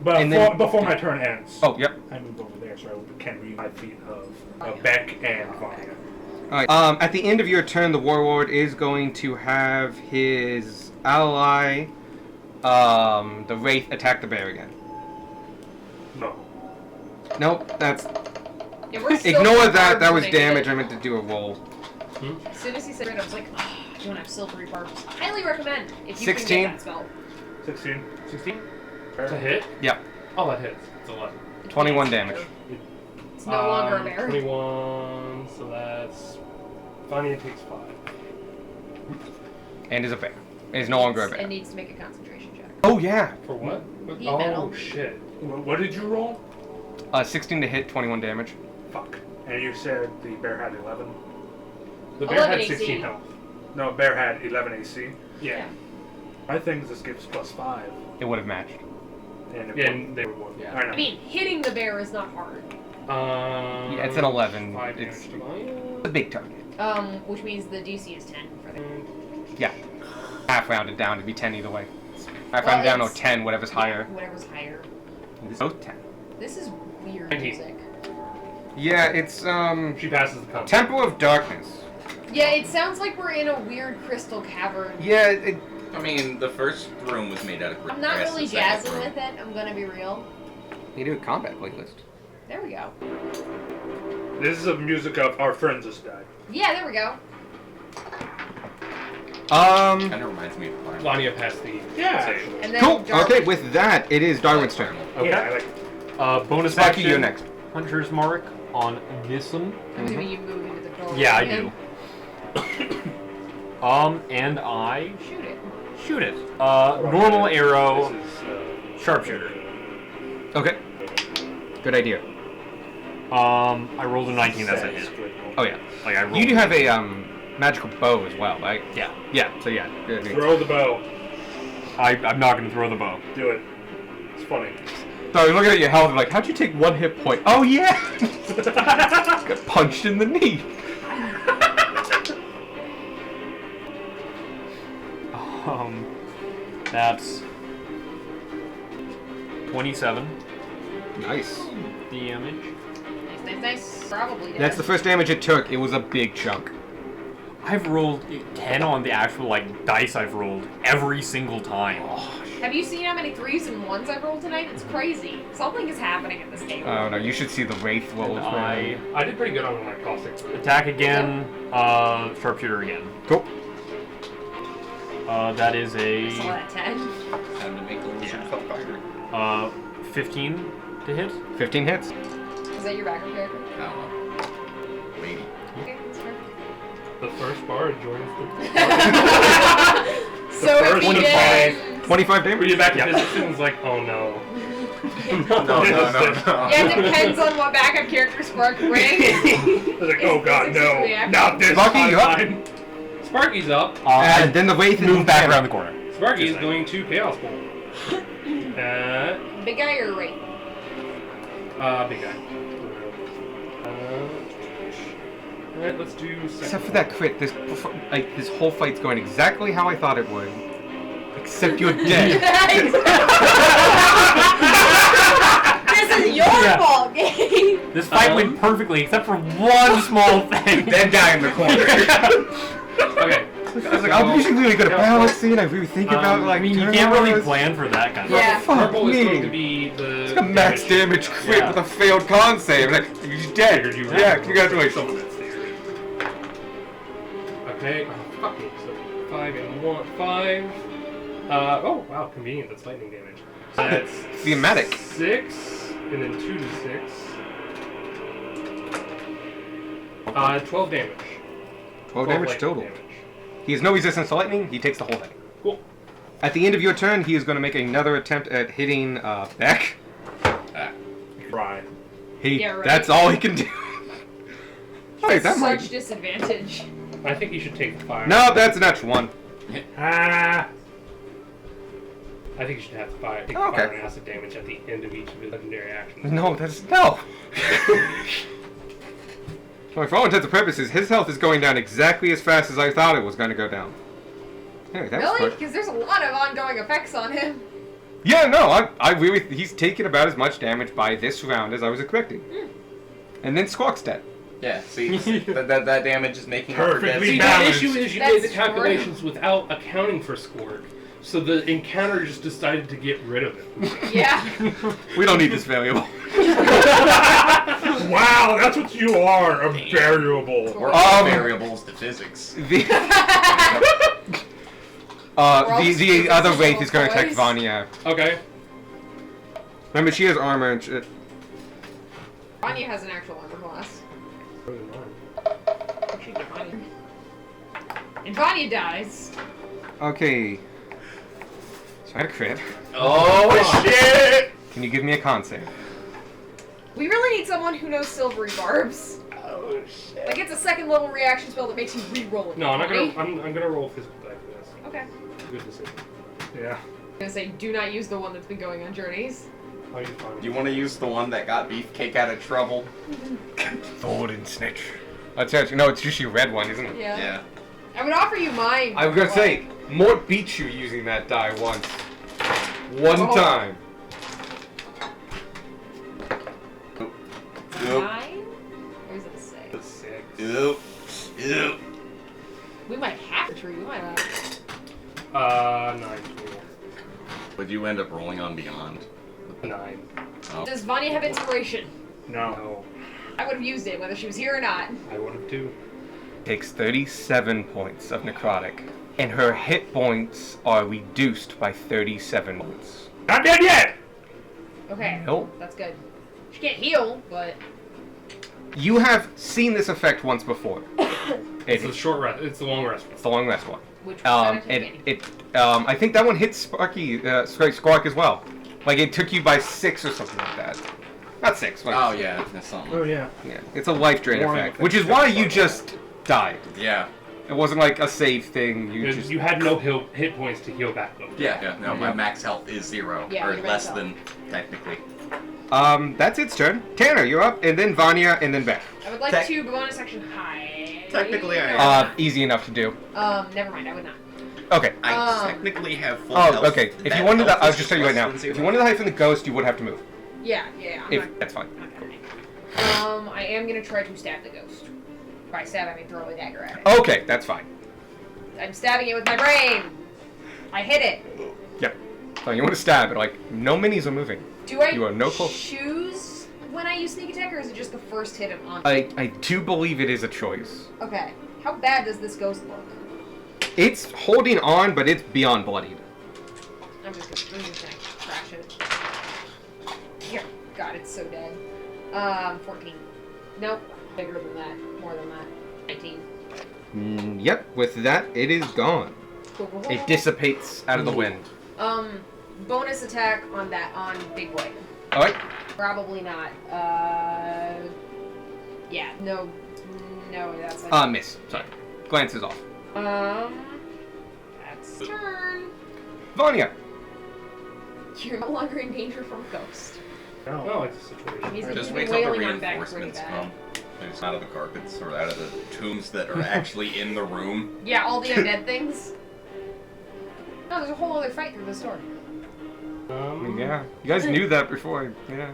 A: But
B: And then-
A: before my turn ends,
B: Oh, yep.
A: I move over there so I can read 5 feet of Beck and Vanya.
B: Alright, at the end of your turn, the Warlord is going to have his ally, the Wraith, attack the bear again.
A: No.
B: Nope, that's...
E: Yeah, we're still
B: Ignore
E: in
B: that, that was
E: barbs when I did
B: damage,
E: it.
B: I meant to do a roll.
E: As soon as he said it, I was like, oh, I don't have silvery barbs. Highly recommend if you
B: 16?
E: can get that spell.
A: 16.
H: 16. It's a hit.
B: Yep,
H: Oh, that hits. It's 11.
B: 21 damage.
E: It's no longer a bear.
H: 21. So that's. Vanya takes 5.
B: And is a bear. Is no longer a
E: It
B: bear.
E: needs to make a concentration check.
B: Oh yeah!
H: For what?
E: Heat
H: Oh
E: metal.
H: shit!
A: What did you roll?
B: 16 to hit, 21 damage.
A: Fuck. And you said the bear had 11?
H: The bear
E: 11
H: had
E: AC.
H: 16 health.
A: No, bear had 11 AC.
H: Yeah.
A: My thing just gives plus 5.
B: It would have matched.
A: And
H: Yeah,
A: would-
H: they were one. Yeah.
A: I know.
E: I mean, hitting the bear is not hard.
B: Yeah, it's an 11.
H: 5
B: It's
H: damage to Vanya.
B: a big target.
E: Which means the DC is 10 for the.
B: Yeah. Half rounded down to be 10 either way. Half
E: Well,
B: rounded down or
E: it's-
B: 10, whatever's higher.
E: Whatever's higher.
B: Both 10.
E: This is weird
H: 19.
E: music.
B: Yeah, it's,
H: She passes the con.
B: Temple of Darkness.
E: Yeah, it sounds like we're in a weird crystal cavern.
B: Yeah, it,
C: I mean, the first room was made out of
E: I'm not
C: grass,
E: really
C: the second
E: jazzing
C: room-
E: with it, I'm gonna be real.
B: you do a combat playlist.
E: There we go.
A: This is the music of our friends just died.
E: Yeah, there we go.
C: Kind of reminds me of Climb.
H: Vanya passed the
A: Yeah,
H: save.
A: actually.
E: And then
B: Cool.
E: Darwin.
B: Okay, with that, it is Darwin's turn.
F: Okay.
A: Yeah, I like
F: Bonus
B: Sparky,
F: action.
B: you're next.
F: Hunter's Mark on this one.
E: I'm assuming you move into the door.
F: Yeah, I
E: again.
F: do. And I
E: Shoot it.
F: shoot it. Normal arrow,
A: This is,
F: sharpshooter.
B: Okay. Good idea.
F: I rolled a 19. That's a hit.
B: Oh yeah.
F: Like I rolled.
B: You do have a magical bow as well, right?
F: Yeah.
B: Yeah. So yeah.
A: Throw the bow.
F: I'm not gonna throw the bow.
A: Do it. It's funny.
B: So you're looking at your health, like, how'd you take 1 hit point? Oh yeah. Got punched in the knee.
F: That's 27
B: Nice.
F: damage.
E: Nice. Probably dead.
B: That's the first damage it took. It was a big chunk.
F: I've rolled 10 on the actual like dice I've rolled every single time.
E: Have you seen how many 3s and 1s I've rolled tonight? It's crazy. Something is happening at this game.
B: Oh no, you should see the wraith rolls.
F: And
B: man.
H: I did pretty good on my caustic.
F: attack again, sharpshooter again.
B: Cool.
F: That is
E: I saw
F: a
E: that 10.
C: Time to make illusion fire.
F: 15 to hit.
B: 15 hits.
E: Is that your backup character?
C: I don't know. Maybe.
E: Okay, that's fair.
H: The first bar joins the.
E: So if he
H: 25.
B: 25
H: Were
B: damage.
H: you back to physics and was like, oh no.
C: No.
E: Yeah, it depends on what backup character Spark brings.
A: I was like, oh god,
E: It's a
A: no.
E: reaction.
A: Not this
B: Lucky, you're up.
A: time.
H: Sparky's up.
G: And then the wraith
F: Move back around the corner.
H: Sparky is going to Chaos Bolt.
E: Big guy or Wraith?
H: Big guy. Alright, let's do second.
B: Except for that crit, this whole fight's going exactly how I thought it would. Except you're dead.
E: This is your fault, game.
F: This fight went perfectly, except for one small thing.
B: Then die in the corner.
H: Okay.
B: I was like, I'm usually really good at balancing. I really think about like.
F: I mean, you can't really
B: turns.
F: plan for that kind of
E: Yeah.
B: Fuck
H: Purple is going to
B: me.
H: be the.
B: It's like a max damage crit
F: Yeah.
B: with a failed con save. Like, he's dead. Yeah, congratulations.
H: Okay. Oh, fuck me. So 5 and 1. 5. Oh, wow. Convenient. That's lightning damage. That's
B: Thematic.
H: 6. And then 2 to 6. 12 damage.
B: 12 damage
H: lightning
B: total.
H: damage.
B: He has no resistance to lightning. He takes the whole thing.
H: Cool.
B: At the end of your turn, he is going to make another attempt at hitting Beck.
A: Right.
E: Yeah, right.
B: That's all he can do. Wait, that
E: Such
B: might.
E: disadvantage.
H: I think you should take the fire.
B: No, that's an extra one.
A: Ah.
H: I think you should have to fire. Take
B: Okay.
H: fire and acid damage at the end of each of his legendary actions.
B: No, that's no. Well, for all intents and purposes, his health is going down exactly as fast as I thought it was going to go down. Anyway, that was
E: Really?
B: fun.
E: Because there's a lot of ongoing effects on him.
B: Yeah, no, I really, he's taken about as much damage by this round as I was expecting. And then Squawk's dead.
C: Yeah, see, that damage is making up for that.
A: Perfectly
H: See, the
A: balanced.
H: issue is you
E: That's
H: made the
E: true.
H: calculations without accounting for Squirk. So the encounter just decided to get rid of it.
E: Yeah.
B: We don't need this variable.
A: Wow, that's what you are, a variable.
C: We're all variables to physics.
B: The
E: all
B: the
E: just
B: other
E: physical
B: wraith is going to attack
E: toys.
B: Vanya.
H: Okay.
B: Remember, she has armor. And
E: Vanya has an actual armor class. She's not Vanya. And Vanya dies.
B: okay. So I had a crit.
C: Oh shit!
B: Can you give me a con save?
E: We really need someone who knows silvery barbs.
C: Oh shit!
E: Like it's a second level reaction spell that makes you re-roll it.
H: No, I'm not gonna.
E: Right?
H: I'm gonna roll physical die for this.
E: Okay.
H: Good decision.
A: Yeah.
E: I'm gonna say, do not use the one that's been going on journeys.
H: How you find
C: Do you want to use the one that got Beefcake out of trouble?
B: Sword and snitch. That's actually no, it's usually a red one, isn't it?
E: Yeah.
C: Yeah.
E: I would offer you mine.
B: I was gonna
E: but,
B: say, Mort beat you using that die once. One
E: Oh.
B: time.
E: like,
C: Nope.
E: 9? Or is it a 6?
H: 6.
C: Ew. Ew.
E: We might have a tree. We might not.
H: 9 total.
C: Would you end up rolling on Beyond?
H: 9.
C: Oh.
E: Does Vanya have inspiration?
A: No.
H: No.
E: I would have used it, whether she was here or not.
H: I would have too.
B: Takes 37 points of necrotic, and her hit points are reduced by 37 points.
A: Not dead yet!
E: Okay.
B: Nope.
E: That's good. She can't heal, but
B: You have seen this effect once before.
H: It's the short rest. It's the long rest.
B: It's the long rest one.
E: which
B: I think that one hit Sparky, Squawk as well. Like it took you by 6 or something like that. Not 6. Like,
C: Oh yeah, that's something.
A: Oh, yeah.
B: yeah. It's a life drain
A: Warning
B: effect,
A: effect.
B: which is why you just died.
C: Yeah.
B: It wasn't like a save thing. You
H: Because
B: just
H: you had no hit points to heal back though.
C: Yeah. No, my max health is 0,
E: Yeah,
C: or
E: your
C: less
E: max
C: than technically.
B: That's its turn. Tanner, you're up, and then Vanya, and then Beck.
E: I would like
C: Tec-
E: to bonus action high.
C: Technically, I
B: Easy enough to do.
E: Never mind. I would not.
B: Okay.
C: I technically have full
B: Oh,
C: health.
B: okay. If
C: That
B: you wanted to,
C: health
B: I'll
C: is
B: just tell you right now.
C: less than
B: If you
C: 0.
B: wanted to hide from the ghost, you would have to move.
E: Yeah. I'm not,
B: That's fine.
E: I'm not gonna. I am gonna try to stab the ghost. By stab, I mean throw a dagger at it.
B: Okay, that's fine.
E: I'm stabbing it with my brain. I hit it.
B: Yep. So you want to stab it, like, no minis are moving.
E: Do I
B: You are no close.
E: choose when I use sneak attack, or is it just the first hit I'm on?
B: I do believe it is a choice.
E: Okay. How bad does this ghost look?
B: It's holding on, but it's beyond bloodied.
E: I'm just gonna crash it. Here. God, it's so dead. 14. Nope. Bigger than that. More than that. 19.
B: Yep, with that, it is gone.
E: Cool.
B: It dissipates out of the wind.
E: Bonus attack on that, on Big Boy.
B: Alright.
E: Probably not. Yeah. No, that's like...
B: Miss. Sorry. Glances off.
E: That's turn.
B: Vanya.
E: You're no longer in danger from a ghost.
H: Oh,
A: No.
H: it's a situation.
E: He's
C: Just
E: been
C: wait till the
E: wailing on Beck pretty
C: reinforcements
E: bad.
C: come. It's out of the carpets or out of the tombs that are actually in the room.
E: Yeah, all the undead things. No, there's a whole other fight through this door.
G: Yeah, you guys knew that before. Yeah.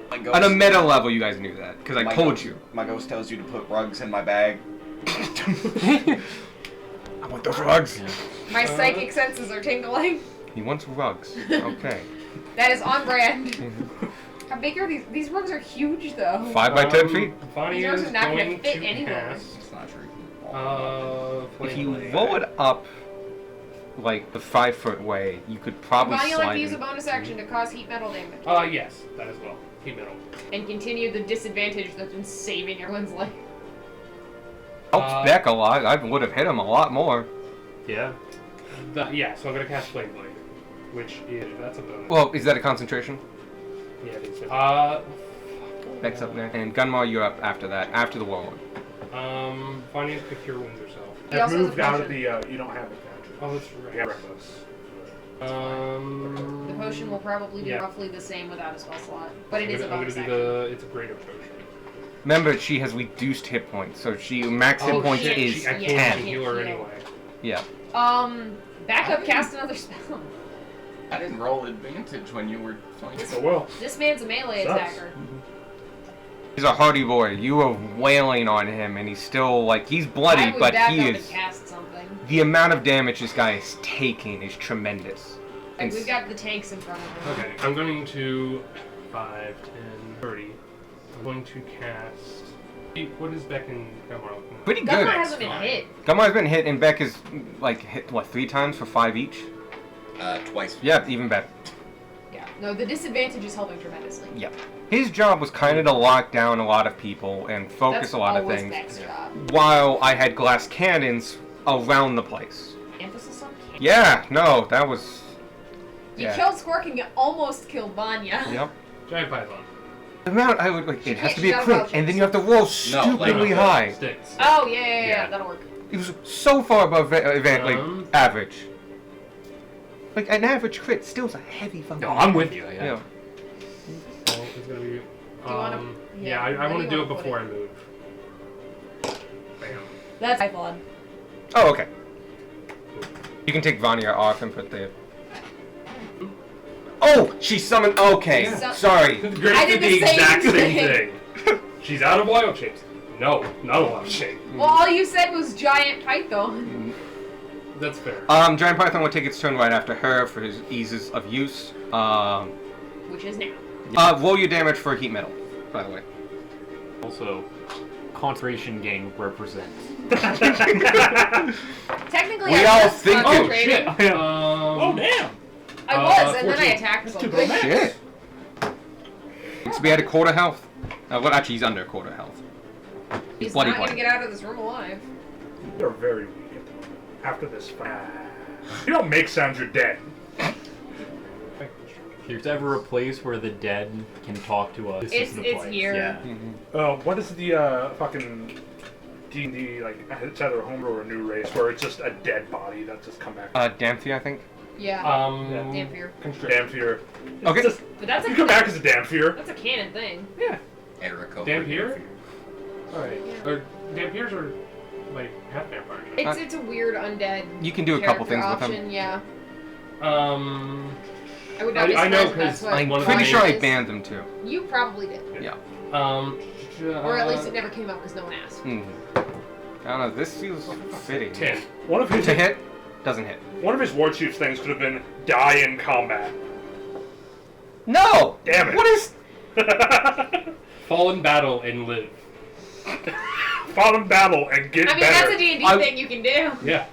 C: My
G: On
C: ghost,
G: a meta level, you guys knew that because I
C: my
G: told
C: ghost-
G: you.
C: My ghost tells you to put rugs in my bag.
G: I want those rugs.
F: Yeah.
E: My psychic senses are tingling.
G: He wants rugs. Okay.
E: That is on brand. How big are these? These rugs are huge, though.
G: 5 by 10 feet.
H: Bonnie
E: These rugs
H: is
E: are not gonna
H: going
E: fit
H: to
E: anywhere.
H: cast.
C: It's not true.
G: If you
H: Flame Blade.
G: roll it up like the 5 foot way, you could probably
E: Why you like
G: slide
E: to use a
G: it.
E: bonus action to cause heat metal damage
H: Yes, that as well. Heat metal.
E: and continue the disadvantage that's been saving everyone's life.
G: Helps Beck a lot. I would have hit him a lot more.
F: Yeah.
H: Yeah, so I'm gonna cast Flame Blade, which is that's a bonus.
G: Well, is that a concentration?
H: Yeah, it is.
G: Beck's up there. And Gunmar, you're up after that, after the warlord.
H: Bonnie can cure wounds herself.
E: He
A: I've
E: also has a
A: moved out of
E: potion.
A: the. You don't have advantage.
H: Oh, that's
A: Yeah,
H: right.
A: reckless.
E: The potion will probably be
H: Yeah.
E: roughly the same without a spell slot, but it
H: I'm
E: is a
H: gonna
E: bonus
H: do
E: action.
H: it's a greater potion.
G: Remember, she has reduced hit points, so she max hit
E: Oh,
G: points
E: shit.
G: is
H: I
E: Yeah,
H: can't
G: 10.
H: heal her
E: heal.
H: anyway.
G: Yeah.
E: Back up, cast another spell.
C: I didn't roll advantage when you were fighting.
A: Oh well.
E: This man's a melee
A: Sucks.
E: attacker.
G: He's a hardy boy. You were wailing on him, and he's still, like, he's bloody,
E: I would
G: but
E: back
G: he
E: up and
G: is...
E: cast something.
G: The amount of damage this guy is taking is tremendous.
E: Like, we've got the tanks in front of him.
H: Okay, I'm going to 5, 10, 30. I'm going to cast. What is Beck and Gunmar looking at?
G: Pretty
E: Gunmar
G: good.
E: hasn't been hit.
G: Gunmar's been hit, and Beck is, like, hit, what, 3 times for 5 each?
C: Twice.
G: Yeah, even better.
E: Yeah. No, the disadvantage is helping tremendously.
G: Yep. His job was kind of to lock down a lot of people and focus
E: That's
G: a lot of
E: always
G: things,
E: Beck's job.
G: while I had glass cannons around the place.
E: Emphasis on cannon.
G: Yeah, no, that was...
E: You
G: yeah.
E: killed Squirk and you almost killed Vanya.
G: Yep.
H: Giant Python.
G: The amount I would, like, it has to be a
E: She's
G: crit,
E: got
G: and then you have to roll stupidly high.
H: Sticks.
E: Oh, yeah,
H: Yeah.
E: that'll work.
G: It was so far above like average. Like an average crit still is a heavy fucking.
F: No, I'm with you. Yeah.
G: Yeah.
H: So it's gonna be.
E: you wanna-
H: Yeah, I
E: where do
H: want to
E: you
H: do it
E: wanna put
H: before
E: it?
H: I move. Bam.
E: That's Python.
G: Oh, okay. You can take Vanya off and put the. Oh, she summoned. Okay,
E: Yeah.
G: sorry.
H: Grace
E: I did
H: the
E: the same
H: exact same
E: thing.
H: thing. She's out of wild shapes. No, not a wild shape.
E: Well, all you said was giant Python.
H: That's fair.
G: Giant Python will take its turn right after her for his eases of use.
E: Which is now.
G: Roll your damage for heat metal, by the way.
F: Also, concentration gain represents.
E: Technically,
G: We
E: I
G: all
E: was
G: think it-
E: concentrating.
A: Oh damn!
E: I was, and then I
H: 14.
E: attacked
A: That's too
E: something.
A: bad.
G: Shit. Needs to be at a quarter health. Well, actually, he's under quarter health.
E: He's
G: bloody
E: not
G: bloody.
E: gonna get out of this room alive.
A: You're very weak at the moment. After this fight. You don't make sounds, you're dead.
F: If there's ever a place where the dead can talk to us, this is the
E: It's
F: place.
E: here.
F: Yeah.
A: What is the fucking D&D, like, it's either a homebrew or a new race, where it's just a dead body that's just come back.
G: Damphia, I think.
E: Yeah.
H: Damn
E: Dampier.
A: Dampier.
G: Okay.
A: Just,
E: But that's
A: you
E: a
A: come back as a Dampier.
E: that's a canon thing.
A: Yeah.
C: Erico.
H: Dampier? Alright.
E: Yeah.
H: Or Dampiers are like half vampires.
E: It's a weird undead.
G: You can do a couple
E: character
G: things with
E: option,
G: him.
E: Yeah.
H: I
E: I would not be
H: I know,
E: surprised if that's
H: 'cause
E: what
G: I'm
H: one of
G: pretty
H: the
G: sure I
E: is.
G: banned them too.
E: You probably did.
G: Yeah.
E: Or at least it never came up because no one asked.
G: I don't know. This feels fitting.
H: 10.
A: One of his
G: To hit, doesn't hit.
A: One of his war chief's things could have been die in combat.
G: No.
A: Damn it.
G: What is?
H: Fall in battle and live.
A: Fall in battle and get
E: I mean,
A: better.
E: that's a D&D
G: I-
E: thing you can do.
H: Yeah.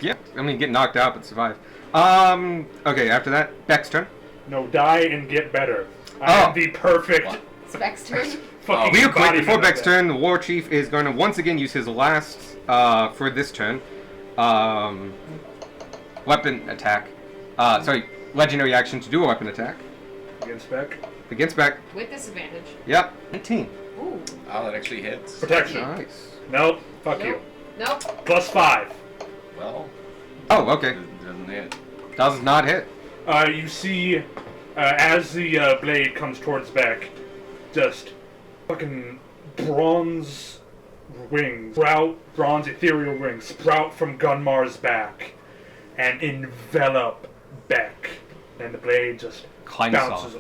G: Yeah. I mean, get knocked out but survive. Okay. After that, Beck's turn.
A: No, die and get better. I am
G: Oh.
A: the perfect
E: Specs turn.
A: fucking
G: Real quick,
A: embodiment
G: before
A: of
G: Beck's
A: that.
G: turn, the War Chief is going to once again use his last, for this turn, weapon attack. Sorry, legendary action to do a weapon attack.
A: Against Beck.
G: Against Beck.
E: With disadvantage.
G: Yep. 19.
E: Ooh.
C: Oh, that actually hits.
A: Protection.
G: Nice.
A: Nope. Fuck
E: Nope.
A: you.
E: Nope.
A: +5.
C: Well,
B: Oh, okay.
C: doesn't hit.
B: Does not hit.
A: You see, as the blade comes towards Beck, just fucking bronze wings, bronze ethereal rings sprout from Gunmar's back and envelop Beck, and the blade just
B: Clanks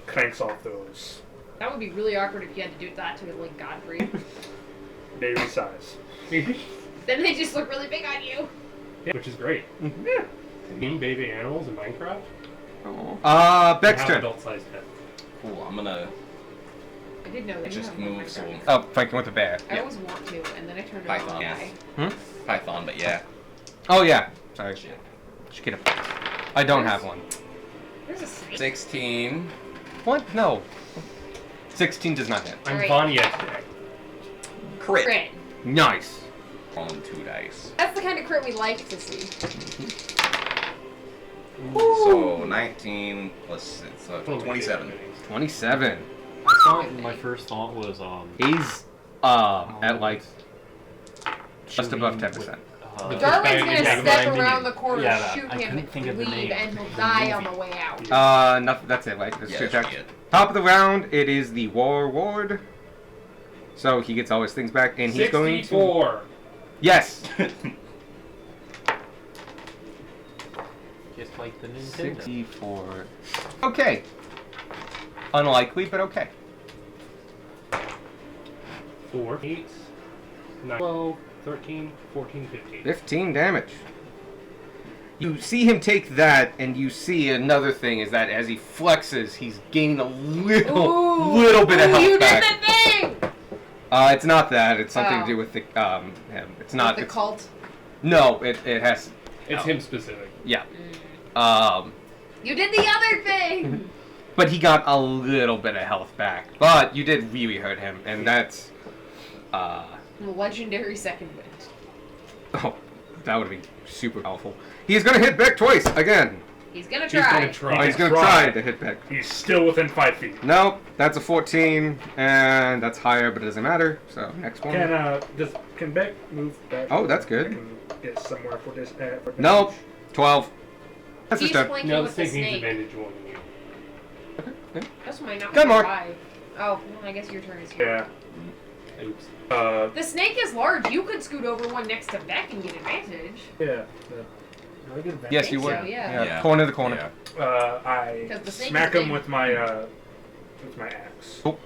A: clanks off those.
E: That would be really awkward if you had to do that to like Godfrey.
A: They resize.
E: Then they just look really big on you.
H: Yeah, which is great.
A: Yeah.
H: Name baby animals in Minecraft.
B: Beck's
H: Have
B: turn.
H: adult-sized pets.
C: Cool. I'm gonna
E: I did know that.
C: just move so
B: Oh, Franklin with the bear.
E: I always want to, and then I turned it
C: Python.
E: on.
C: Yeah. Python, but yeah.
B: Oh yeah. Sorry.
C: Shit.
B: Shikita. I don't have one.
E: There's a snake.
C: 16.
B: What? No. 16 does not hit.
H: I'm
E: Alright.
H: Vanya today.
C: Crit.
E: Crit.
B: Nice.
C: Rolling 2 dice.
E: That's the kind of crit we like to see.
C: So 19 plus it's 27.
B: 27.
F: My first thought was
B: He's at like just above 10%.
E: Darwin's
H: bag
E: gonna
H: is
E: step
H: having my
E: around the corner,
F: Yeah, that-
E: shoot
F: I
E: him,
F: couldn't think of the
E: leave,
F: name
E: and he'll
F: of the
E: die on
F: movie.
E: the way out.
B: Nothing. That's it. Like it's
C: Yeah,
B: two
C: that should
B: attacks.
C: be it.
B: Top of the round, it is the War Ward. So he gets all his things back, and he's going to.
H: 64.
B: Yes.
F: just like the Nintendo.
B: 64. Okay. Unlikely, but okay.
H: 4, 8, 9, 12, 13, 14, 15.
B: 15 damage. You see him take that, and you see another thing is that as he flexes, he's gaining a little bit of health
E: you
B: back.
E: did the thing!
B: It's not that. It's something
E: Oh.
B: to do with the him. It's not.
E: the
B: It's,
E: cult.
B: no, it has.
H: It's him specific.
B: Yeah.
E: You did the other thing!
B: But he got a little bit of health back. But you did really hurt him, and that's.
E: Legendary second wind.
B: Oh, that would be super powerful. He's gonna hit Beck twice again.
E: He's gonna
H: He's
E: try.
H: gonna try.
B: Oh, he's gonna try to hit Beck.
A: He's still within 5 feet.
B: Nope, that's a 14, and that's higher, but it doesn't matter. So next one.
A: Can Beck move back?
B: Oh, that's good.
A: I can get somewhere for this. For
B: Nope, 12. That's
E: He's
B: his turn.
E: flanking
H: No,
E: with
H: the
E: the
H: snake needs
E: snake.
H: advantage more than you.
E: This might not
B: Come
E: be
B: on.
E: five. Oh, well, I guess your turn is here.
A: Yeah.
H: Oops.
E: The snake is large. You could scoot over one next to Beck and get advantage.
A: Yeah.
B: Yes, you
E: think
B: would.
E: so, yeah.
C: Yeah.
B: Corner to corner.
C: Yeah.
A: I
E: 'Cause the snake
A: smack
E: is
A: him
E: big.
A: with my axe.
B: Oh.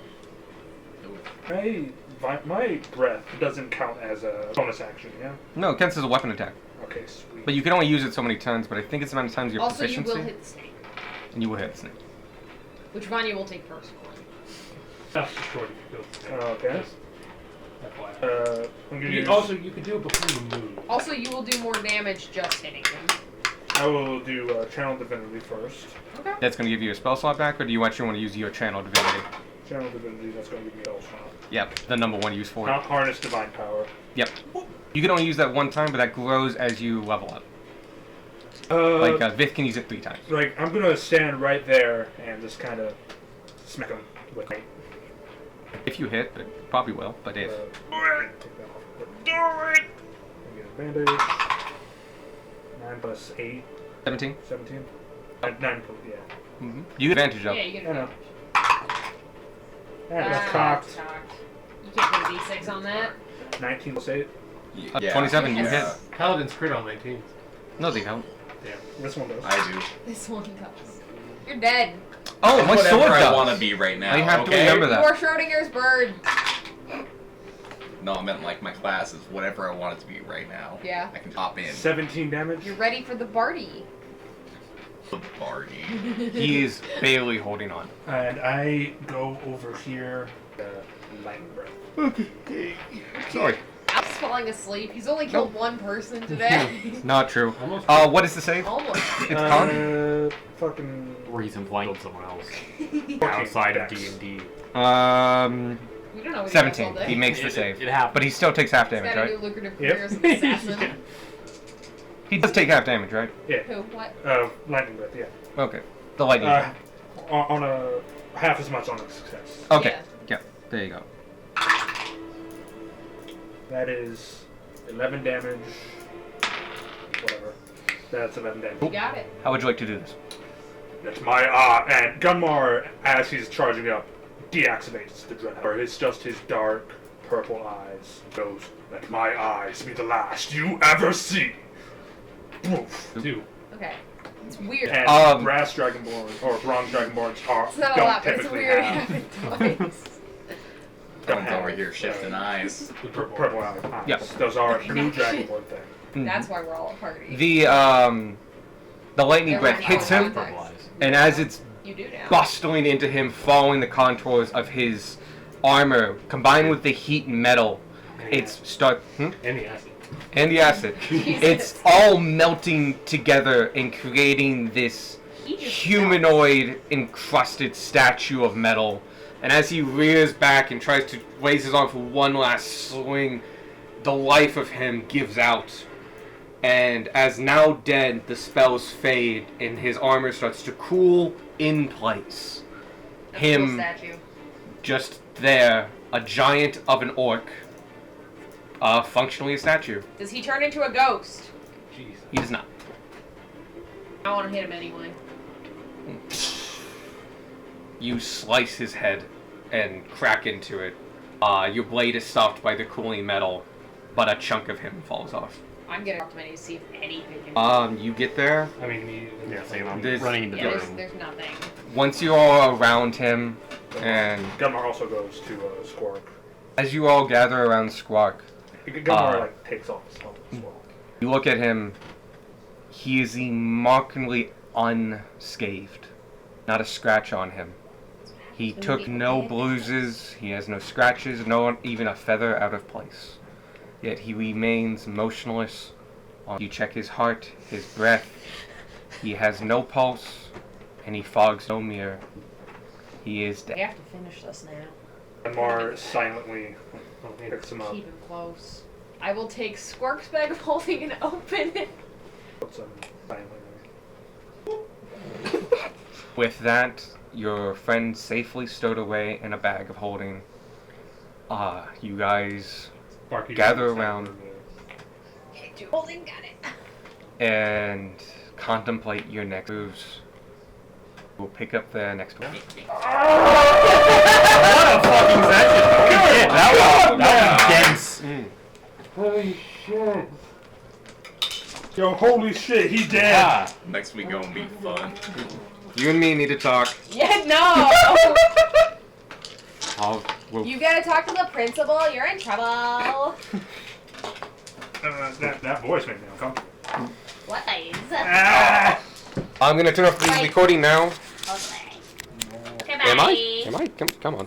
A: My breath doesn't count as a bonus action, yeah?
B: No, it counts as a weapon attack.
A: Okay, sweet.
B: But you can only use it so many times, but I think it's the amount of times your
E: Also, you
B: proficiency.
E: will hit the snake,
B: And you will hit the snake.
E: which Vanya will take personally.
H: That's short if you go.
A: Okay.
H: FYI.
A: I'm gonna
H: You,
A: use,
H: also, you could do it before you move.
E: Also, you will do more damage just hitting him.
A: I will do Channel Divinity first.
E: Okay.
B: That's going to give you a spell slot back, or do you actually want to use your channel divinity?
A: Channel Divinity, that's going to give me a shot.
B: Yep, the number one use for it.
A: Harness Divine Power.
B: Yep. You can only use that one time, but that grows as you level up.
A: Like,
B: Vith can use it 3 times.
A: I'm gonna stand right there and just kind of smack him with my.
B: If you hit, but it probably will, but if.
A: Take that off. Do it! Get advantage. 9 plus 8,
B: 17?
A: 17. 9 plus, yeah.
B: Mm-hmm. You get advantage of.
E: Yeah, you get
A: I know.
E: advantage.
A: That's cocked.
E: You can't put a d6 on that.
A: 19 plus 8.
C: Yeah.
B: 27, you hit.
E: Yes.
H: Paladin's crit on 19.
B: No, they don't.
A: This one does.
C: I do.
E: This one does. You're dead.
B: Oh, my
C: Whatever
B: sword
C: I
B: does.
C: want to be right now.
B: I have to
C: okay?
B: remember that.
E: You're Schrodinger's bird.
C: No, I meant like my class is whatever I want it to be right now.
E: Yeah.
C: I can hop in.
A: 17 damage.
E: You're ready for the party.
C: Party.
B: He is barely holding on.
A: And I go over here. Lightning breath.
B: Sorry.
E: Al's falling asleep. He's only killed one person today.
B: Not true.
H: Almost.
B: What is the save?
E: Almost.
B: It's con?
A: Fucking.
F: Reason flying someone else
A: 14
F: outside of
A: dex.
F: D&D.
E: We don't know what
B: 17.
E: He does all
B: He
E: day.
B: makes the save.
F: It happened.
B: But he still takes half
E: He's
B: damage,
E: got a
B: right?
E: new lucrative
A: Yep.
E: career as an assassin.
A: Yeah.
B: He does take half damage, right?
E: Who? What?
A: Lightning breath, yeah.
B: Okay. The lightning.
A: On a half as much on a success.
B: Okay. Yeah. There you go.
A: That is 11 damage. Whatever. That's 11 damage.
E: You got it.
G: How would you like to do this?
A: That's my and Gunmar, as he's charging up, deactivates the Dreadhammer. It's just his dark purple eyes. Goes, let my eyes be the last you ever see. Poof.
H: 2.
E: Okay. It's weird.
A: And brass dragonborn or bronze dragonborns are
E: It's not a
A: don't
E: lot, but it's
A: typically
E: weird. It
A: have
E: happened twice.
C: Don't over here shifting eyes.
A: purple eyes.
G: Yep.
A: Those are a new dragonborn thing.
E: That's why we're all a party.
G: The lightning breath hits him,
E: Purple
G: and as it's
E: You do now.
G: bustling into him, following the contours of his armor, combined with the heat and metal, it's
H: And the acid.
G: and the acid. It's all melting together and creating this
E: He just
G: humanoid encrusted statue of metal. And as he rears back and tries to raise his arm for one last swing, the life of him gives out. And as now dead, the spells fade and his armor starts to cool in place.
E: That's a cool
G: Him
E: statue.
G: just there, a giant of an orc, functionally a statue.
E: Does he turn into a ghost?
H: Jeez.
G: He does not.
E: I want to hit him anyway.
G: You slice his head and crack into it. Your blade is stopped by the cooling metal, but a chunk of him falls off.
E: I'm getting up to my knees to see if anything can.
G: You get there.
H: I mean,
F: Yeah, same. I'm
G: This-
F: running into the
E: Yeah,
F: room.
E: there's nothing.
G: Once you're all around him, and
A: Gunmar also goes to Squark.
G: as you all gather around Squawk,
A: Gunmar like takes off his helmet as well.
G: you look at him. He is remarkably unscathed. Not a scratch on him. He took no bruises, he has no scratches, no even a feather out of place. Yet he remains motionless. You check his heart, his breath. He has no pulse, and he fogs no mirror. He is
E: We
G: dead.
E: have to finish this now.
A: Gunmar silently picks him up.
E: Keep him close. I will take Squirk's bag of holding and open it.
A: Puts him silently.
G: With that, your friend safely stowed away in a bag of holding. You guys
H: Barky
G: gather
H: doesn't
G: around
E: Okay, two holding, got it.
G: and contemplate your next moves. We'll pick up the next one.
F: What a fucking session! Holy shit, that was dense.
A: Holy shit. Yo, holy shit, he dead.
F: Yeah.
C: Next week gonna be fun.
G: You and me need to talk.
E: Yeah, no!
G: We'll
E: You gotta talk to the principal, you're in trouble.
A: That voice made me uncomfortable.
E: What is?
A: Ah!
G: I'm gonna turn off the
E: Bye.
G: recording now.
E: Okay.
G: Am I? Come on.